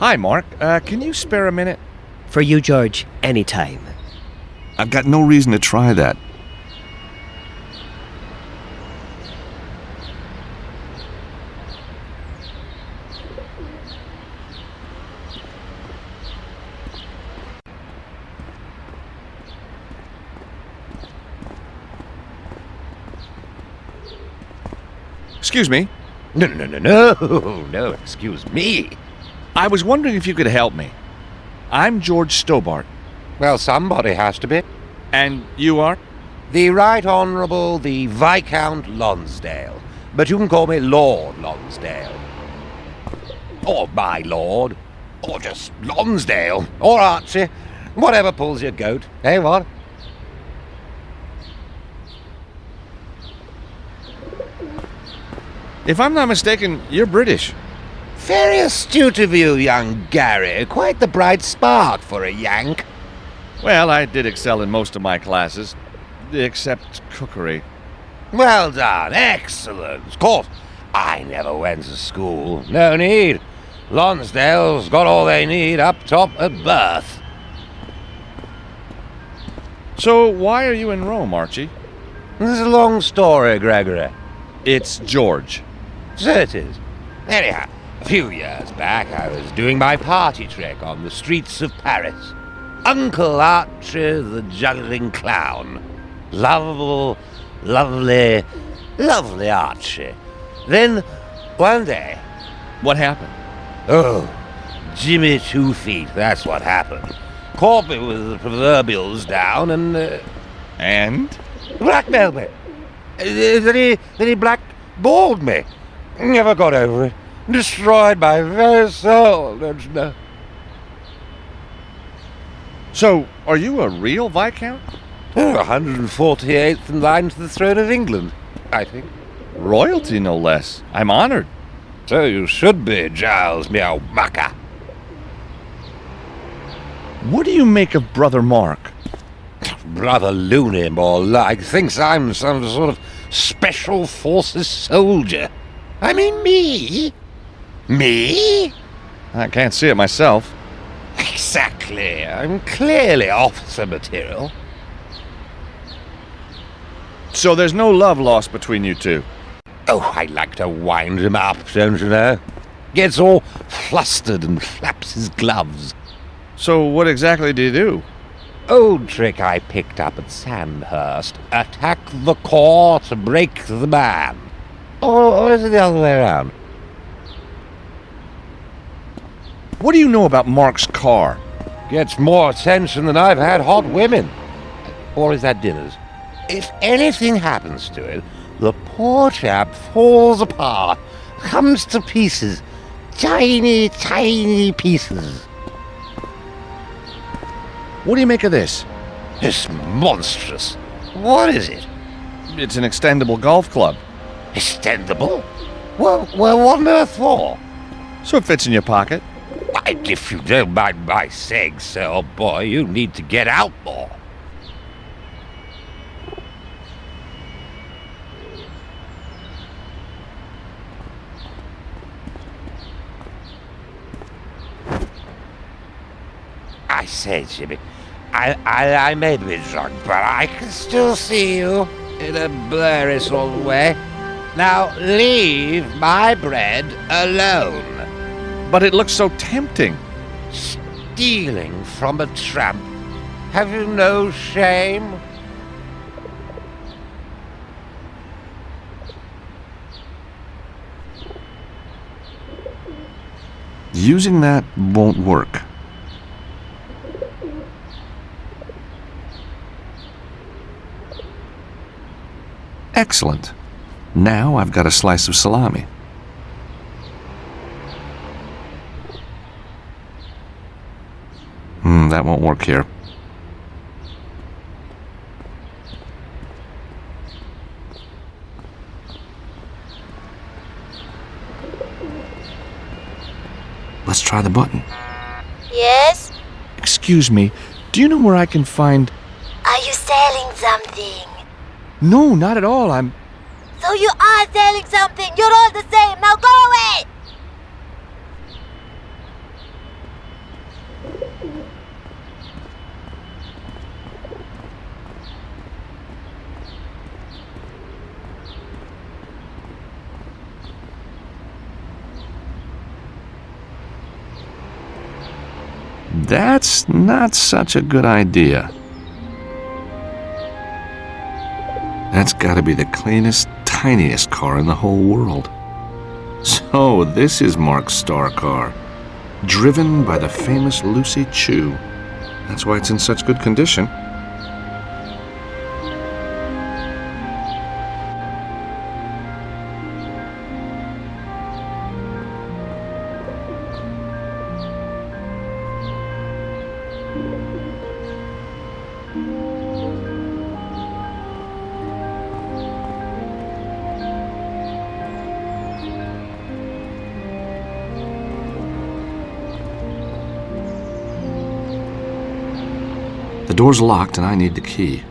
Hi, Mark. Can you spare a minute? For you, George, anytime. I've got no reason to try that. Excuse me. No, excuse me. I was wondering if you could help me. I'm George Stobart. Well, somebody has to be. And you are? The Right Honourable the Viscount Lonsdale. But you can call me Lord Lonsdale. Or my lord. Or just Lonsdale. Or Archie. Whatever pulls your goat. Hey, what? If I'm not mistaken, you're British. Very astute of you, young Gary. Quite the bright spark for a Yank. Well, I did excel in most of my classes, except cookery. Well done. Excellent. Of course, I never went to school. No need. Lonsdale's got all they need up top at birth. So why are you in Rome, Archie? This is a long story, Gregory. It's George. So it is. Anyhow, a few years back, I was doing my party trick on the streets of Paris. Uncle Archie the juggling clown. Lovable, lovely, lovely Archie. Then, one day... What happened? Oh, Jimmy 2 Feet, that's what happened. Caught me with the proverbials down and... And? Blackmailed me. Then he blackballed me. Never got over it. Destroyed my very soul, don't you know? So, are you a real Viscount? 148th in line to the throne of England, I think. Royalty, no less. I'm honored. So you should be, Giles, me old mucker. What do you make of Brother Mark? Brother Looney, more like, thinks I'm some sort of special forces soldier. I mean, me? Me? I can't see it myself. Exactly. I'm clearly officer material. So there's no love lost between you two? Oh, I like to wind him up, don't you know? Gets all flustered and flaps his gloves. So what exactly do you do? Old trick I picked up at Sandhurst. Attack the core to break the man. Or is it the other way around? What do you know about Mark's car? Gets more attention than I've had hot women. Or is that dinners? If anything happens to it, the poor chap falls apart, comes to pieces. Tiny, tiny pieces. What do you make of this? It's monstrous. What is it? It's an extendable golf club. Extendable? Well, what on earth for? So it fits in your pocket. Why, if you don't mind my saying so, old boy, you need to get out more. I say, Jimmy, I may be drunk, but I can still see you in a blurry sort of way. Now, leave my bread alone. But it looks so tempting. Stealing from a tramp. Have you no shame? Using that won't work. Excellent. Now I've got a slice of salami. That won't work here. Let's try the button. Yes? Excuse me, do you know where I can find... Are you selling something? No, not at all. So you are selling something. You're all the same. Now go away! That's not such a good idea. That's gotta be the cleanest, tiniest car in the whole world. So, this is Mark's star car, driven by the famous Lucy Chu. That's why it's in such good condition. The door's locked and I need the key.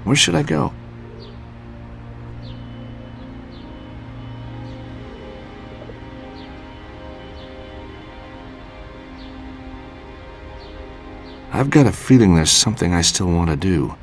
Where should I go? I've got a feeling there's something I still want to do.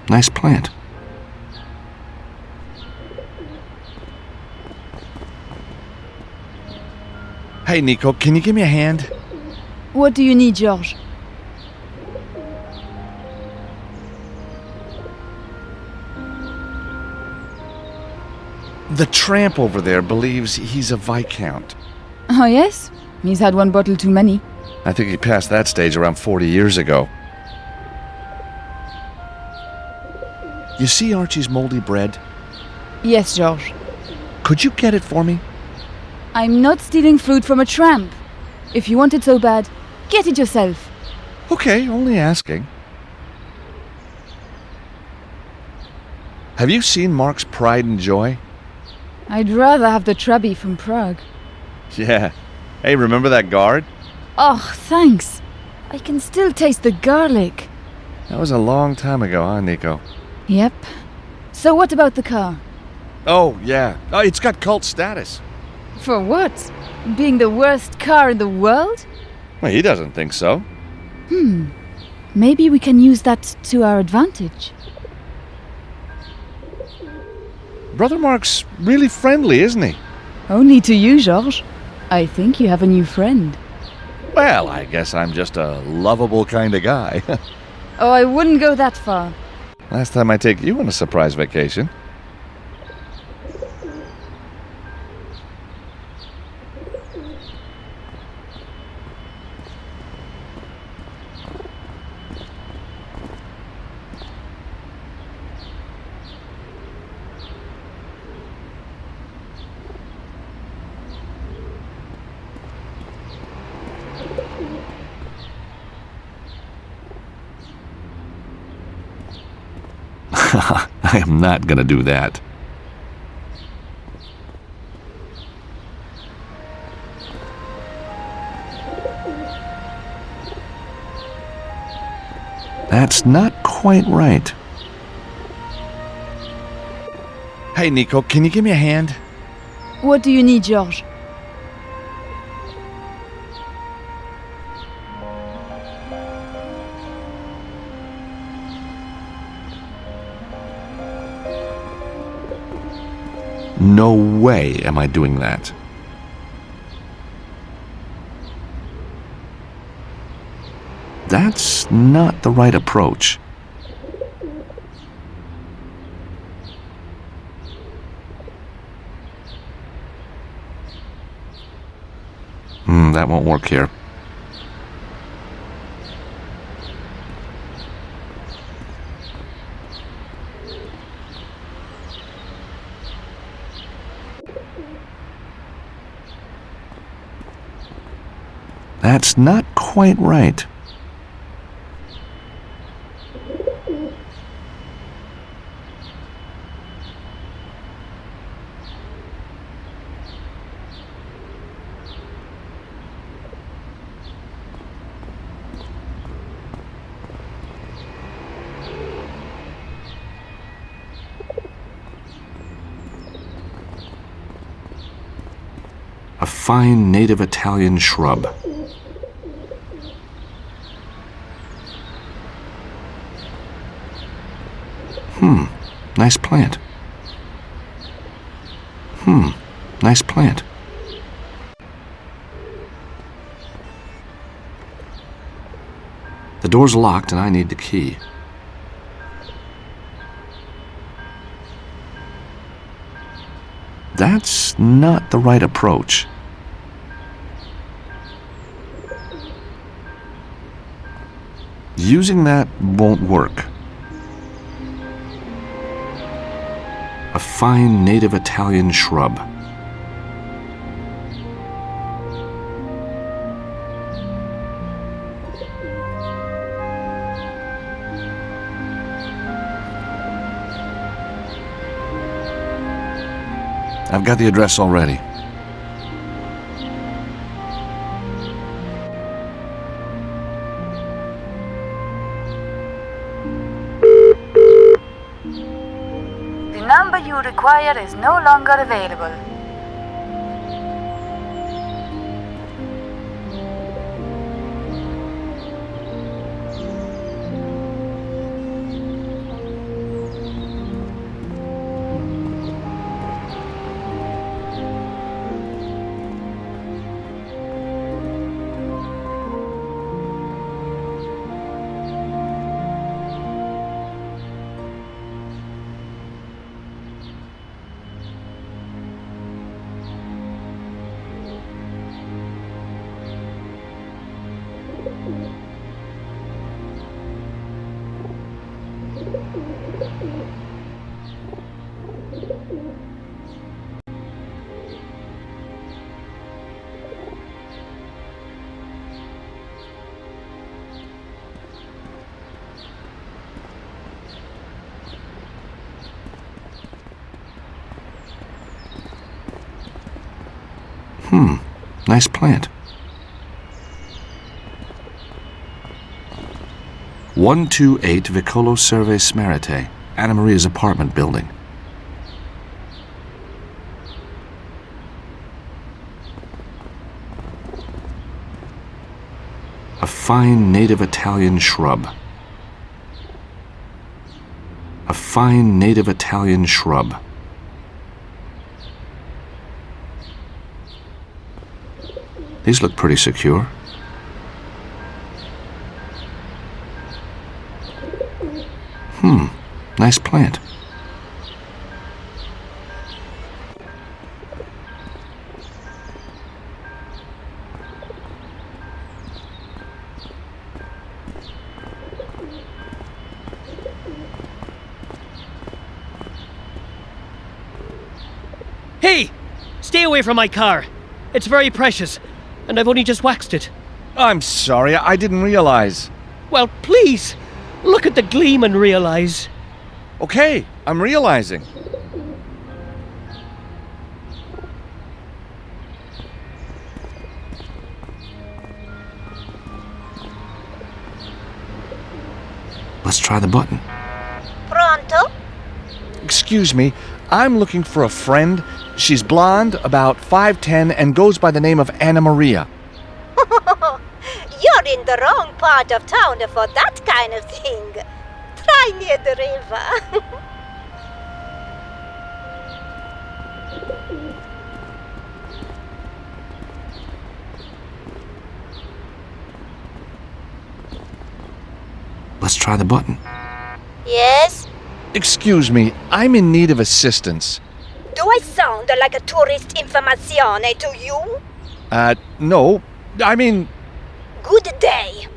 Nice plant. Hey, Nico, can you give me a hand? What do you need, George? The tramp over there believes he's a Viscount. Oh, yes? He's had one bottle too many. I think he passed that stage around 40 years ago. You see Archie's moldy bread? Yes, George. Could you get it for me? I'm not stealing food from a tramp. If you want it so bad, get it yourself. Okay, only asking. Have you seen Mark's Pride and Joy? I'd rather have the Trabi from Prague. Yeah. Hey, remember that guard? Oh, thanks. I can still taste the garlic. That was a long time ago, huh, Nico? Yep. So what about the car? Oh, yeah. Oh, it's got cult status. For what? Being the worst car in the world? Well, he doesn't think so. Maybe we can use that to our advantage. Brother Mark's really friendly, isn't he? Only to you, Georges. I think you have a new friend. Well, I guess I'm just a lovable kind of guy. Oh, I wouldn't go that far. Last time I take you on a surprise vacation. I am not gonna do that. That's not quite right. Hey, Nico, can you give me a hand? What do you need, Georges? No way am I doing that. That's not the right approach. That won't work here. That's not quite right. A fine native Italian shrub. Nice plant. Nice plant. The door's locked and I need the key. That's not the right approach. Using that won't work. A fine native Italian shrub. I've got the address already. The number you require is no longer available. Nice plant. 128 Vicolo Serve Smerite, Anna Maria's apartment building. A fine native Italian shrub. A fine native Italian shrub. These look pretty secure. Nice plant. Hey! Stay away from my car. It's very precious, and I've only just waxed it. I'm sorry, I didn't realize. Well, please, look at the gleam and realize. Okay, I'm realizing. Let's try the button. Pronto? Excuse me, I'm looking for a friend. She's blonde, about 5'10", and goes by the name of Anna Maria. You're in the wrong part of town for that kind of thing. Try near the river. Let's try the button. Yes? Excuse me, I'm in need of assistance. Do I sound like a tourist informazione to you? No. I mean... Good day.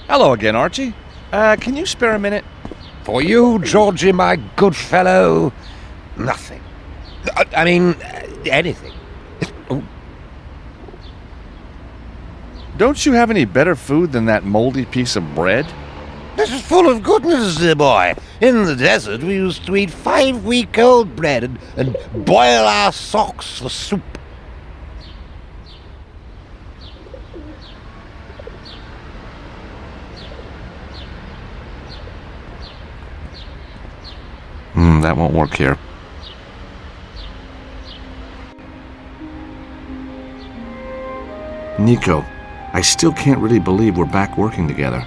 Hello again, Archie. Can you spare a minute? For you, Georgie, my good fellow, nothing. I mean, anything. Don't you have any better food than that moldy piece of bread? This is full of goodness, dear boy. In the desert, we used to eat 5-week-old bread and boil our socks for soup. That won't work here. Nico, I still can't really believe we're back working together.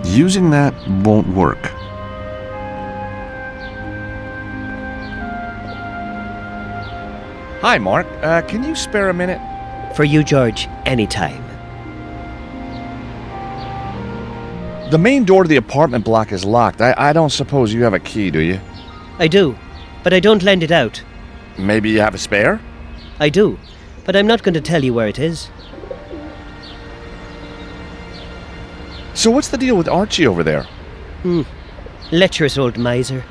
Using that won't work. Hi, Mark. Can you spare a minute? For you, George, anytime. The main door to the apartment block is locked. I don't suppose you have a key, do you? I do, but I don't lend it out. Maybe you have a spare? I do, but I'm not going to tell you where it is. So what's the deal with Archie over there? Lecherous old miser.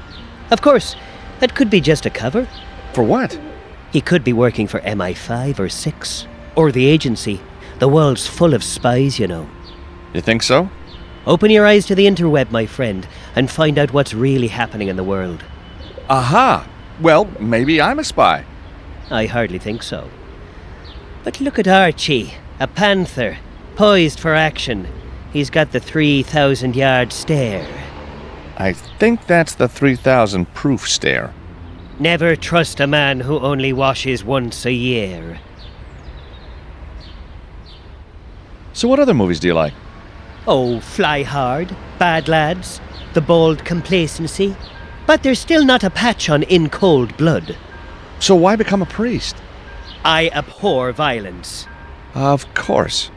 Of course, that could be just a cover. For what? He could be working for MI5 or 6. Or the agency. The world's full of spies, you know. You think so? Open your eyes to the interweb, my friend, and find out what's really happening in the world. Aha! Well, maybe I'm a spy. I hardly think so. But look at Archie, a panther, poised for action. He's got the 3,000-yard stare. I think that's the 3,000 proof stare. Never trust a man who only washes once a year. So what other movies do you like? Oh, Fly Hard, Bad Lads, The Bold Complacency. But there's still not a patch on In Cold Blood. So why become a priest? I abhor violence. Of course.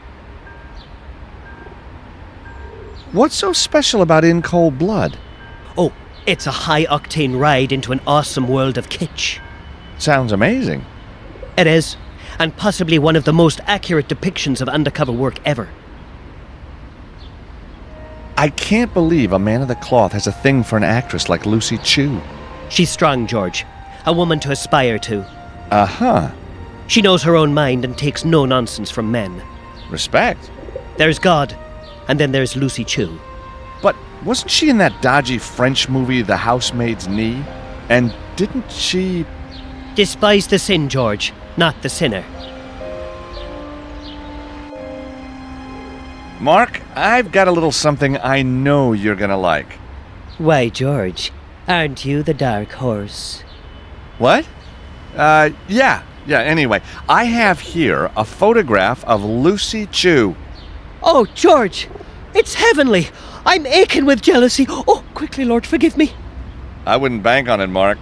What's so special about In Cold Blood? Oh, it's a high-octane ride into an awesome world of kitsch. Sounds amazing. It is, and possibly one of the most accurate depictions of undercover work ever. I can't believe a man of the cloth has a thing for an actress like Lucy Chu. She's strong, George. A woman to aspire to. Uh-huh. She knows her own mind and takes no nonsense from men. Respect. There's God, and then there's Lucy Chu. But wasn't she in that dodgy French movie, The Housemaid's Knee? And didn't she... Despise the sin, George, not the sinner. Mark, I've got a little something I know you're gonna like. Why, George, aren't you the dark horse? What? Yeah, anyway. I have here a photograph of Lucy Chu. Oh, George, it's heavenly. I'm aching with jealousy. Oh, quickly, Lord, forgive me. I wouldn't bank on it, Mark.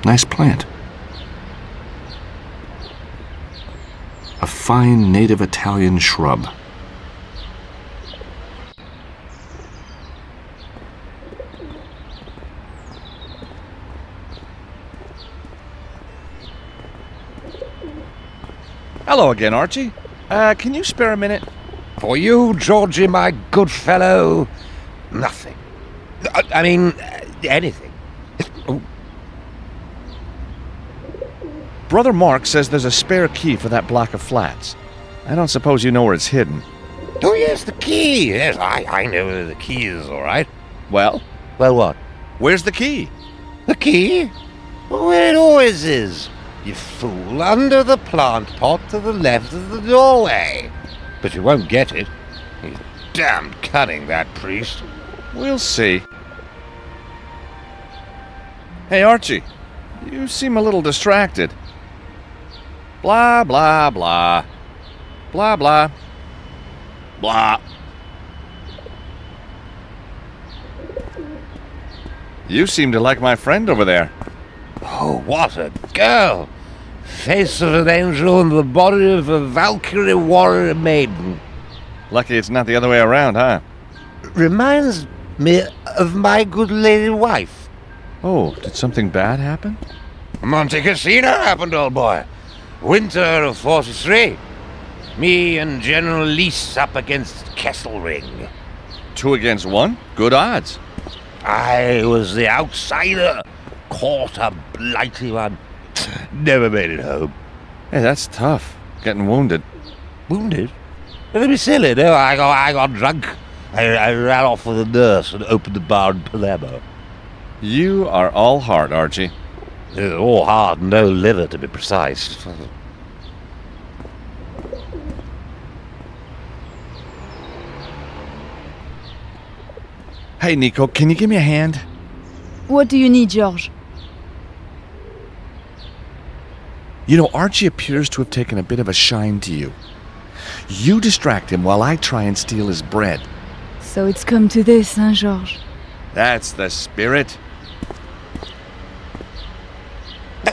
Nice plant. A fine native Italian shrub. Hello again, Archie. Can you spare a minute? For you, Georgie, my good fellow, nothing. I mean, anything. Brother Mark says there's a spare key for that block of flats. I don't suppose you know where it's hidden. Oh, yes, the key. Yes, I know where the key is, all right. Well? Well, what? Where's the key? The key? Where it always is. You fool, under the plant pot to the left of the doorway. But you won't get it. He's damned cunning, that priest. We'll see. Hey, Archie. You seem a little distracted. Blah, blah, blah. Blah, blah. Blah. You seem to like my friend over there. Oh, what a girl! Face of an angel and the body of a Valkyrie warrior maiden. Lucky it's not the other way around, huh? Reminds me of my good lady wife. Oh, did something bad happen? Monte Cassino happened, old boy. Winter of 43. Me and General Lease up against Kesselring. 2 against 1? Good odds. I was the outsider. Caught a blighty one. Never made it home. Hey, that's tough. Getting wounded. Wounded? Don't be silly, no. I got drunk. I ran off with a nurse and opened the bar in Palermo. You are all heart, Archie. All heart, no liver, to be precise. Hey, Nico, can you give me a hand? What do you need, George? You know, Archie appears to have taken a bit of a shine to you. You distract him while I try and steal his bread. So it's come to this, huh, George? That's the spirit.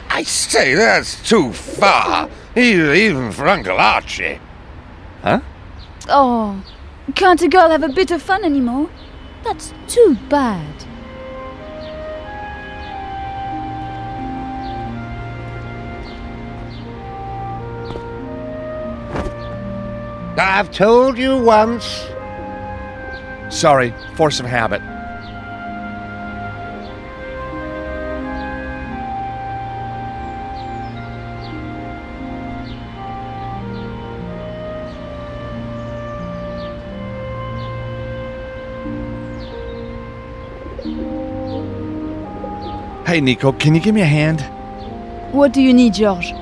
I say, that's too far. Even for Uncle Archie. Huh? Oh, can't a girl have a bit of fun anymore? That's too bad. I've told you once. Sorry, force of habit. Hey, Nico, can you give me a hand? What do you need, George?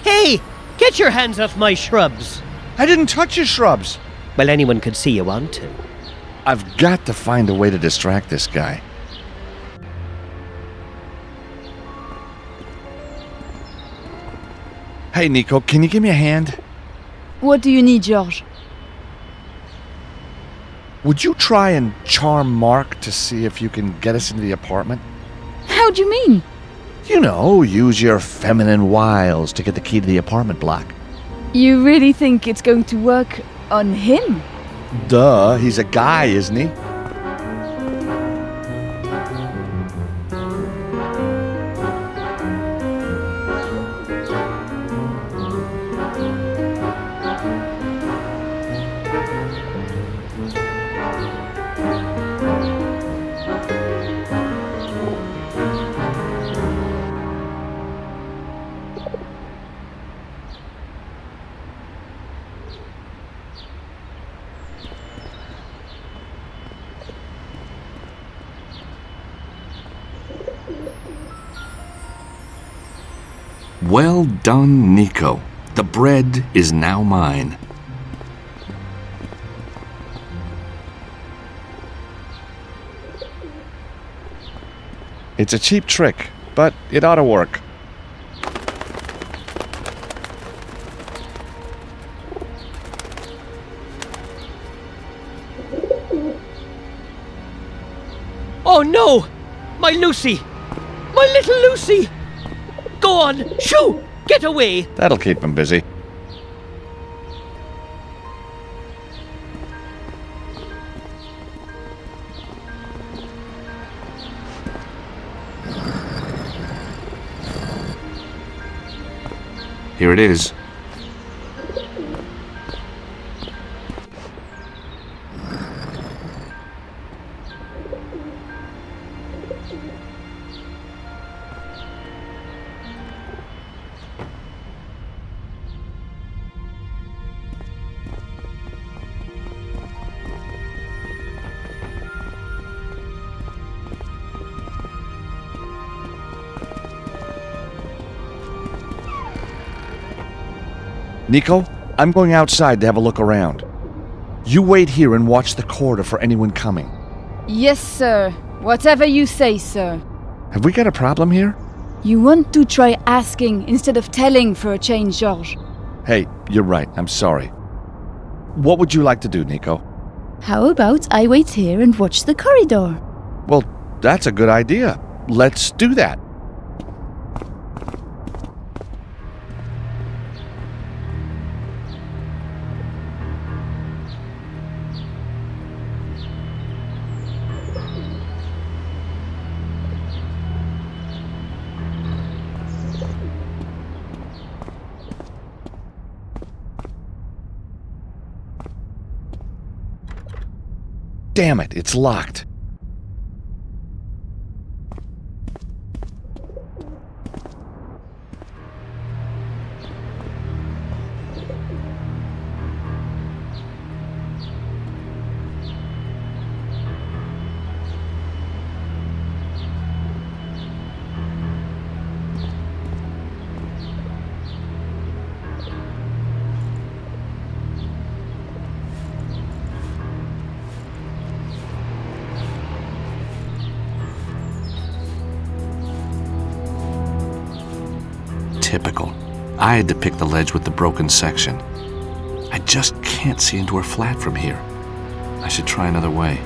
Hey! Get your hands off my shrubs! I didn't touch your shrubs. Well, anyone could see you want to. I've got to find a way to distract this guy. Hey, Nico, can you give me a hand? What do you need, George? Would you try and charm Mark to see if you can get us into the apartment? How do you mean? You know, use your feminine wiles to get the key to the apartment block. You really think it's going to work on him? Duh, he's a guy, isn't he? Well done, Nico. The bread is now mine. It's a cheap trick, but it ought to work. Oh no! My Lucy! My little Lucy! Go on! Shoo! Get away! That'll keep him busy. Here it is. Nico, I'm going outside to have a look around. You wait here and watch the corridor for anyone coming. Yes, sir. Whatever you say, sir. Have we got a problem here? You want to try asking instead of telling for a change, George. Hey, you're right. I'm sorry. What would you like to do, Nico? How about I wait here and watch the corridor? Well, that's a good idea. Let's do that. Damn it, it's locked. Typical. I had to pick the ledge with the broken section. I just can't see into her flat from here. I should try another way.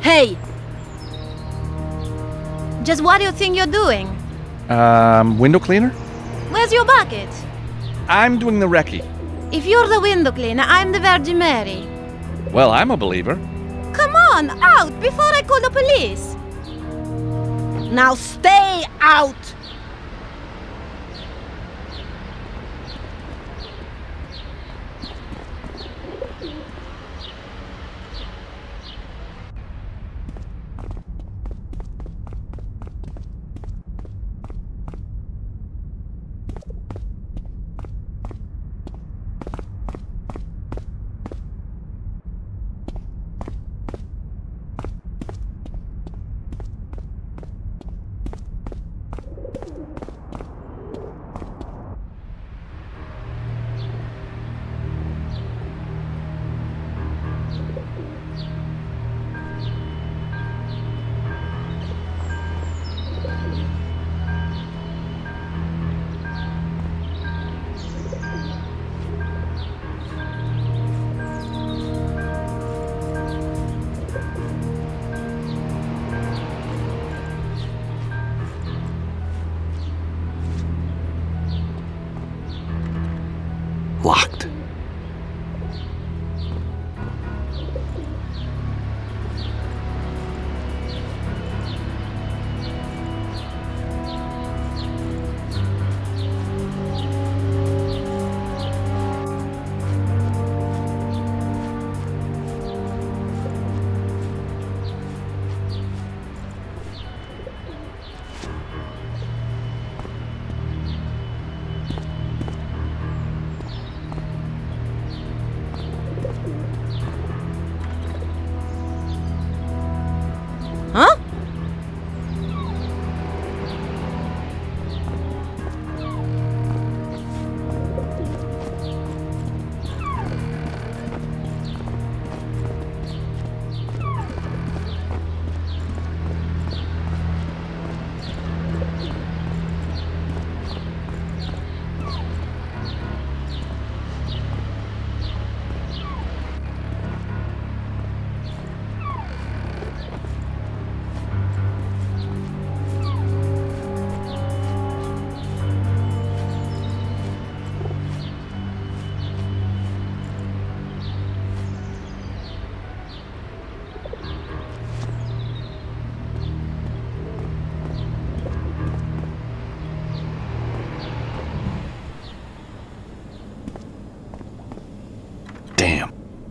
Hey! Just what do you think you're doing? Window cleaner? Where's your bucket? I'm doing the recce. If you're the window cleaner, I'm the Virgin Mary. Well, I'm a believer. Come on, out before I call the police. Now stay out!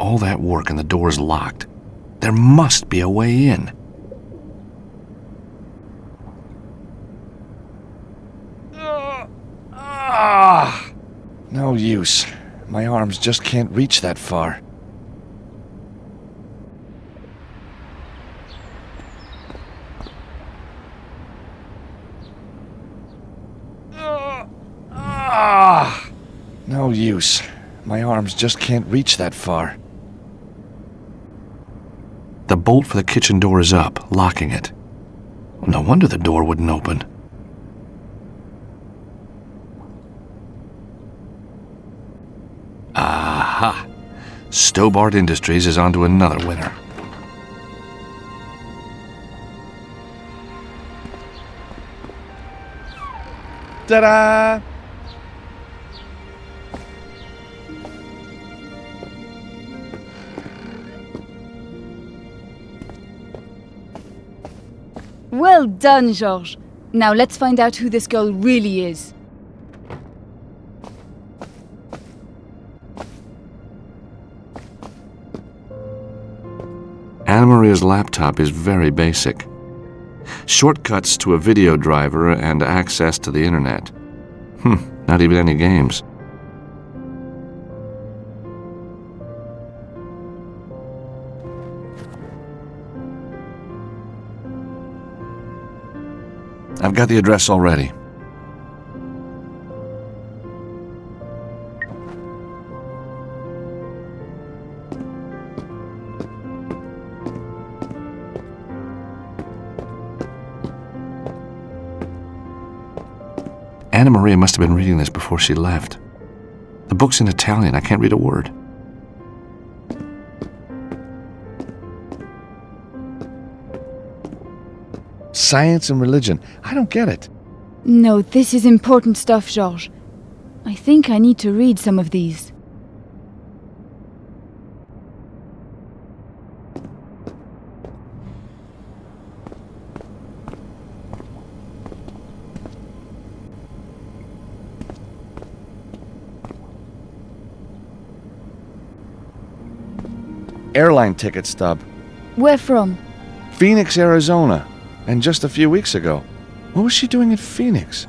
All that work and the door's locked. There must be a way in. No use. My arms just can't reach that far. No use. My arms just can't reach that far. The bolt for the kitchen door is up, locking it. No wonder the door wouldn't open. Aha! Stobart Industries is onto another winner. Ta-da! Well done, Georges. Now let's find out who this girl really is. Anna Maria's laptop is very basic. Shortcuts to a video driver and access to the internet. Not even any games. I've got the address already. Anna Maria must have been reading this before she left. The book's in Italian. I can't read a word. Science and religion. I don't get it. No, this is important stuff, Georges. I think I need to read some of these. Airline ticket stub. Where from? Phoenix, Arizona. And just a few weeks ago. What was she doing in Phoenix?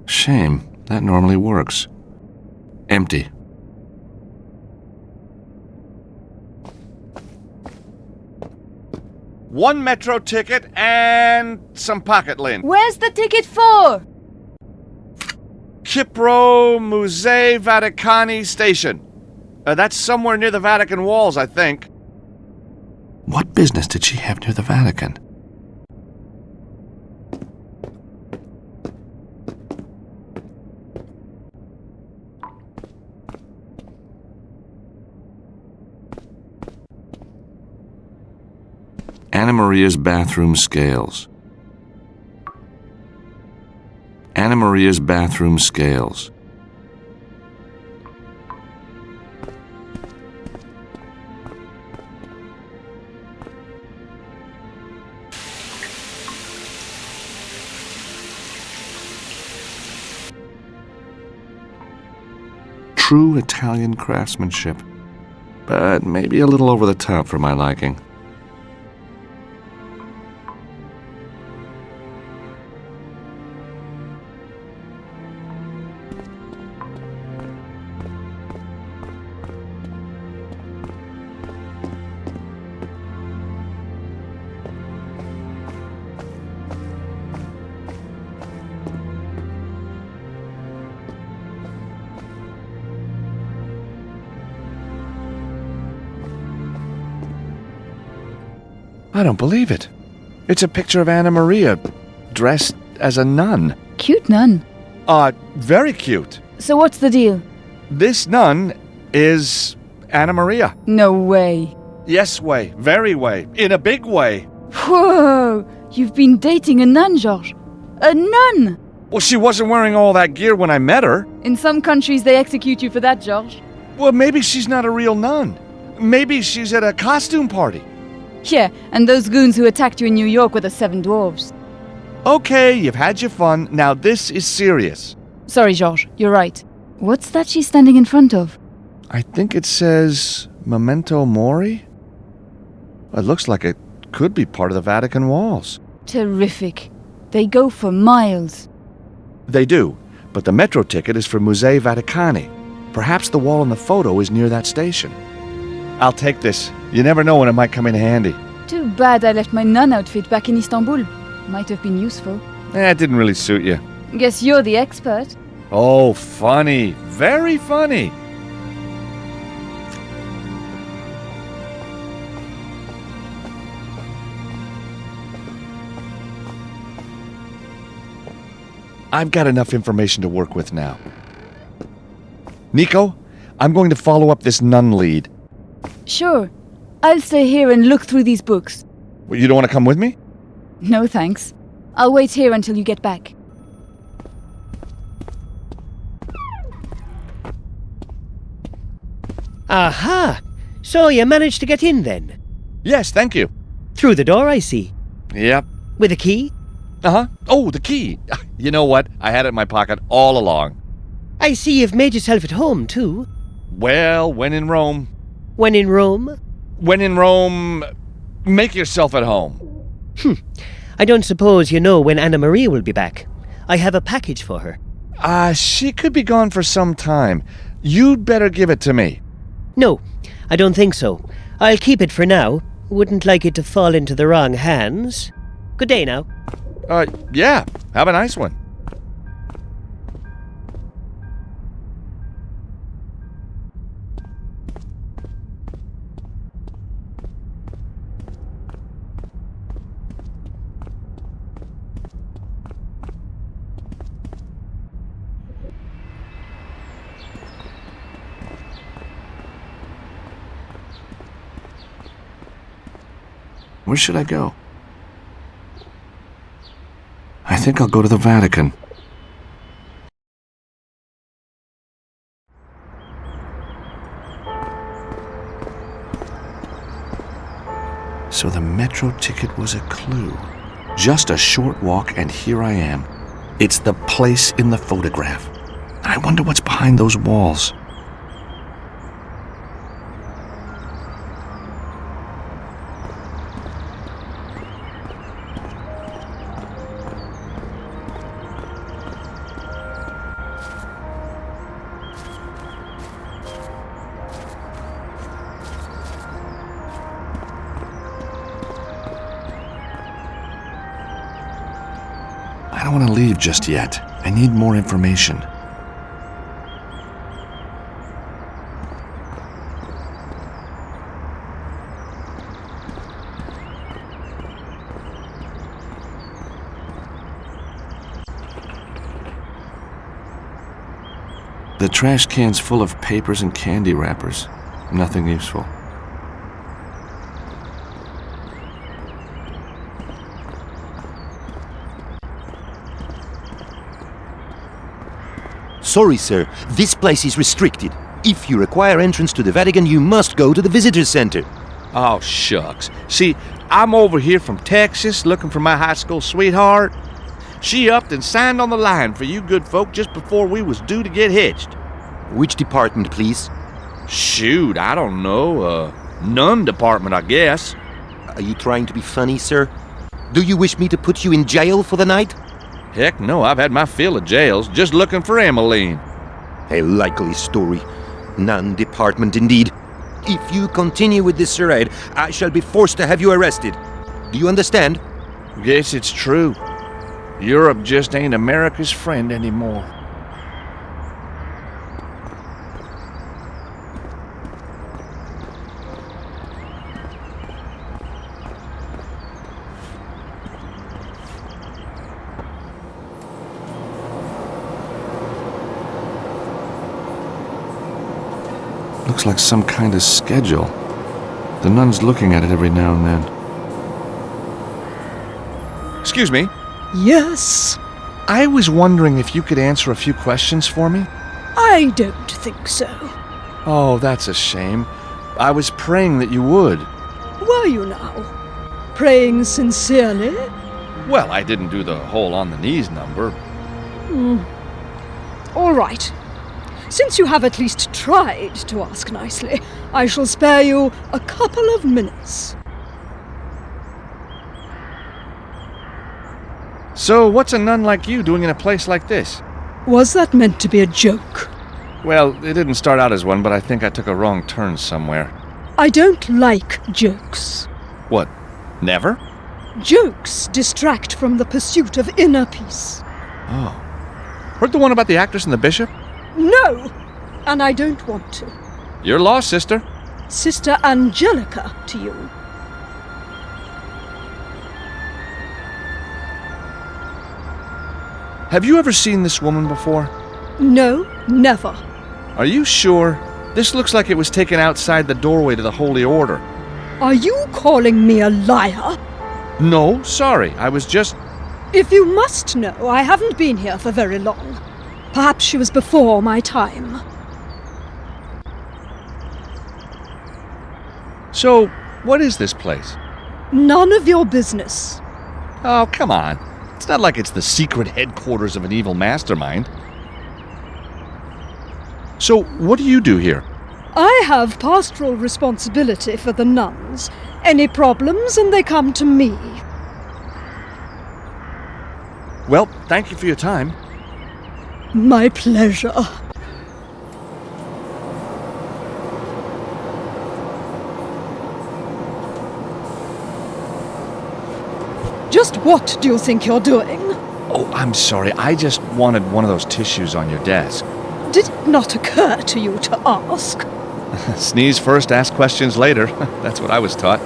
Shame. That normally works. Empty. One metro ticket and some pocket lint. Where's the ticket for? Kipro Musei Vaticani Station. That's somewhere near the Vatican walls, I think. What business did she have near the Vatican? Anna Maria's bathroom scales. Anna Maria's bathroom scales. True Italian craftsmanship, but maybe a little over the top for my liking. I don't believe it. It's a picture of Anna Maria, dressed as a nun. Cute nun. Very cute. So what's the deal? This nun is Anna Maria. No way. Yes way, very way, in a big way. Whoa! You've been dating a nun, Georges. A nun! Well, she wasn't wearing all that gear when I met her. In some countries, they execute you for that, Georges. Well, maybe she's not a real nun. Maybe she's at a costume party. Yeah, and those goons who attacked you in New York were the 7 dwarves. Okay, you've had your fun. Now this is serious. Sorry, Georges, you're right. What's that she's standing in front of? I think it says Memento Mori? It looks like it could be part of the Vatican walls. Terrific. They go for miles. They do, but the metro ticket is for Musei Vaticani. Perhaps the wall in the photo is near that station. I'll take this. You never know when it might come in handy. Too bad I left my nun outfit back in Istanbul. Might have been useful. It didn't really suit you. Guess you're the expert. Oh, funny. Very funny. I've got enough information to work with now. Nico, I'm going to follow up this nun lead. Sure. I'll stay here and look through these books. Well, you don't want to come with me? No thanks. I'll wait here until you get back. Aha! So you managed to get in then? Yes, thank you. Through the door, I see. Yep. With a key? Uh-huh. Oh, the key. You know what? I had it in my pocket all along. I see you've made yourself at home, too. Well, when in Rome. When in Rome? When in Rome, make yourself at home. I don't suppose you know when Anna Maria will be back. I have a package for her. She could be gone for some time. You'd better give it to me. No, I don't think so. I'll keep it for now. Wouldn't like it to fall into the wrong hands. Good day now. Yeah. Have a nice one. Where should I go? I think I'll go to the Vatican. So the metro ticket was a clue. Just a short walk and here I am. It's the place in the photograph. I wonder what's behind those walls. I don't want to leave just yet. I need more information. The trash can's full of papers and candy wrappers. Nothing useful. Sorry, sir. This place is restricted. If you require entrance to the Vatican, you must go to the visitor center. Oh, shucks. See, I'm over here from Texas looking for my high school sweetheart. She upped and signed on the line for you good folk just before we was due to get hitched. Which department, please? Shoot, I don't know. Nun department, I guess. Are you trying to be funny, sir? Do you wish me to put you in jail for the night? Heck no, I've had my fill of jails, just looking for Emmeline. A likely story. Nun department indeed. If you continue with this charade, I shall be forced to have you arrested. Do you understand? Yes, it's true. Europe just ain't America's friend anymore. Looks like some kind of schedule. The nun's looking at it every now and then. Excuse me. Yes? I was wondering if you could answer a few questions for me? I don't think so. Oh, that's a shame. I was praying that you would. Were you now? Praying sincerely? Well, I didn't do the whole on the knees number. All right. Since you have at least tried to ask nicely, I shall spare you a couple of minutes. So, what's a nun like you doing in a place like this? Was that meant to be a joke? Well, it didn't start out as one, but I think I took a wrong turn somewhere. I don't like jokes. What? Never? Jokes distract from the pursuit of inner peace. Oh. Heard the one about the actress and the bishop? No! And I don't want to. You're lost, sister. Sister Angelica to you. Have you ever seen this woman before? No, never. Are you sure? This looks like it was taken outside the doorway to the Holy Order. Are you calling me a liar? No, sorry. I was just... If you must know, I haven't been here for very long. Perhaps she was before my time. So, what is this place? None of your business. Oh, come on. It's not like it's the secret headquarters of an evil mastermind. So, what do you do here? I have pastoral responsibility for the nuns. Any problems and they come to me. Well, thank you for your time. My pleasure. Just what do you think you're doing? Oh, I'm sorry. I just wanted one of those tissues on your desk. Did it not occur to you to ask? Sneeze first, ask questions later. That's what I was taught.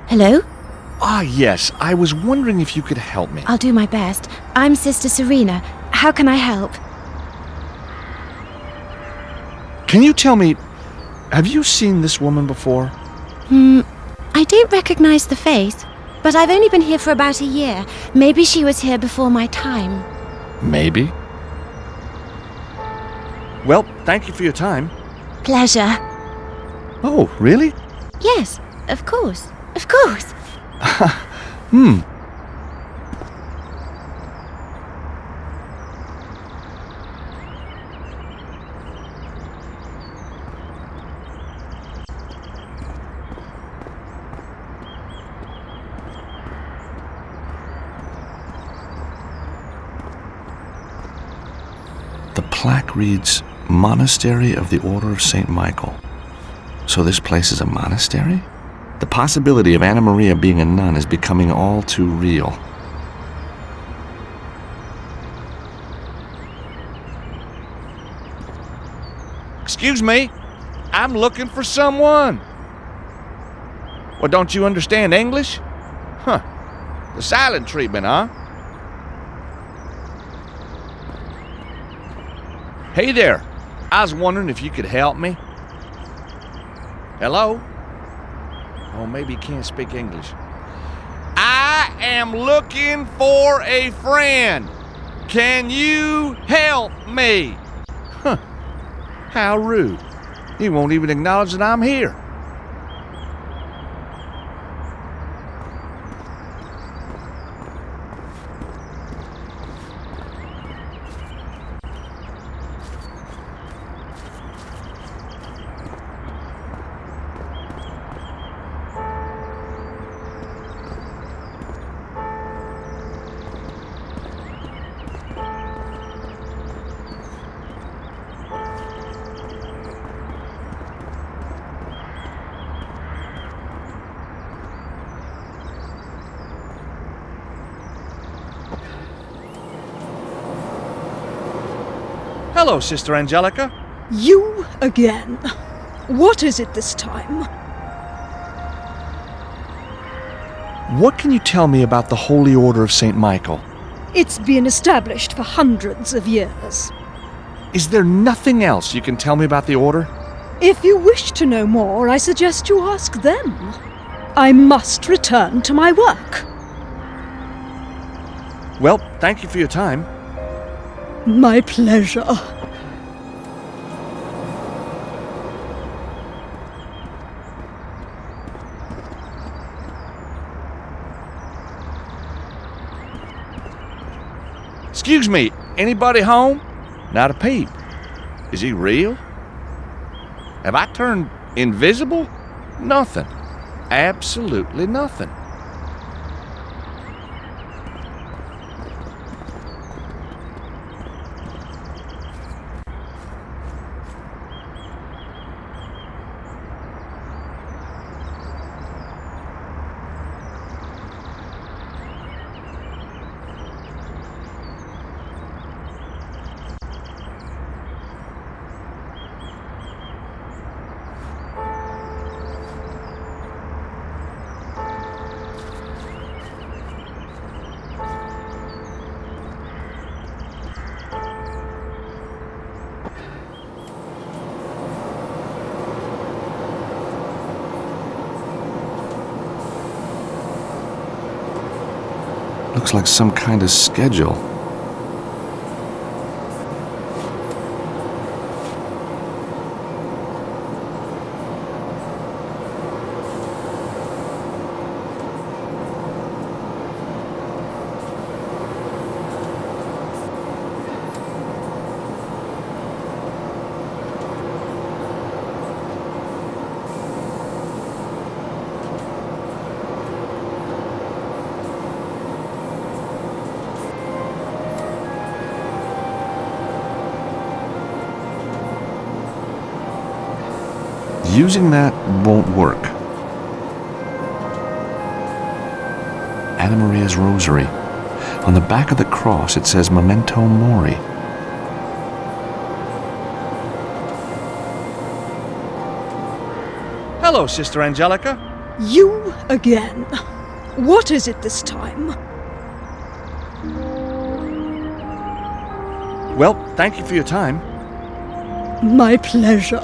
Hello? Ah, yes. I was wondering if you could help me. I'll do my best. I'm Sister Serena. How can I help? Can you tell me, have you seen this woman before? I don't recognize the face, but I've only been here for about a year. Maybe she was here before my time. Maybe. Well, thank you for your time. Pleasure. Oh, really? Yes, of course. Of course. The plaque reads, Monastery of the Order of St. Michael. So this place is a monastery? The possibility of Anna Maria being a nun is becoming all too real. Excuse me. I'm looking for someone. Well, don't you understand English? Huh. The silent treatment, huh? Hey there. I was wondering if you could help me. Hello? Oh, maybe you can't speak English. I am looking for a friend. Can you help me? Huh. How rude. He won't even acknowledge that I'm here. Hello, Sister Angelica. You again. What is it this time? What can you tell me about the Holy Order of St. Michael? It's been established for hundreds of years. Is there nothing else you can tell me about the Order? If you wish to know more, I suggest you ask them. I must return to my work. Well, thank you for your time. My pleasure. Excuse me, anybody home? Not a peep. Is he real? Have I turned invisible? Nothing. Absolutely nothing. Looks like some kind of schedule. Using that won't work. Anna Maria's rosary. On the back of the cross it says Memento Mori. Hello, Sister Angelica. You again. What is it this time? Well, thank you for your time. My pleasure.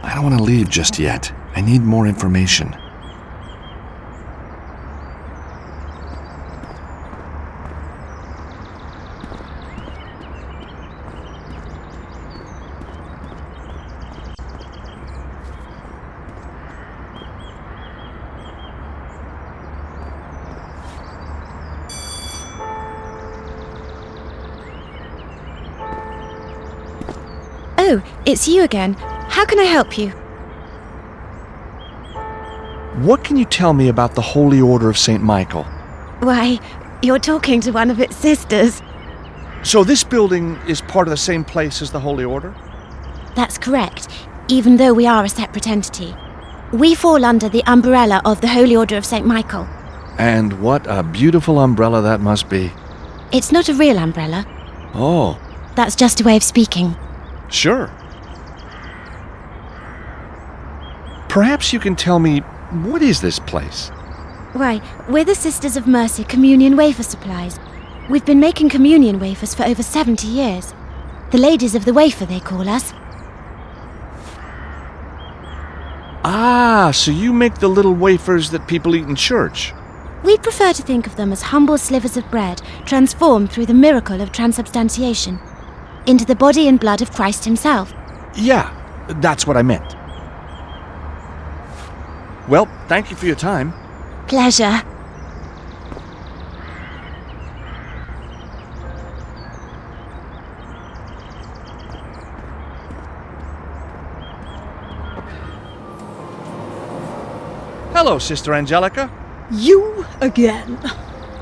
I don't want to leave just yet. I need more information. Oh, it's you again. How can I help you? What can you tell me about the Holy Order of St. Michael? Why, you're talking to one of its sisters. So this building is part of the same place as the Holy Order? That's correct, even though we are a separate entity. We fall under the umbrella of the Holy Order of St. Michael. And what a beautiful umbrella that must be. It's not a real umbrella. Oh. That's just a way of speaking. Sure. Perhaps you can tell me, what is this place? Why, we're the Sisters of Mercy Communion Wafer Supplies. We've been making communion wafers for over 70 years. The ladies of the wafer, they call us. Ah, so you make the little wafers that people eat in church. We prefer to think of them as humble slivers of bread transformed through the miracle of transubstantiation into the body and blood of Christ himself. Yeah, that's what I meant. Well, thank you for your time. Pleasure. Hello, Sister Angelica. You again.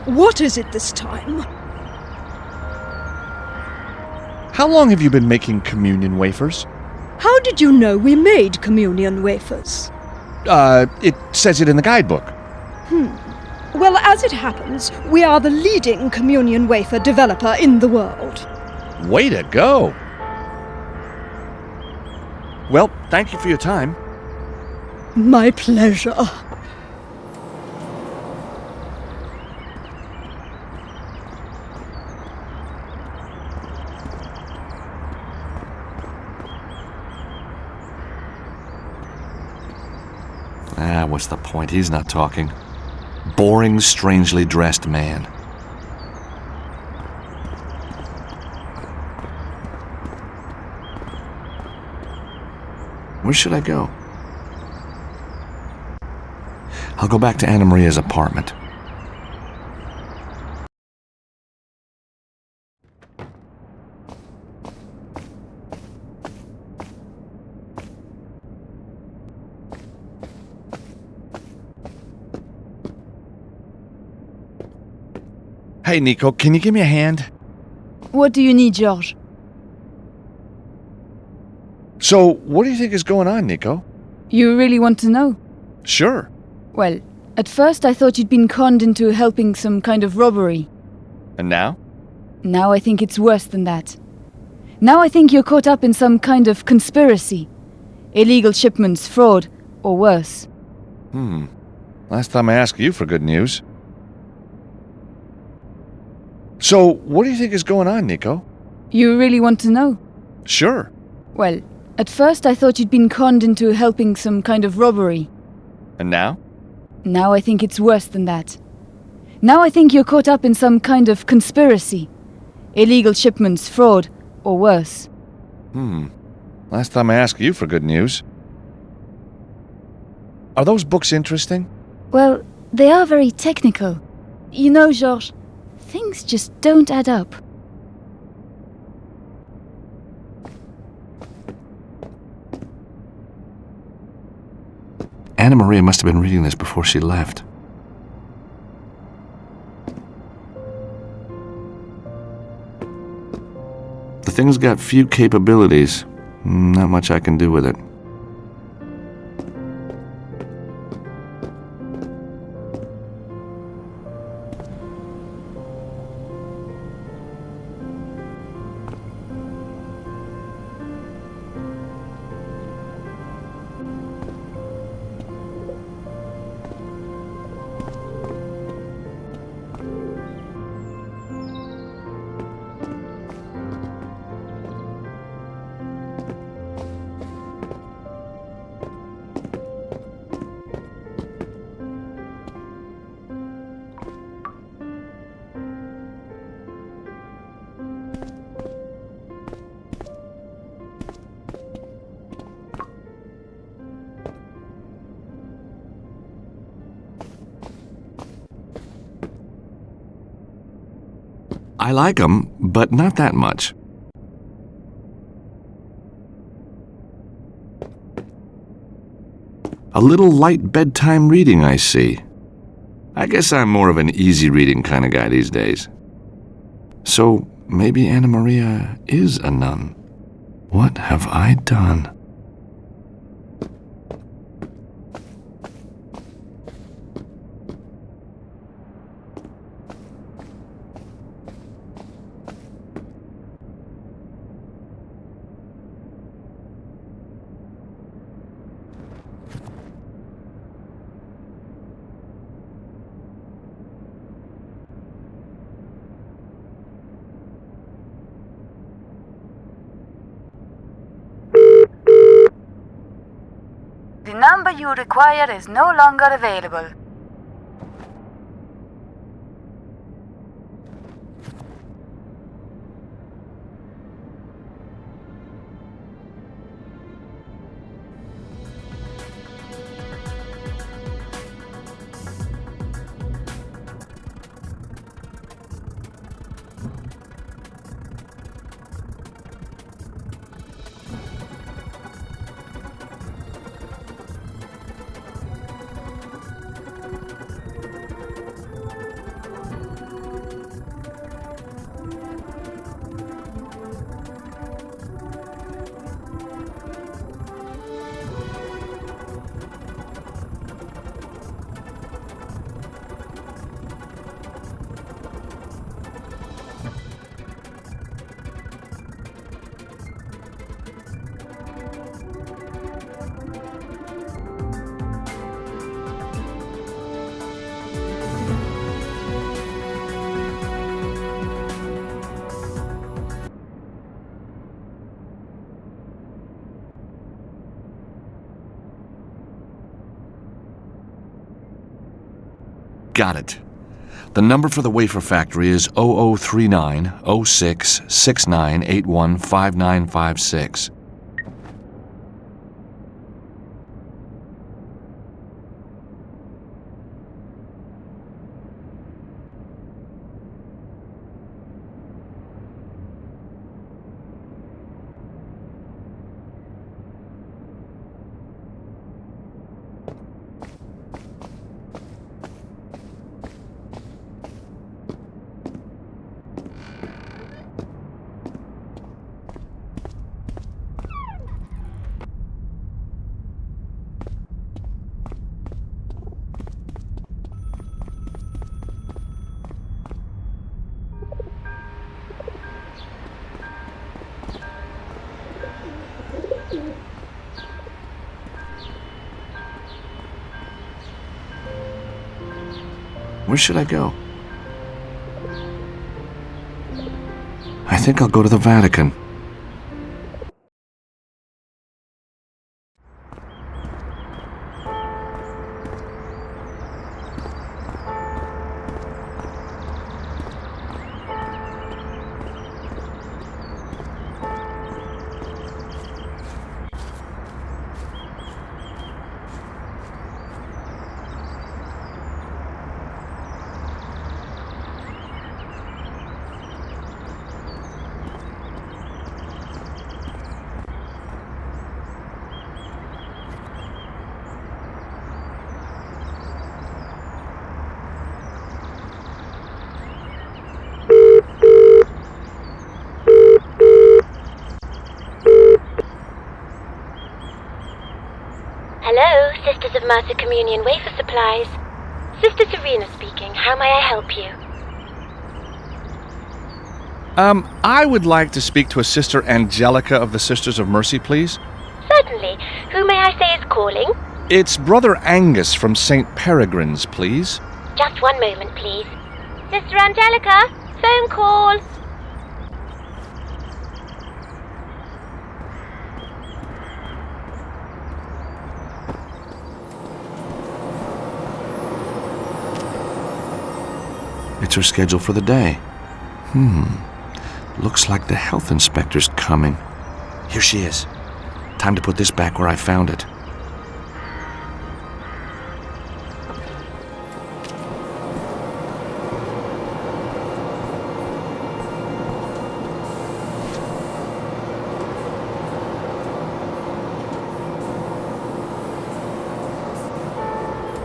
What is it this time? How long have you been making communion wafers? How did you know we made communion wafers? It says it in the guidebook. Well, as it happens, we are the leading communion wafer developer in the world. Way to go! Well, thank you for your time. My pleasure. What's the point? He's not talking. Boring, strangely dressed man. Where should I go? I'll go back to Anna Maria's apartment. Hey, Nico, can you give me a hand? What do you need, George? So, what do you think is going on, Nico? You really want to know? Sure. Well, at first I thought you'd been conned into helping some kind of robbery. And now? Now I think it's worse than that. Now I think you're caught up in some kind of conspiracy. Illegal shipments, fraud, or worse. Last time I asked you for good news. So, what do you think is going on, Nico? You really want to know? Sure. Well, at first I thought you'd been conned into helping some kind of robbery. And now? Now I think it's worse than that. Now I think you're caught up in some kind of conspiracy. Illegal shipments, fraud, or worse. Last time I asked you for good news. Are those books interesting? Well, they are very technical. You know, Georges, things just don't add up. Anna Maria must have been reading this before she left. The thing's got few capabilities. Not much I can do with it. I like 'em, but not that much. A little light bedtime reading, I see. I guess I'm more of an easy reading kind of guy these days. So maybe Anna Maria is a nun. What have I done? The number you require is no longer available. Got it. The number for the wafer factory is 0039 06 6981 5956. Where should I go? I think I'll go to the Vatican. Hello, Sisters of Mercy Communion Wafer Supplies. Sister Serena speaking. How may I help you? I would like to speak to a Sister Angelica of the Sisters of Mercy, please. Certainly. Who may I say is calling? It's Brother Angus from St. Peregrine's, please. Just one moment, please. Sister Angelica, phone call. It's her schedule for the day. Looks like the health inspector's coming. Here she is. Time to put this back where I found it.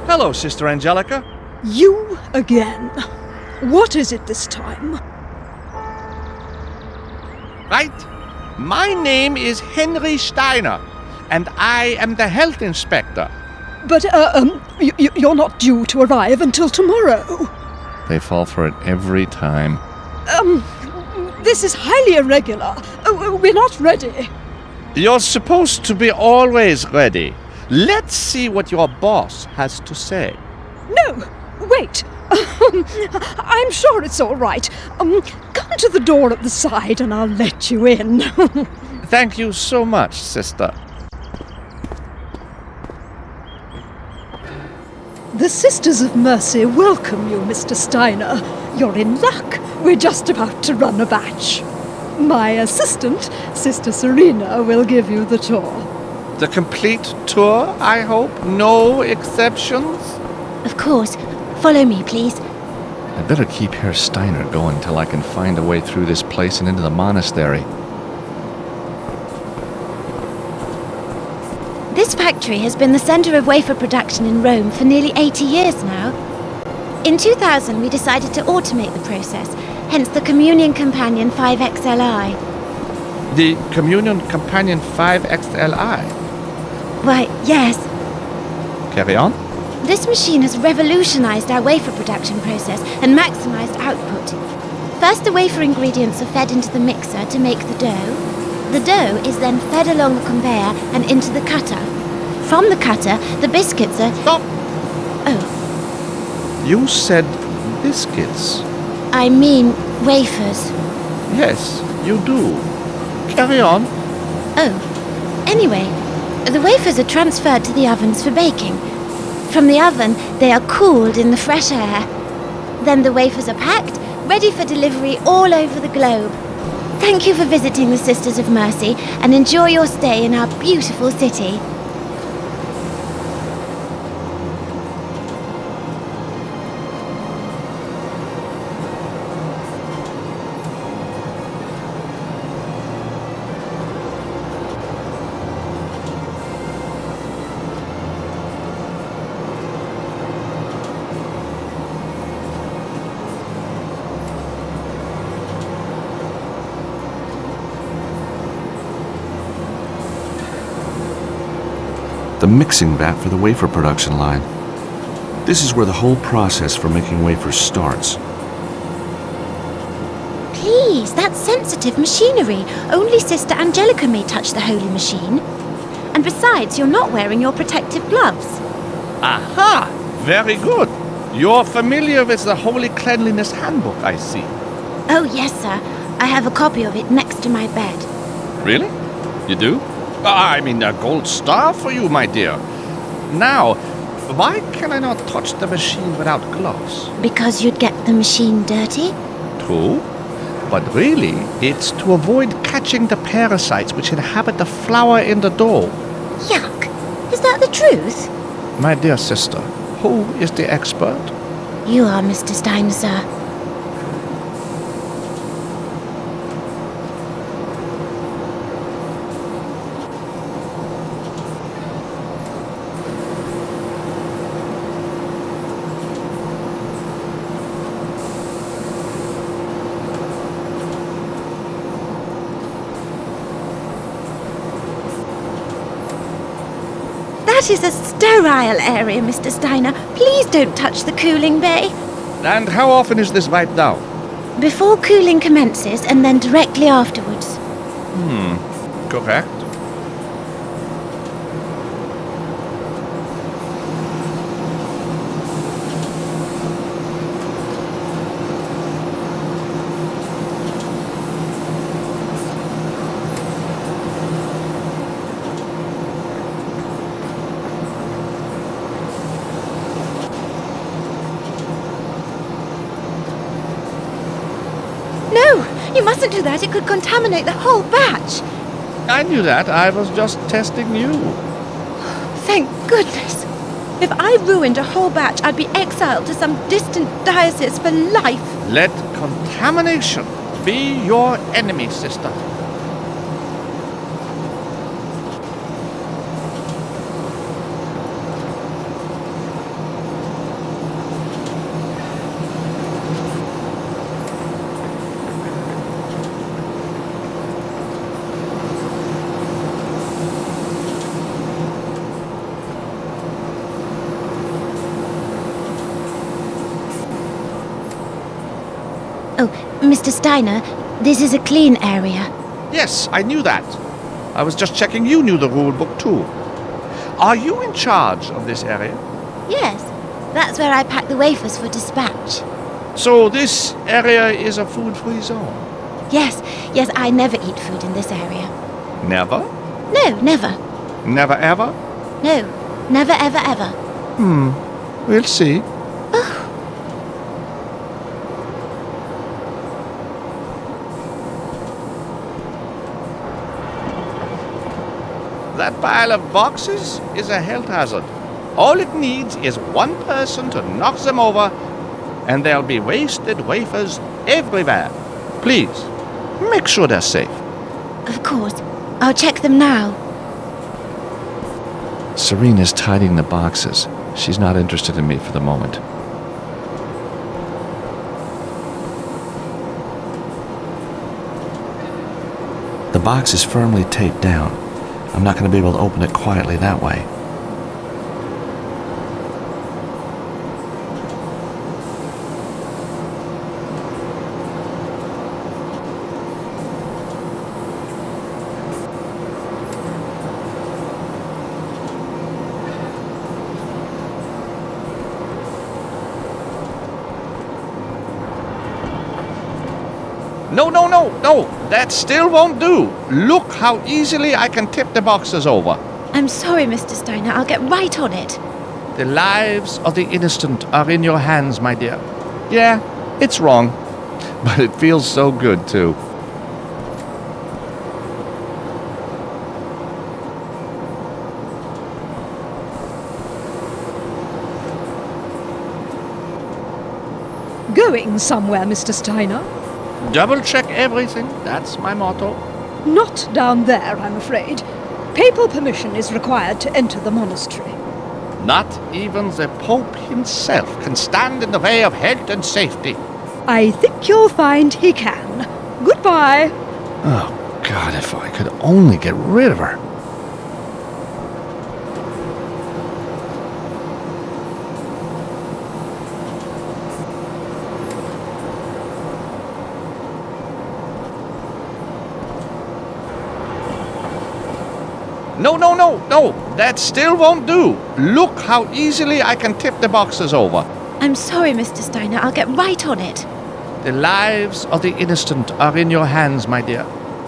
Hello, Sister Angelica. You again. What is it this time? Right. My name is Henry Steiner, and I am the health inspector. But, you're not due to arrive until tomorrow. They fall for it every time. This is highly irregular. We're not ready. You're supposed to be always ready. Let's see what your boss has to say. No, wait. I'm sure it's all right. Come to the door at the side and I'll let you in. Thank you so much, sister. Sisters of Mercy welcome you, Mr. Steiner. You're in luck. We're just about to run a batch. My assistant, Sister Serena, will give you the tour. The complete tour, I hope? No exceptions? Of course. Follow me, please. I'd better keep Herr Steiner going till I can find a way through this place and into the monastery. This factory has been the centre of wafer production in Rome for nearly 80 years now. In 2000, we decided to automate the process, hence the Communion Companion 5XLI. The Communion Companion 5XLI? Why, yes. Carry on? This machine has revolutionised our wafer production process and maximised output. First, the wafer ingredients are fed into the mixer to make the dough. The dough is then fed along the conveyor and into the cutter. From the cutter, the biscuits are... Stop! Oh. You said biscuits. I mean wafers. Yes, you do. Carry on. Oh. Anyway, the wafers are transferred to the ovens for baking. From the oven, they are cooled in the fresh air. Then the wafers are packed, ready for delivery all over the globe. Thank you for visiting the Sisters of Mercy, and enjoy your stay in our beautiful city. The mixing vat for the wafer production line. This is where the whole process for making wafers starts. Please, that's sensitive machinery. Only Sister Angelica may touch the holy machine. And besides, you're not wearing your protective gloves. Aha! Very good. You're familiar with the Holy Cleanliness Handbook, I see. Oh, yes, sir. I have a copy of it next to my bed. Really? You do? I mean, a gold star for you, my dear. Now, why can I not touch the machine without gloves? Because you'd get the machine dirty? True. But really, it's to avoid catching the parasites which inhabit the flour in the dough. Yuck! Is that the truth? My dear sister, who is the expert? You are, Mr. Steiner, sir. That is a sterile area, Mr. Steiner. Please don't touch the cooling bay. And how often is this wiped down? Before cooling commences and then directly afterwards. Correct. No, you mustn't do that. It could contaminate the whole batch. I knew that. I was just testing you. Thank goodness. If I ruined a whole batch, I'd be exiled to some distant diocese for life. Let contamination be your enemy, sister. Oh, Mr. Steiner, this is a clean area. Yes, I knew that. I was just checking you knew the rule book too. Are you in charge of this area? Yes, that's where I pack the wafers for dispatch. So this area is a food-free zone? Yes, I never eat food in this area. Never? No, never. Never ever? No, never ever ever. We'll see. That pile of boxes is a health hazard. All it needs is one person to knock them over, and there'll be wasted wafers everywhere. Please, make sure they're safe. Of course. I'll check them now. Serena's tidying the boxes. She's not interested in me for the moment. The box is firmly taped down. I'm not going to be able to open it quietly that way. No, that still won't do. Look how easily I can tip the boxes over. I'm sorry, Mr. Steiner. I'll get right on it. The lives of the innocent are in your hands, my dear. Yeah, it's wrong, but it feels so good, too. Going somewhere, Mr. Steiner? Double check everything. That's my motto. Not down there, I'm afraid. Papal permission is required to enter the monastery. Not even the Pope himself can stand in the way of health and safety. I think you'll find he can. Goodbye. Oh, God, if I could only get rid of her. No, that still won't do. Look how easily I can tip the boxes over. I'm sorry, Mr. Steiner. I'll get right on it. The lives of the innocent are in your hands, my dear.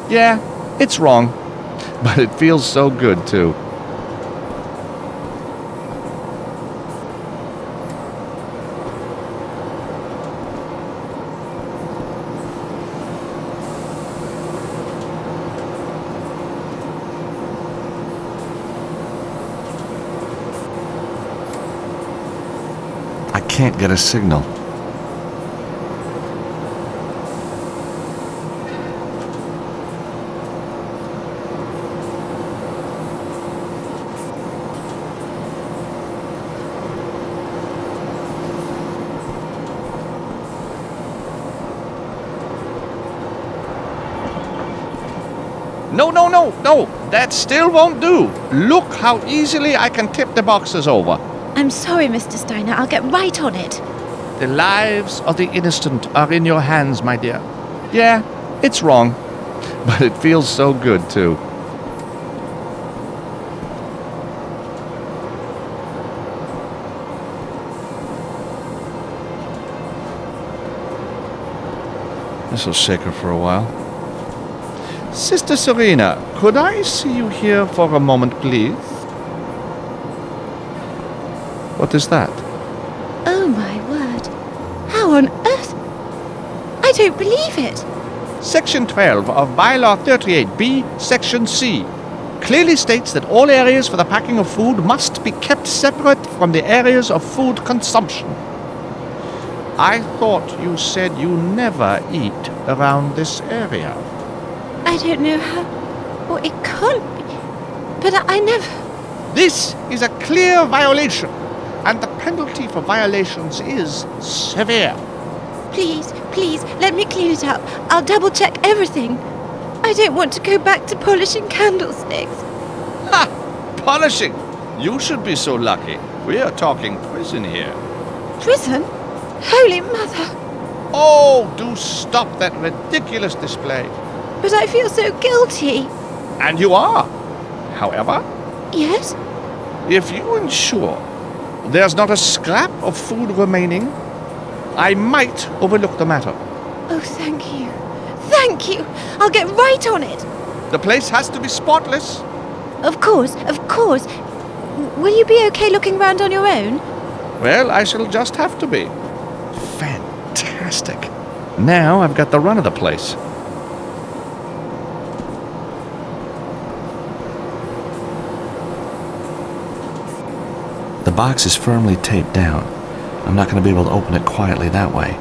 Yeah, it's wrong, but it feels so good, too. Can't get a signal. No, that still won't do. Look how easily I can tip the boxes over. I'm sorry, Mr. Steiner. I'll get right on it. The lives of the innocent are in your hands, my dear. Yeah, it's wrong, but it feels so good, too. This'll shake her for a while. Sister Serena, could I see you here for a moment, please? What is that? Oh, my word. How on earth? I don't believe it. Section 12 of Bylaw 38B, Section C, clearly states that all areas for the packing of food must be kept separate from the areas of food consumption. I thought you said you never eat around this area. I don't know how... Well, it can't be. But I never... This is a clear violation, and the penalty for violations is severe. Please, let me clean it up. I'll double-check everything. I don't want to go back to polishing candlesticks. Ha! Polishing! You should be so lucky. We are talking prison here. Prison? Holy Mother! Oh, do stop that ridiculous display. But I feel so guilty. And you are. However... Yes? If you ensure there's not a scrap of food remaining, I might overlook the matter. Oh, thank you. Thank you! I'll get right on it. The place has to be spotless. Of course. Will you be okay looking round on your own? Well, I shall just have to be. Fantastic. Now I've got the run of the place. The box is firmly taped down. I'm not going to be able to open it quietly that way.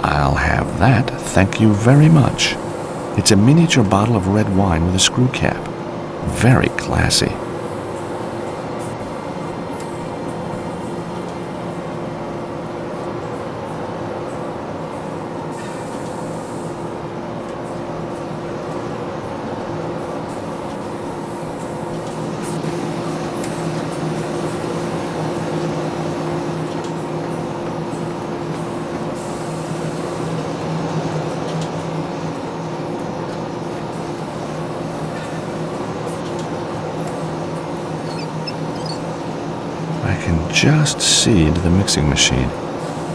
I'll have that, thank you very much. It's a miniature bottle of red wine with a screw cap. Very classy. I can just see into the mixing machine.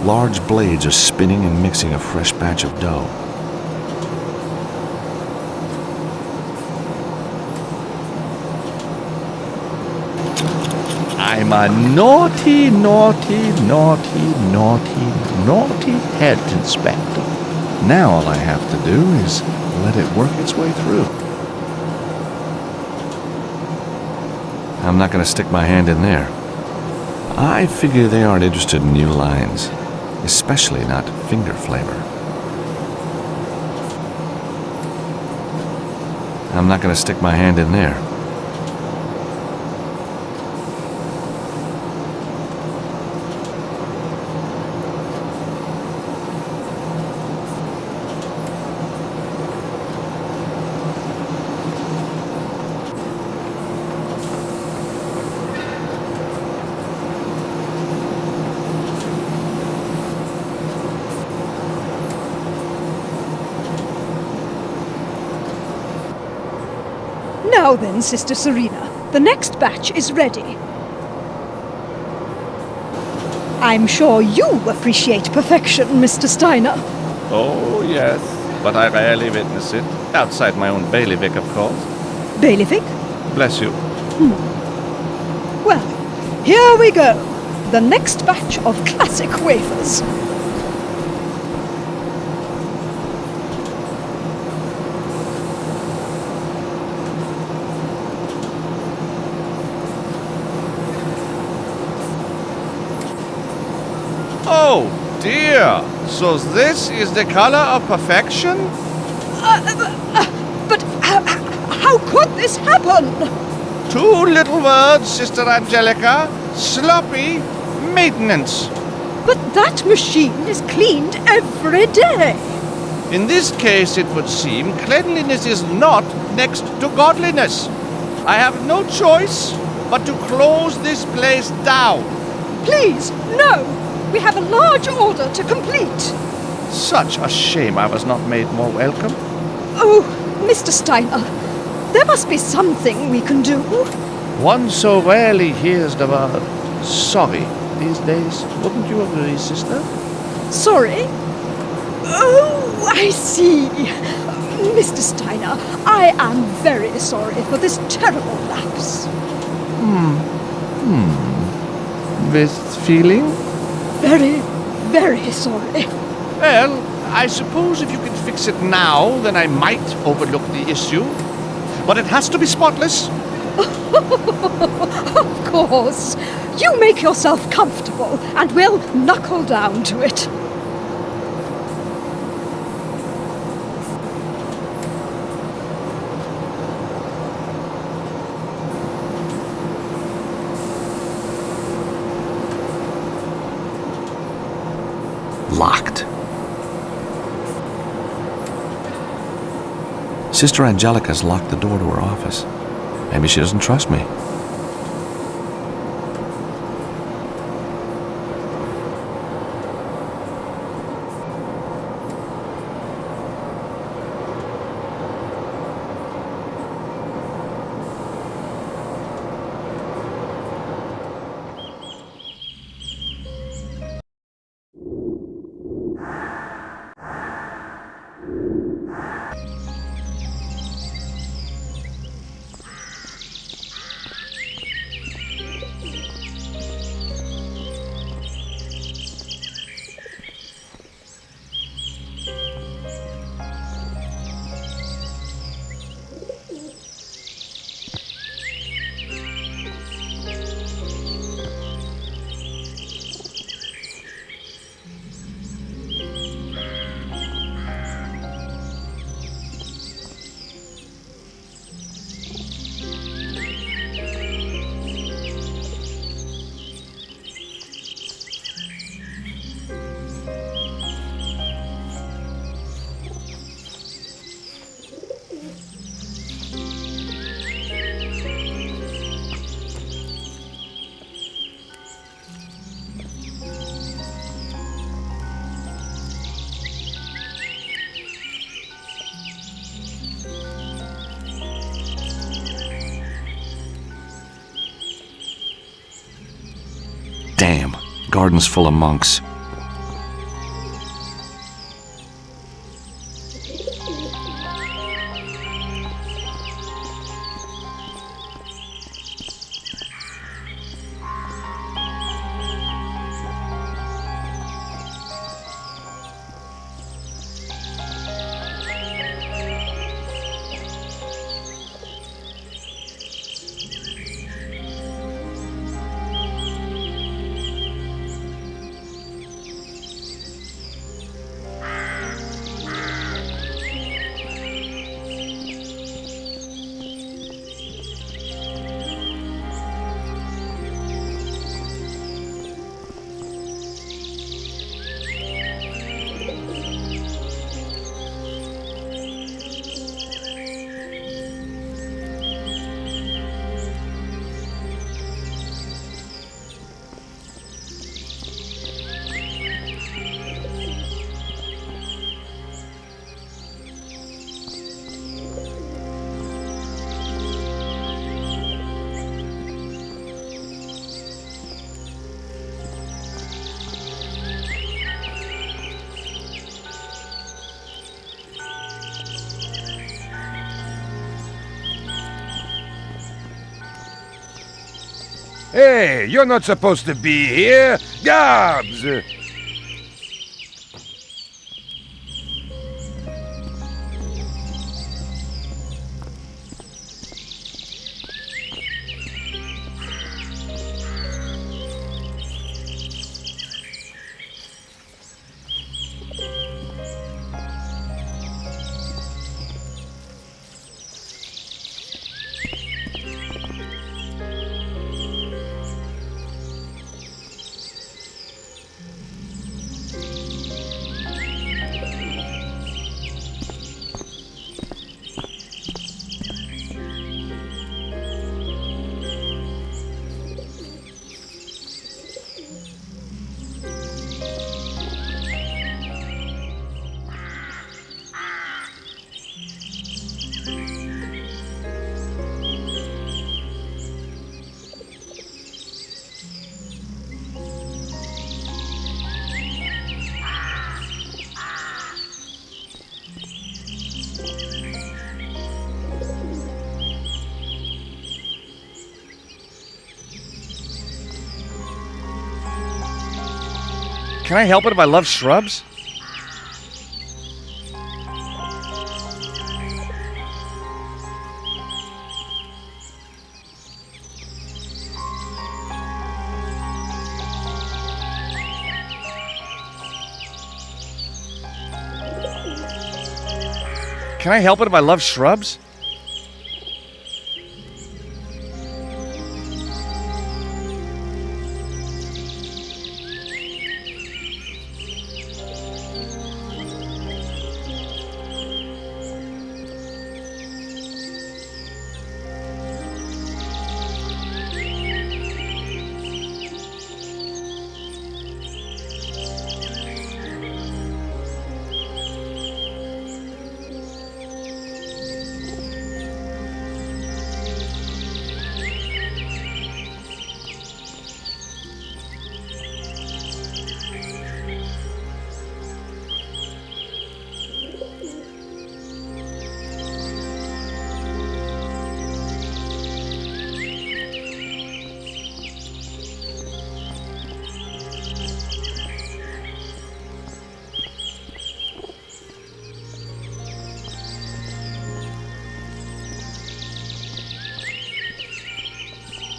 Large blades are spinning and mixing a fresh batch of dough. I'm a naughty, naughty, naughty, naughty, naughty health inspector. Now all I have to do is let it work its way through. I'm not going to stick my hand in there. I figure they aren't interested in new lines, especially not finger flavor. I'm not going to stick my hand in there. Now then, Sister Serena, the next batch is ready. I'm sure you appreciate perfection, Mr. Steiner. Oh, yes, but I rarely witness it. Outside my own bailiwick, of course. Bailiwick? Bless you. Well, here we go. The next batch of classic wafers. Oh, dear. So this is the color of perfection? But how could this happen? Two little words, Sister Angelica. Sloppy maintenance. But that machine is cleaned every day. In this case, it would seem cleanliness is not next to godliness. I have no choice but to close this place down. Please, no! We have a large order to complete. Such a shame I was not made more welcome. Oh, Mr. Steiner, there must be something we can do. One so rarely hears the word sorry these days. Wouldn't you agree, sister? Sorry? Oh, I see. Mr. Steiner, I am very sorry for this terrible lapse. With feeling? Very, very sorry. Well, I suppose if you can fix it now, then I might overlook the issue. But it has to be spotless. Of course. You make yourself comfortable, and we'll knuckle down to it. Locked. Sister Angelica's locked the door to her office. Maybe she doesn't trust me. garden's full of monks. Hey, you're not supposed to be here! Gobs! Can I help it if I love shrubs? Can I help it if I love shrubs?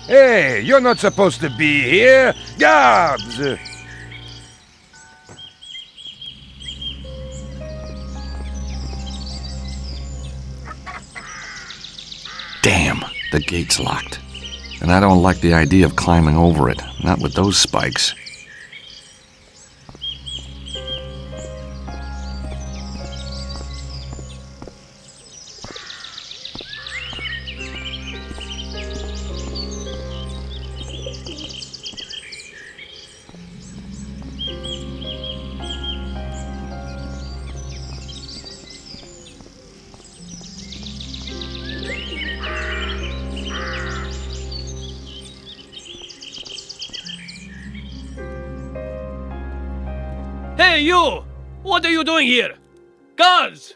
Hey, you're not supposed to be here! Gobs! Damn, the gate's locked. And I don't like the idea of climbing over it, not with those spikes. What are you doing here? Guards!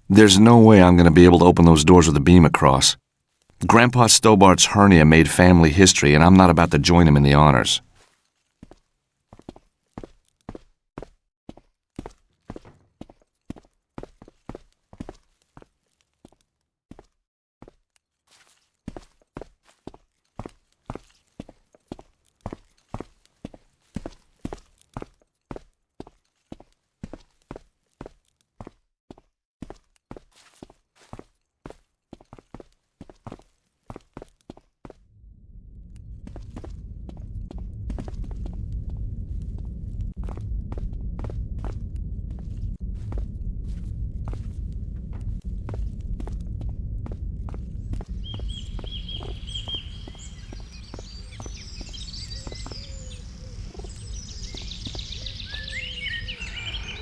There's no way I'm going to be able to open those doors with a beam across. Grandpa Stobart's hernia made family history, and I'm not about to join him in the honors.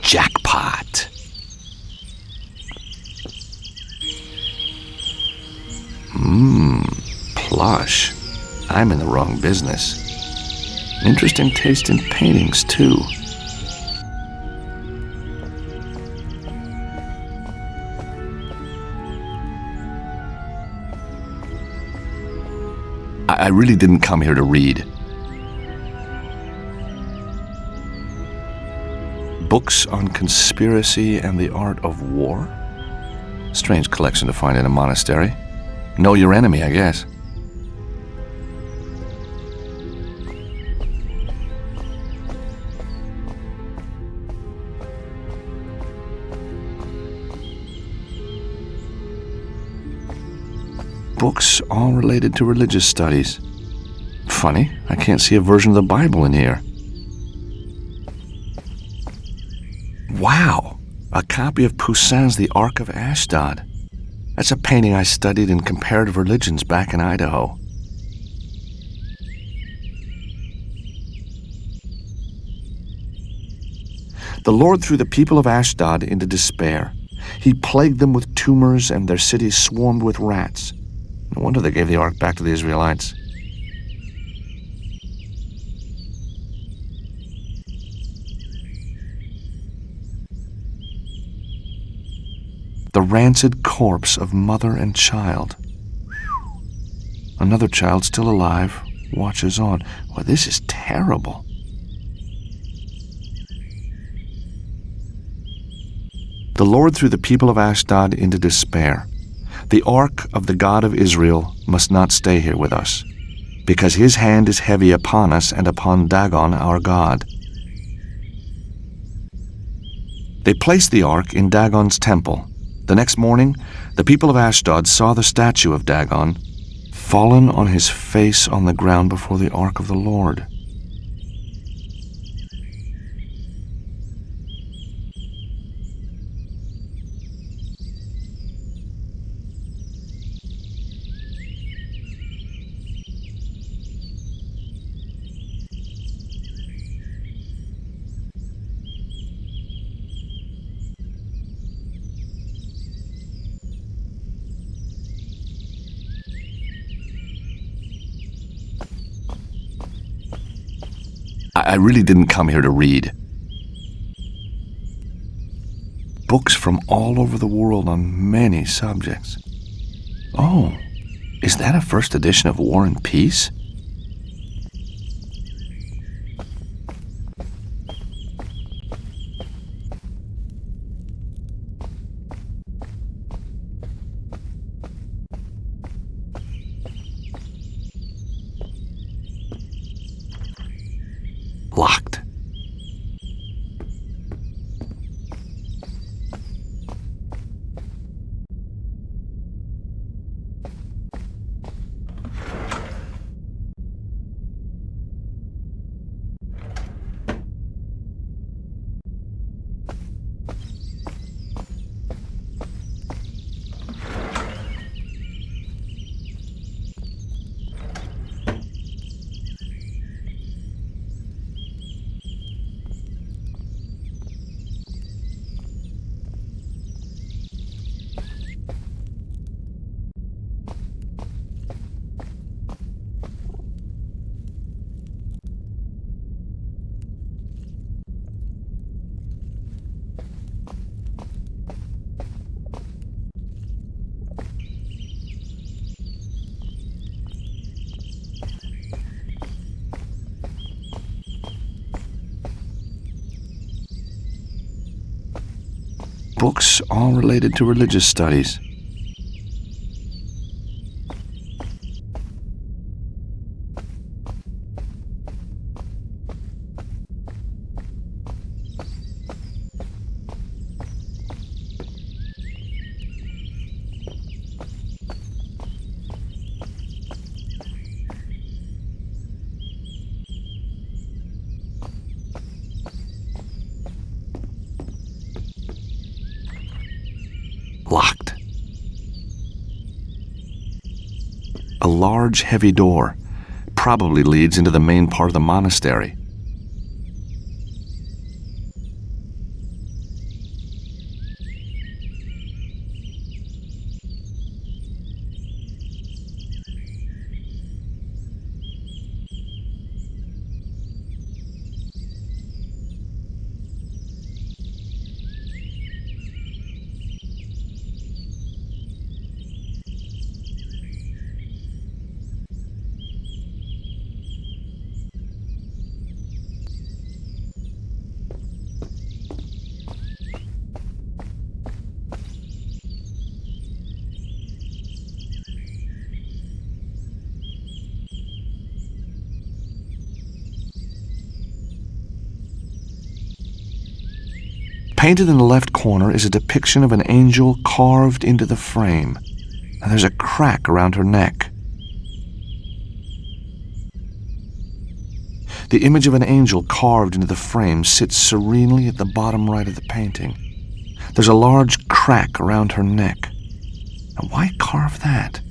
Jackpot. Plush. I'm in the wrong business. Interesting taste in paintings, too. I really didn't come here to read. Books on conspiracy and the art of war? Strange collection to find in a monastery. Know your enemy, I guess. Books all related to religious studies. Funny, I can't see a version of the Bible in here. Wow! A copy of Poussin's The Ark of Ashdod. That's a painting I studied in comparative religions back in Idaho. The Lord threw the people of Ashdod into despair. He plagued them with tumors, and their cities swarmed with rats. No wonder they gave the ark back to the Israelites. The rancid corpse of mother and child. Another child still alive watches on. Well, this is terrible. The Lord threw the people of Ashdod into despair. The ark of the God of Israel must not stay here with us, because his hand is heavy upon us and upon Dagon our God. They placed the ark in Dagon's temple. The next morning, the people of Ashdod saw the statue of Dagon fallen on his face on the ground before the ark of the Lord. I really didn't come here to read. Books from all over the world on many subjects. Oh, is that a first edition of War and Peace? Locked. Books all related to religious studies. Locked. A large, heavy door probably leads into the main part of the monastery. Painted in the left corner is a depiction of an angel carved into the frame. And there's a crack around her neck. The image of an angel carved into the frame sits serenely at the bottom right of the painting. There's a large crack around her neck. Now, why carve that?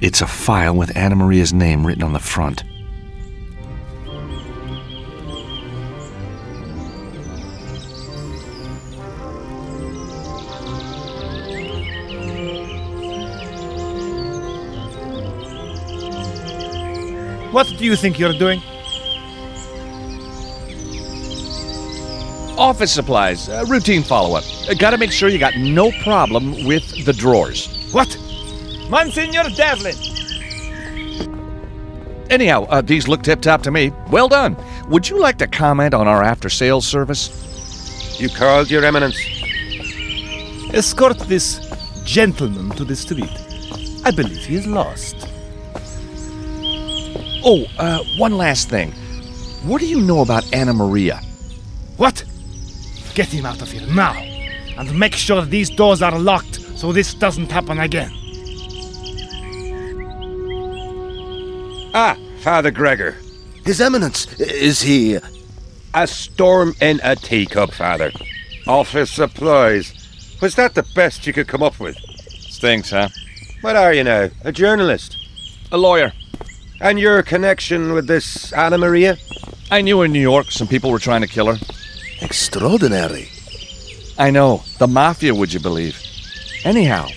It's a file with Anna Maria's name written on the front. What do you think you're doing? Office supplies, routine follow-up. Gotta make sure you got no problem with the drawers. What? Monsignor Devlin! Anyhow, these look tip-top to me. Well done. Would you like to comment on our after-sales service? You called, Your Eminence? Escort this gentleman to the street. I believe he is lost. Oh, one last thing. What do you know about Anna Maria? What? Get him out of here now. And make sure these doors are locked so this doesn't happen again. Ah, Father Gregor. His Eminence, is he... A storm in a teacup, Father. Office supplies. Was that the best you could come up with? Stinks, huh? What are you now? A journalist? A lawyer. And your connection with this Anna Maria? I knew her in New York. Some people were trying to kill her. Extraordinary. I know. The mafia, would you believe? Anyhow,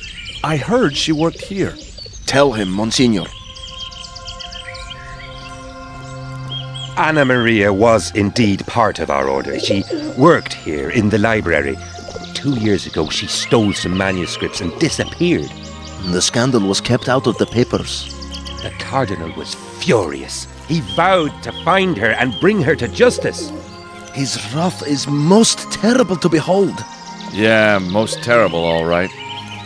I heard she worked here. Tell him, Monsignor. Anna Maria was indeed part of our order. She worked here in the library. 2 years ago, she stole some manuscripts and disappeared. The scandal was kept out of the papers. The Cardinal was furious. He vowed to find her and bring her to justice. His wrath is most terrible to behold. Yeah, most terrible, all right.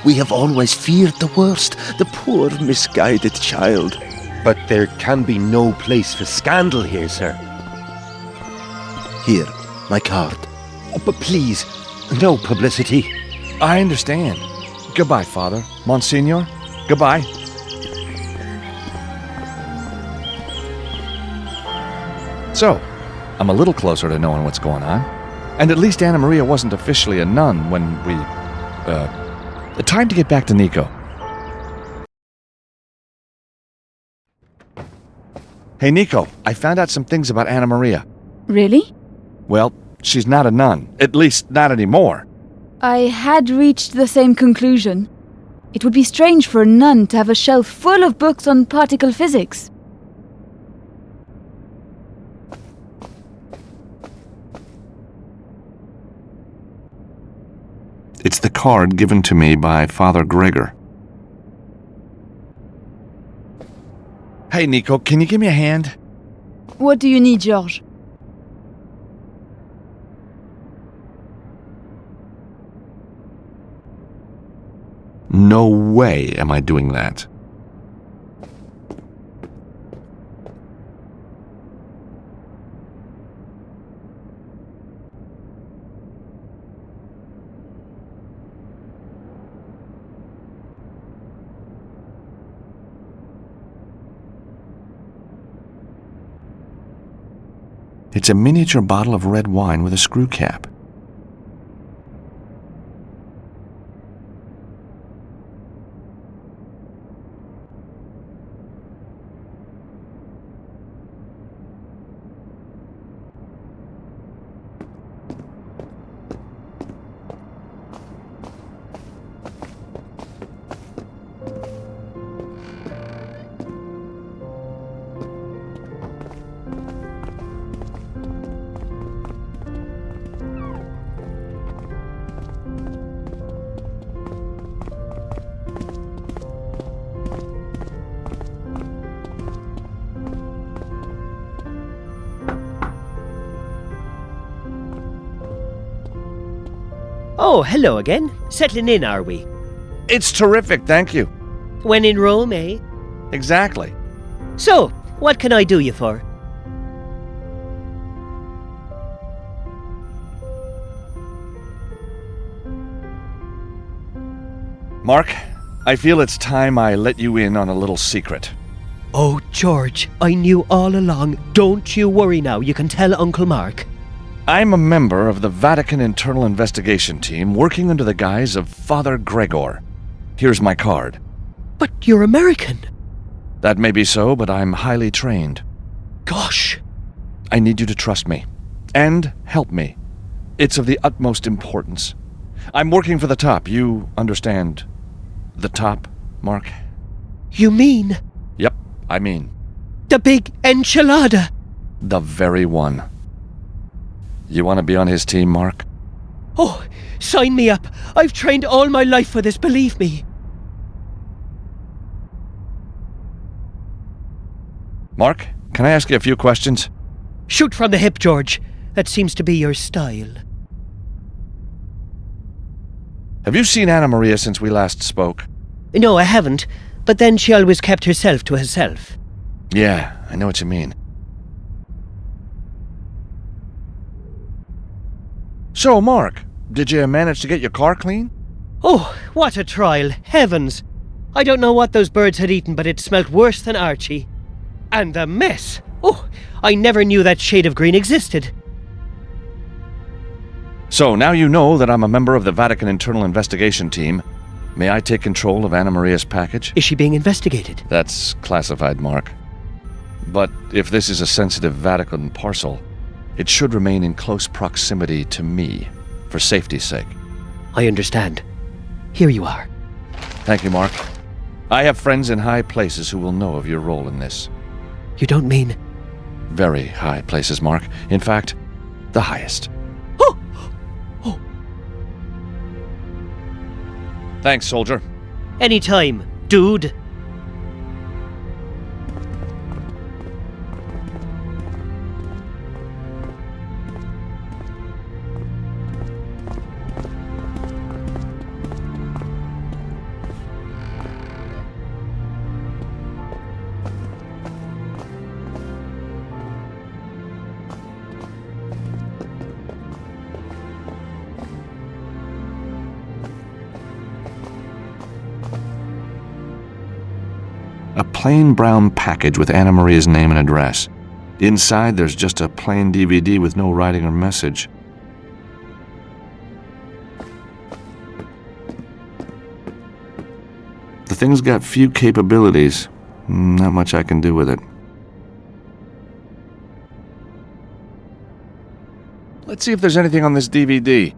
We have always feared the worst, the poor, misguided child. But there can be no place for scandal here, sir. Here, my card. Oh, but please, no publicity. I understand. Goodbye, Father. Monsignor, goodbye. So, I'm a little closer to knowing what's going on. And at least Anna Maria wasn't officially a nun when we... time to get back to Nico. Hey, Nico, I found out some things about Anna Maria. Really? Well, she's not a nun. At least, not anymore. I had reached the same conclusion. It would be strange for a nun to have a shelf full of books on particle physics. It's the card given to me by Father Gregor. Hey, Nico, can you give me a hand? What do you need, George? No way am I doing that. It's a miniature bottle of red wine with a screw cap. Oh, hello again. Settling in, are we? It's terrific, thank you. When in Rome, eh? Exactly. So, what can I do you for? Mark, I feel it's time I let you in on a little secret. Oh, George, I knew all along. Don't you worry now, you can tell Uncle Mark. I'm a member of the Vatican Internal Investigation Team working under the guise of Father Gregor. Here's my card. But you're American. That may be so, but I'm highly trained. Gosh. I need you to trust me. And help me. It's of the utmost importance. I'm working for the top. You understand the top, Mark? You mean? Yep, I mean. The big enchilada. The very one. You want to be on his team, Mark? Oh, sign me up. I've trained all my life for this, believe me. Mark, can I ask you a few questions? Shoot from the hip, George. That seems to be your style. Have you seen Anna Maria since we last spoke? No, I haven't. But then she always kept herself to herself. Yeah, I know what you mean. So, Mark, did you manage to get your car clean? Oh, what a trial. Heavens. I don't know what those birds had eaten, but it smelt worse than Archie. And the mess. Oh, I never knew that shade of green existed. So now you know that I'm a member of the Vatican Internal Investigation Team. May I take control of Anna Maria's package? Is she being investigated? That's classified, Mark. But if this is a sensitive Vatican parcel, it should remain in close proximity to me, for safety's sake. I understand. Here you are. Thank you, Mark. I have friends in high places who will know of your role in this. You don't mean... Very high places, Mark. In fact, the highest. Thanks, soldier. Anytime, dude. A plain brown package with Anna Maria's name and address. Inside, there's just a plain DVD with no writing or message. The thing's got few capabilities. Not much I can do with it. Let's see if there's anything on this DVD.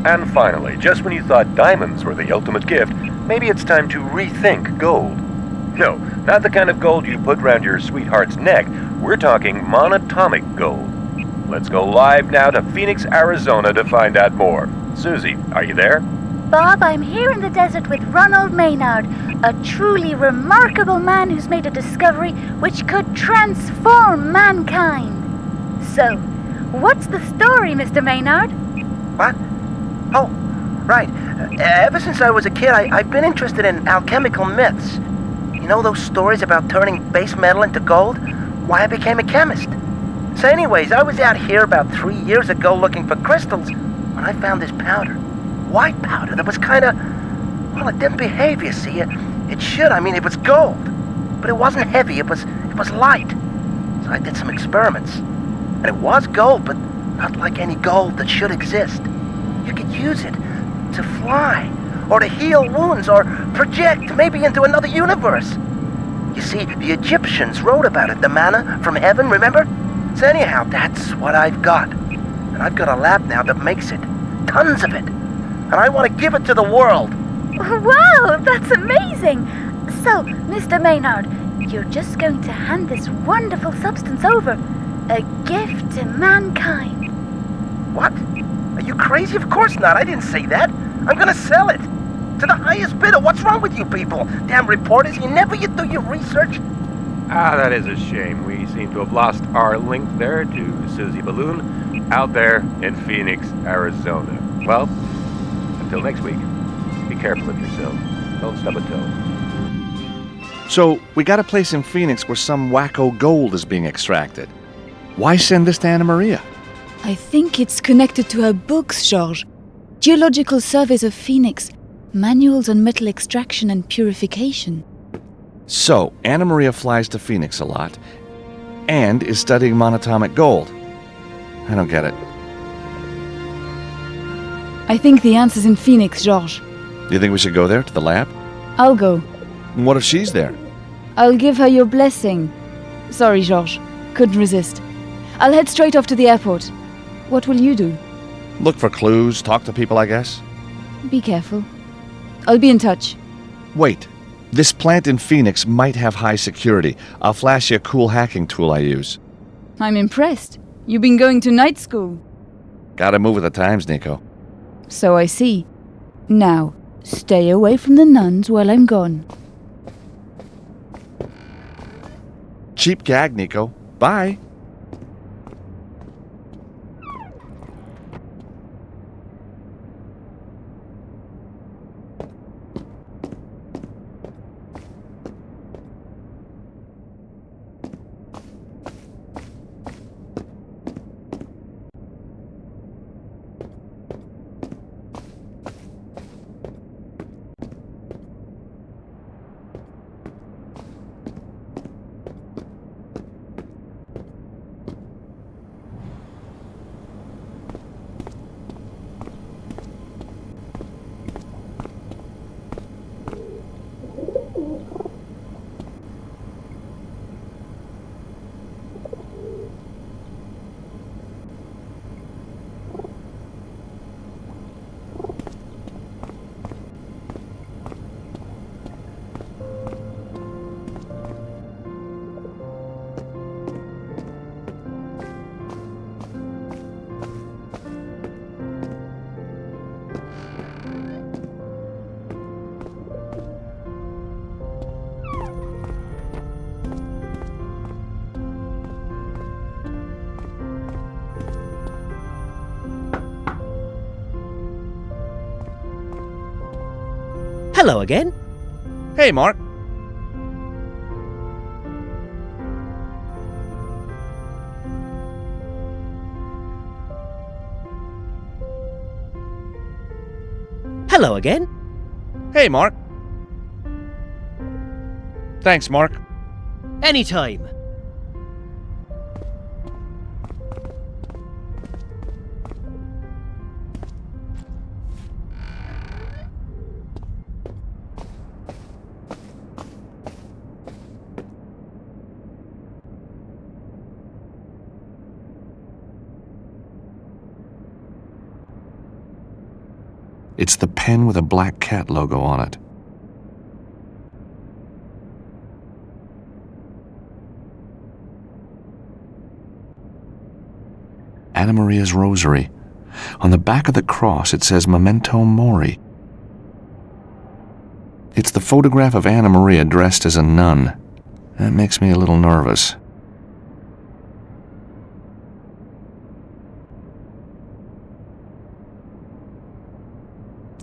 And finally, just when you thought diamonds were the ultimate gift, maybe it's time to rethink gold. No, not the kind of gold you put round your sweetheart's neck. We're talking monatomic gold. Let's go live now to Phoenix, Arizona to find out more. Susie, are you there? Bob, I'm here in the desert with Ronald Maynard, a truly remarkable man who's made a discovery which could transform mankind. So, what's the story, Mr. Maynard? What? Oh, right. Ever since I was a kid, I've been interested in alchemical myths. You know those stories about turning base metal into gold? Why I became a chemist. So anyways, I was out here about 3 years ago looking for crystals when I found this powder. White powder that was kind of... Well, it didn't behave, you see. It should. I mean, it was gold. But it wasn't heavy. It was light. So I did some experiments. And it was gold, but not like any gold that should exist. You could use it to fly, or to heal wounds, or project maybe into another universe. You see, the Egyptians wrote about it, the manna from heaven, remember? So anyhow, that's what I've got. And I've got a lab now that makes it. Tons of it. And I want to give it to the world. Wow, that's amazing! So, Mr. Maynard, you're just going to hand this wonderful substance over. A gift to mankind. What? Are you crazy? Of course not. I didn't say that. I'm gonna sell it. To the highest bidder. What's wrong with you people? Damn reporters, you do your research. Ah, that is a shame. We seem to have lost our link there to Susie Balloon out there in Phoenix, Arizona. Well, until next week, be careful of yourself. Don't stub a toe. So, we got a place in Phoenix where some wacko gold is being extracted. Why send this to Anna Maria? I think it's connected to her books, Georges. Geological Surveys of Phoenix, Manuals on Metal Extraction and Purification. So, Anna Maria flies to Phoenix a lot, and is studying monatomic gold. I don't get it. I think the answer's in Phoenix, Georges. Do you think we should go there, to the lab? I'll go. What if she's there? I'll give her your blessing. Sorry, Georges. Couldn't resist. I'll head straight off to the airport. What will you do? Look for clues, talk to people, I guess. Be careful. I'll be in touch. Wait. This plant in Phoenix might have high security. I'll flash you a cool hacking tool I use. I'm impressed. You've been going to night school. Gotta move with the times, Nico. So I see. Now, stay away from the nuns while I'm gone. Cheap gag, Nico. Bye. Hello again. Hey, Mark. Hello again. Hey, Mark. Thanks, Mark. Anytime. It's the pen with a black cat logo on it. Anna Maria's rosary. On the back of the cross it says Memento Mori. It's the photograph of Anna Maria dressed as a nun. That makes me a little nervous.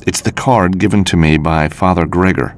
It's the card given to me by Father Gregor.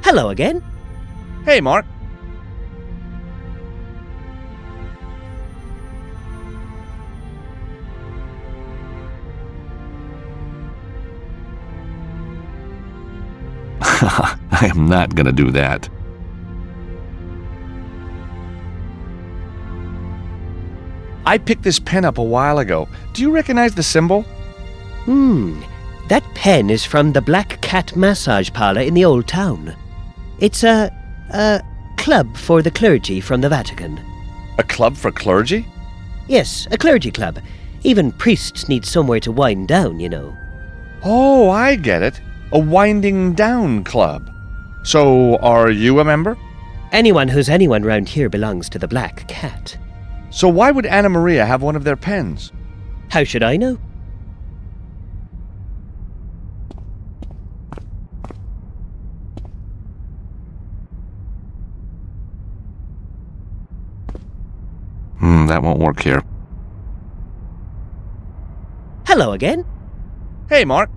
Hello again. Hey, Mark. I am not going to do that. I picked this pen up a while ago. Do you recognize the symbol? That pen is from the Black Cat Massage Parlor in the Old Town. It's a club for the clergy from the Vatican. A club for clergy? Yes, a clergy club. Even priests need somewhere to wind down, you know. Oh, I get it. A winding down club. So, are you a member? Anyone who's anyone round here belongs to the Black Cat. So why would Anna Maria have one of their pens? How should I know? That won't work here. Hello again. Hey, Mark.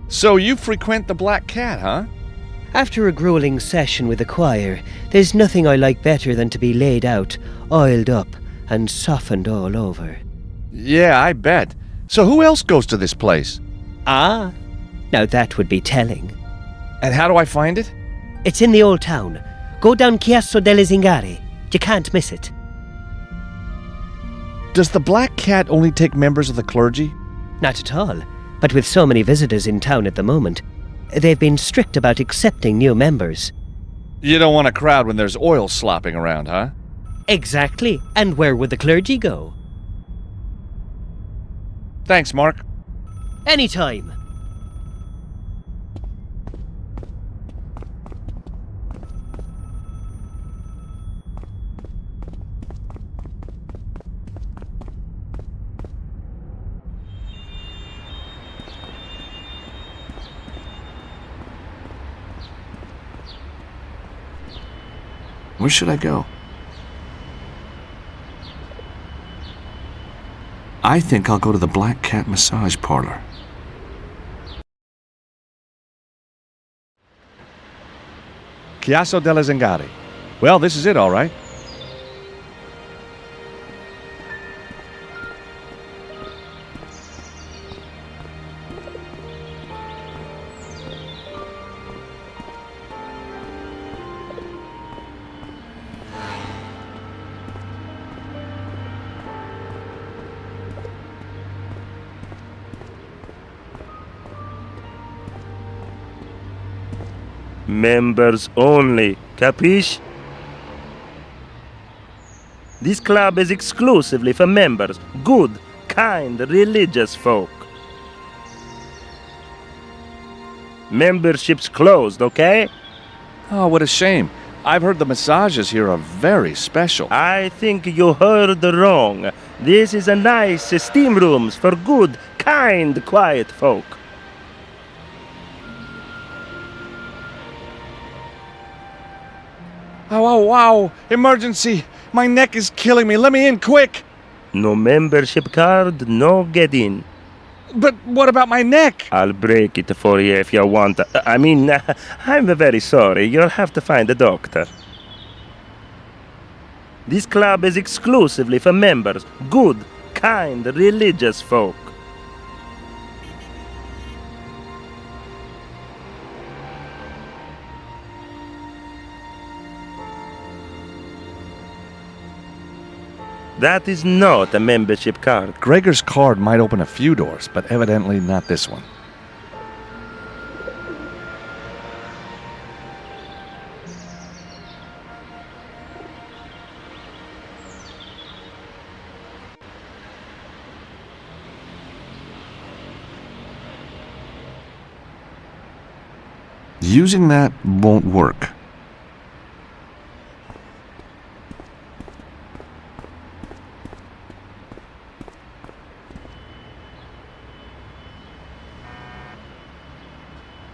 So you frequent the Black Cat, huh? After a grueling session with the choir, there's nothing I like better than to be laid out, oiled up, and softened all over. Yeah, I bet. So who else goes to this place? Ah, now that would be telling. And how do I find it? It's in the Old Town. Go down Chiasso delle Zingare. You can't miss it. Does the Black Cat only take members of the clergy? Not at all. But with so many visitors in town at the moment, they've been strict about accepting new members. You don't want a crowd when there's oil slopping around, huh? Exactly. And where would the clergy go? Thanks, Mark. Anytime. Where should I go? I think I'll go to the Black Cat massage parlor. Chiasso della Zingari. Well, this is it, all right. Members only, capiche? This club is exclusively for members, good, kind, religious folk. Membership's closed, okay? Oh, what a shame. I've heard the massages here are very special. I think you heard wrong. This is a nice steam rooms for good, kind, quiet folk. Oh, wow! Emergency! My neck is killing me. Let me in, quick! No membership card, no get in. But what about my neck? I'll break it for you if you want. I'm very sorry. You'll have to find a doctor. This club is exclusively for members, good, kind, religious folk. That is not a membership card. Gregor's card might open a few doors, but evidently not this one. Using that won't work.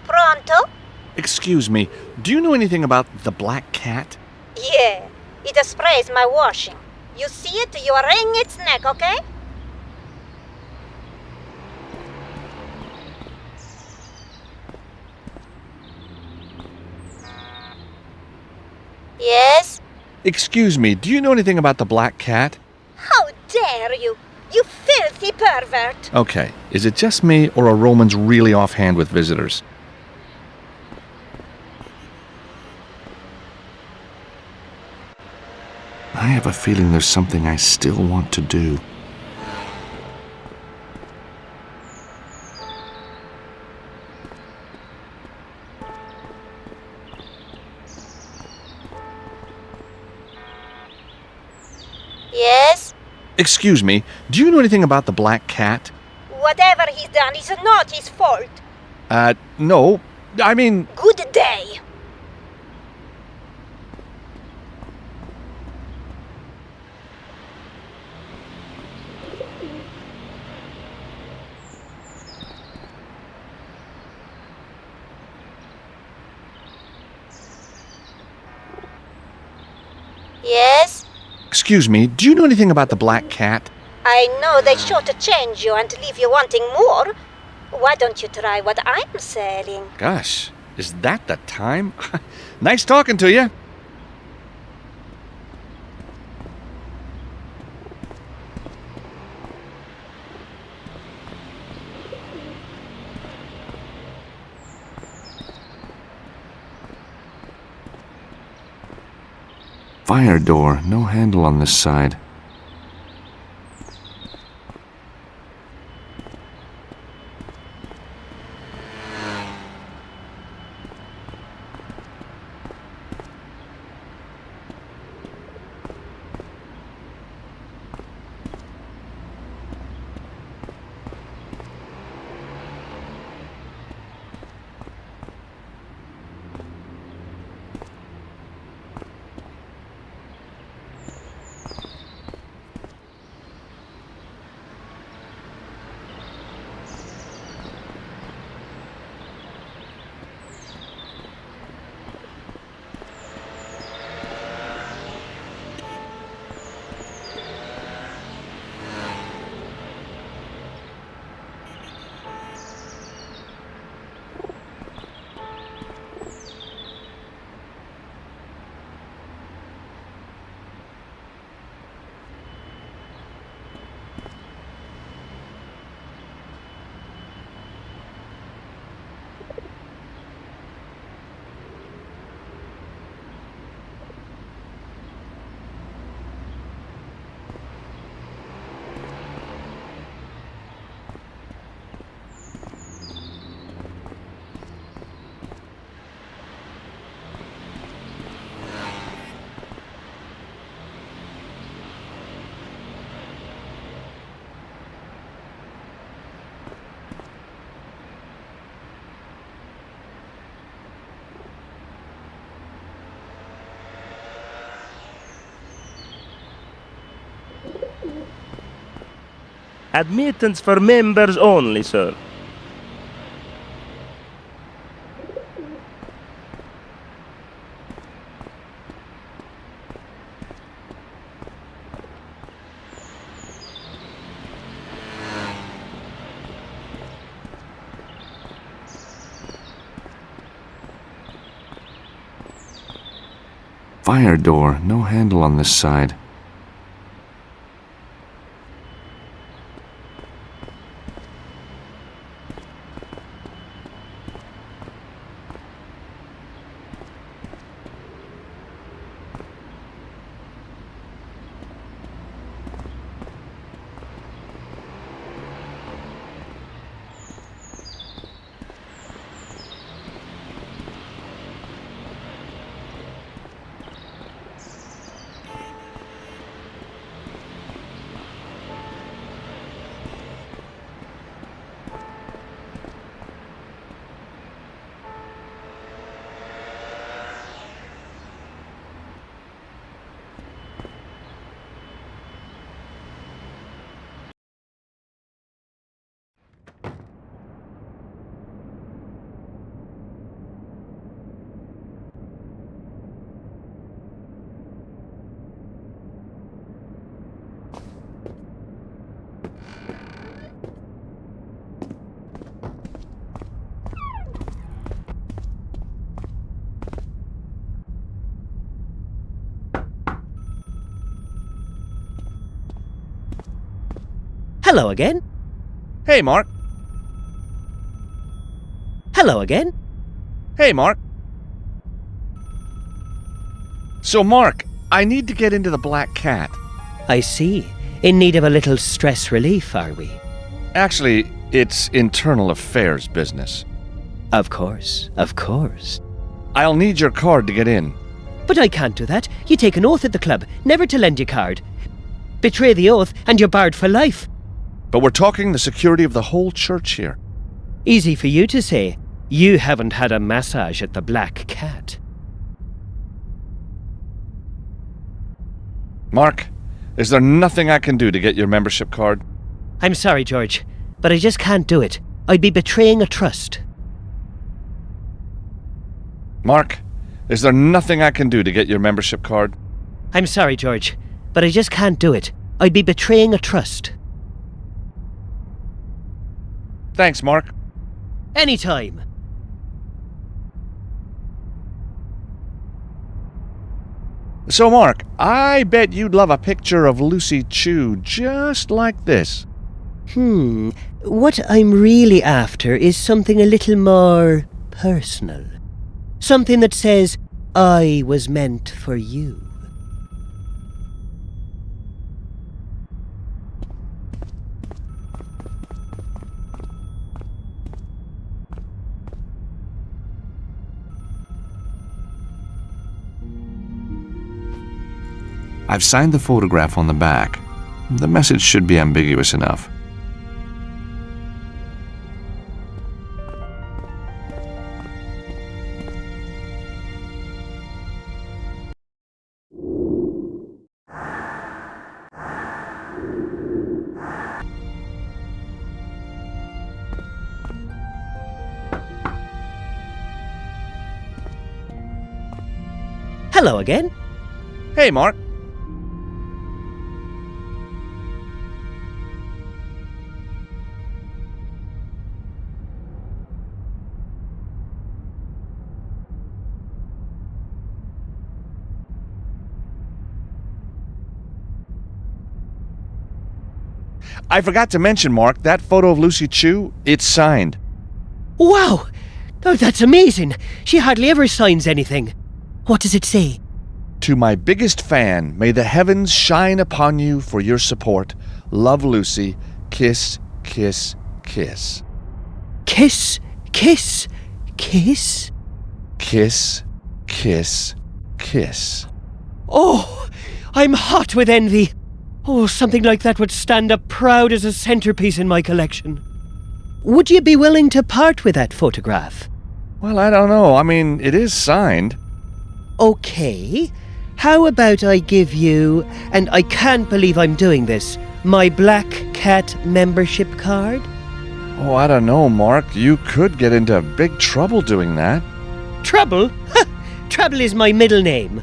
Pronto? Excuse me, do you know anything about the Black Cat? Yeah, it sprays my washing. You see it, you wring its neck, okay? Yes? Excuse me, do you know anything about the Black Cat? How dare you! You filthy pervert! Okay, is it just me, or are Romans really offhand with visitors? I have a feeling there's something I still want to do. Yes? Excuse me, do you know anything about the Black Cat? Whatever he's done is not his fault. No. I mean... Good day. Yes? Excuse me, do you know anything about the Black Cat? I know they short-change you and leave you wanting more. Why don't you try what I'm selling? Gosh, is that the time? Nice talking to you. Fire door, no handle on this side. Admittance for members only, sir. Fire door, no handle on this side. Hello again. Hey, Mark. Hello again. Hey, Mark. So, Mark, I need to get into the Black Cat. I see. In need of a little stress relief, are we? Actually, it's internal affairs business. Of course, of course. I'll need your card to get in. But I can't do that. You take an oath at the club, never to lend your card. Betray the oath, and you're barred for life. But we're talking the security of the whole church here. Easy for you to say. You haven't had a massage at the Black Cat. Mark, is there nothing I can do to get your membership card? I'm sorry, George, but I just can't do it. I'd be betraying a trust. Mark, is there nothing I can do to get your membership card? I'm sorry, George, but I just can't do it. I'd be betraying a trust. Thanks, Mark. Anytime. So, Mark, I bet you'd love a picture of Lucy Chu just like this. What I'm really after is something a little more personal. Something that says, I was meant for you. I've signed the photograph on the back. The message should be ambiguous enough. Hello again. Hey, Mark. I forgot to mention, Mark, that photo of Lucy Chu, it's signed. Wow! Oh, that's amazing. She hardly ever signs anything. What does it say? To my biggest fan, may the heavens shine upon you for your support. Love, Lucy. Kiss, kiss, kiss. Kiss, kiss, kiss? Kiss, kiss, kiss. Oh, I'm hot with envy. Oh, something like that would stand up proud as a centerpiece in my collection. Would you be willing to part with that photograph? Well, I don't know. I mean, it is signed. Okay. How about I give you, and I can't believe I'm doing this, My black cat membership card? Oh, I don't know, Mark. You could get into big trouble doing that. Trouble? Trouble is my middle name.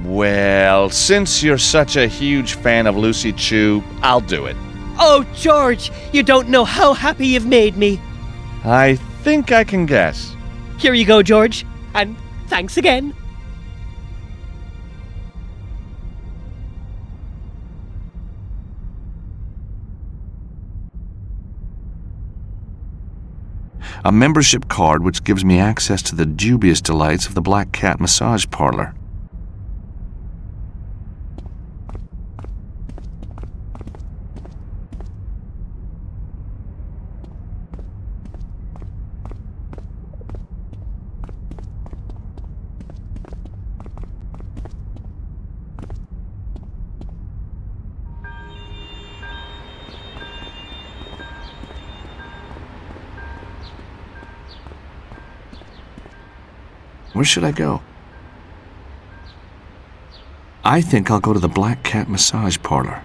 Well, since you're such a huge fan of Lucy Chu, I'll do it. Oh, George, you don't know how happy you've made me. I think I can guess. Here you go, George, and thanks again. A membership card which gives me access to the dubious delights of the Black Cat massage parlor. Where should I go? I think I'll go to the Black Cat massage parlor.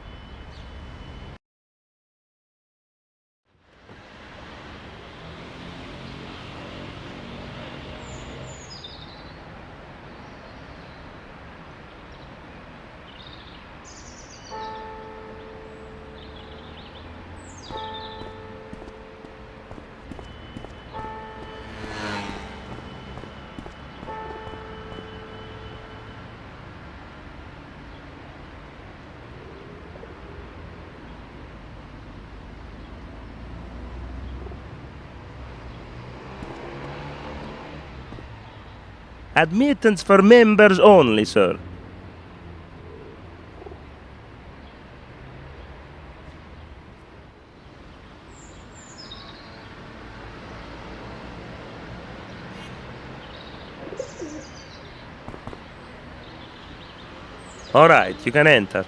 Admittance for members only, sir. All right, you can enter.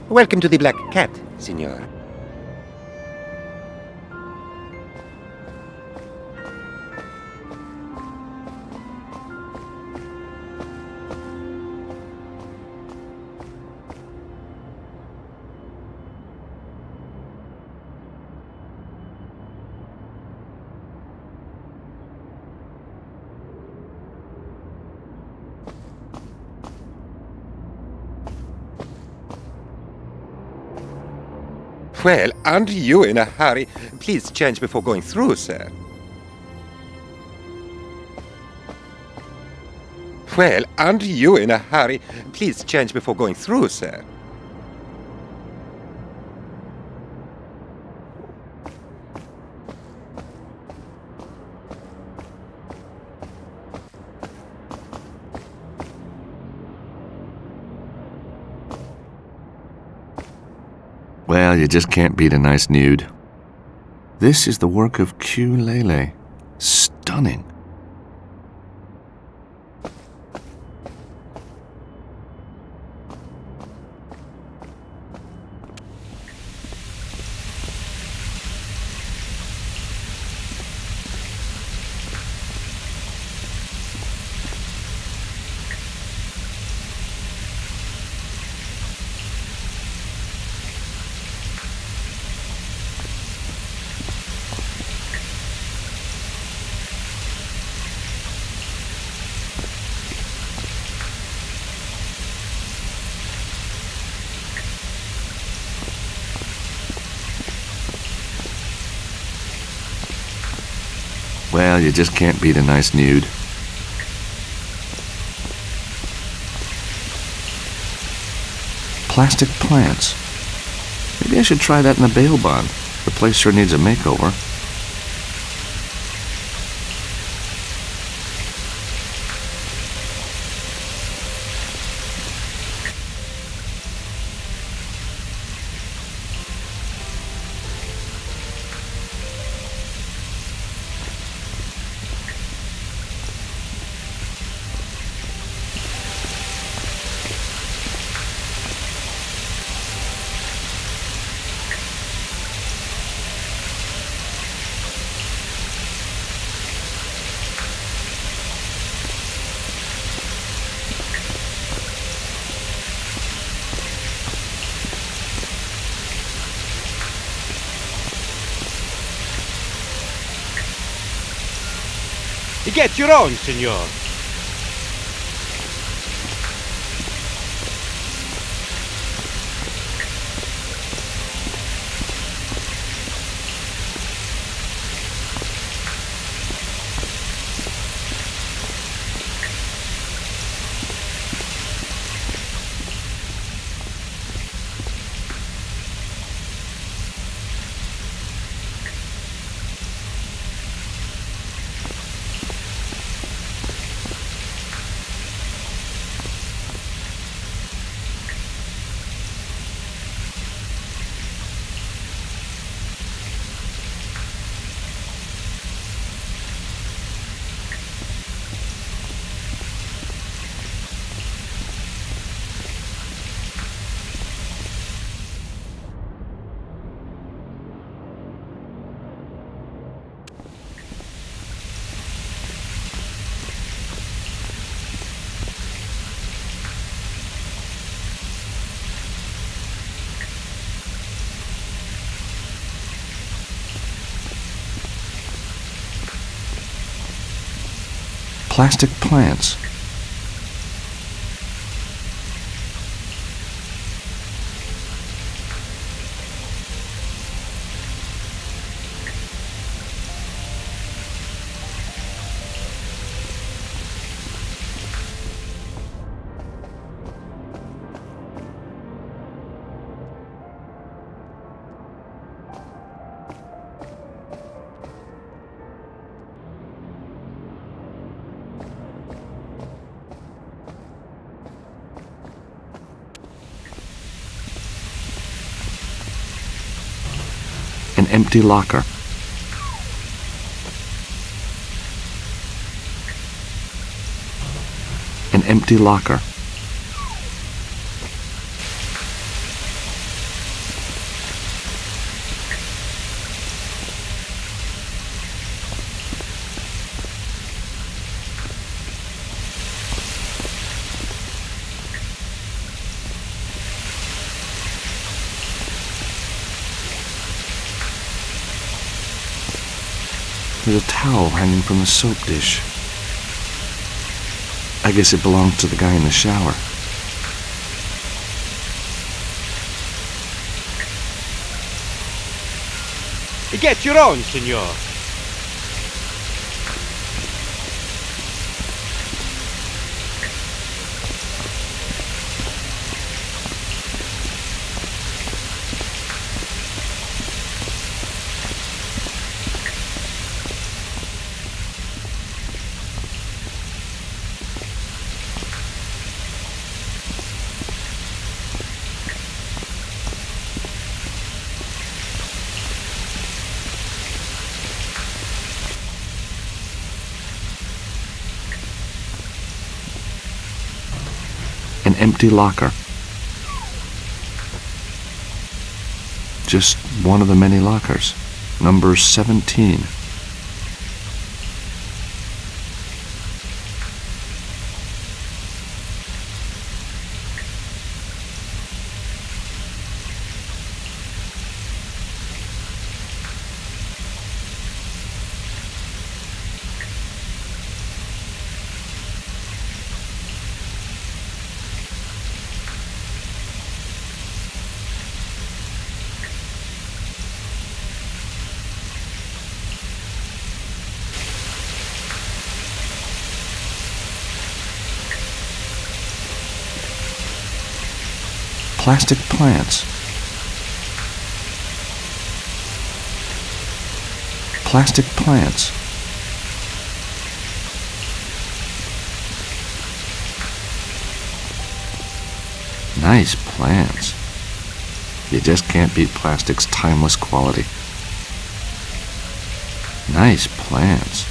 Welcome to the Black Cat, Signor. Well, aren't you in a hurry? Please change before going through, sir. Well, aren't you in a hurry? Please change before going through, sir. Well, you just can't beat a nice nude. This is the work of Q Lele. Stunning. Well, you just can't beat a nice nude. Plastic plants. Maybe I should try that in a bail bond. The place sure needs a makeover. Get your own, senor. Plastic plants. An empty locker. An empty locker. There's a towel hanging from the soap dish. I guess it belongs to the guy in the shower. Get your own, senor. An empty locker. Just one of the many lockers. Number 17. Plastic plants. Plastic plants. Nice plants. You just can't beat plastic's timeless quality. Nice plants.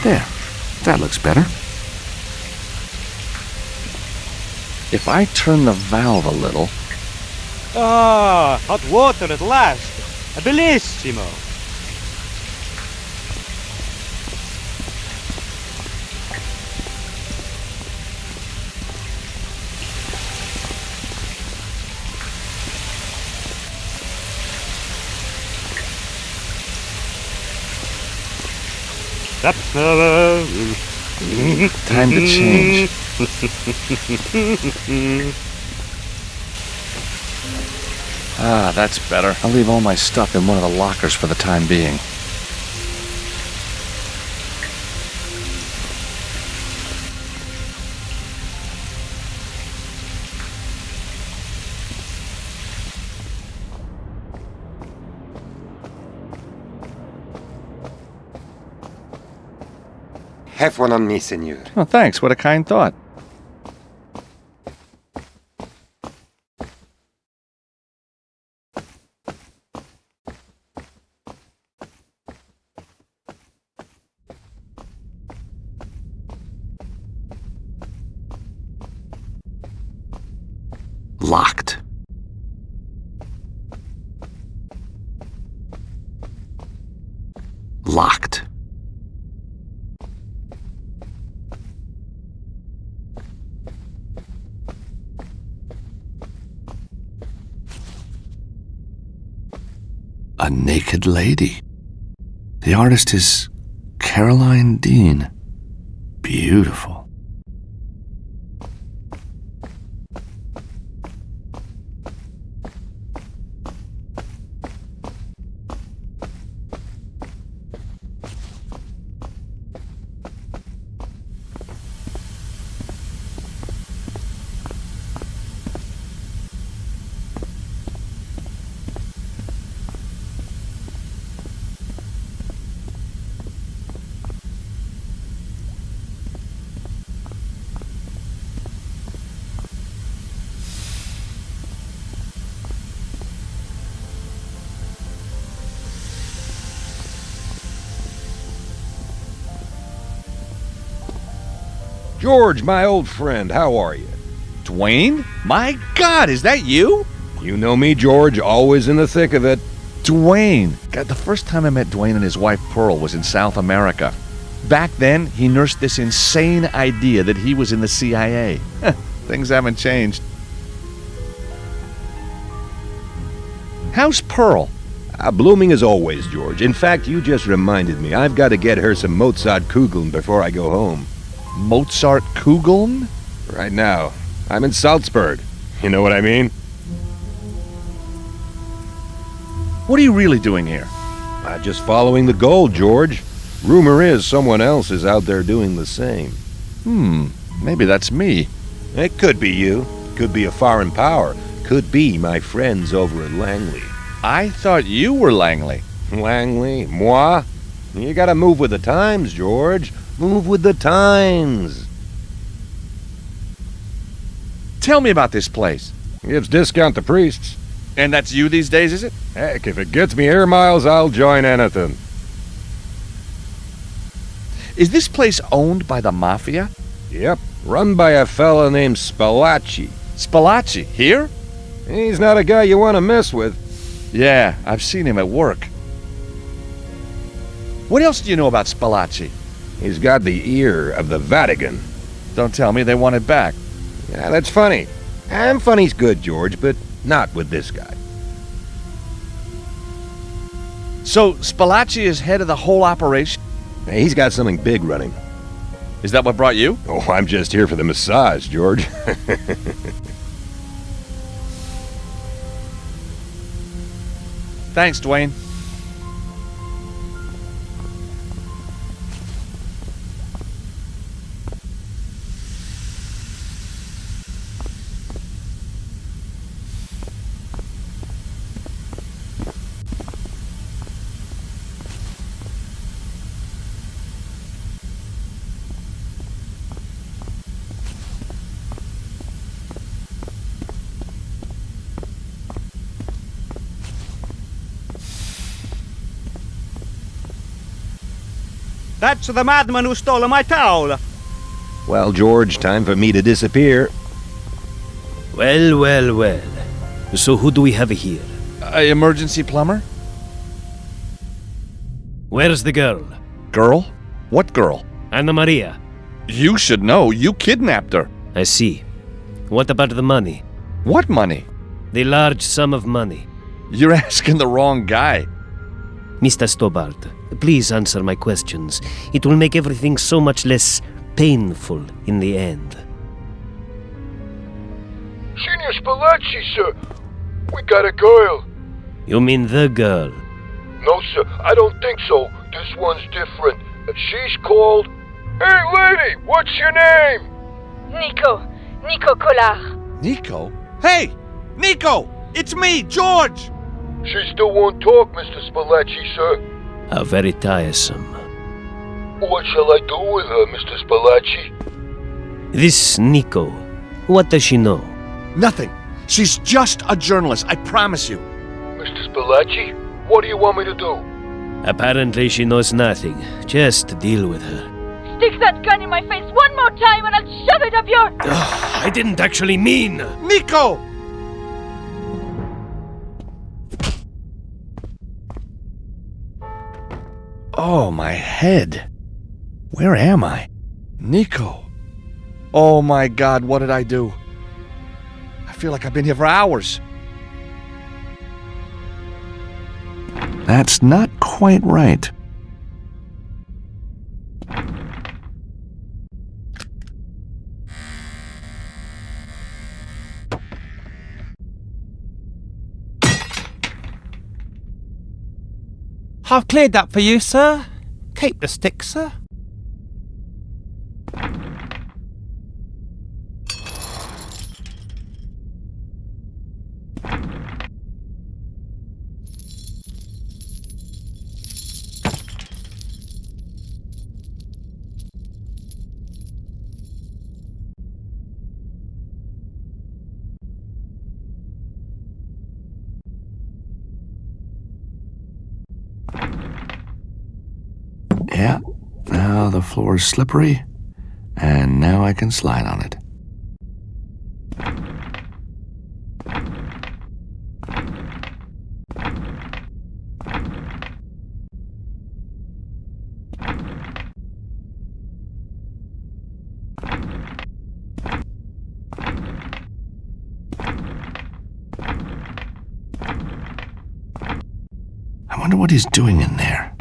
There. That looks better. If I turn the valve a little... Ah, hot water at last. Bellissimo. Time to change. Ah, that's better. I'll leave all my stuff in one of the lockers for the time being. Have one on me, senor. Oh, thanks. What a kind thought. Locked. Locked. A naked lady. The artist is Caroline Dean. Beautiful. George, my old friend, how are you? Dwayne? My God, is that you? You know me, George, always in the thick of it. Dwayne. God, the first time I met Dwayne and his wife Pearl was in South America. Back then, he nursed this insane idea that he was in the CIA. Things haven't changed. How's Pearl? Blooming as always, George. In fact, you just reminded me. I've got to get her some Mozart Kugeln before I go home. Mozart Kugeln? Right now. I'm in Salzburg. You know what I mean? What are you really doing here? Just following the gold, George. Rumor is someone else is out there doing the same. Maybe that's me. It could be you. Could be a foreign power. Could be my friends over at Langley. I thought you were Langley. Langley? Moi? You gotta move with the times, George. Move with the times. Tell me about this place. Gives discount to priests. And that's you these days, is it? Heck, if it gets me air miles, I'll join anything. Is this place owned by the Mafia? Yep, run by a fella named Spalacci. Spalacci? Here? He's not a guy you want to mess with. Yeah, I've seen him at work. What else do you know about Spalacci? He's got the ear of the Vatican. Don't tell me they want it back. Yeah, that's funny. And funny's good, George, but not with this guy. So, Spalacci is head of the whole operation? Hey, he's got something big running. Is that what brought you? Oh, I'm just here for the massage, George. Thanks, Dwayne. That's the madman who stole my towel. Well, George, time for me to disappear. Well, well, well. So who do we have here? Emergency plumber? Where's the girl? Girl? What girl? Anna Maria. You should know. You kidnapped her. I see. What about the money? What money? The large sum of money. You're asking the wrong guy. Mr. Stobart, please answer my questions. It will make everything so much less painful in the end. Senior Spalacci, sir. We got a girl. You mean the girl? No, sir, I don't think so. This one's different. She's called... Hey, lady, what's your name? Nico Collard. Nico? Hey! Nico! It's me, George! She still won't talk, Mr. Spalacci, sir. How very tiresome. What shall I do with her, Mr. Spalacci? This Nico, what does she know? Nothing. She's just a journalist, I promise you. Mr. Spalacci, what do you want me to do? Apparently she knows nothing. Just deal with her. Stick that gun in my face one more time and I'll shove it up your... I didn't actually mean... Nico! Oh, my head. Where am I? Nico. Oh my God, what did I do? I feel like I've been here for hours. That's not quite right. I've cleared that for you, sir. Keep the stick, sir. Yeah, now the floor is slippery, and now I can slide on it. I wonder what he's doing in there.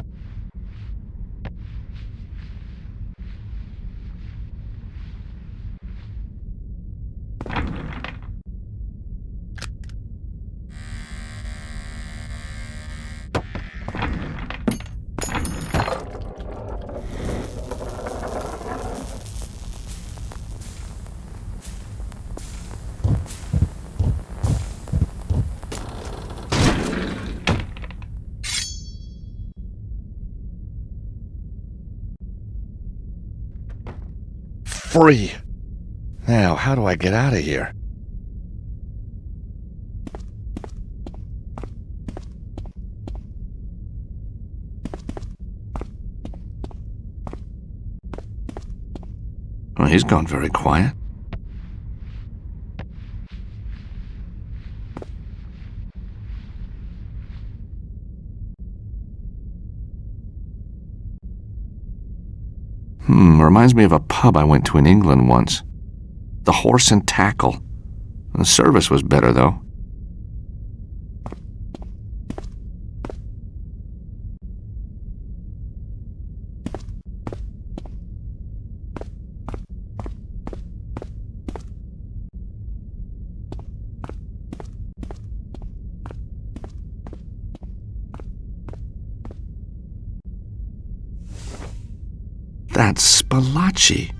Free. Now, how do I get out of here? Well, he's gone very quiet. Reminds me of a pub I went to in England once. The Horse and Tackle. The service was better, though. That's Spalacci.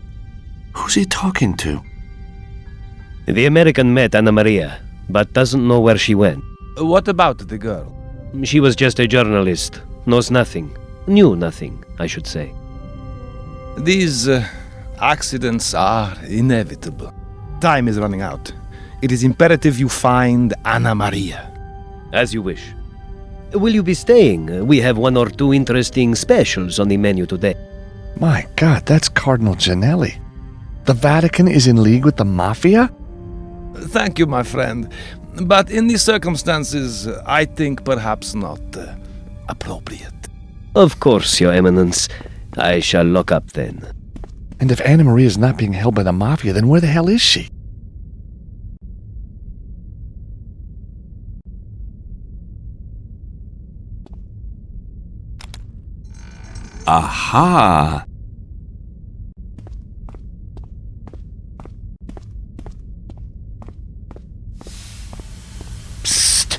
Who's he talking to? The American met Anna Maria, but doesn't know where she went. What about the girl? She was just a journalist. Knows nothing. Knew nothing, I should say. These accidents are inevitable. Time is running out. It is imperative you find Anna Maria. As you wish. Will you be staying? We have one or two interesting specials on the menu today. My God, that's Cardinal Gianelli. The Vatican is in league with the Mafia? Thank you, my friend. But in these circumstances, I think perhaps not appropriate. Of course, Your Eminence. I shall lock up then. And if Anna Maria is not being held by the Mafia, then where the hell is she? Aha! Psst!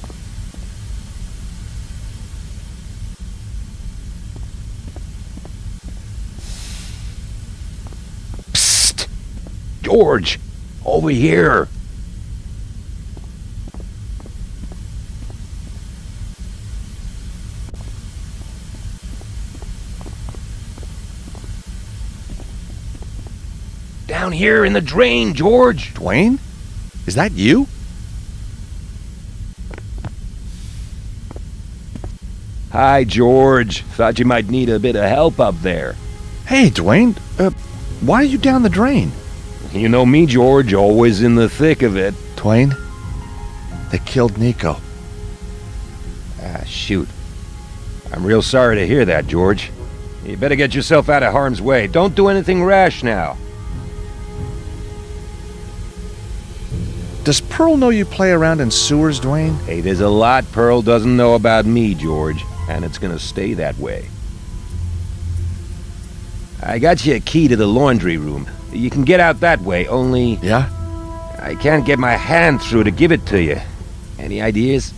Psst! George! Over here! Down here in the drain, George! Dwayne? Is that you? Hi, George. Thought you might need a bit of help up there. Hey, Dwayne. Why are you down the drain? You know me, George, always in the thick of it. Dwayne, they killed Nico. Ah, shoot. I'm real sorry to hear that, George. You better get yourself out of harm's way. Don't do anything rash now. Does Pearl know you play around in sewers, Dwayne? Hey, there's a lot Pearl doesn't know about me, George, and it's gonna stay that way. I got you a key to the laundry room. You can get out that way, only... Yeah? I can't get my hand through to give it to you. Any ideas?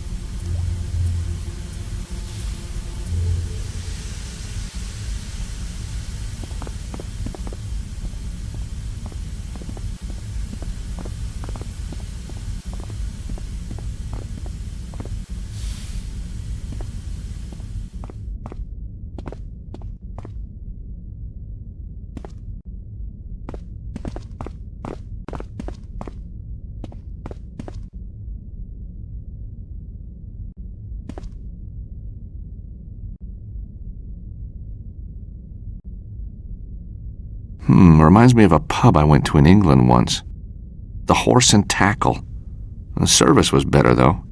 Reminds me of a pub I went to in England once. The Horse and Tackle. The service was better, though.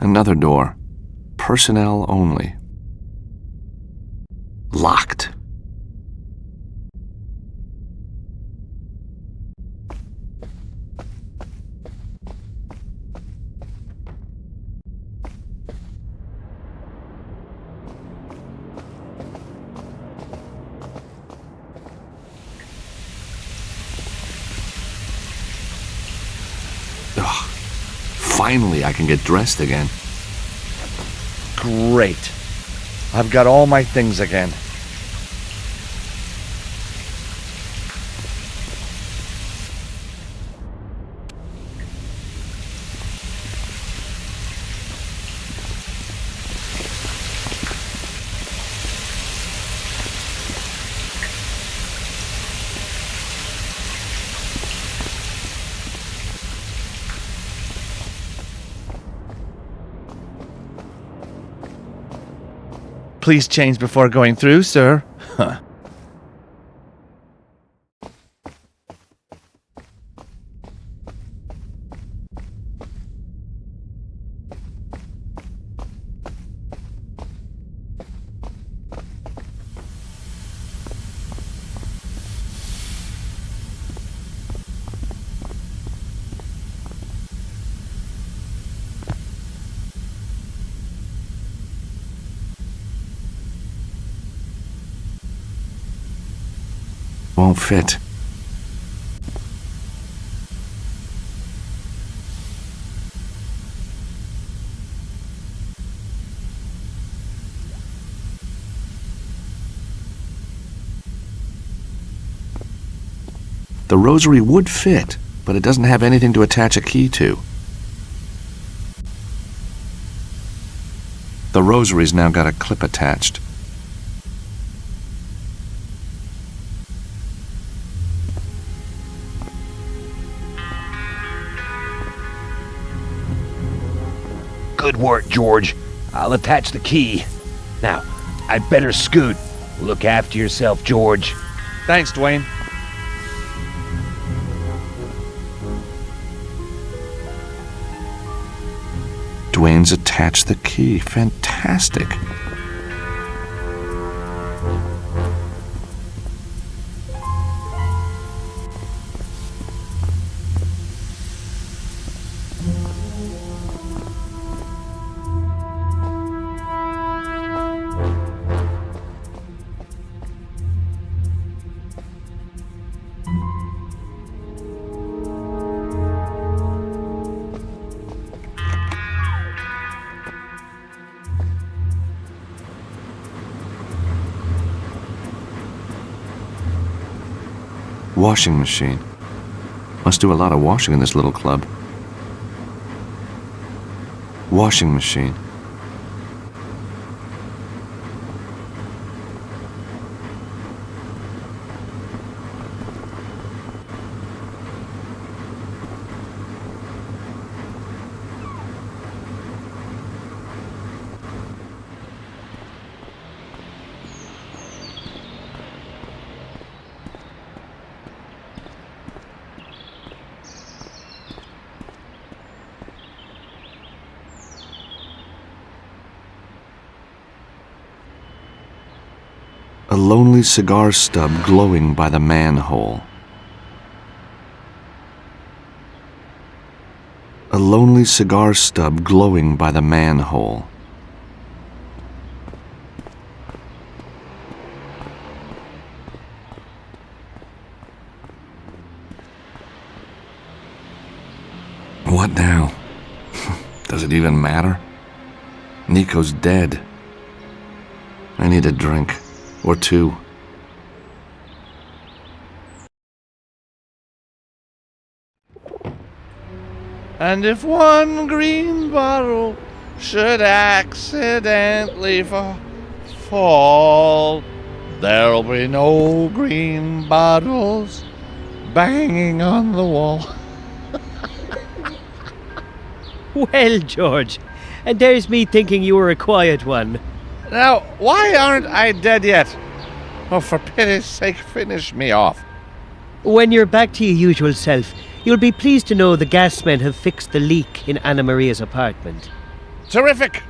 Another door. Personnel only. Locked. Ugh. Finally, I can get dressed again. Great. I've got all my things again. Please change before going through, sir. Huh. won't fit. The rosary would fit, but it doesn't have anything to attach a key to. The rosary's now got a clip attached. Good work, George. I'll attach the key. Now, I'd better scoot. Look after yourself, George. Thanks, Dwayne. Dwayne's attached the key. Fantastic. Washing machine. Must do a lot of washing in this little club. Washing machine. A lonely cigar stub glowing by the manhole. A lonely cigar stub glowing by the manhole. What now? Does it even matter? Nico's dead. I need a drink. Or two. And if one green bottle should accidentally fall, there'll be no green bottles banging on the wall. Well, George, and there's me thinking you were a quiet one. Now, why aren't I dead yet? Oh, for pity's sake, finish me off. When you're back to your usual self, you'll be pleased to know the gasmen have fixed the leak in Anna Maria's apartment. Terrific!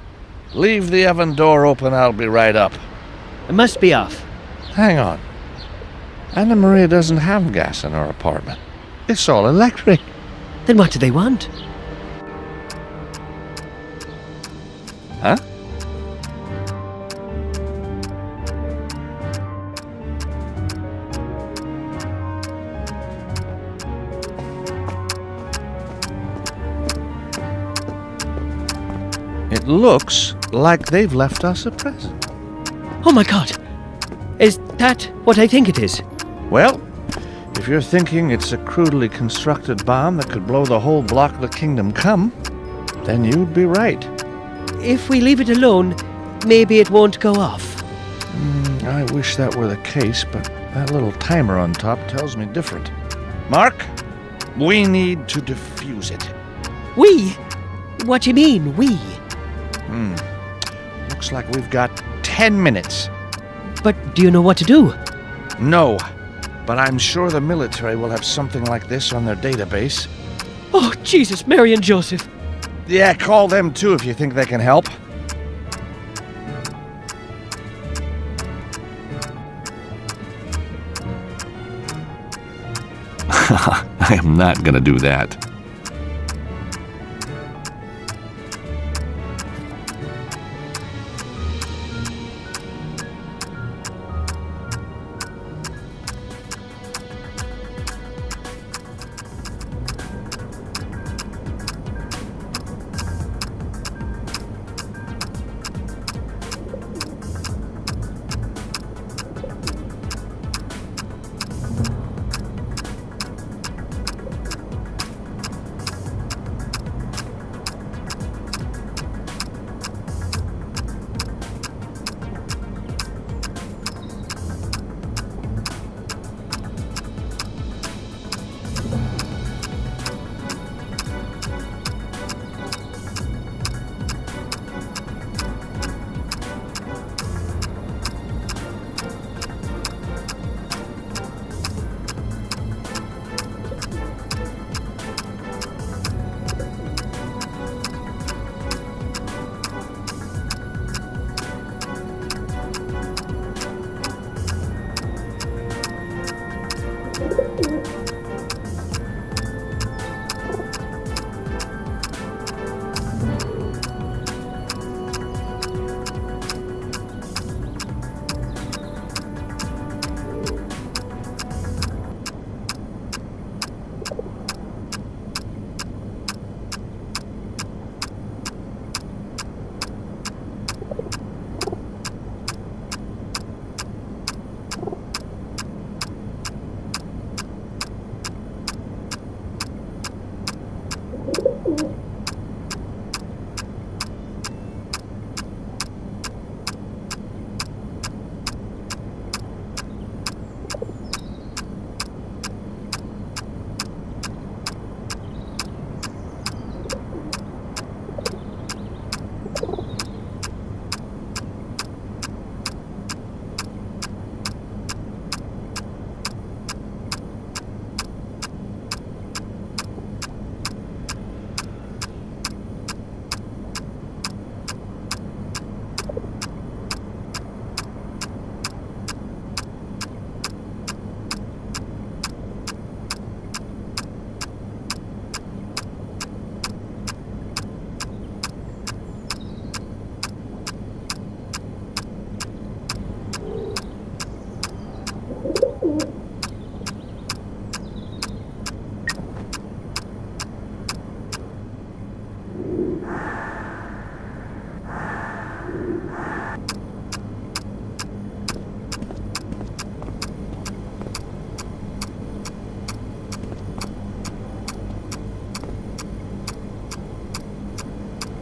Leave the oven door open, I'll be right up. It must be off. Hang on. Anna Maria doesn't have gas in her apartment. It's all electric. Then what do they want? Huh? It looks like they've left us a present. Oh my God! Is that what I think it is? Well, if you're thinking it's a crudely constructed bomb that could blow the whole block of the kingdom come, then you'd be right. If we leave it alone, maybe it won't go off. I wish that were the case, but that little timer on top tells me different. Mark, we need to defuse it. We? What do you mean, we? Looks like we've got 10 minutes. But do you know what to do? No, but I'm sure the military will have something like this on their database. Oh, Jesus, Mary and Joseph. Yeah, call them too if you think they can help. I am not gonna do that.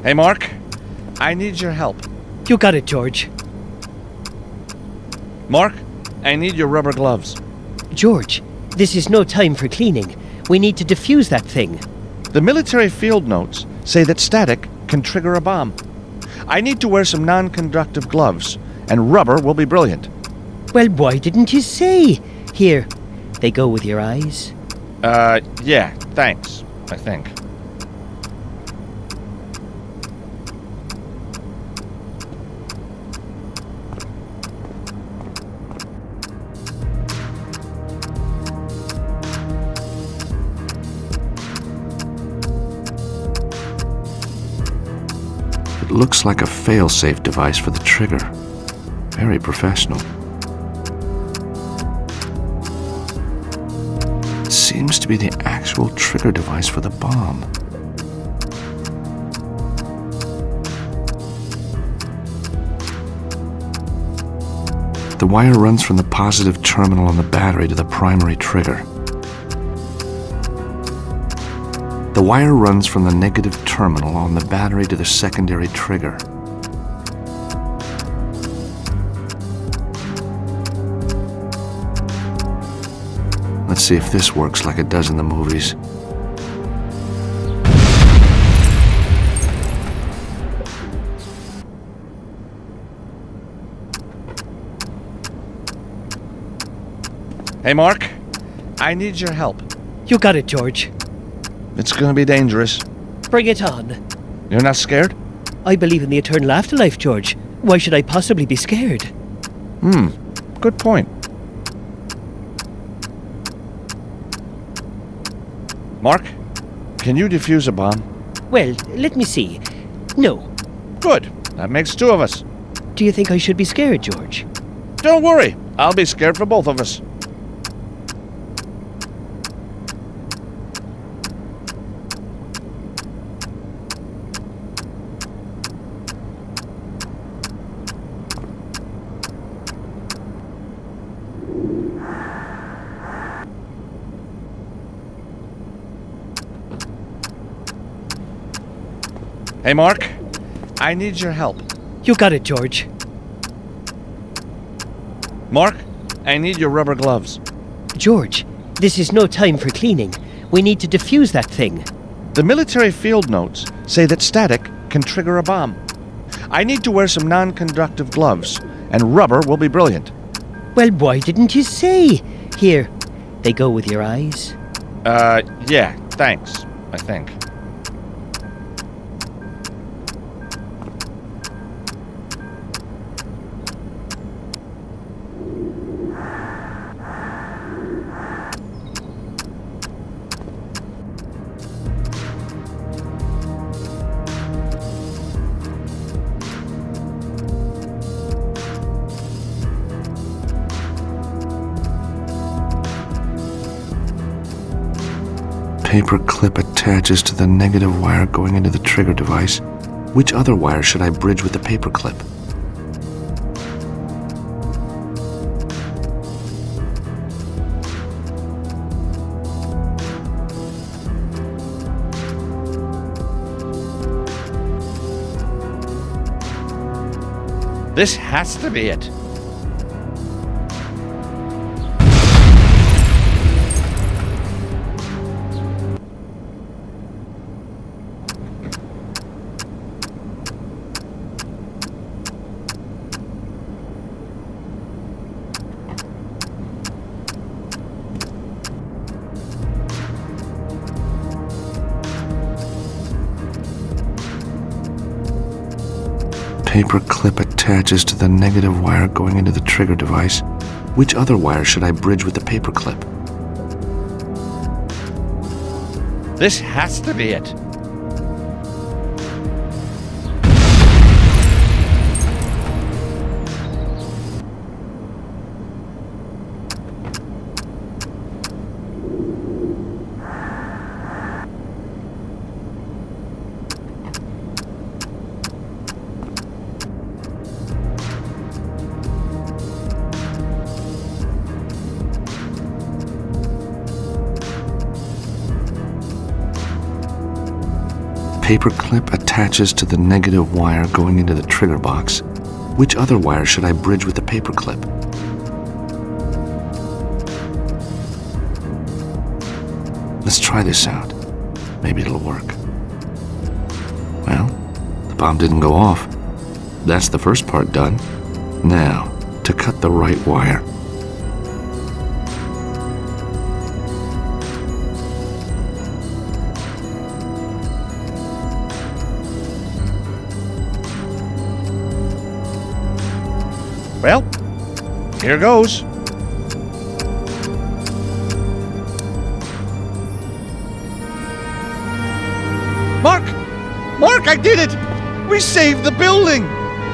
Hey, Mark. I need your help. You got it, George. Mark, I need your rubber gloves. George, this is no time for cleaning. We need to defuse that thing. The military field notes say that static can trigger a bomb. I need to wear some non-conductive gloves, and rubber will be brilliant. Well, why didn't you say? Here, they go with your eyes. Yeah, thanks, I think. It looks like a fail-safe device for the trigger. Very professional. It seems to be the actual trigger device for the bomb. The wire runs from the positive terminal on the battery to the primary trigger. The wire runs from the negative terminal on the battery to the secondary trigger. Let's see if this works like it does in the movies. Hey, Mark. I need your help. You got it, George. It's gonna be dangerous. Bring it on. You're not scared? I believe in the eternal afterlife, George. Why should I possibly be scared? Good point. Mark, can you defuse a bomb? Well, let me see. No. Good. That makes two of us. Do you think I should be scared, George? Don't worry. I'll be scared for both of us. Hey, Mark. I need your help. You got it, George. Mark, I need your rubber gloves. George, this is no time for cleaning. We need to defuse that thing. The military field notes say that static can trigger a bomb. I need to wear some non-conductive gloves, and rubber will be brilliant. Well, why didn't you say? Here, they go with your eyes. Yeah, thanks, I think. Paper clip attaches to the negative wire going into the trigger device. Which other wire should I bridge with the paper clip? This has to be it. Paper clip attaches to the negative wire going into the trigger device. Which other wire should I bridge with the paper clip? This has to be it. Paper clip attaches to the negative wire going into the trigger box. Which other wire should I bridge with the paper clip? Let's try this out. Maybe it'll work. Well, the bomb didn't go off. That's the first part done. Now, to cut the right wire. Well, here goes. Mark! Mark, I did it! We saved the building!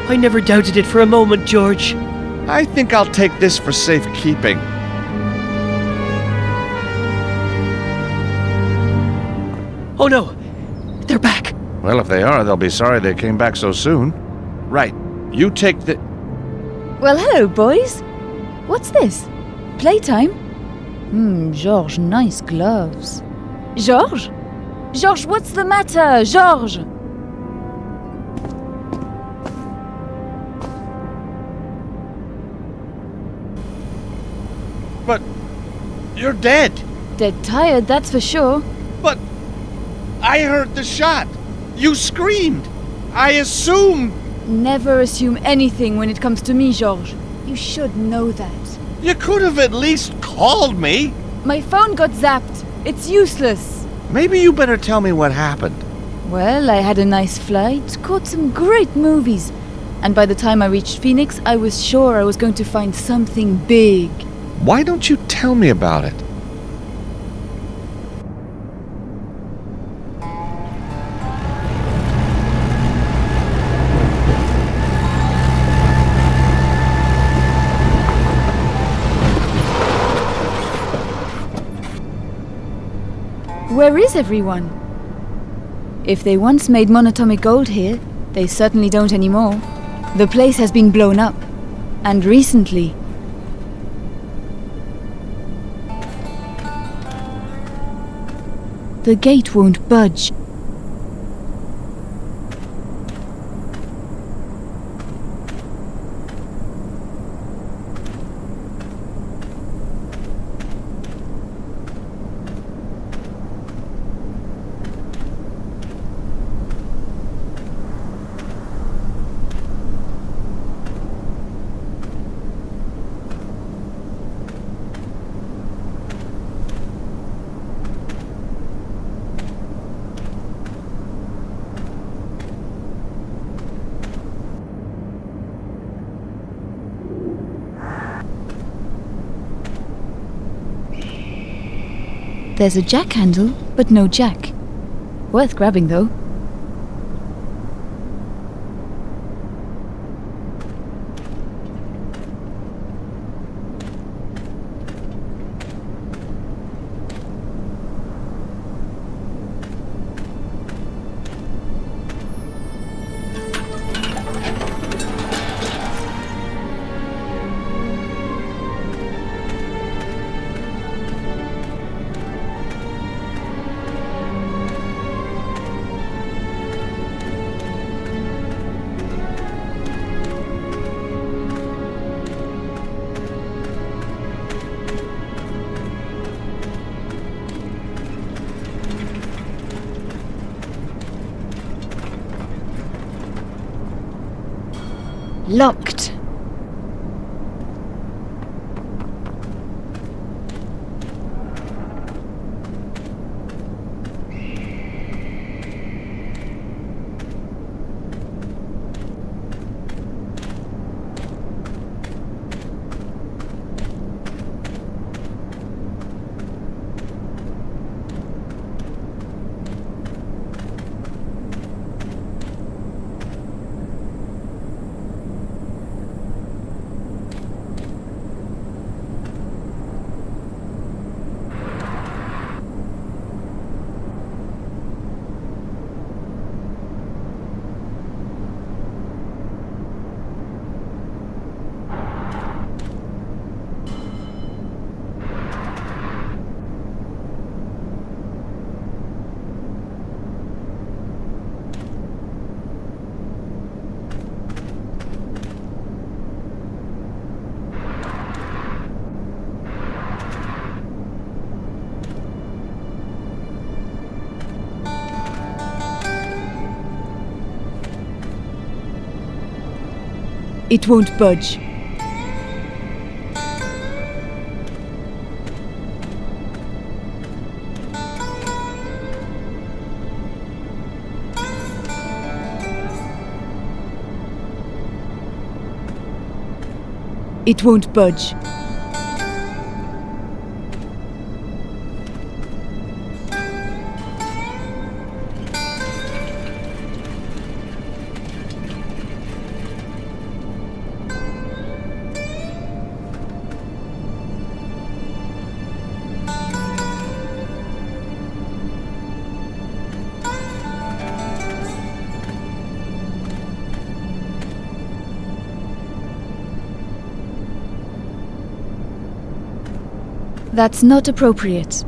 I never doubted it for a moment, George. I think I'll take this for safekeeping. Oh no! They're back! Well, if they are, they'll be sorry they came back so soon. Right, you take the... Well, hello, boys. What's this? Playtime? Georges, nice gloves. Georges? Georges, what's the matter? Georges! But you're dead. Dead tired, that's for sure. But I heard the shot. You screamed. I assumed. Never assume anything when it comes to me, Georges. You should know that. You could have at least called me. My phone got zapped. It's useless. Maybe you better tell me what happened. Well, I had a nice flight, caught some great movies, and by the time I reached Phoenix, I was sure I was going to find something big. Why don't you tell me about it? Where is everyone? If they once made monatomic gold here, they certainly don't anymore. The place has been blown up. And recently. The gate won't budge. There's a jack handle, but no jack. Worth grabbing, though. Locked. It won't budge. It won't budge. That's not appropriate.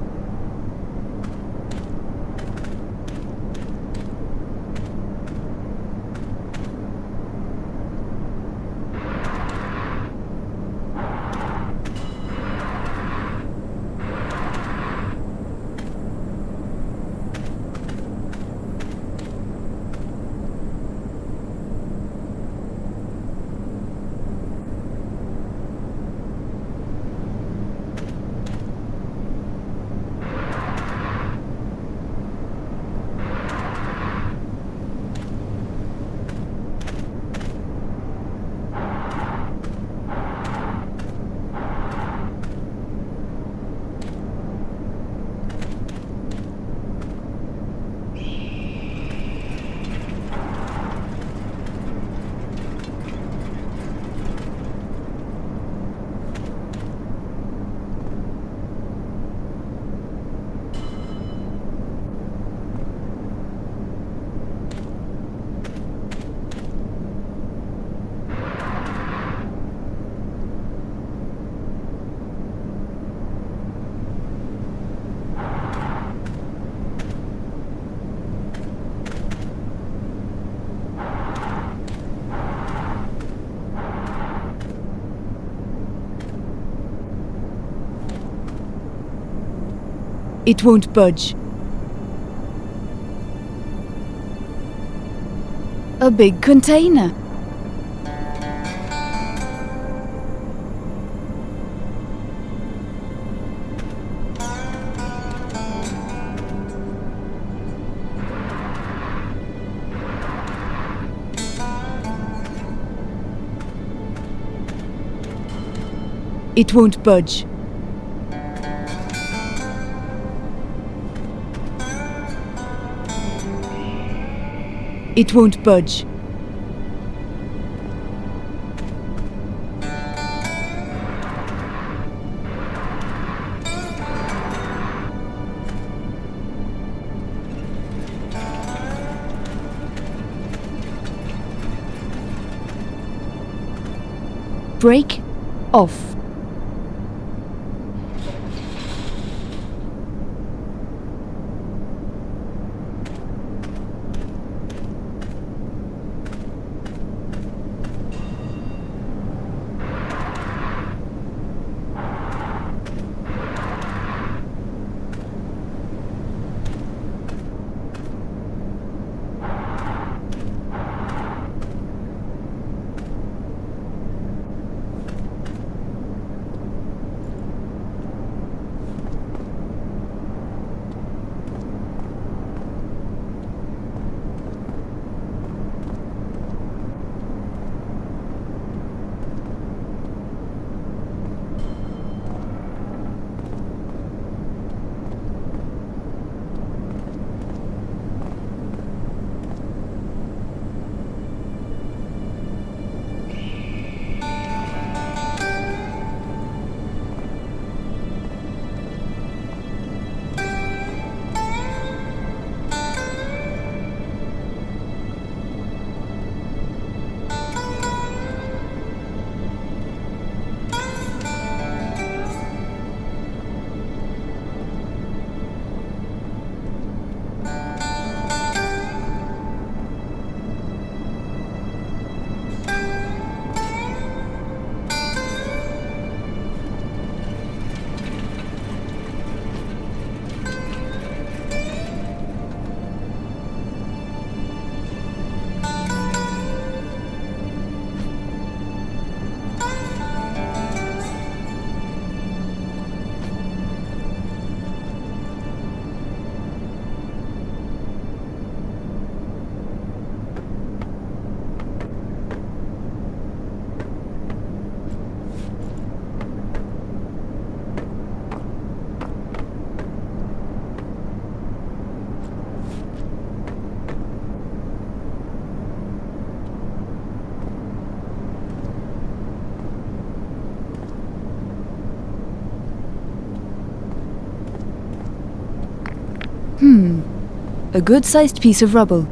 It won't budge. A big container. It won't budge. It won't budge. Break off. A good-sized piece of rubble.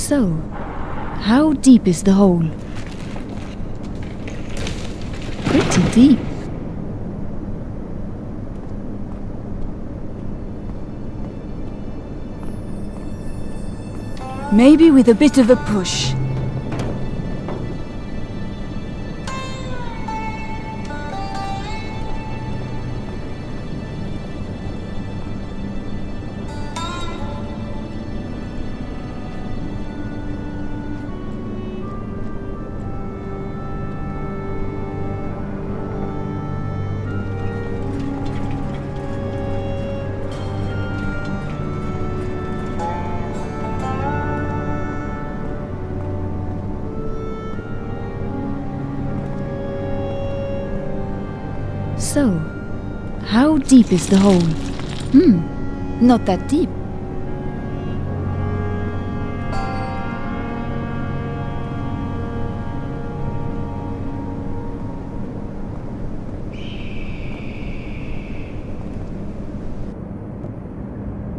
So, how deep is the hole? Pretty deep. Maybe with a bit of a push. So, how deep is the hole? Not that deep.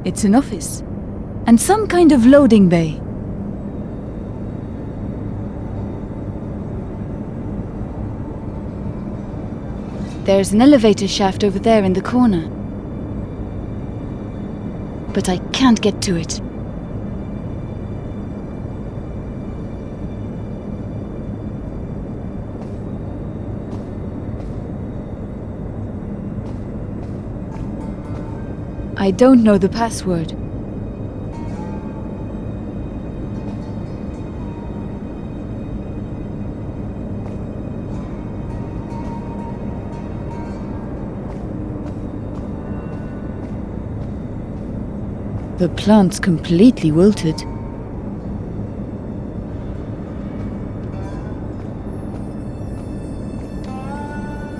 It's an office, and some kind of loading bay. There's an elevator shaft over there in the corner. But I can't get to it. I don't know the password. The plant's completely wilted.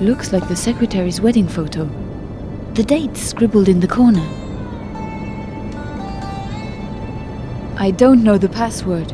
Looks like the secretary's wedding photo. The date's scribbled in the corner. I don't know the password.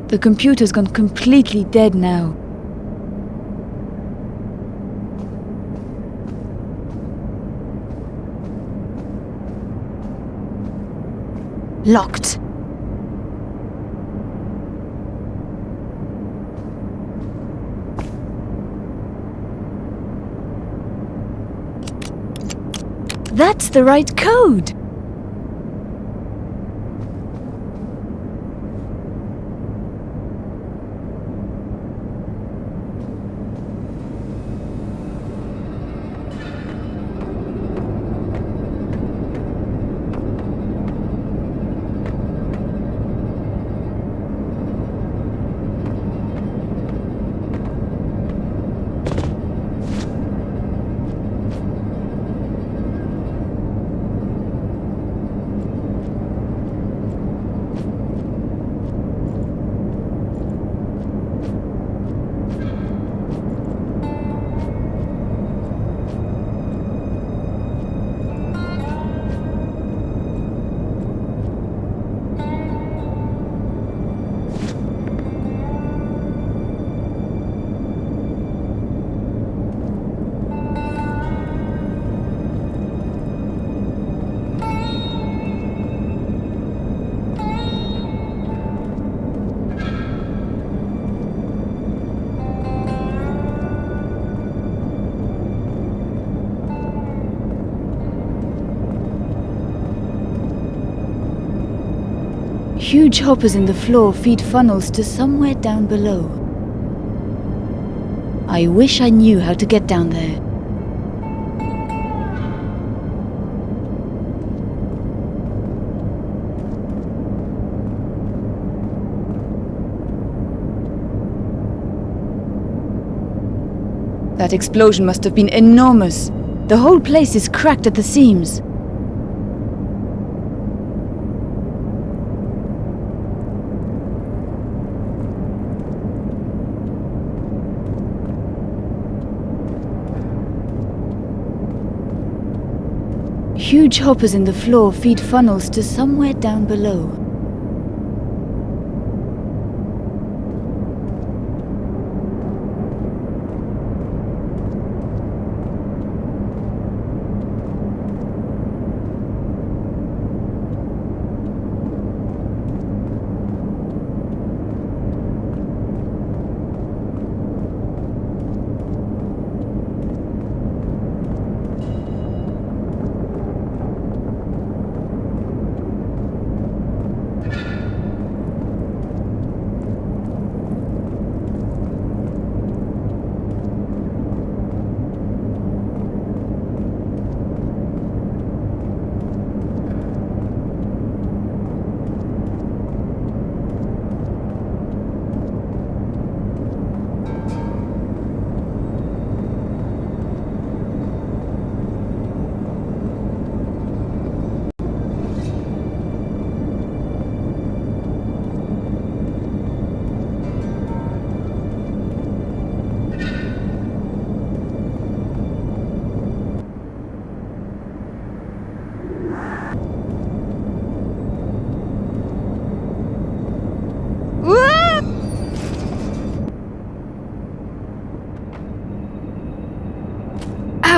The computer's gone completely dead now. Locked. That's the right code! Huge hoppers in the floor feed funnels to somewhere down below. I wish I knew how to get down there. That explosion must have been enormous. The whole place is cracked at the seams. Huge hoppers in the floor feed funnels to somewhere down below.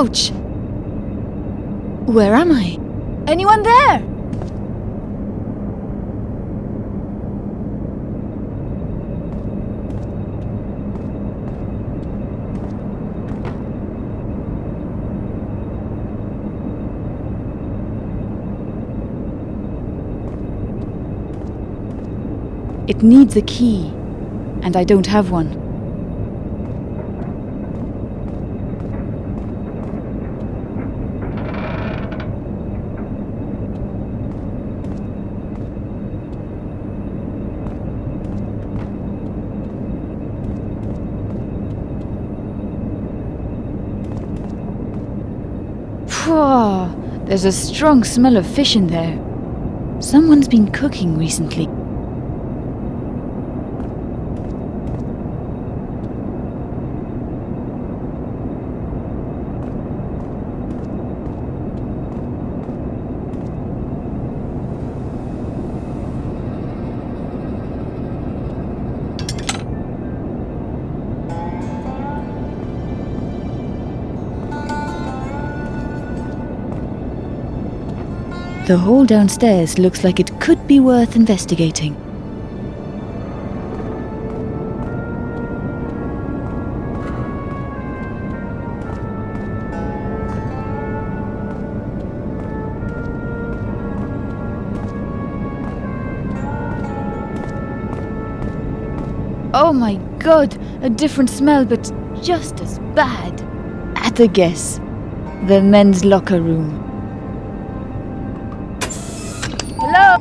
Ouch! Where am I? Anyone there? It needs a key, and I don't have one. There's a strong smell of fish in there. Someone's been cooking recently. The hall downstairs looks like it could be worth investigating. Oh my god, a different smell, but just as bad. At a guess. The men's locker room. Hello?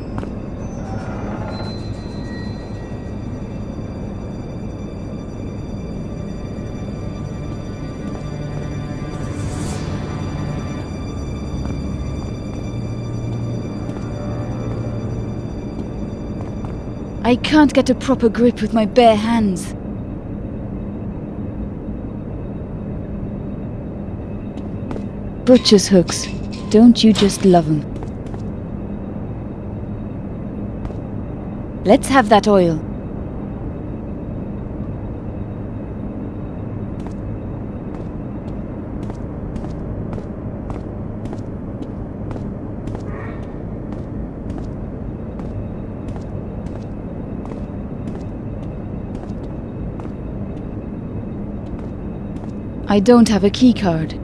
I can't get a proper grip with my bare hands. Butcher's hooks. Don't you just love them? Let's have that oil. I don't have a key card.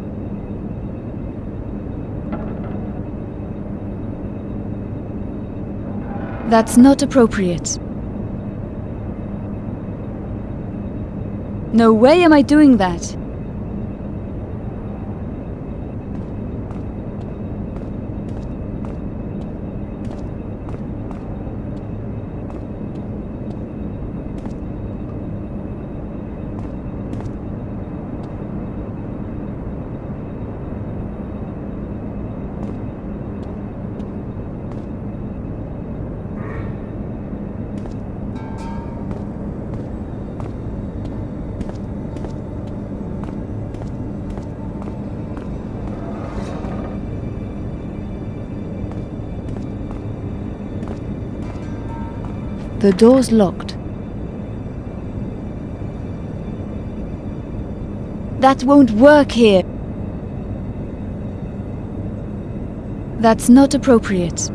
That's not appropriate. No way am I doing that. The door's locked. That won't work here. That's not appropriate.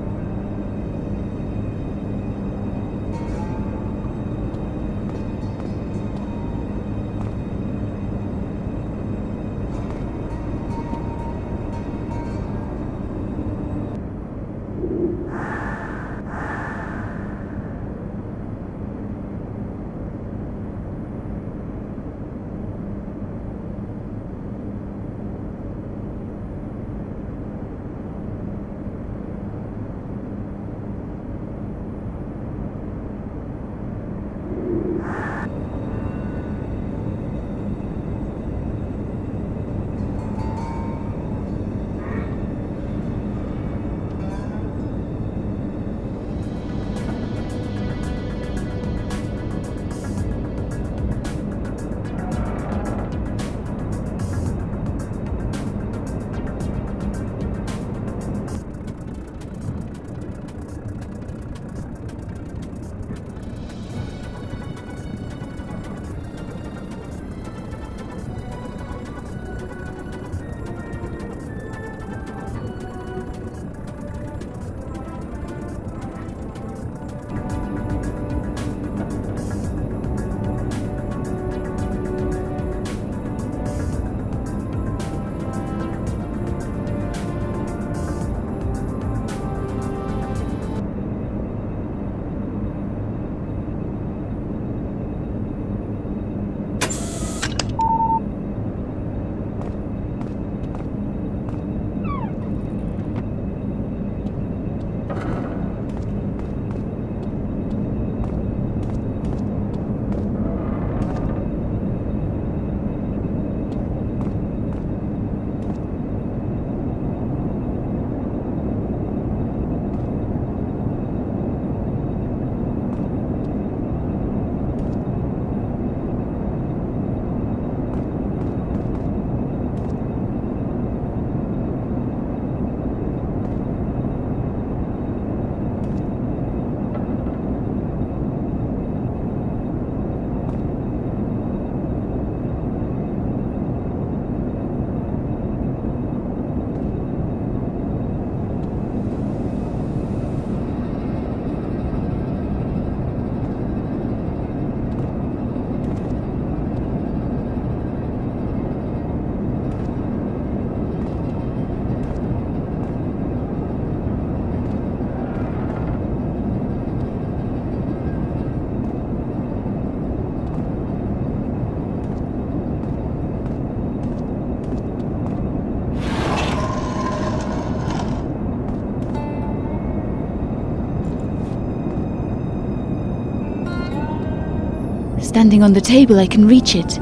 Standing on the table, I can reach it.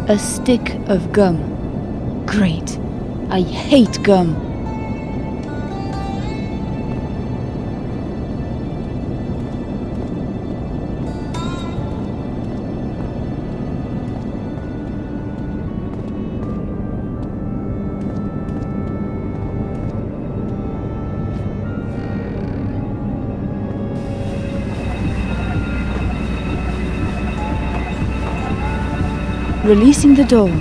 A stick of gum. Great. I hate gum. Releasing the door.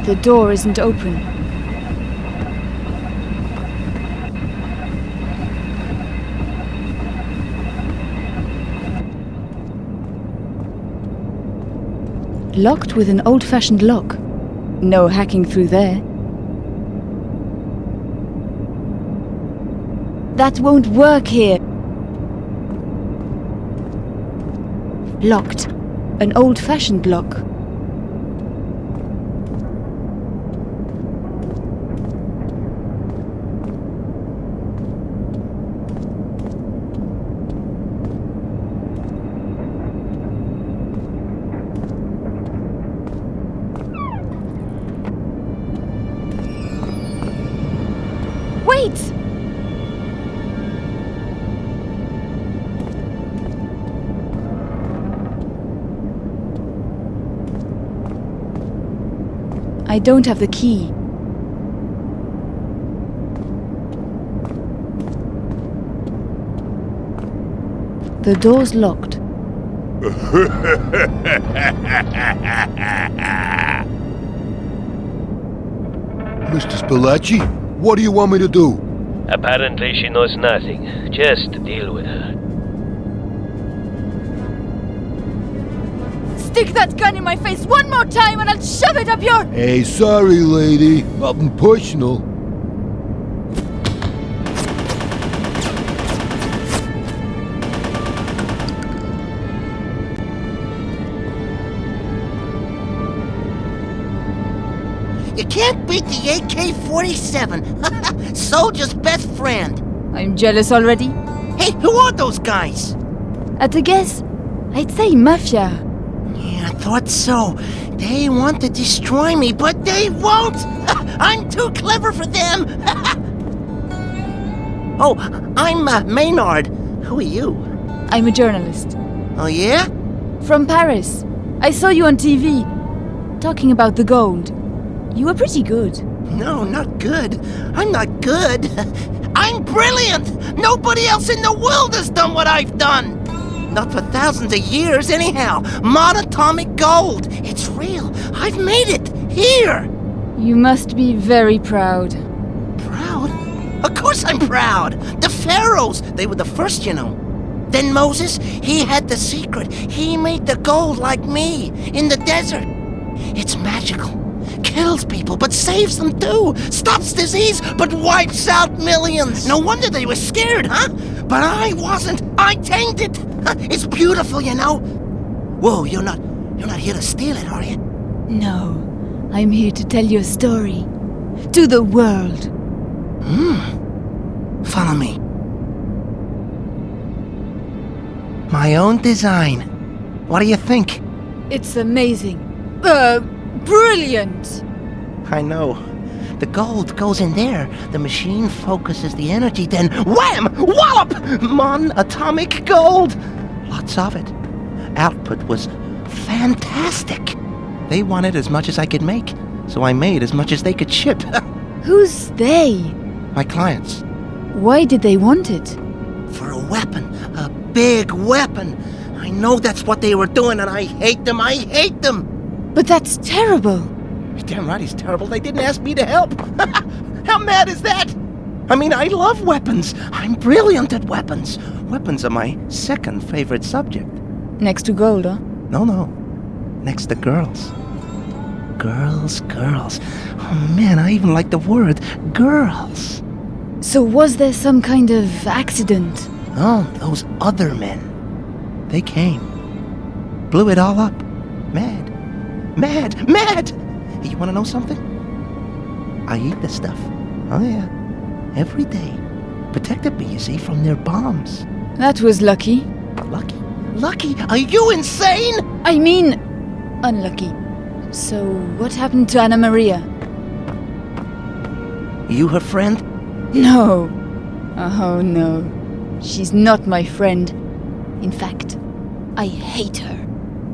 The door isn't open. Locked with an old-fashioned lock. No hacking through there. That won't work here. Locked. An old-fashioned lock. Wait! I don't have the key. The door's locked. Mr. Spilacci, what do you want me to do? Apparently she knows nothing. Just deal with her. Stick that gun in my face one more time and I'll shove it up your... Hey, sorry, lady. Nothing personal. You can't beat the AK-47. Soldier's best friend. I'm jealous already. Hey, who are those guys? At a guess, I'd say mafia. Yeah, I thought so. They want to destroy me, but they won't! I'm too clever for them! Oh, I'm Maynard. Who are you? I'm a journalist. Oh, yeah? From Paris. I saw you on TV, talking about the gold. You were pretty good. No, not good. I'm not good. I'm brilliant! Nobody else in the world has done what I've done! Not for thousands of years, anyhow. Monatomic gold. It's real. I've made it. Here. You must be very proud. Proud? Of course I'm proud. The pharaohs, they were the first, you know. Then Moses, he had the secret. He made the gold like me, in the desert. It's magical. Kills people, but saves them too. Stops disease, but wipes out millions. No wonder they were scared, huh? But I wasn't. I tamed it. It's beautiful, you know. Whoa, you're not here to steal it, are you? No, I'm here to tell your story. To the world. Follow me. My own design. What do you think? It's amazing. Brilliant! I know. The gold goes in there. The machine focuses the energy, then wham! Wallop! Atomic gold! Lots of it. Output was fantastic. They wanted as much as I could make, so I made as much as they could ship. Who's they? My clients. Why did they want it? For a weapon. A big weapon. I know that's what they were doing, and I hate them. I hate them! But that's terrible. You're damn right he's terrible. They didn't ask me to help. How mad is that? I mean, I love weapons. I'm brilliant at weapons. Weapons are my second favorite subject. Next to gold, huh? No. Next to girls. girls, girls. Oh man, I even like the word girls. So was there some kind of accident? Oh, those other men. They came. Blew it all up. Mad. Mad. Mad! Hey, you wanna know something? I eat this stuff. Oh yeah. Every day. Protected me, you see, from their bombs. That was lucky. Lucky? Lucky? Are you insane? I mean, unlucky. So, what happened to Anna Maria? You her friend? No. Oh no. She's not my friend. In fact, I hate her.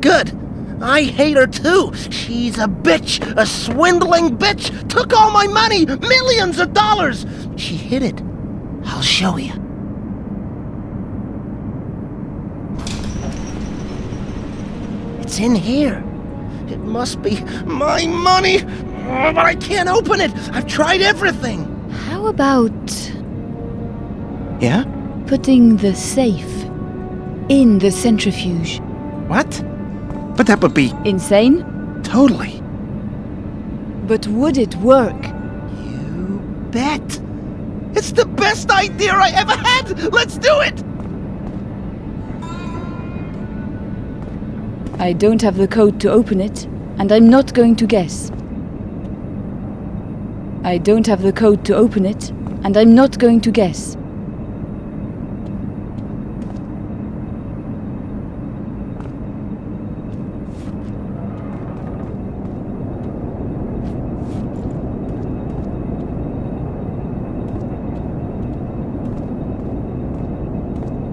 Good. I hate her too. She's a bitch. A swindling bitch. Took all my money. Millions of dollars. She hid it. I'll show you. It's in here. It must be my money. But I can't open it. I've tried everything. How about Yeah? putting the safe in the centrifuge? What? But that would be Insane? totally. But would it work? You bet. It's the best idea I ever had. Let's do it. I don't have the code to open it, and I'm not going to guess. I don't have the code to open it, and I'm not going to guess.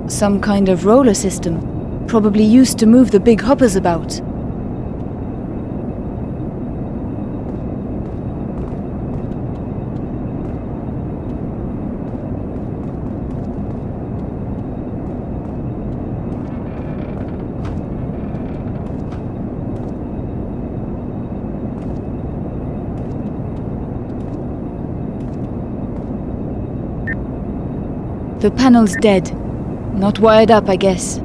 Some kind of roller system, probably used to move the big hoppers about. The panel's dead. Not wired up, I guess.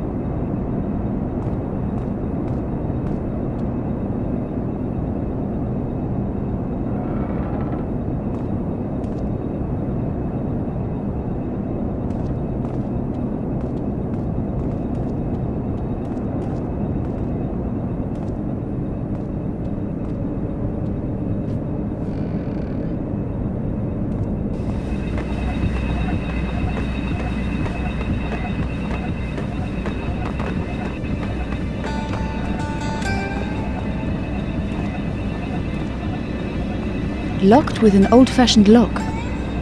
Locked with an old-fashioned lock.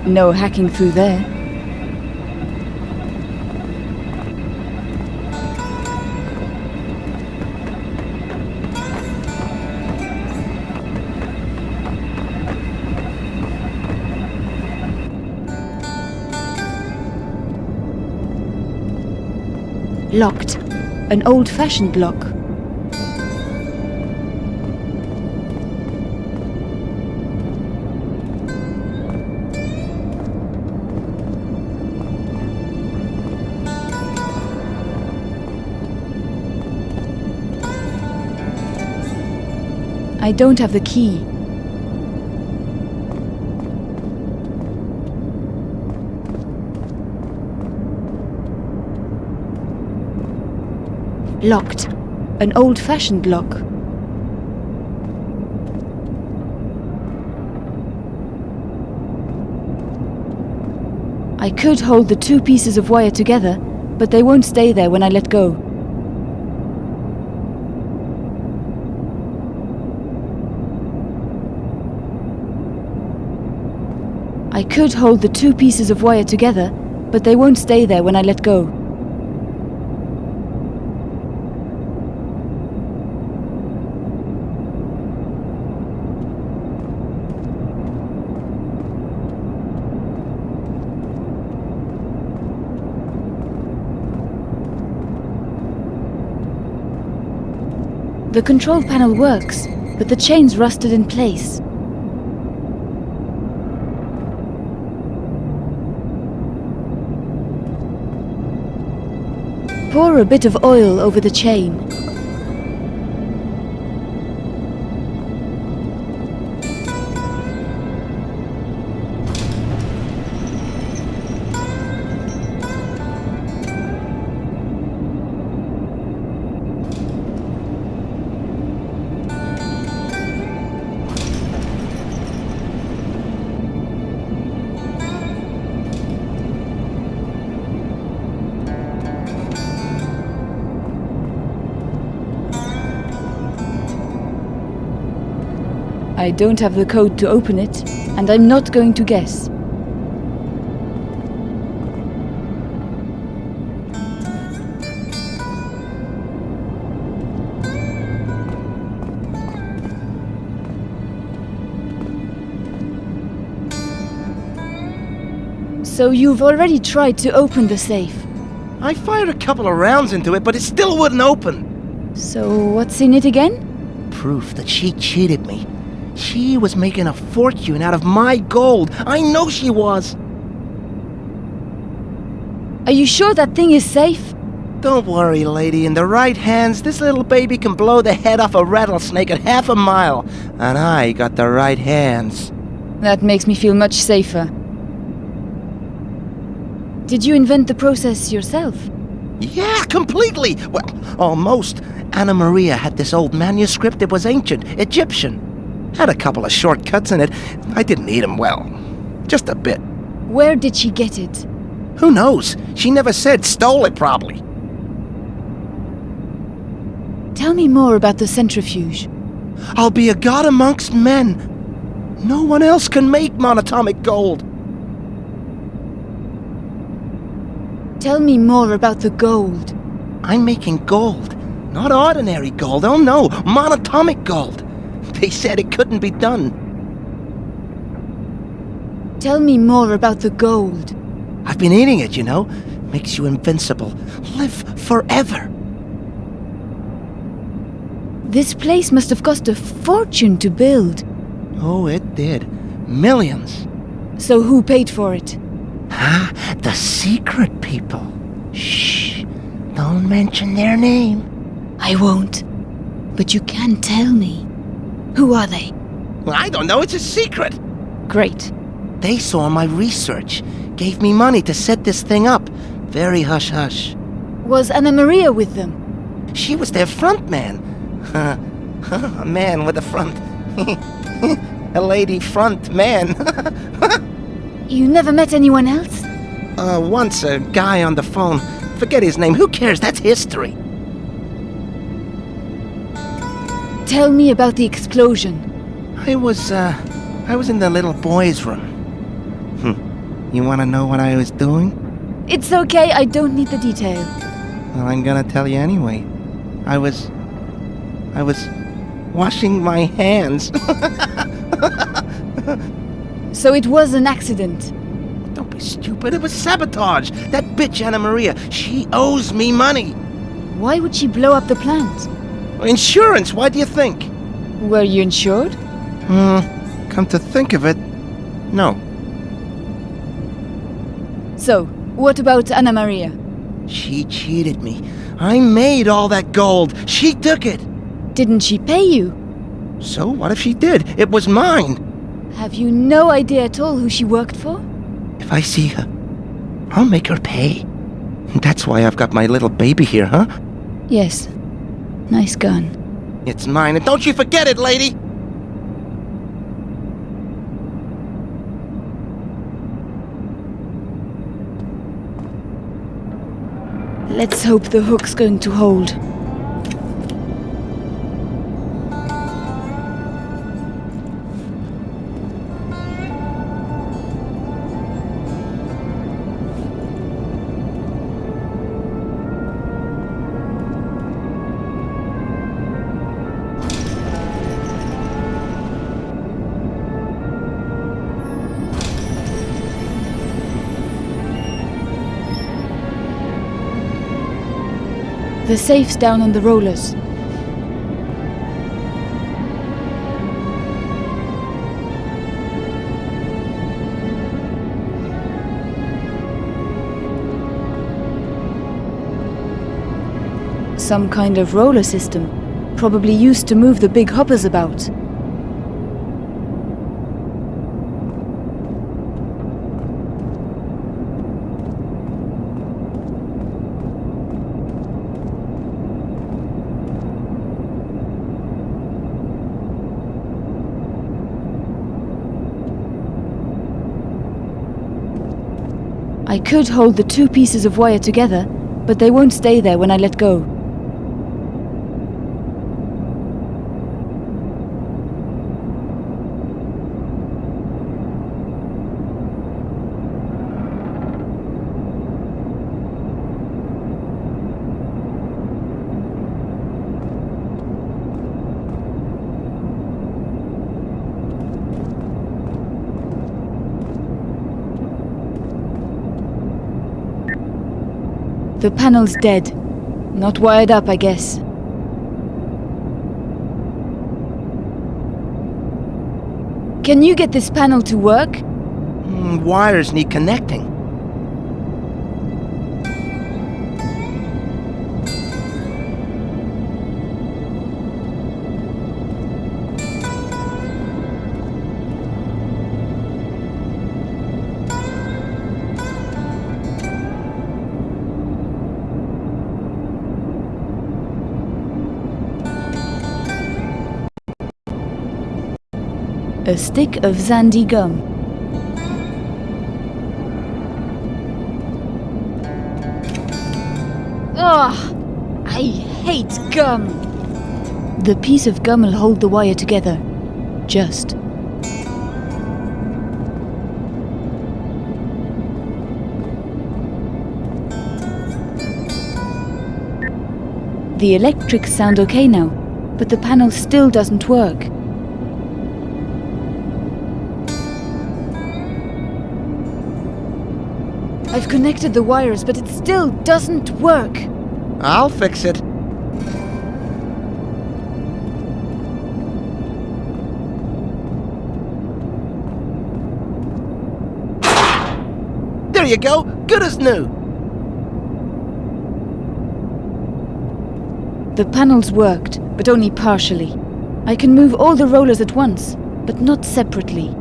No hacking through there. Locked. An old-fashioned lock. I don't have the key. Locked. An old-fashioned lock. I could hold the two pieces of wire together, but they won't stay there when I let go. I could hold the two pieces of wire together, but they won't stay there when I let go. The control panel works, but the chain's rusted in place. Pour a bit of oil over the chain. I don't have the code to open it, and I'm not going to guess. So you've already tried to open the safe? I fired a couple of rounds into it, but it still wouldn't open. So what's in it again? Proof that she cheated me. She was making a fortune out of my gold. I know she was. Are you sure that thing is safe? Don't worry, lady. In the right hands, this little baby can blow the head off a rattlesnake at half a mile. And I got the right hands. That makes me feel much safer. Did you invent the process yourself? Yeah, completely. Well, almost. Anna Maria had this old manuscript. It was ancient, Egyptian. Had a couple of shortcuts in it. I didn't need them well. Just a bit. Where did she get it? Who knows? She never said. Stole it, probably. Tell me more about the centrifuge. I'll be a god amongst men. No one else can make monatomic gold. Tell me more about the gold. I'm making gold. Not ordinary gold, oh no, monatomic gold. They said it couldn't be done. Tell me more about the gold. I've been eating it, you know. Makes you invincible. Live forever. This place must have cost a fortune to build. Oh, it did. Millions. So who paid for it? Ah, the secret people. Shh. Don't mention their name. I won't. But you can tell me. Who are they? Well, I don't know. It's a secret. Great. They saw my research. Gave me money to set this thing up. Very hush-hush. Was Anna Maria with them? She was their front man. A man with a front. A lady front man. You never met anyone else? Once a guy on the phone. Forget his name. Who cares? That's history. Tell me about the explosion. I was in the little boy's room. You want to know what I was doing? It's okay, I don't need the detail. Well, I'm gonna tell you anyway. I was washing my hands. So it was an accident? Don't be stupid, it was sabotage. That bitch Anna Maria, she owes me money. Why would she blow up the plant? Insurance, why do you think? Were you insured? Come to think of it, no. So, what about Anna Maria? She cheated me. I made all that gold. She took it. Didn't she pay you? So what if she did? It was mine. Have you no idea at all who she worked for? If I see her, I'll make her pay. That's why I've got my little baby here, huh? Yes. Nice gun. It's mine, and don't you forget it, lady! Let's hope the hook's going to hold. The safe's down on the rollers. Some kind of roller system, probably used to move the big hoppers about. I could hold the two pieces of wire together, but they won't stay there when I let go. The panel's dead. Not wired up, I guess. Can you get this panel to work? Wires need connecting. A stick of Zandy gum. Ugh! I hate gum! The piece of gum will hold the wire together. Just. The electrics sound okay now, but the panel still doesn't work. I've connected the wires, but it still doesn't work. I'll fix it. There you go, good as new. The panels worked, but only partially. I can move all the rollers at once, but not separately.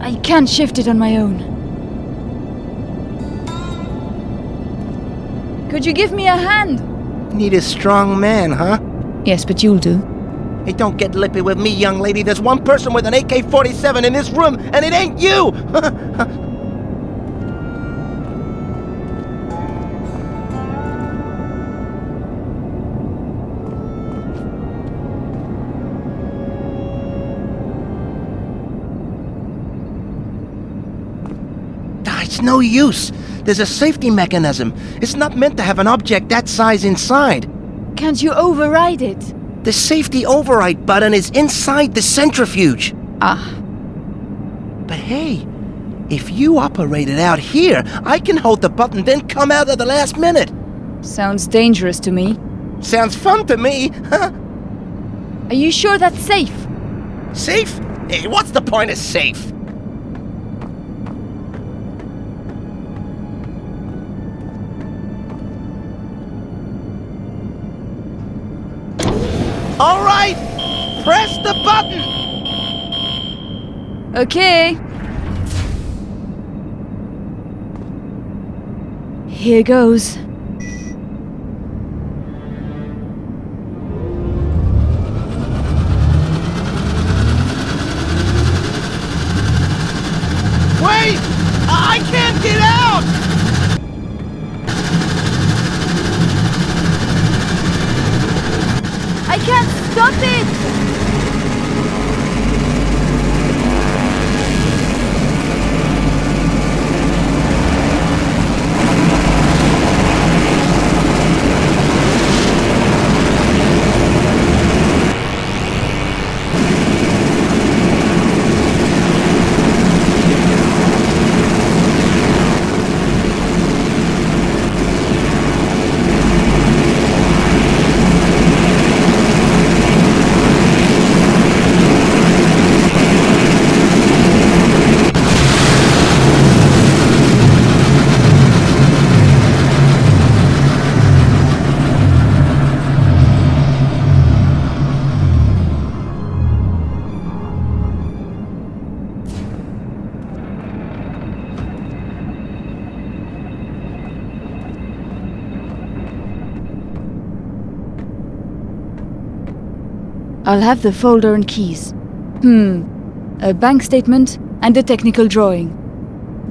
I can't shift it on my own. Could you give me a hand? Need a strong man, huh? Yes, but you'll do. Hey, don't get lippy with me, young lady. There's one person with an AK-47 in this room, and it ain't you! It's no use. There's a safety mechanism. It's not meant to have an object that size inside. Can't you override it? The safety override button is inside the centrifuge. Ah. But hey, if you operate it out here, I can hold the button, then come out at the last minute. Sounds dangerous to me. Sounds fun to me, huh? Are you sure that's safe? Safe? Hey, what's the point of safe? All right, press the button. Okay. Here goes. Wait! I can't get out! can't stop it! I'll have the folder and keys. A bank statement and a technical drawing.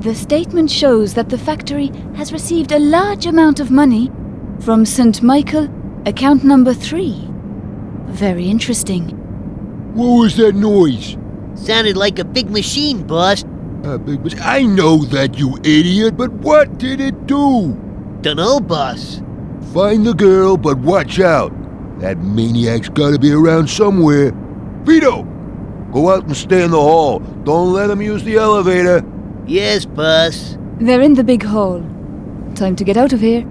The statement shows that the factory has received a large amount of money from St. Michael, account number 3. Very interesting. What was that noise? Sounded like a big machine, boss. A big machine? I know that, you idiot, but what did it do? Dunno, boss. Find the girl, but watch out. That maniac's gotta be around somewhere. Vito! Go out and stay in the hall. Don't let him use the elevator. Yes, boss. They're in the big hall. Time to get out of here.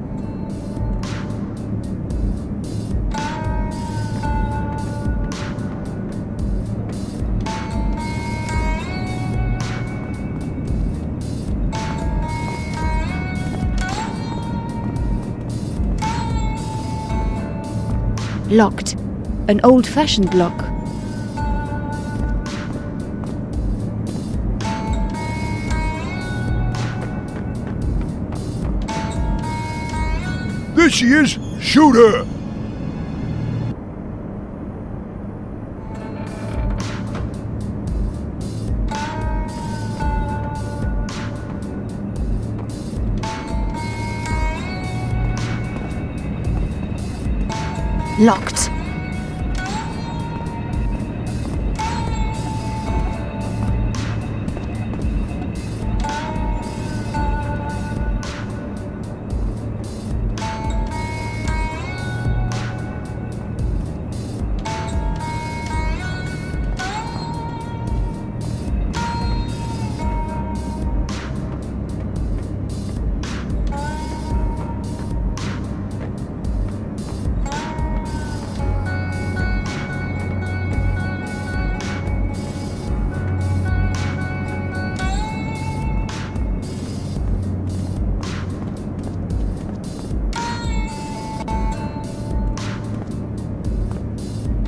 Locked. An old-fashioned lock. There she is! Shoot her! Locked.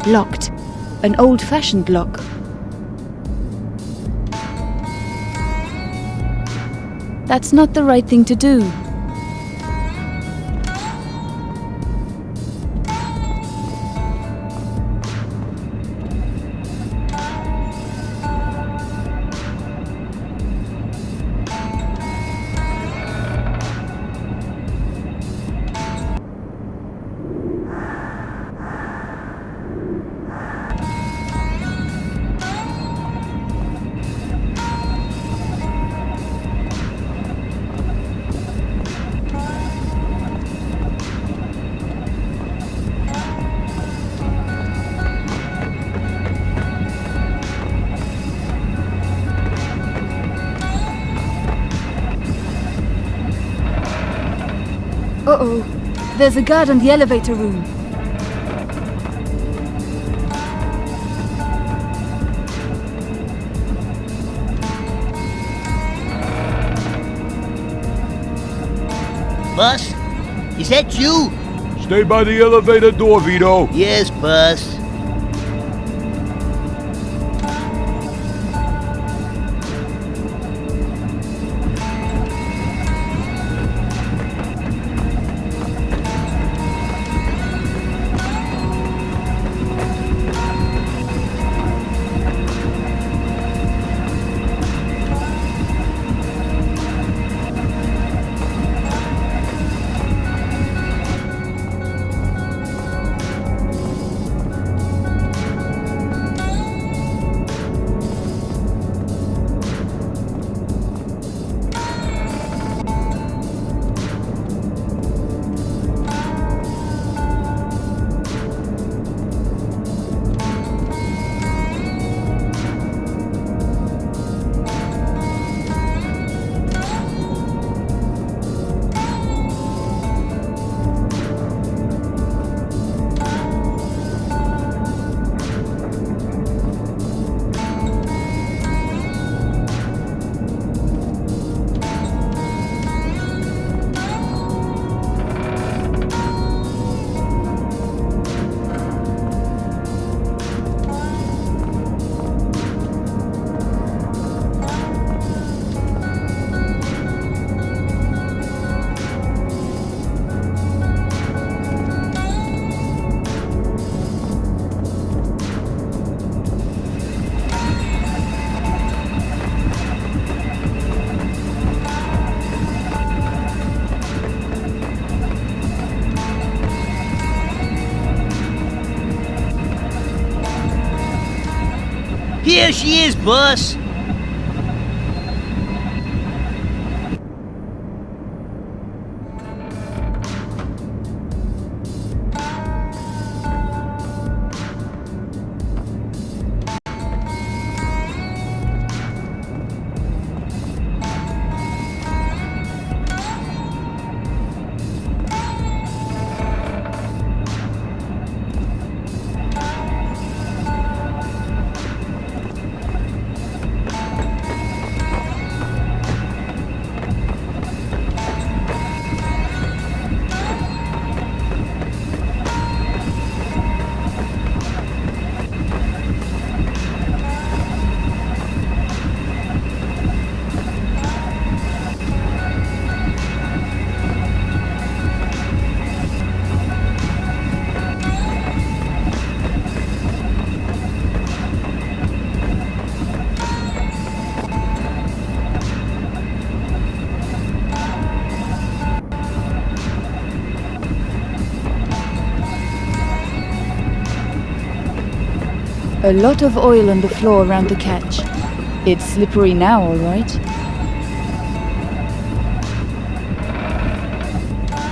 Locked. An old-fashioned lock. That's not the right thing to do. Uh-oh. There's a guard on the elevator room. Boss? Is that you? Stay by the elevator door, Vito. Yes, boss. Here she is, boss. A lot of oil on the floor around the catch. It's slippery now, all right.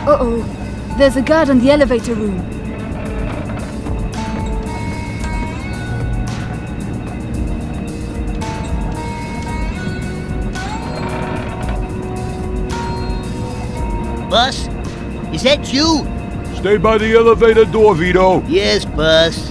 Uh-oh. There's a guard on the elevator room. Boss? Is that you? Stay by the elevator door, Vito. Yes, boss.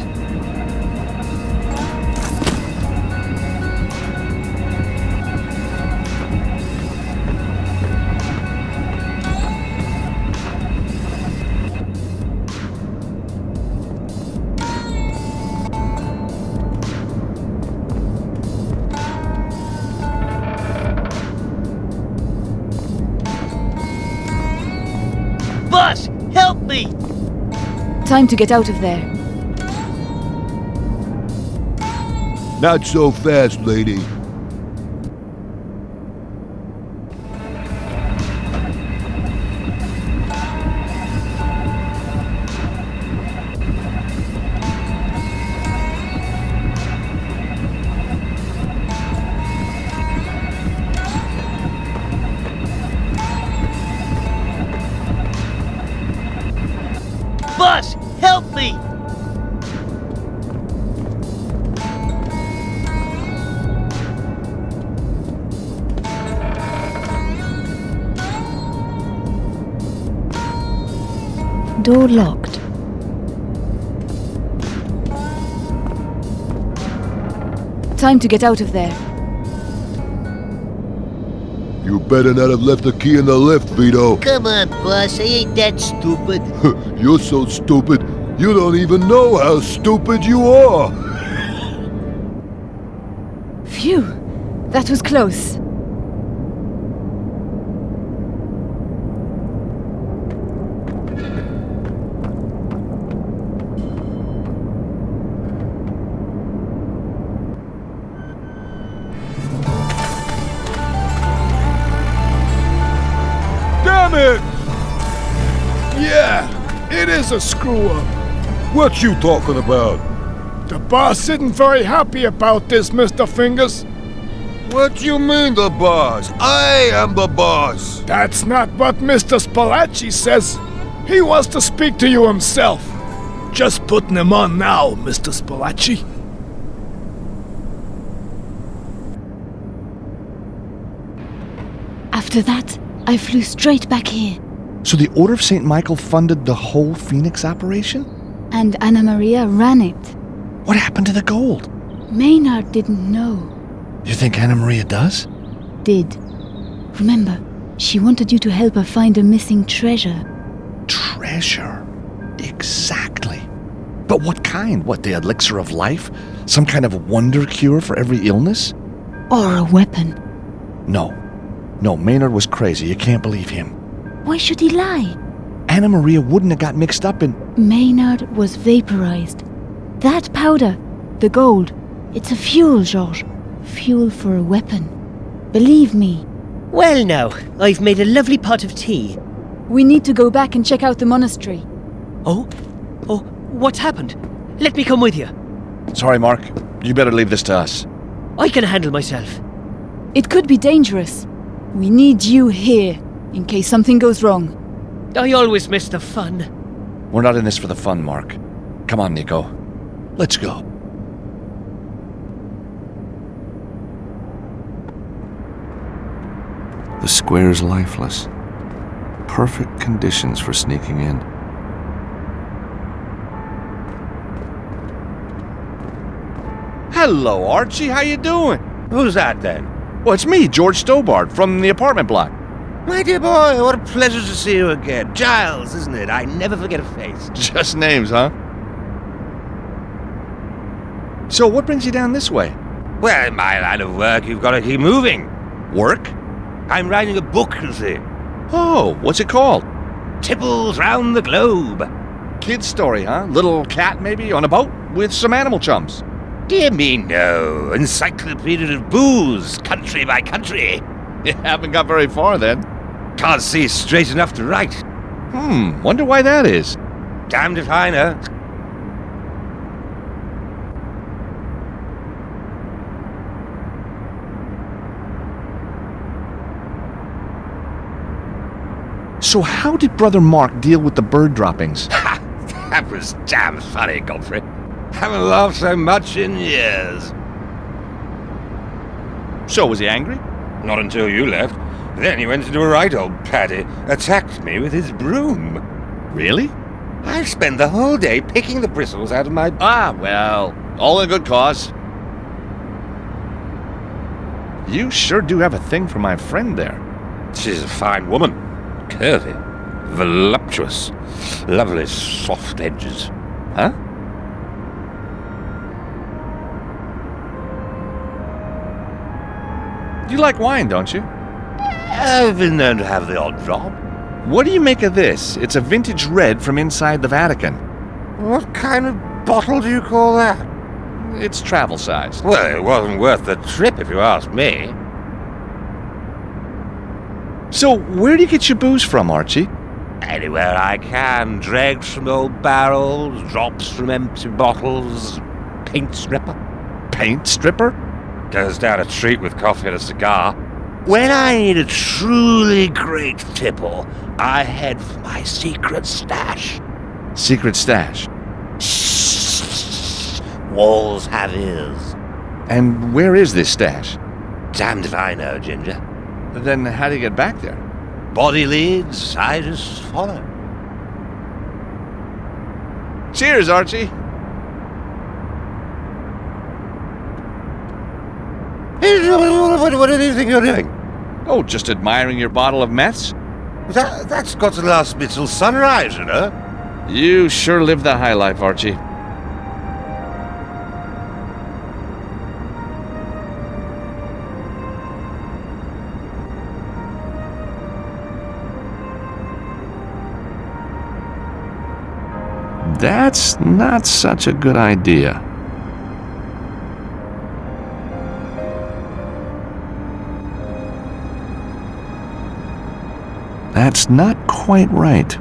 Boss, help me! Time to get out of there. Not so fast, lady. Boss, help me! Door locked. Time to get out of there. You better not have left the key in the lift, Vito. Come on, boss, I ain't that stupid. You're so stupid, you don't even know how stupid you are. Phew, that was close. Damn it! Yeah, it is a screw-up. What you talking about? The boss isn't very happy about this, Mr. Fingers. What you mean the boss? I am the boss. That's not what Mr. Spalacci says. He wants to speak to you himself. Just putting him on now, Mr. Spalacci. After that, I flew straight back here. So the Order of St. Michael funded the whole Phoenix operation? And Anna Maria ran it. What happened to the gold? Maynard didn't know. You think Anna Maria does? Did. Remember, she wanted you to help her find a missing treasure. Treasure? Exactly. But what kind? What, the elixir of life? Some kind of wonder cure for every illness? Or a weapon. No. No, Maynard was crazy. You can't believe him. Why should he lie? Anna Maria wouldn't have got mixed up in... Maynard was vaporized. That powder, the gold, it's a fuel, Georges. Fuel for a weapon. Believe me. Well now, I've made a lovely pot of tea. We need to go back and check out the monastery. Oh? Oh, what's happened? Let me come with you. Sorry, Mark. You better leave this to us. I can handle myself. It could be dangerous. We need you here, in case something goes wrong. I always miss the fun. We're not in this for the fun, Mark. Come on, Nico. Let's go. The square's lifeless. Perfect conditions for sneaking in. Hello, Archie. How you doing? Who's that, then? Well, it's me, George Stobart, from the apartment block. My dear boy, what a pleasure to see you again. Giles, isn't it? I never forget a face. Just names, huh? So, what brings you down this way? Well, in my line of work, you've got to keep moving. Work? I'm writing a book, you see. Oh, what's it called? Tipples Round the Globe. Kid's story, huh? Little cat, maybe, on a boat with some animal chums. Dear me, no. Encyclopedia of booze, country by country. You haven't got very far, then. Can't see straight enough to write. Wonder why that is. Damned if I know. So how did Brother Mark deal with the bird droppings? Ha! That was damn funny, Godfrey. Haven't laughed so much in years. So, was he angry? Not until you left. Then he went into a right old paddy, attacked me with his broom. Really? I spent the whole day picking the bristles out of my... Ah, well, all in a good cause. You sure do have a thing for my friend there. She's a fine woman. Curvy. Voluptuous. Lovely soft edges. Huh? You like wine, don't you? I've been known to have the odd drop. What do you make of this? It's a vintage red from inside the Vatican. What kind of bottle do you call that? It's travel sized. Well, it wasn't worth the trip if you ask me. So, where do you get your booze from, Archie? Anywhere I can. Dregs from old barrels, drops from empty bottles, paint stripper. Paint stripper? Goes down a treat with coffee and a cigar. When I need a truly great tipple, I head for my secret stash. Secret stash? Shh. Walls have ears. And where is this stash? Damned if I know, Ginger. Then how do you get back there? Body leads, I just follow. Cheers, Archie. What do you think you're doing? Oh, just admiring your bottle of meths? That's got to last me till sunrise, you know. You sure live the high life, Archie. That's not such a good idea. That's not quite right.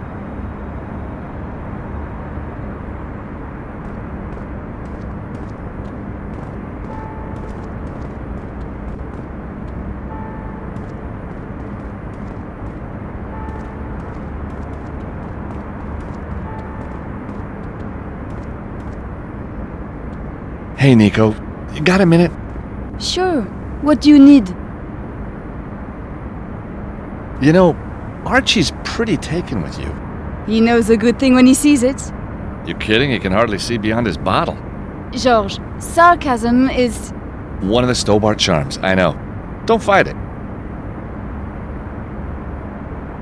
Hey, Nico. You got a minute? Sure. What do you need? You know, Archie's pretty taken with you. He knows a good thing when he sees it. You kidding? He can hardly see beyond his bottle. Georges, sarcasm is... One of the Stobart charms, I know. Don't fight it.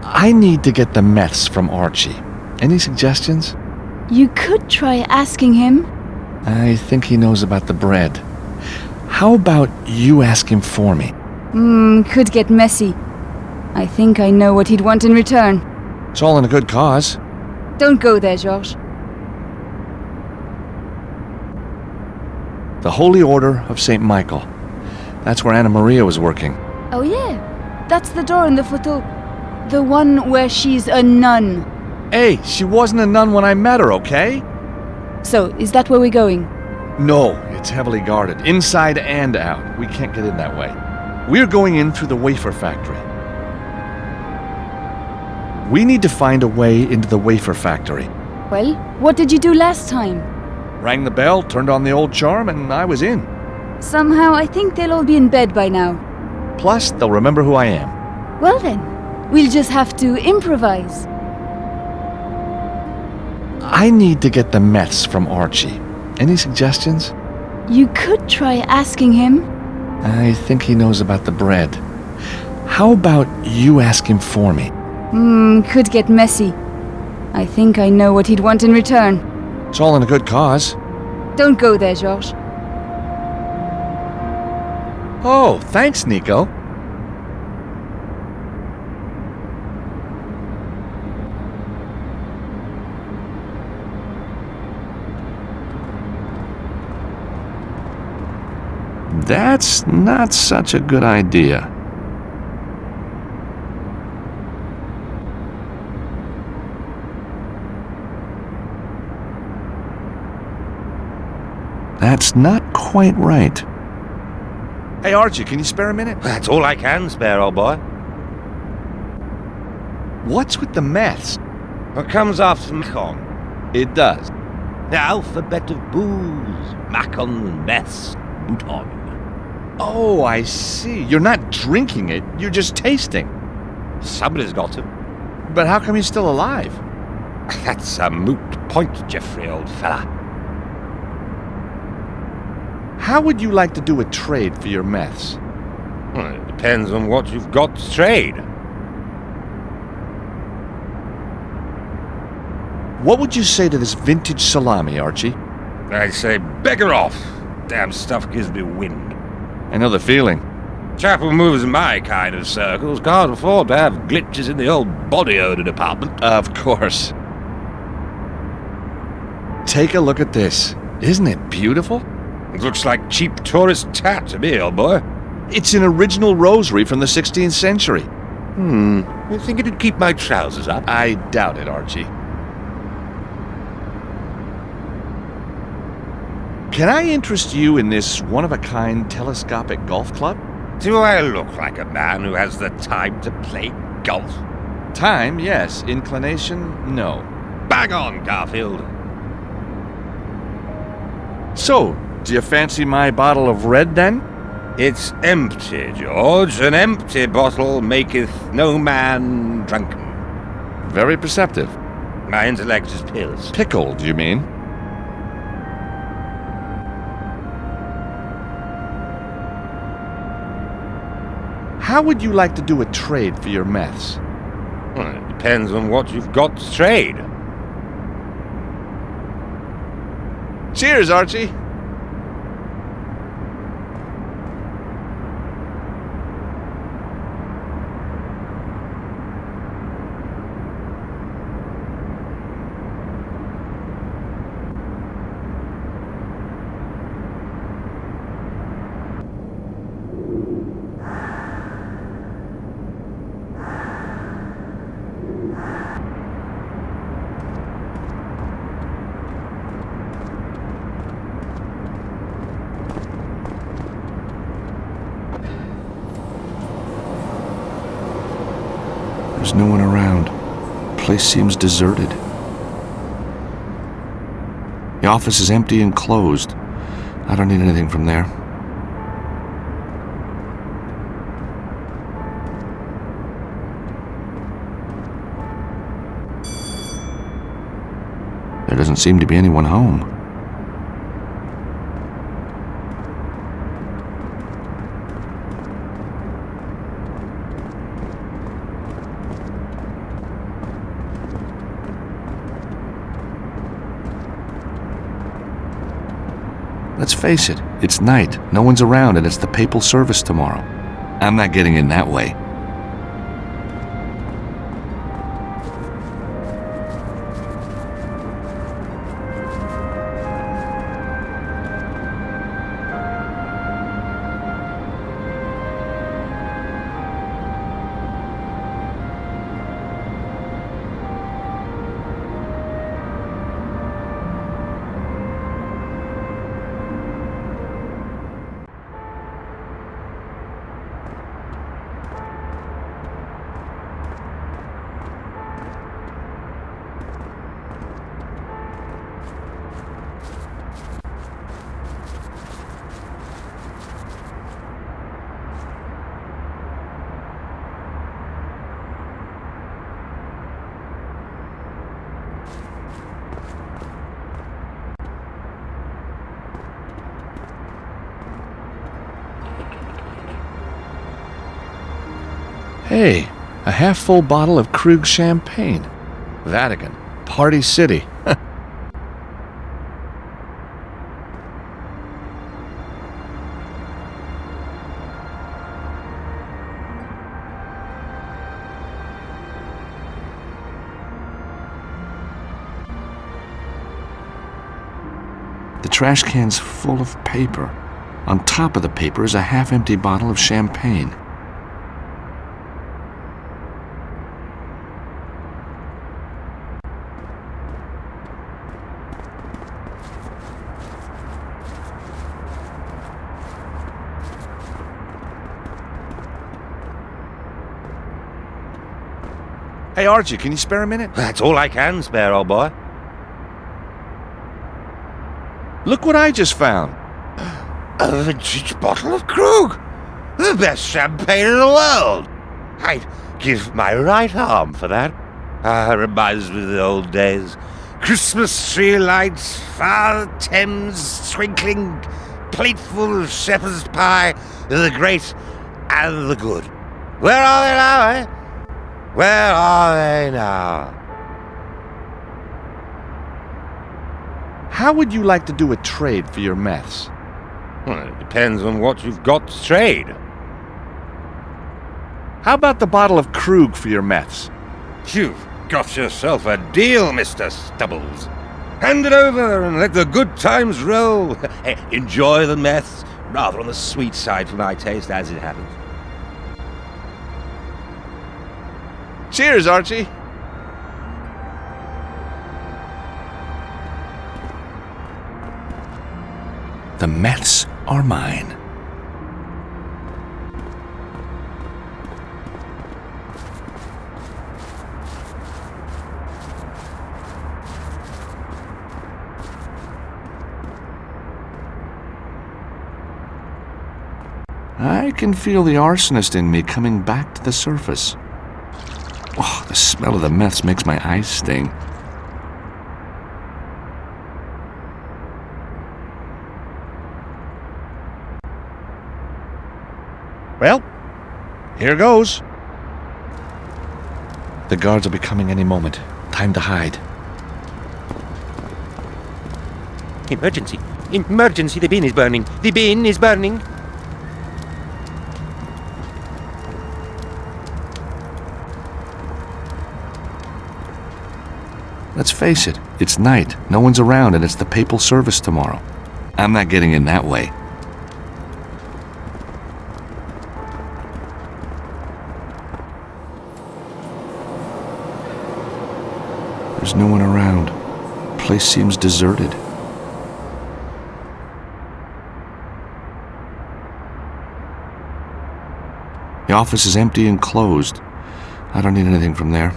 I need to get the meths from Archie. Any suggestions? You could try asking him. I think he knows about the bread. How about you ask him for me? Could get messy. I think I know what he'd want in return. It's all in a good cause. Don't go there, Georges. The Holy Order of St. Michael. That's where Anna Maria was working. Oh yeah, that's the door in the photo. The one where she's a nun. Hey, she wasn't a nun when I met her, okay? So, is that where we're going? No, It's heavily guarded, inside and out. We can't get in that way. We're going in through the wafer factory. We need to find a way into the wafer factory. Well, what did you do last time? Rang the bell, turned on the old charm, and I was in. Somehow, I think they'll all be in bed by now. Plus, they'll remember who I am. Well then, we'll just have to improvise. I need to get the meths from Archie. Any suggestions? You could try asking him. I think he knows about the bread. How about you ask him for me? Could get messy. I think I know what he'd want in return. It's all in a good cause. Don't go there, Georges. Oh, thanks, Nico. That's not such a good idea. That's not quite right. Hey, Archie, can you spare a minute? That's all I can spare, old boy. What's with the meths? What comes after Macon? It does. The alphabet of booze. Macon, meths, bouton. Oh, I see. You're not drinking it, you're just tasting. Somebody's got to. But how come he's still alive? That's a moot point, Jeffrey, old fella. How would you like to do a trade for your meths? Well, it depends on what you've got to trade. What would you say to this vintage salami, Archie? I say, beggar off. Damn stuff gives me wind. I know the feeling. Chap who moves in my kind of circles can't afford to have glitches in the old body odor department. Of course. Take a look at this. Isn't it beautiful? It looks like cheap tourist tat to me, old boy. It's an original rosary from the 16th century. You think it'd keep my trousers up? I doubt it, Archie. Can I interest you in this one-of-a-kind telescopic golf club? Do I look like a man who has the time to play golf? Time, yes. Inclination, no. Bang on, Garfield. So, do you fancy my bottle of red, then? It's empty, George. An empty bottle maketh no man drunken. Very perceptive. My intellect is pills. Pickled, you mean? How would you like to do a trade for your meths? Well, it depends on what you've got to trade. Cheers, Archie. There's no one around. Place seems deserted. The office is empty and closed. I don't need anything from there. There doesn't seem to be anyone home. Let's face it, it's night, no one's around, and it's the papal service tomorrow. I'm not getting in that way. Hey, a half-full bottle of Krug champagne. Vatican. Party City. The trash can's full of paper. On top of the paper is a half-empty bottle of champagne. Hey, Archie, can you spare a minute? That's all I can spare, old boy. Look what I just found. A vintage bottle of Krug. The best champagne in the world. I'd give my right arm for that. Reminds me of the old days. Christmas tree lights, Father Thames twinkling, plateful of shepherd's pie, the great and the good. Where are they now, eh? Where are they now? How would you like to do a trade for your meths? Well, it depends on what you've got to trade. How about the bottle of Krug for your meths? You've got yourself a deal, Mr. Stubbles. Hand it over and let the good times roll. Enjoy the meths, rather on the sweet side for my taste, as it happens. Cheers, Archie. The meths are mine. I can feel the arsonist in me coming back to the surface. Oh, the smell of the meths makes my eyes sting. Well, here goes. The guards will be coming any moment. Time to hide. Emergency! Emergency! The bin is burning! The bin is burning! Let's face it, it's night, no one's around, and it's the papal service tomorrow. I'm not getting in that way. There's no one around. The place seems deserted. The office is empty and closed. I don't need anything from there.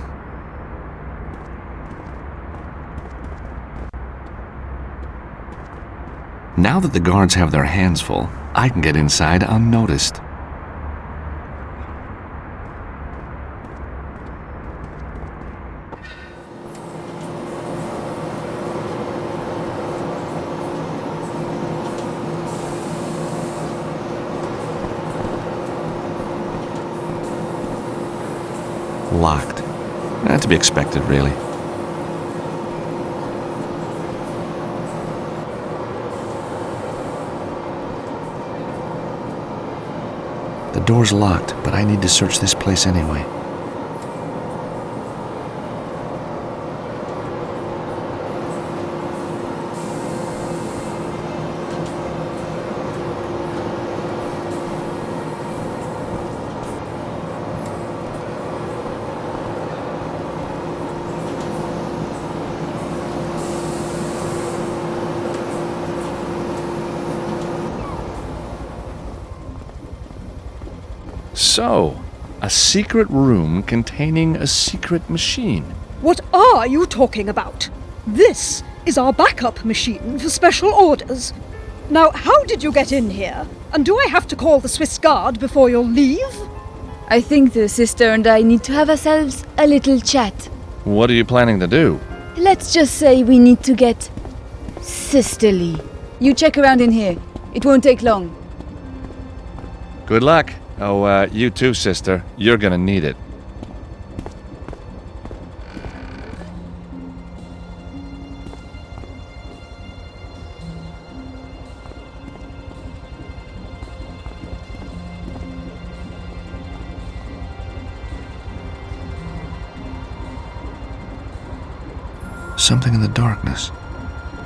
Now that the guards have their hands full, I can get inside unnoticed. Locked. That's to be expected, really. The door's locked, but I need to search this place anyway. So, a secret room containing a secret machine. What are you talking about? This is our backup machine for special orders. Now, how did you get in here? And do I have to call the Swiss Guard before you'll leave? I think the sister and I need to have ourselves a little chat. What are you planning to do? Let's just say we need to get sisterly. You check around in here. It won't take long. Good luck. Oh, you too, sister. You're gonna need it. Something in the darkness.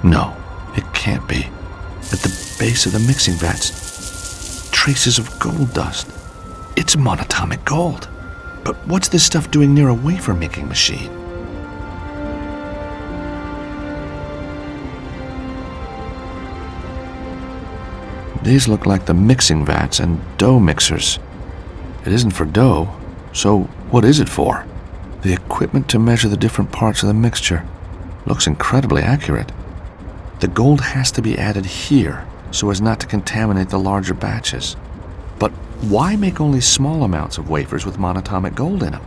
No, it can't be. At the base of the mixing vats, traces of gold dust. It's monatomic gold. But what's this stuff doing near a wafer-making machine? These look like the mixing vats and dough mixers. It isn't for dough, so what is it for? The equipment to measure the different parts of the mixture. Looks incredibly accurate. The gold has to be added here so as not to contaminate the larger batches. But why make only small amounts of wafers with monatomic gold in them?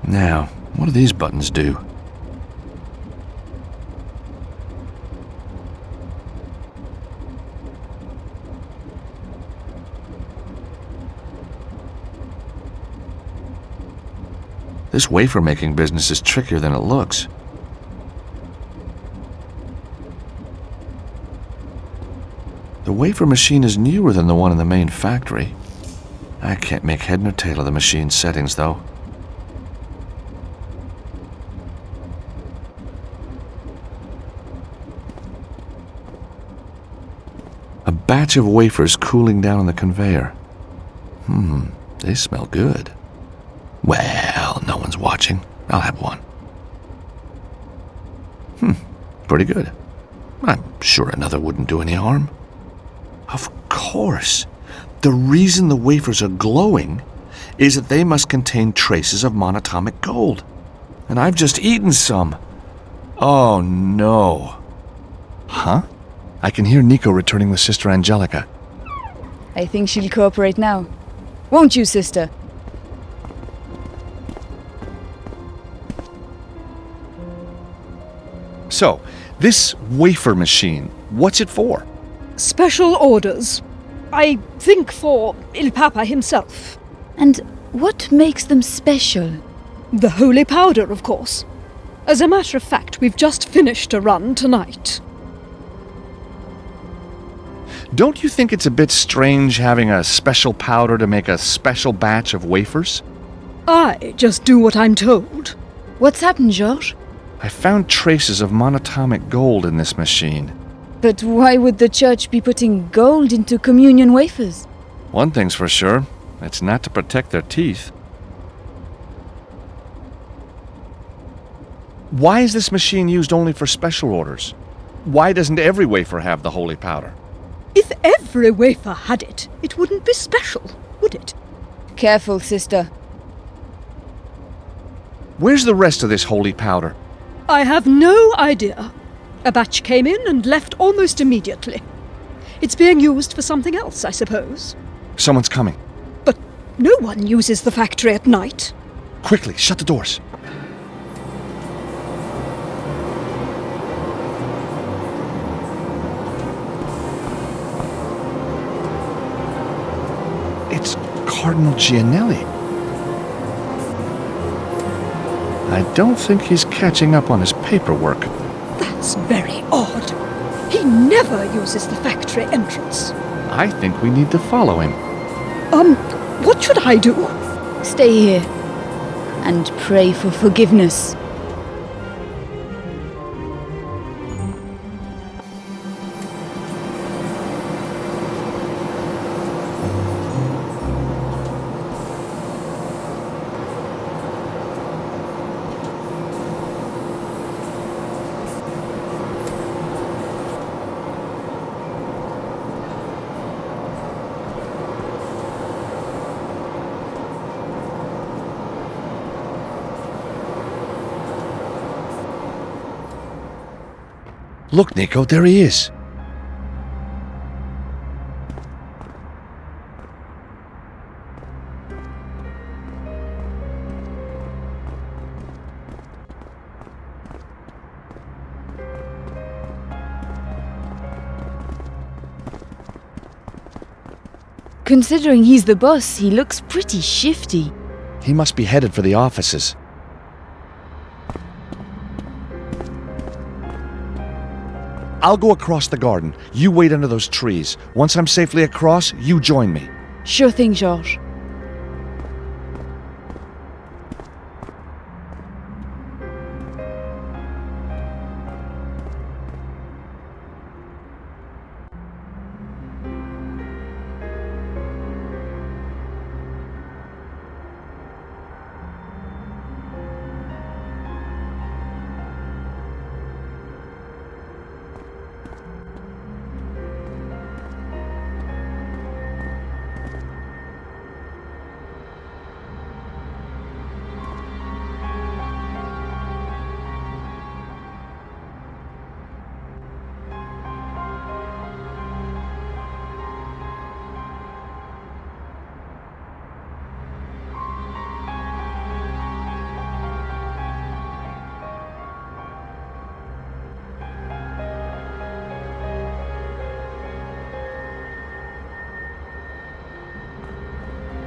Now, what do these buttons do? This wafer-making business is trickier than it looks. The wafer machine is newer than the one in the main factory. I can't make head nor tail of the machine's settings, though. A batch of wafers cooling down on the conveyor. They smell good. Well, no one's watching. I'll have one. Pretty good. I'm sure another wouldn't do any harm. Of course. The reason the wafers are glowing is that they must contain traces of monatomic gold. And I've just eaten some. Oh, no. Huh? I can hear Nico returning with Sister Angelica. I think she'll cooperate now. Won't you, sister? So, this wafer machine, what's it for? Special orders. I think for Il Papa himself. And what makes them special? The holy powder, of course. As a matter of fact, we've just finished a run tonight. Don't you think it's a bit strange having a special powder to make a special batch of wafers? I just do what I'm told. What's happened, Georges? I found traces of monatomic gold in this machine. But why would the church be putting gold into communion wafers? One thing's for sure, it's not to protect their teeth. Why is this machine used only for special orders? Why doesn't every wafer have the holy powder? If every wafer had it, it wouldn't be special, would it? Careful, sister. Where's the rest of this holy powder? I have no idea. A batch came in and left almost immediately. It's being used for something else, I suppose. Someone's coming. But no one uses the factory at night. Quickly, shut the doors. It's Cardinal Gianelli. I don't think he's catching up on his paperwork. That's very odd. He never uses the factory entrance. I think we need to follow him. What should I do? Stay here and pray for forgiveness. Look, Nico, there he is. Considering he's the boss, he looks pretty shifty. He must be headed for the offices. I'll go across the garden. You wait under those trees. Once I'm safely across, you join me. Sure thing, Georges.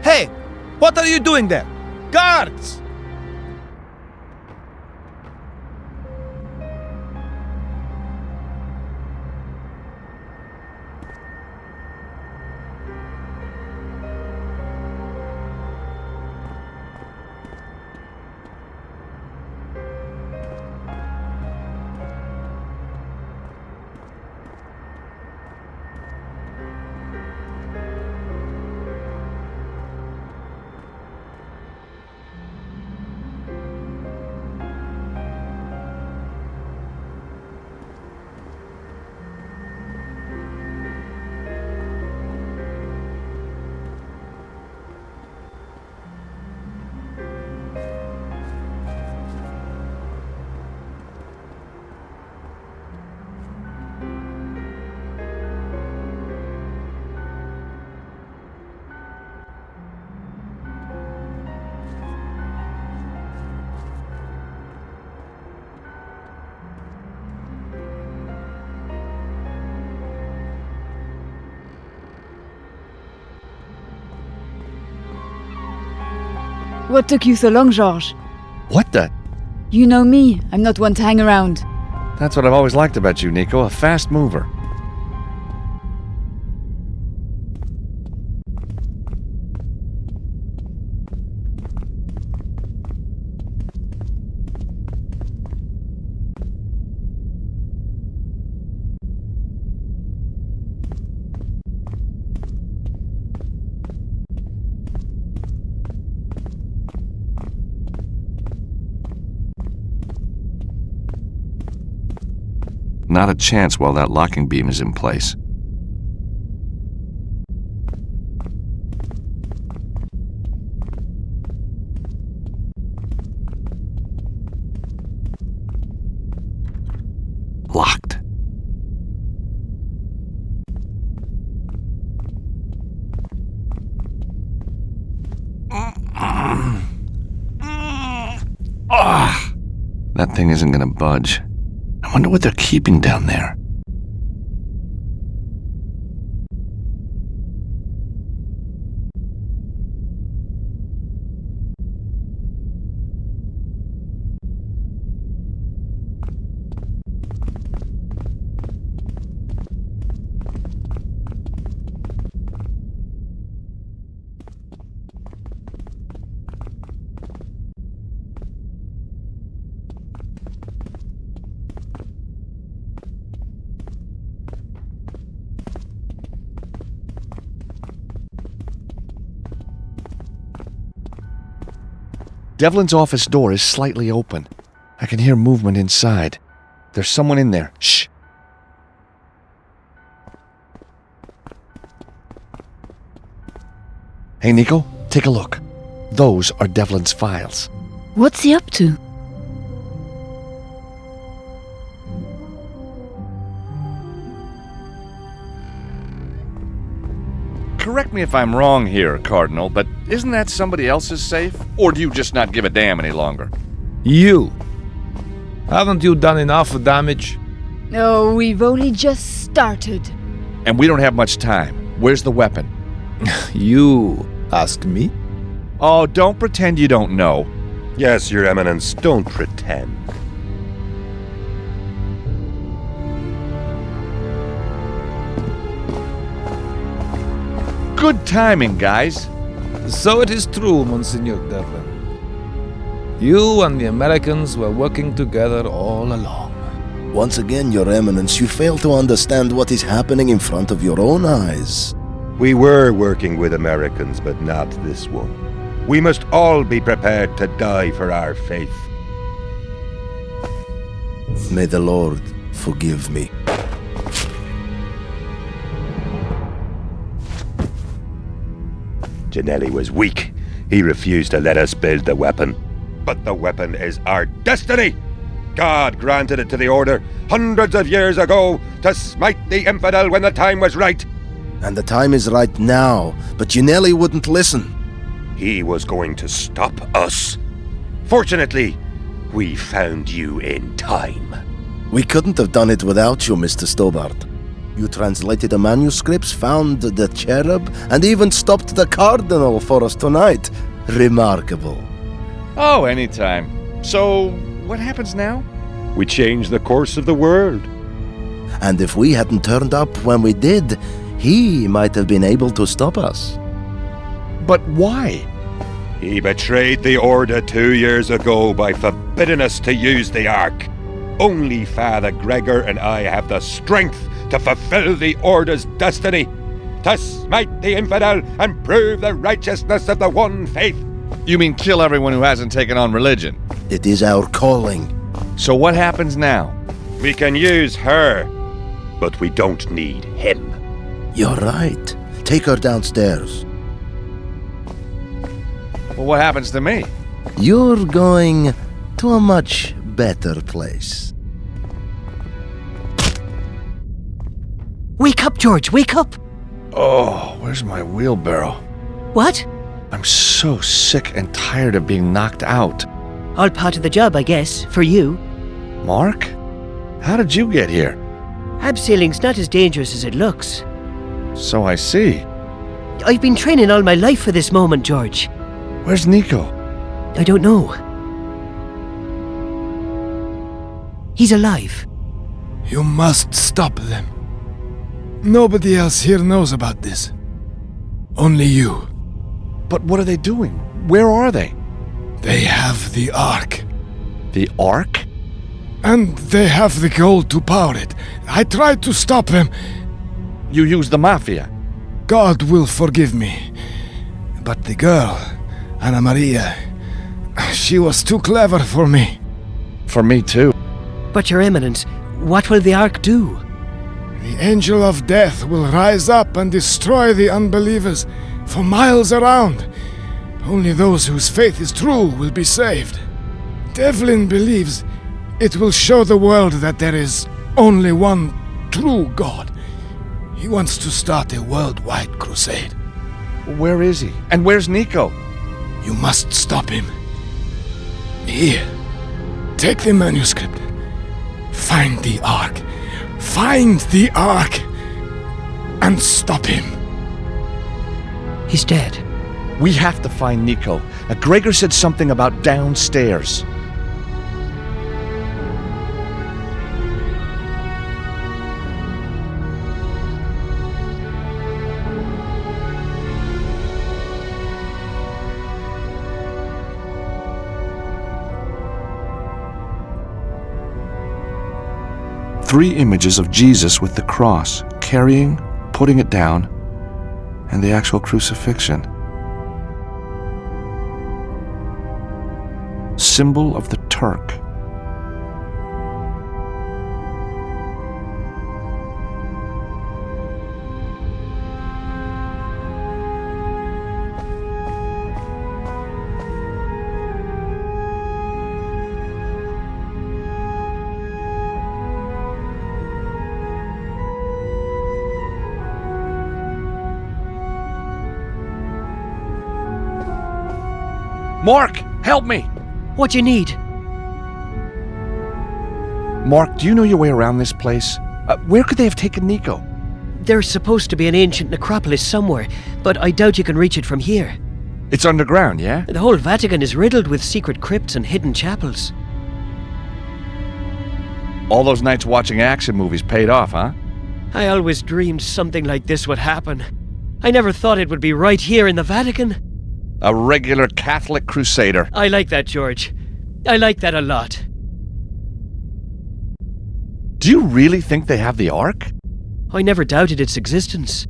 Hey! What are you doing there? Guards! What took you so long, Georges? What the? You know me. I'm not one to hang around. That's what I've always liked about you, Nico. A fast mover. Not a chance while that locking beam is in place. Locked. That thing isn't gonna budge. I wonder what they're keeping down there. Devlin's office door is slightly open. I can hear movement inside. There's someone in there. Shh. Hey, Nico, take a look. Those are Devlin's files. What's he up to? Correct me if I'm wrong here, Cardinal, but isn't that somebody else's safe? Or do you just not give a damn any longer? You! Haven't you done enough damage? Oh, we've only just started. And we don't have much time. Where's the weapon? You ask me? Oh, don't pretend you don't know. Yes, Your Eminence, don't pretend. Good timing, guys. So it is true, Monsignor Devlin. You and the Americans were working together all along. Once again, Your Eminence, you fail to understand what is happening in front of your own eyes. We were working with Americans, but not this one. We must all be prepared to die for our faith. May the Lord forgive me. Ginelli was weak. He refused to let us build the weapon. But the weapon is our destiny! God granted it to the Order hundreds of years ago to smite the infidel when the time was right. And the time is right now, but Ginelli wouldn't listen. He was going to stop us. Fortunately, we found you in time. We couldn't have done it without you, Mr. Stobart. You translated the manuscripts, found the cherub, and even stopped the cardinal for us tonight. Remarkable. Oh, anytime. So, what happens now? We change the course of the world. And if we hadn't turned up when we did, he might have been able to stop us. But why? He betrayed the Order 2 years ago by forbidding us to use the Ark. Only Father Gregor and I have the strength to fulfill the Order's destiny, to smite the infidel and prove the righteousness of the one faith. You mean kill everyone who hasn't taken on religion? It is our calling. So what happens now? We can use her, but we don't need him. You're right. Take her downstairs. Well, what happens to me? You're going to a much better place. Wake up, George, wake up! Oh, where's my wheelbarrow? What? I'm so sick and tired of being knocked out. All part of the job, I guess, for you. Mark? How did you get here? Abseiling's not as dangerous as it looks. So I see. I've been training all my life for this moment, George. Where's Nico? I don't know. He's alive. You must stop them. Nobody else here knows about this. Only you. But what are they doing? Where are they? They have the Ark. The Ark? And they have the gold to power it. I tried to stop them. You used the Mafia? God will forgive me. But the girl, Anna Maria, she was too clever for me. For me too. But Your Eminence, what will the Ark do? The angel of death will rise up and destroy the unbelievers for miles around. Only those whose faith is true will be saved. Devlin believes it will show the world that there is only one true God. He wants to start a worldwide crusade. Where is he? And where's Nico? You must stop him. Here, take the manuscript. Find the Ark. Find the Ark. And stop him. He's dead. We have to find Nico. Gregor said something about downstairs. Three images of Jesus with the cross, carrying, putting it down, and the actual crucifixion. Symbol of the Turk. Mark, help me! What do you need? Mark, do you know your way around this place? Where could they have taken Nico? There's supposed to be an ancient necropolis somewhere, but I doubt you can reach it from here. It's underground, yeah? The whole Vatican is riddled with secret crypts and hidden chapels. All those nights watching action movies paid off, huh? I always dreamed something like this would happen. I never thought it would be right here in the Vatican. A regular Catholic crusader. I like that, George. I like that a lot. Do you really think they have the Ark? I never doubted its existence.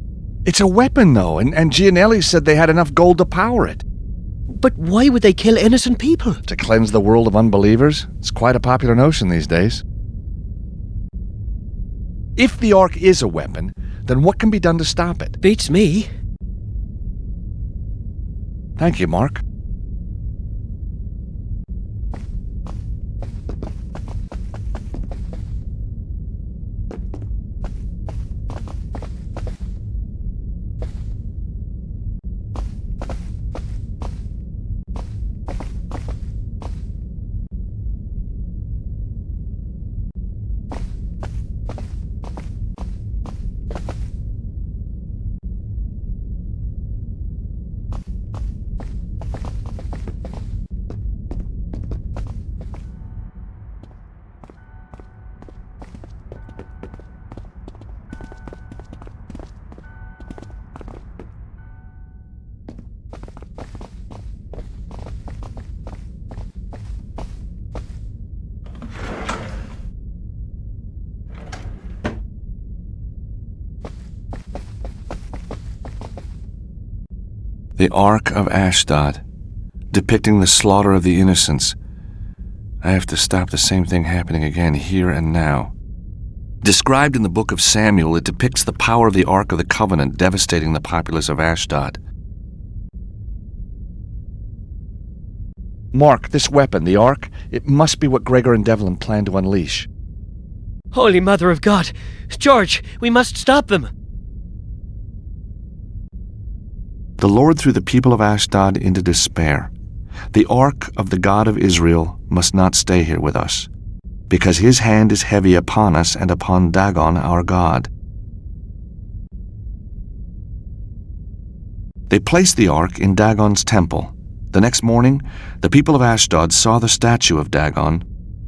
It's a weapon, though, and Gianelli said they had enough gold to power it. But why would they kill innocent people? To cleanse the world of unbelievers? It's quite a popular notion these days. If the Ark is a weapon, then what can be done to stop it? Beats me. Thank you, Mark. The Ark of Ashdod, depicting the slaughter of the innocents. I have to stop the same thing happening again here and now. Described in the book of Samuel, it depicts the power of the Ark of the Covenant devastating the populace of Ashdod. Mark, this weapon, the Ark, it must be what Gregor and Devlin plan to unleash. Holy Mother of God! George, we must stop them! The Lord threw the people of Ashdod into despair. The Ark of the God of Israel must not stay here with us, because his hand is heavy upon us and upon Dagon our God. They placed the Ark in Dagon's temple. The next morning, the people of Ashdod saw the statue of Dagon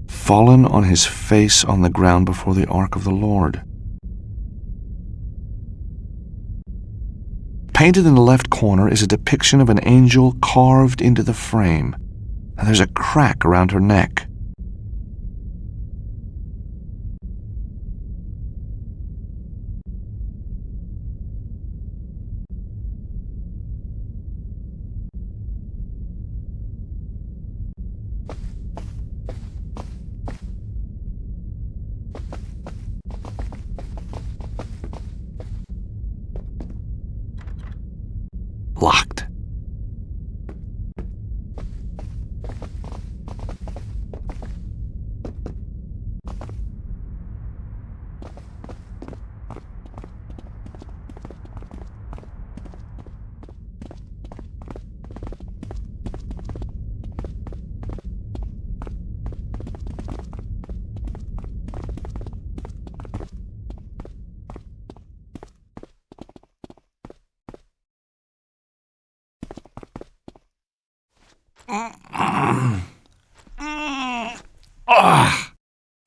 fallen on his face on the ground before the Ark of the Lord. Painted in the left corner is a depiction of an angel carved into the frame, and there's a crack around her neck. Locked.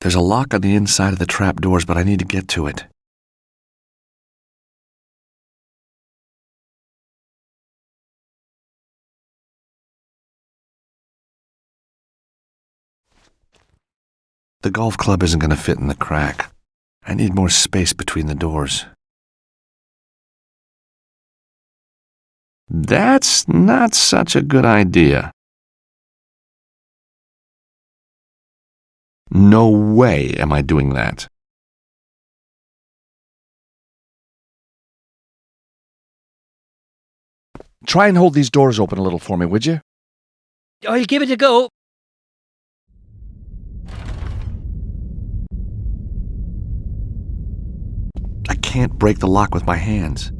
There's a lock on the inside of the trap doors, but I need to get to it. The golf club isn't going to fit in the crack. I need more space between the doors. That's not such a good idea. No way am I doing that. Try and hold these doors open a little for me, would you? I'll give it a go. I can't break the lock with my hands.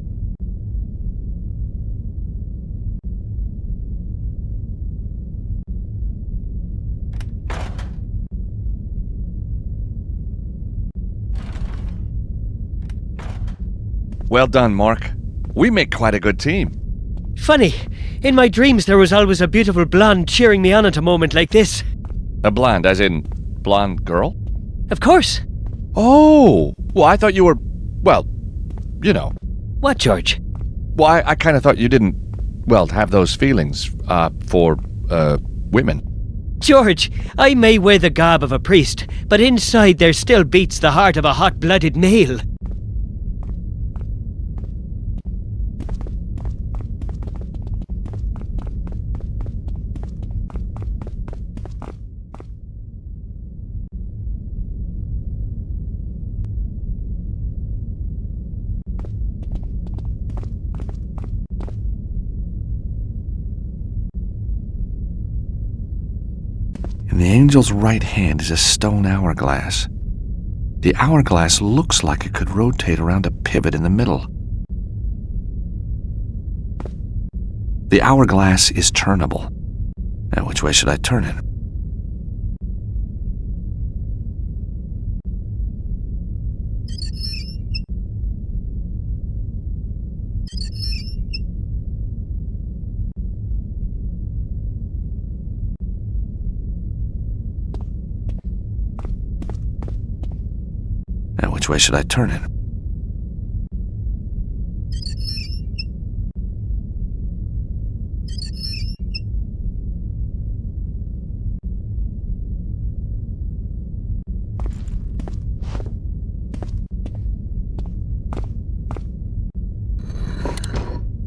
Well done, Mark. We make quite a good team. Funny, in my dreams there was always a beautiful blonde cheering me on at a moment like this. A blonde, as in blonde girl? Of course. Oh! Well, I thought you were, well, you know. What, George? Well, I kind of thought you didn't, well, have those feelings, for, women. George, I may wear the garb of a priest, but inside there still beats the heart of a hot-blooded male. In the angel's right hand is a stone hourglass. The hourglass looks like it could rotate around a pivot in the middle. The hourglass is turnable. Now, which way should I turn it? Now, which way should I turn it?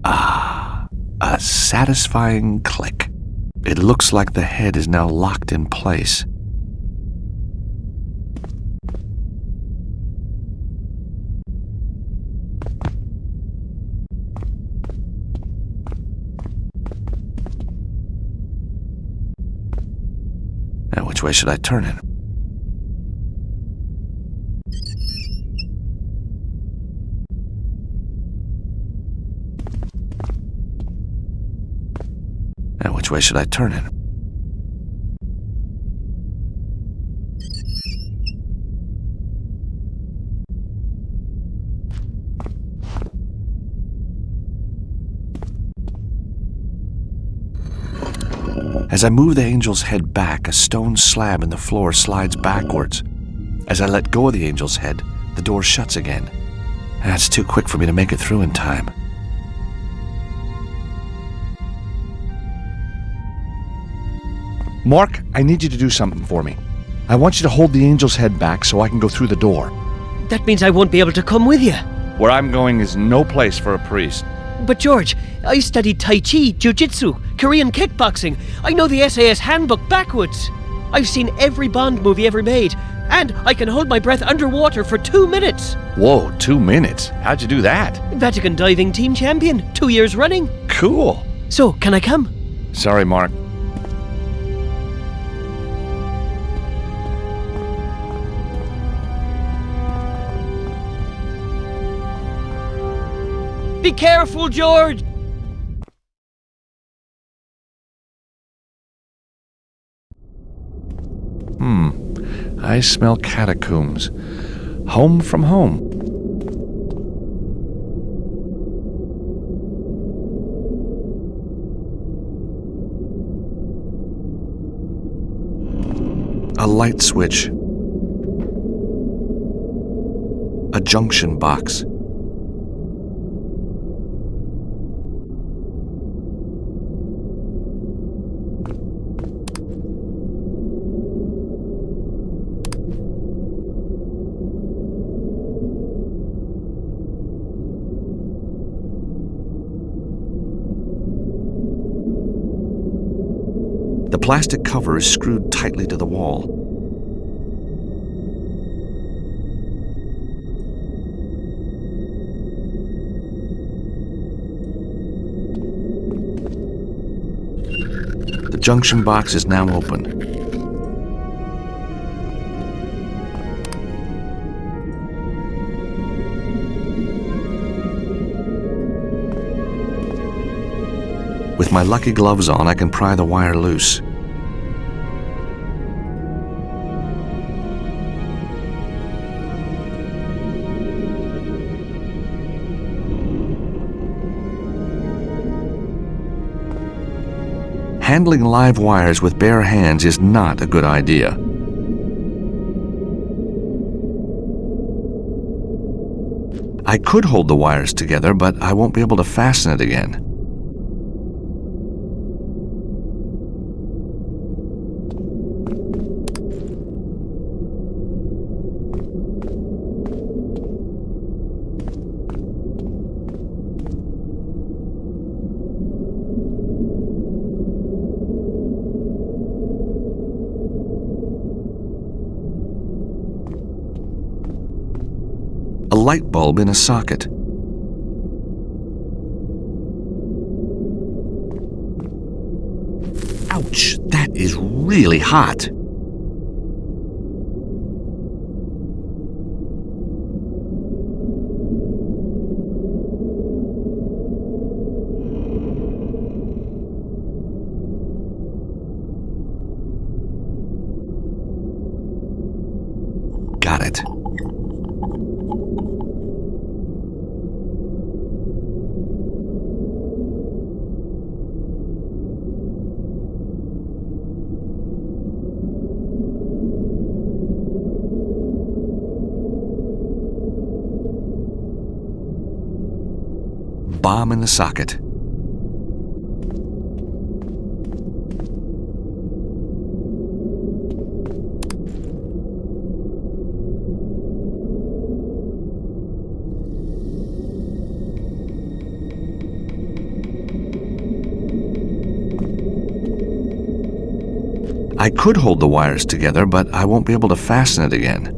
Ah, a satisfying click. It looks like the head is now locked in place. Now, which way should I turn it? Now, which way should I turn it? As I move the angel's head back, a stone slab in the floor slides backwards. As I let go of the angel's head, the door shuts again. That's too quick for me to make it through in time. Mark, I need you to do something for me. I want you to hold the angel's head back so I can go through the door. That means I won't be able to come with you. Where I'm going is no place for a priest. But George, I studied Tai Chi, Jiu-Jitsu, Korean kickboxing. I know the SAS handbook backwards. I've seen every Bond movie ever made. And I can hold my breath underwater for 2 minutes. Whoa, 2 minutes? How'd you do that? Vatican diving team champion, 2 years running. Cool. So, can I come? Sorry, Mark. Be careful, George! I smell catacombs. Home from home. A light switch. A junction box. The plastic cover is screwed tightly to the wall. The junction box is now open. With my lucky gloves on, I can pry the wire loose. Handling live wires with bare hands is not a good idea. I could hold the wires together, but I won't be able to fasten it again. A light bulb in a socket. Ouch, that is really hot. Got it. Bomb in the socket. I could hold the wires together, but I won't be able to fasten it again.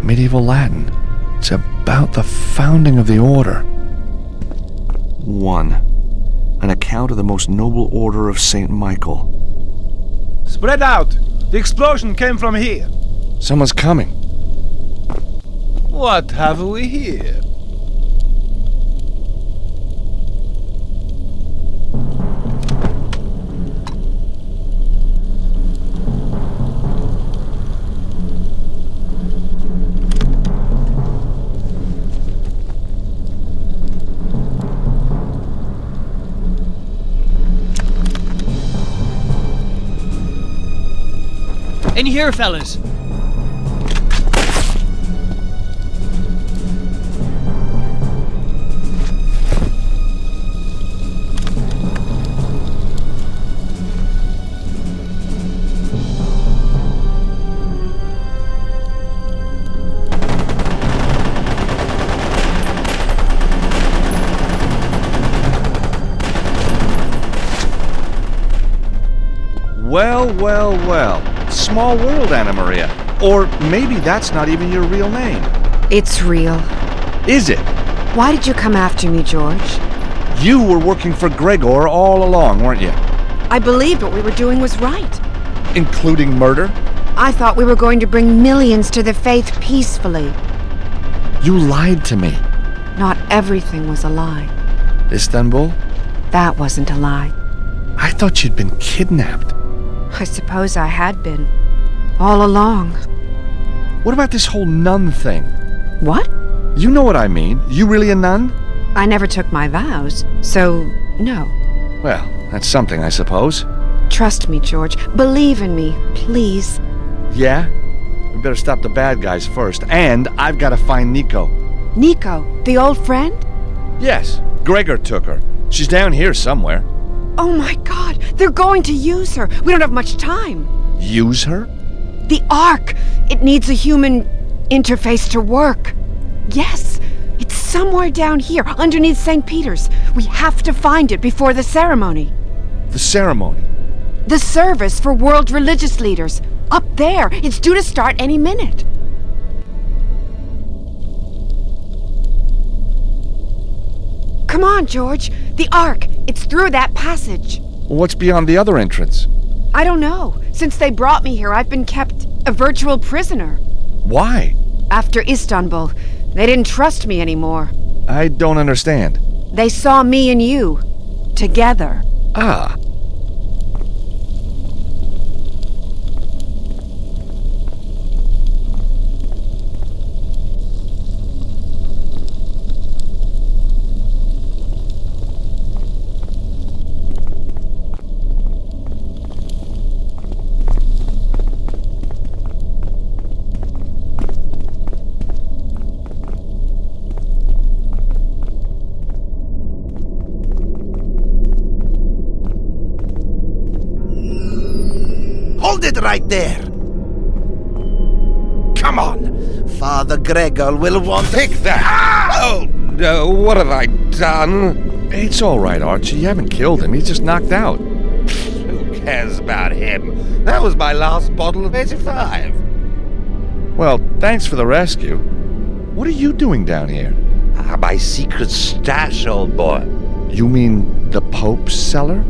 Medieval Latin. It's about the founding of the order. 1. An account of the most noble order of St. Michael. Spread out! The explosion came from here. Someone's coming. What have we here? In here, fellas. Well, well, well. Small world, Anna Maria. Or maybe that's not even your real name. It's real. Is it? Why did you come after me, George? You were working for Gregor all along, weren't you? I believed what we were doing was right. Including murder? I thought we were going to bring millions to the faith peacefully. You lied to me. Not everything was a lie. Istanbul? That wasn't a lie. I thought you'd been kidnapped. I suppose I had been. All along. What about this whole nun thing? What? You know what I mean. You really a nun? I never took my vows, so no. Well, that's something, I suppose. Trust me, George. Believe in me, please. Yeah? We better stop the bad guys first. And I've got to find Nico. Nico, the old friend? Yes. Gregor took her. She's down here somewhere. Oh my God, they're going to use her. We don't have much time. Use her? The Ark. It needs a human interface to work. Yes, it's somewhere down here, underneath St. Peter's. We have to find it before the ceremony. The ceremony? The service for world religious leaders. Up there. It's due to start any minute. Come on, George. The Ark. It's through that passage. What's beyond the other entrance? I don't know. Since they brought me here, I've been kept a virtual prisoner. Why? After Istanbul, they didn't trust me anymore. I don't understand. They saw me and you together. Ah. Hold it right there! Come on! Father Gregor will want... Take that! Oh, what have I done? It's all right, Archie. You haven't killed him. He's just knocked out. Who cares about him? That was my last bottle of 85. Well, thanks for the rescue. What are you doing down here? My secret stash, old boy. You mean the Pope's cellar?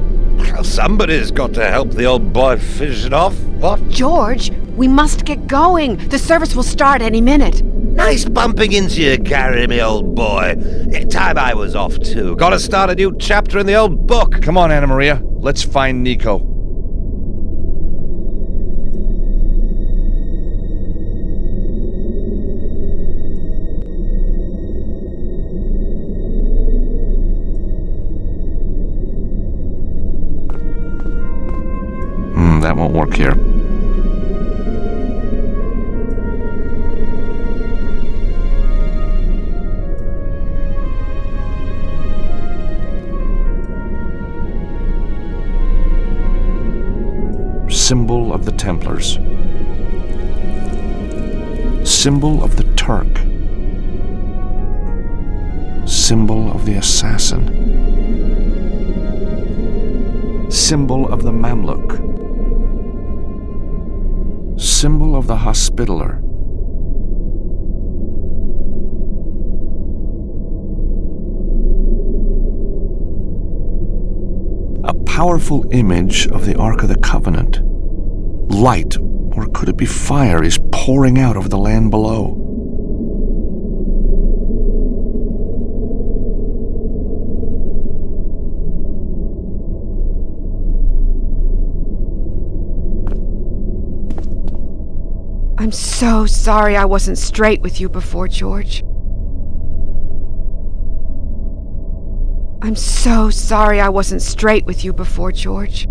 Somebody's got to help the old boy finish it off. What? George, we must get going. The service will start any minute. Nice bumping into you, Gary, me old boy. Time I was off, too. Gotta start a new chapter in the old book. Come on, Anna Maria. Let's find Nico. That won't work here. Symbol of the Templars. Symbol of the Turk. Symbol of the Assassin. Symbol of the Mamluk. Symbol of the Hospitaller. A powerful image of the Ark of the Covenant. Light, or could it be fire, is pouring out over the land below. I'm so sorry I wasn't straight with you before, George. I'm so sorry I wasn't straight with you before, George.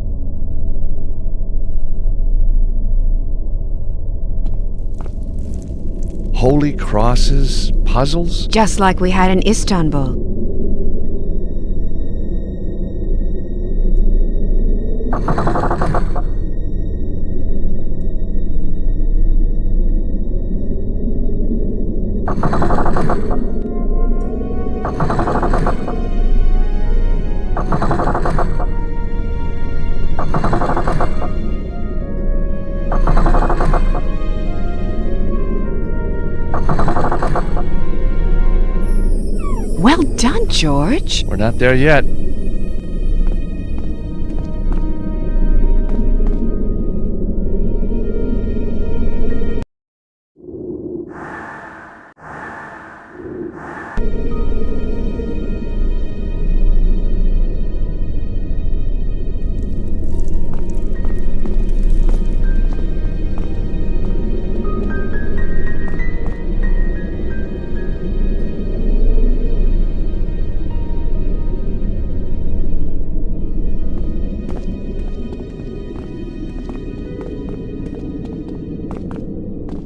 Holy crosses, puzzles? Just like we had in Istanbul. Well done, George. We're not there yet.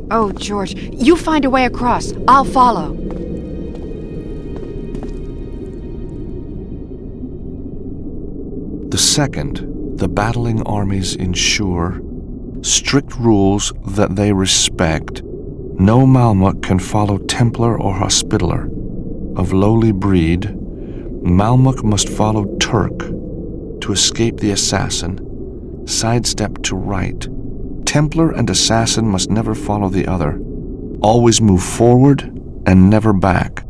Oh, George, you find a way across. I'll follow. The second, the battling armies ensure strict rules that they respect. No Malmuk can follow Templar or Hospitaller. Of lowly breed, Malmuk must follow Turk. To escape the assassin, sidestep to right. Templar and Assassin must never follow the other. Always move forward and never back.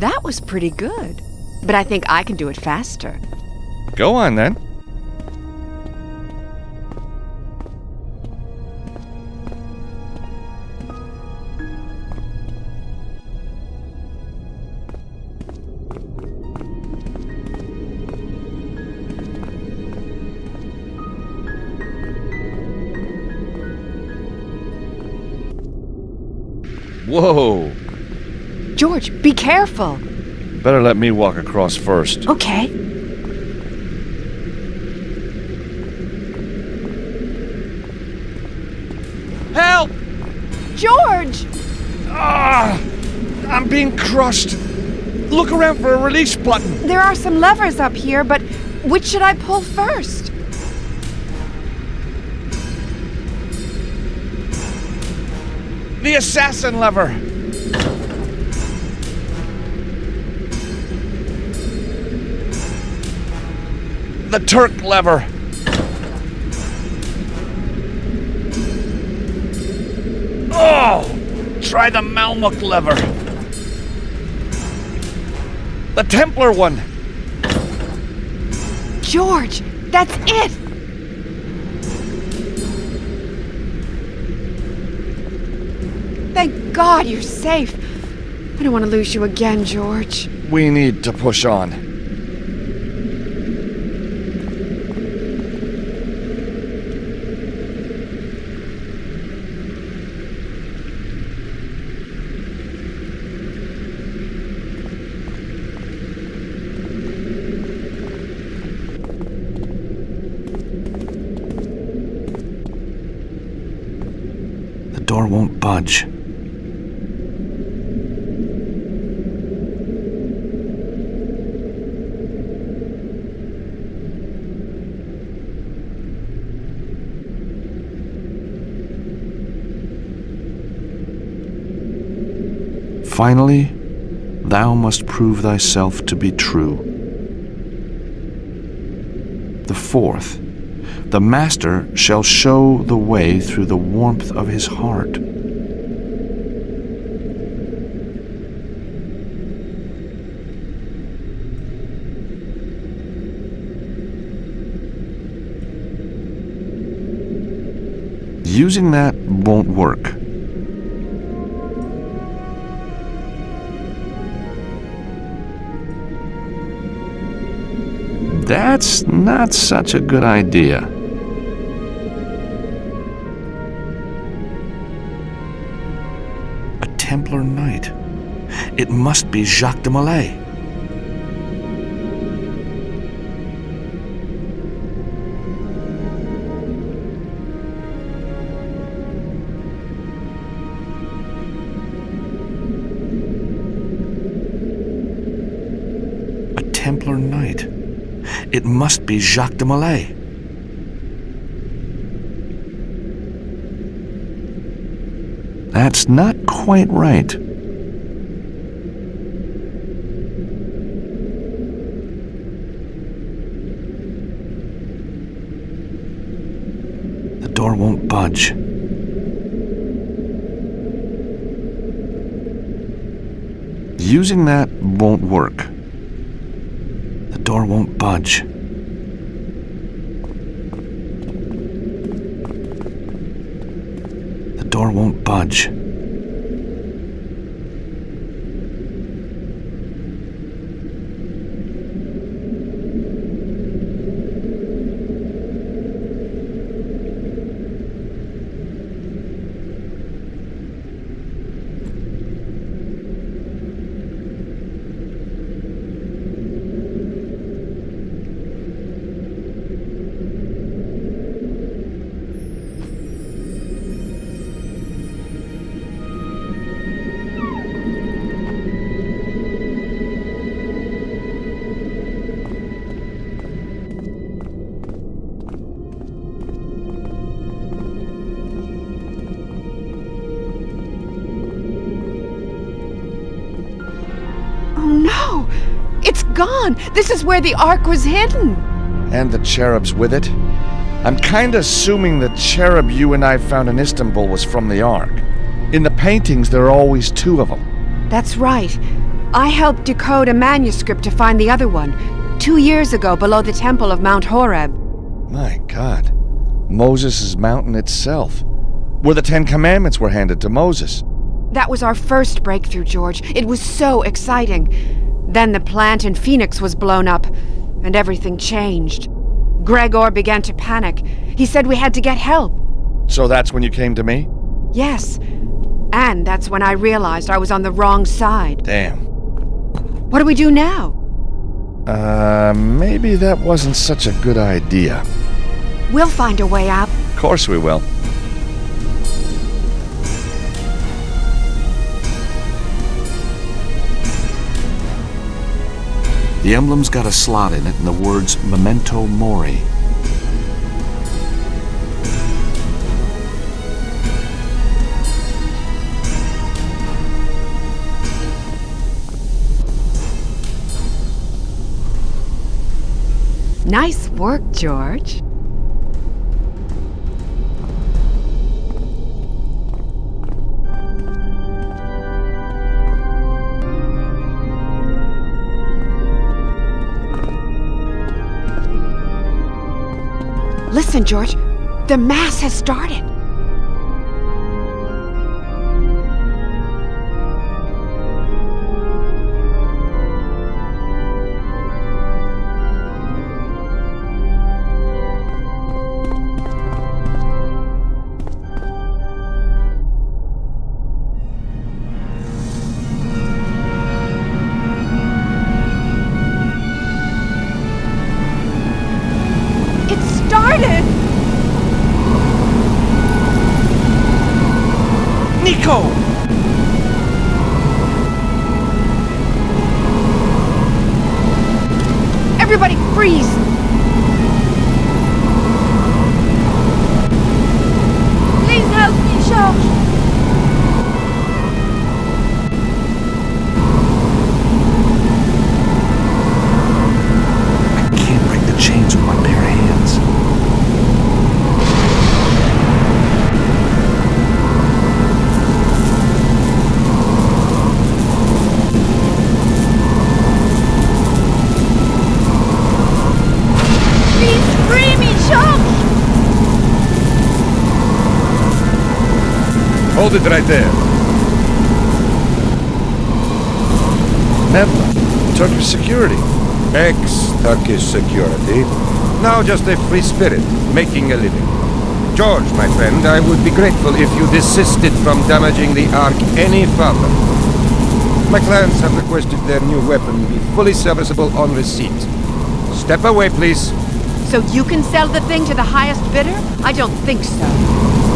That was pretty good. But I think I can do it faster. Go on, then. Whoa! George, be careful. Better let me walk across first. Okay. Help! George! Ah! I'm being crushed. Look around for a release button. There are some levers up here, but which should I pull first? The assassin lever. The Turk lever. Oh! Try the Malmuk lever. The Templar one. George, that's it! Thank God you're safe. I don't want to lose you again, George. We need to push on. The door won't budge. Finally, thou must prove thyself to be true. The fourth, the master shall show the way through the warmth of his heart. Using that won't work. That's not such a good idea. A Templar Knight. It must be Jacques de Molay. A Templar Knight. It must be Jacques de Molay. That's not quite right. The door won't budge. Using that won't work. The door won't budge. The door won't budge. No! It's gone! This is where the Ark was hidden! And the cherubs with it? I'm kinda assuming the cherub you and I found in Istanbul was from the Ark. In the paintings, there are always two of them. That's right. I helped decode a manuscript to find the other one, 2 years ago below the temple of Mount Horeb. My God. Moses' mountain itself. Where the Ten Commandments were handed to Moses. That was our first breakthrough, George. It was so exciting. Then the plant in Phoenix was blown up, and everything changed. Gregor began to panic. He said we had to get help. So that's when you came to me? Yes. And that's when I realized I was on the wrong side. Damn. What do we do now? Maybe that wasn't such a good idea. We'll find a way out. Of course we will. The emblem's got a slot in it and the words Memento Mori. Nice work, George. Listen, George. The Mass has started. Nico! Everybody freeze! Please help me, George! I can't break the chains with my bare hands. Hold it right there. Never. Turkish security. Ex-Turkish security. Now just a free spirit, making a living. George, my friend, I would be grateful if you desisted from damaging the Ark any further. My clients have requested their new weapon be fully serviceable on receipt. Step away, please. So you can sell the thing to the highest bidder? I don't think so.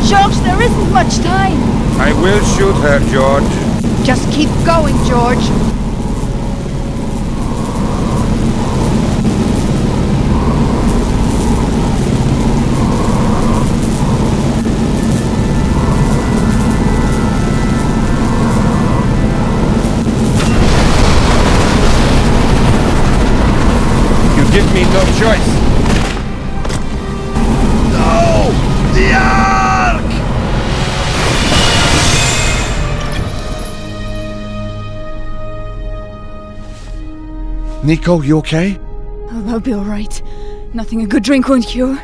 George, there isn't much time. I will shoot her, George. Just keep going, George. You give me no choice. No! The Ark! Nico, you okay? Oh, I'll be all right. Nothing a good drink won't cure.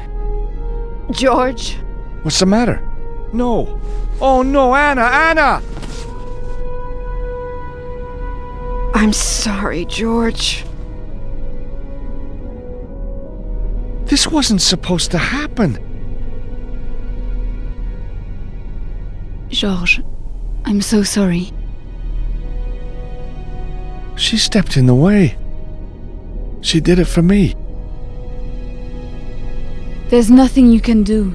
George? What's the matter? No. Oh no, Anna! Anna! I'm sorry, George. This wasn't supposed to happen. George, I'm so sorry. She stepped in the way. She did it for me. There's nothing you can do.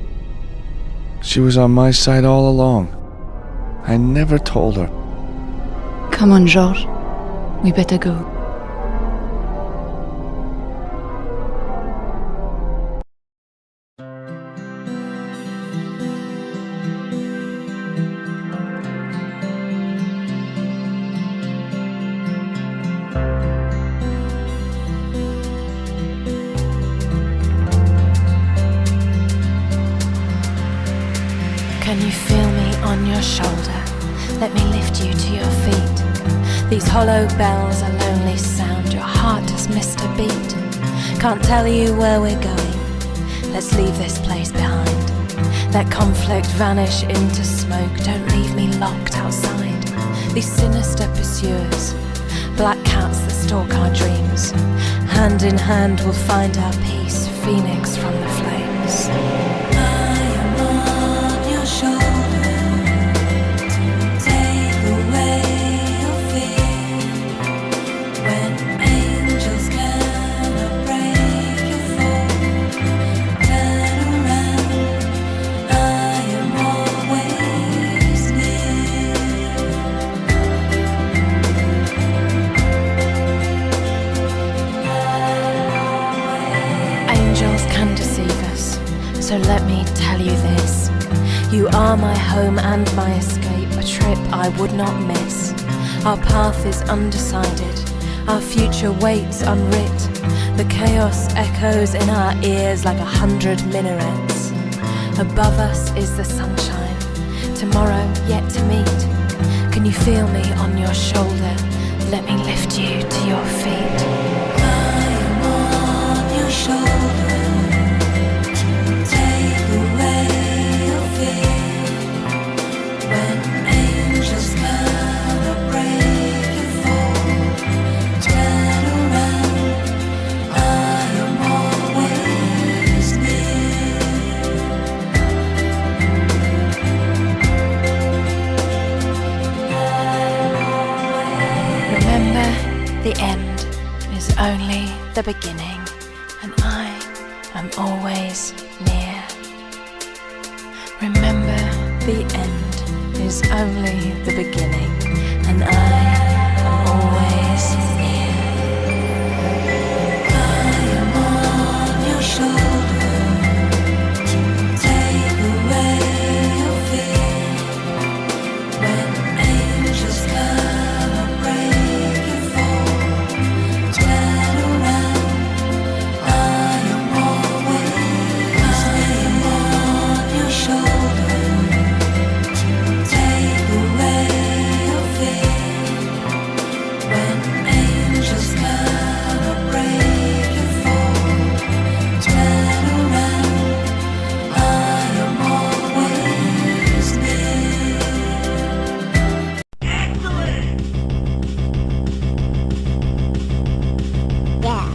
She was on my side all along. I never told her. Come on, George. We better go. Can you feel me on your shoulder? Let me lift you to your feet. These hollow bells, a lonely sound, your heart has missed a beat. Can't tell you where we're going, let's leave this place behind. Let conflict vanish into smoke, don't leave me locked outside. These sinister pursuers, black cats that stalk our dreams. Hand in hand we'll find our peace, phoenix from the flames. I am on your shoulder, take away your fear. When angels cannot break your fall, turn around, I am always near. Angels can deceive us, so let me tell you this. You are my home and my escape, a trip I would not miss. Our path is undecided, our future waits unwrit. The chaos echoes in our ears like 100 minarets. Above us is the sunshine, tomorrow yet to meet. Can you feel me on your shoulder? Let me lift you to your feet. I am on your shoulder, take away your fear. When angels cannot break your fall, turn around, I am always near. Remember, the end is only the beginning, and I am always near. Remember, the end is only the beginning, and I am always near. I am on your shoulder, take away your fear. When angels cannot break your fall, turn around, I am always on your shoulder, take away your fear. When angels cannot break your fall, turn around, I am always near. Yeah.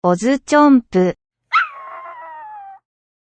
OzChomp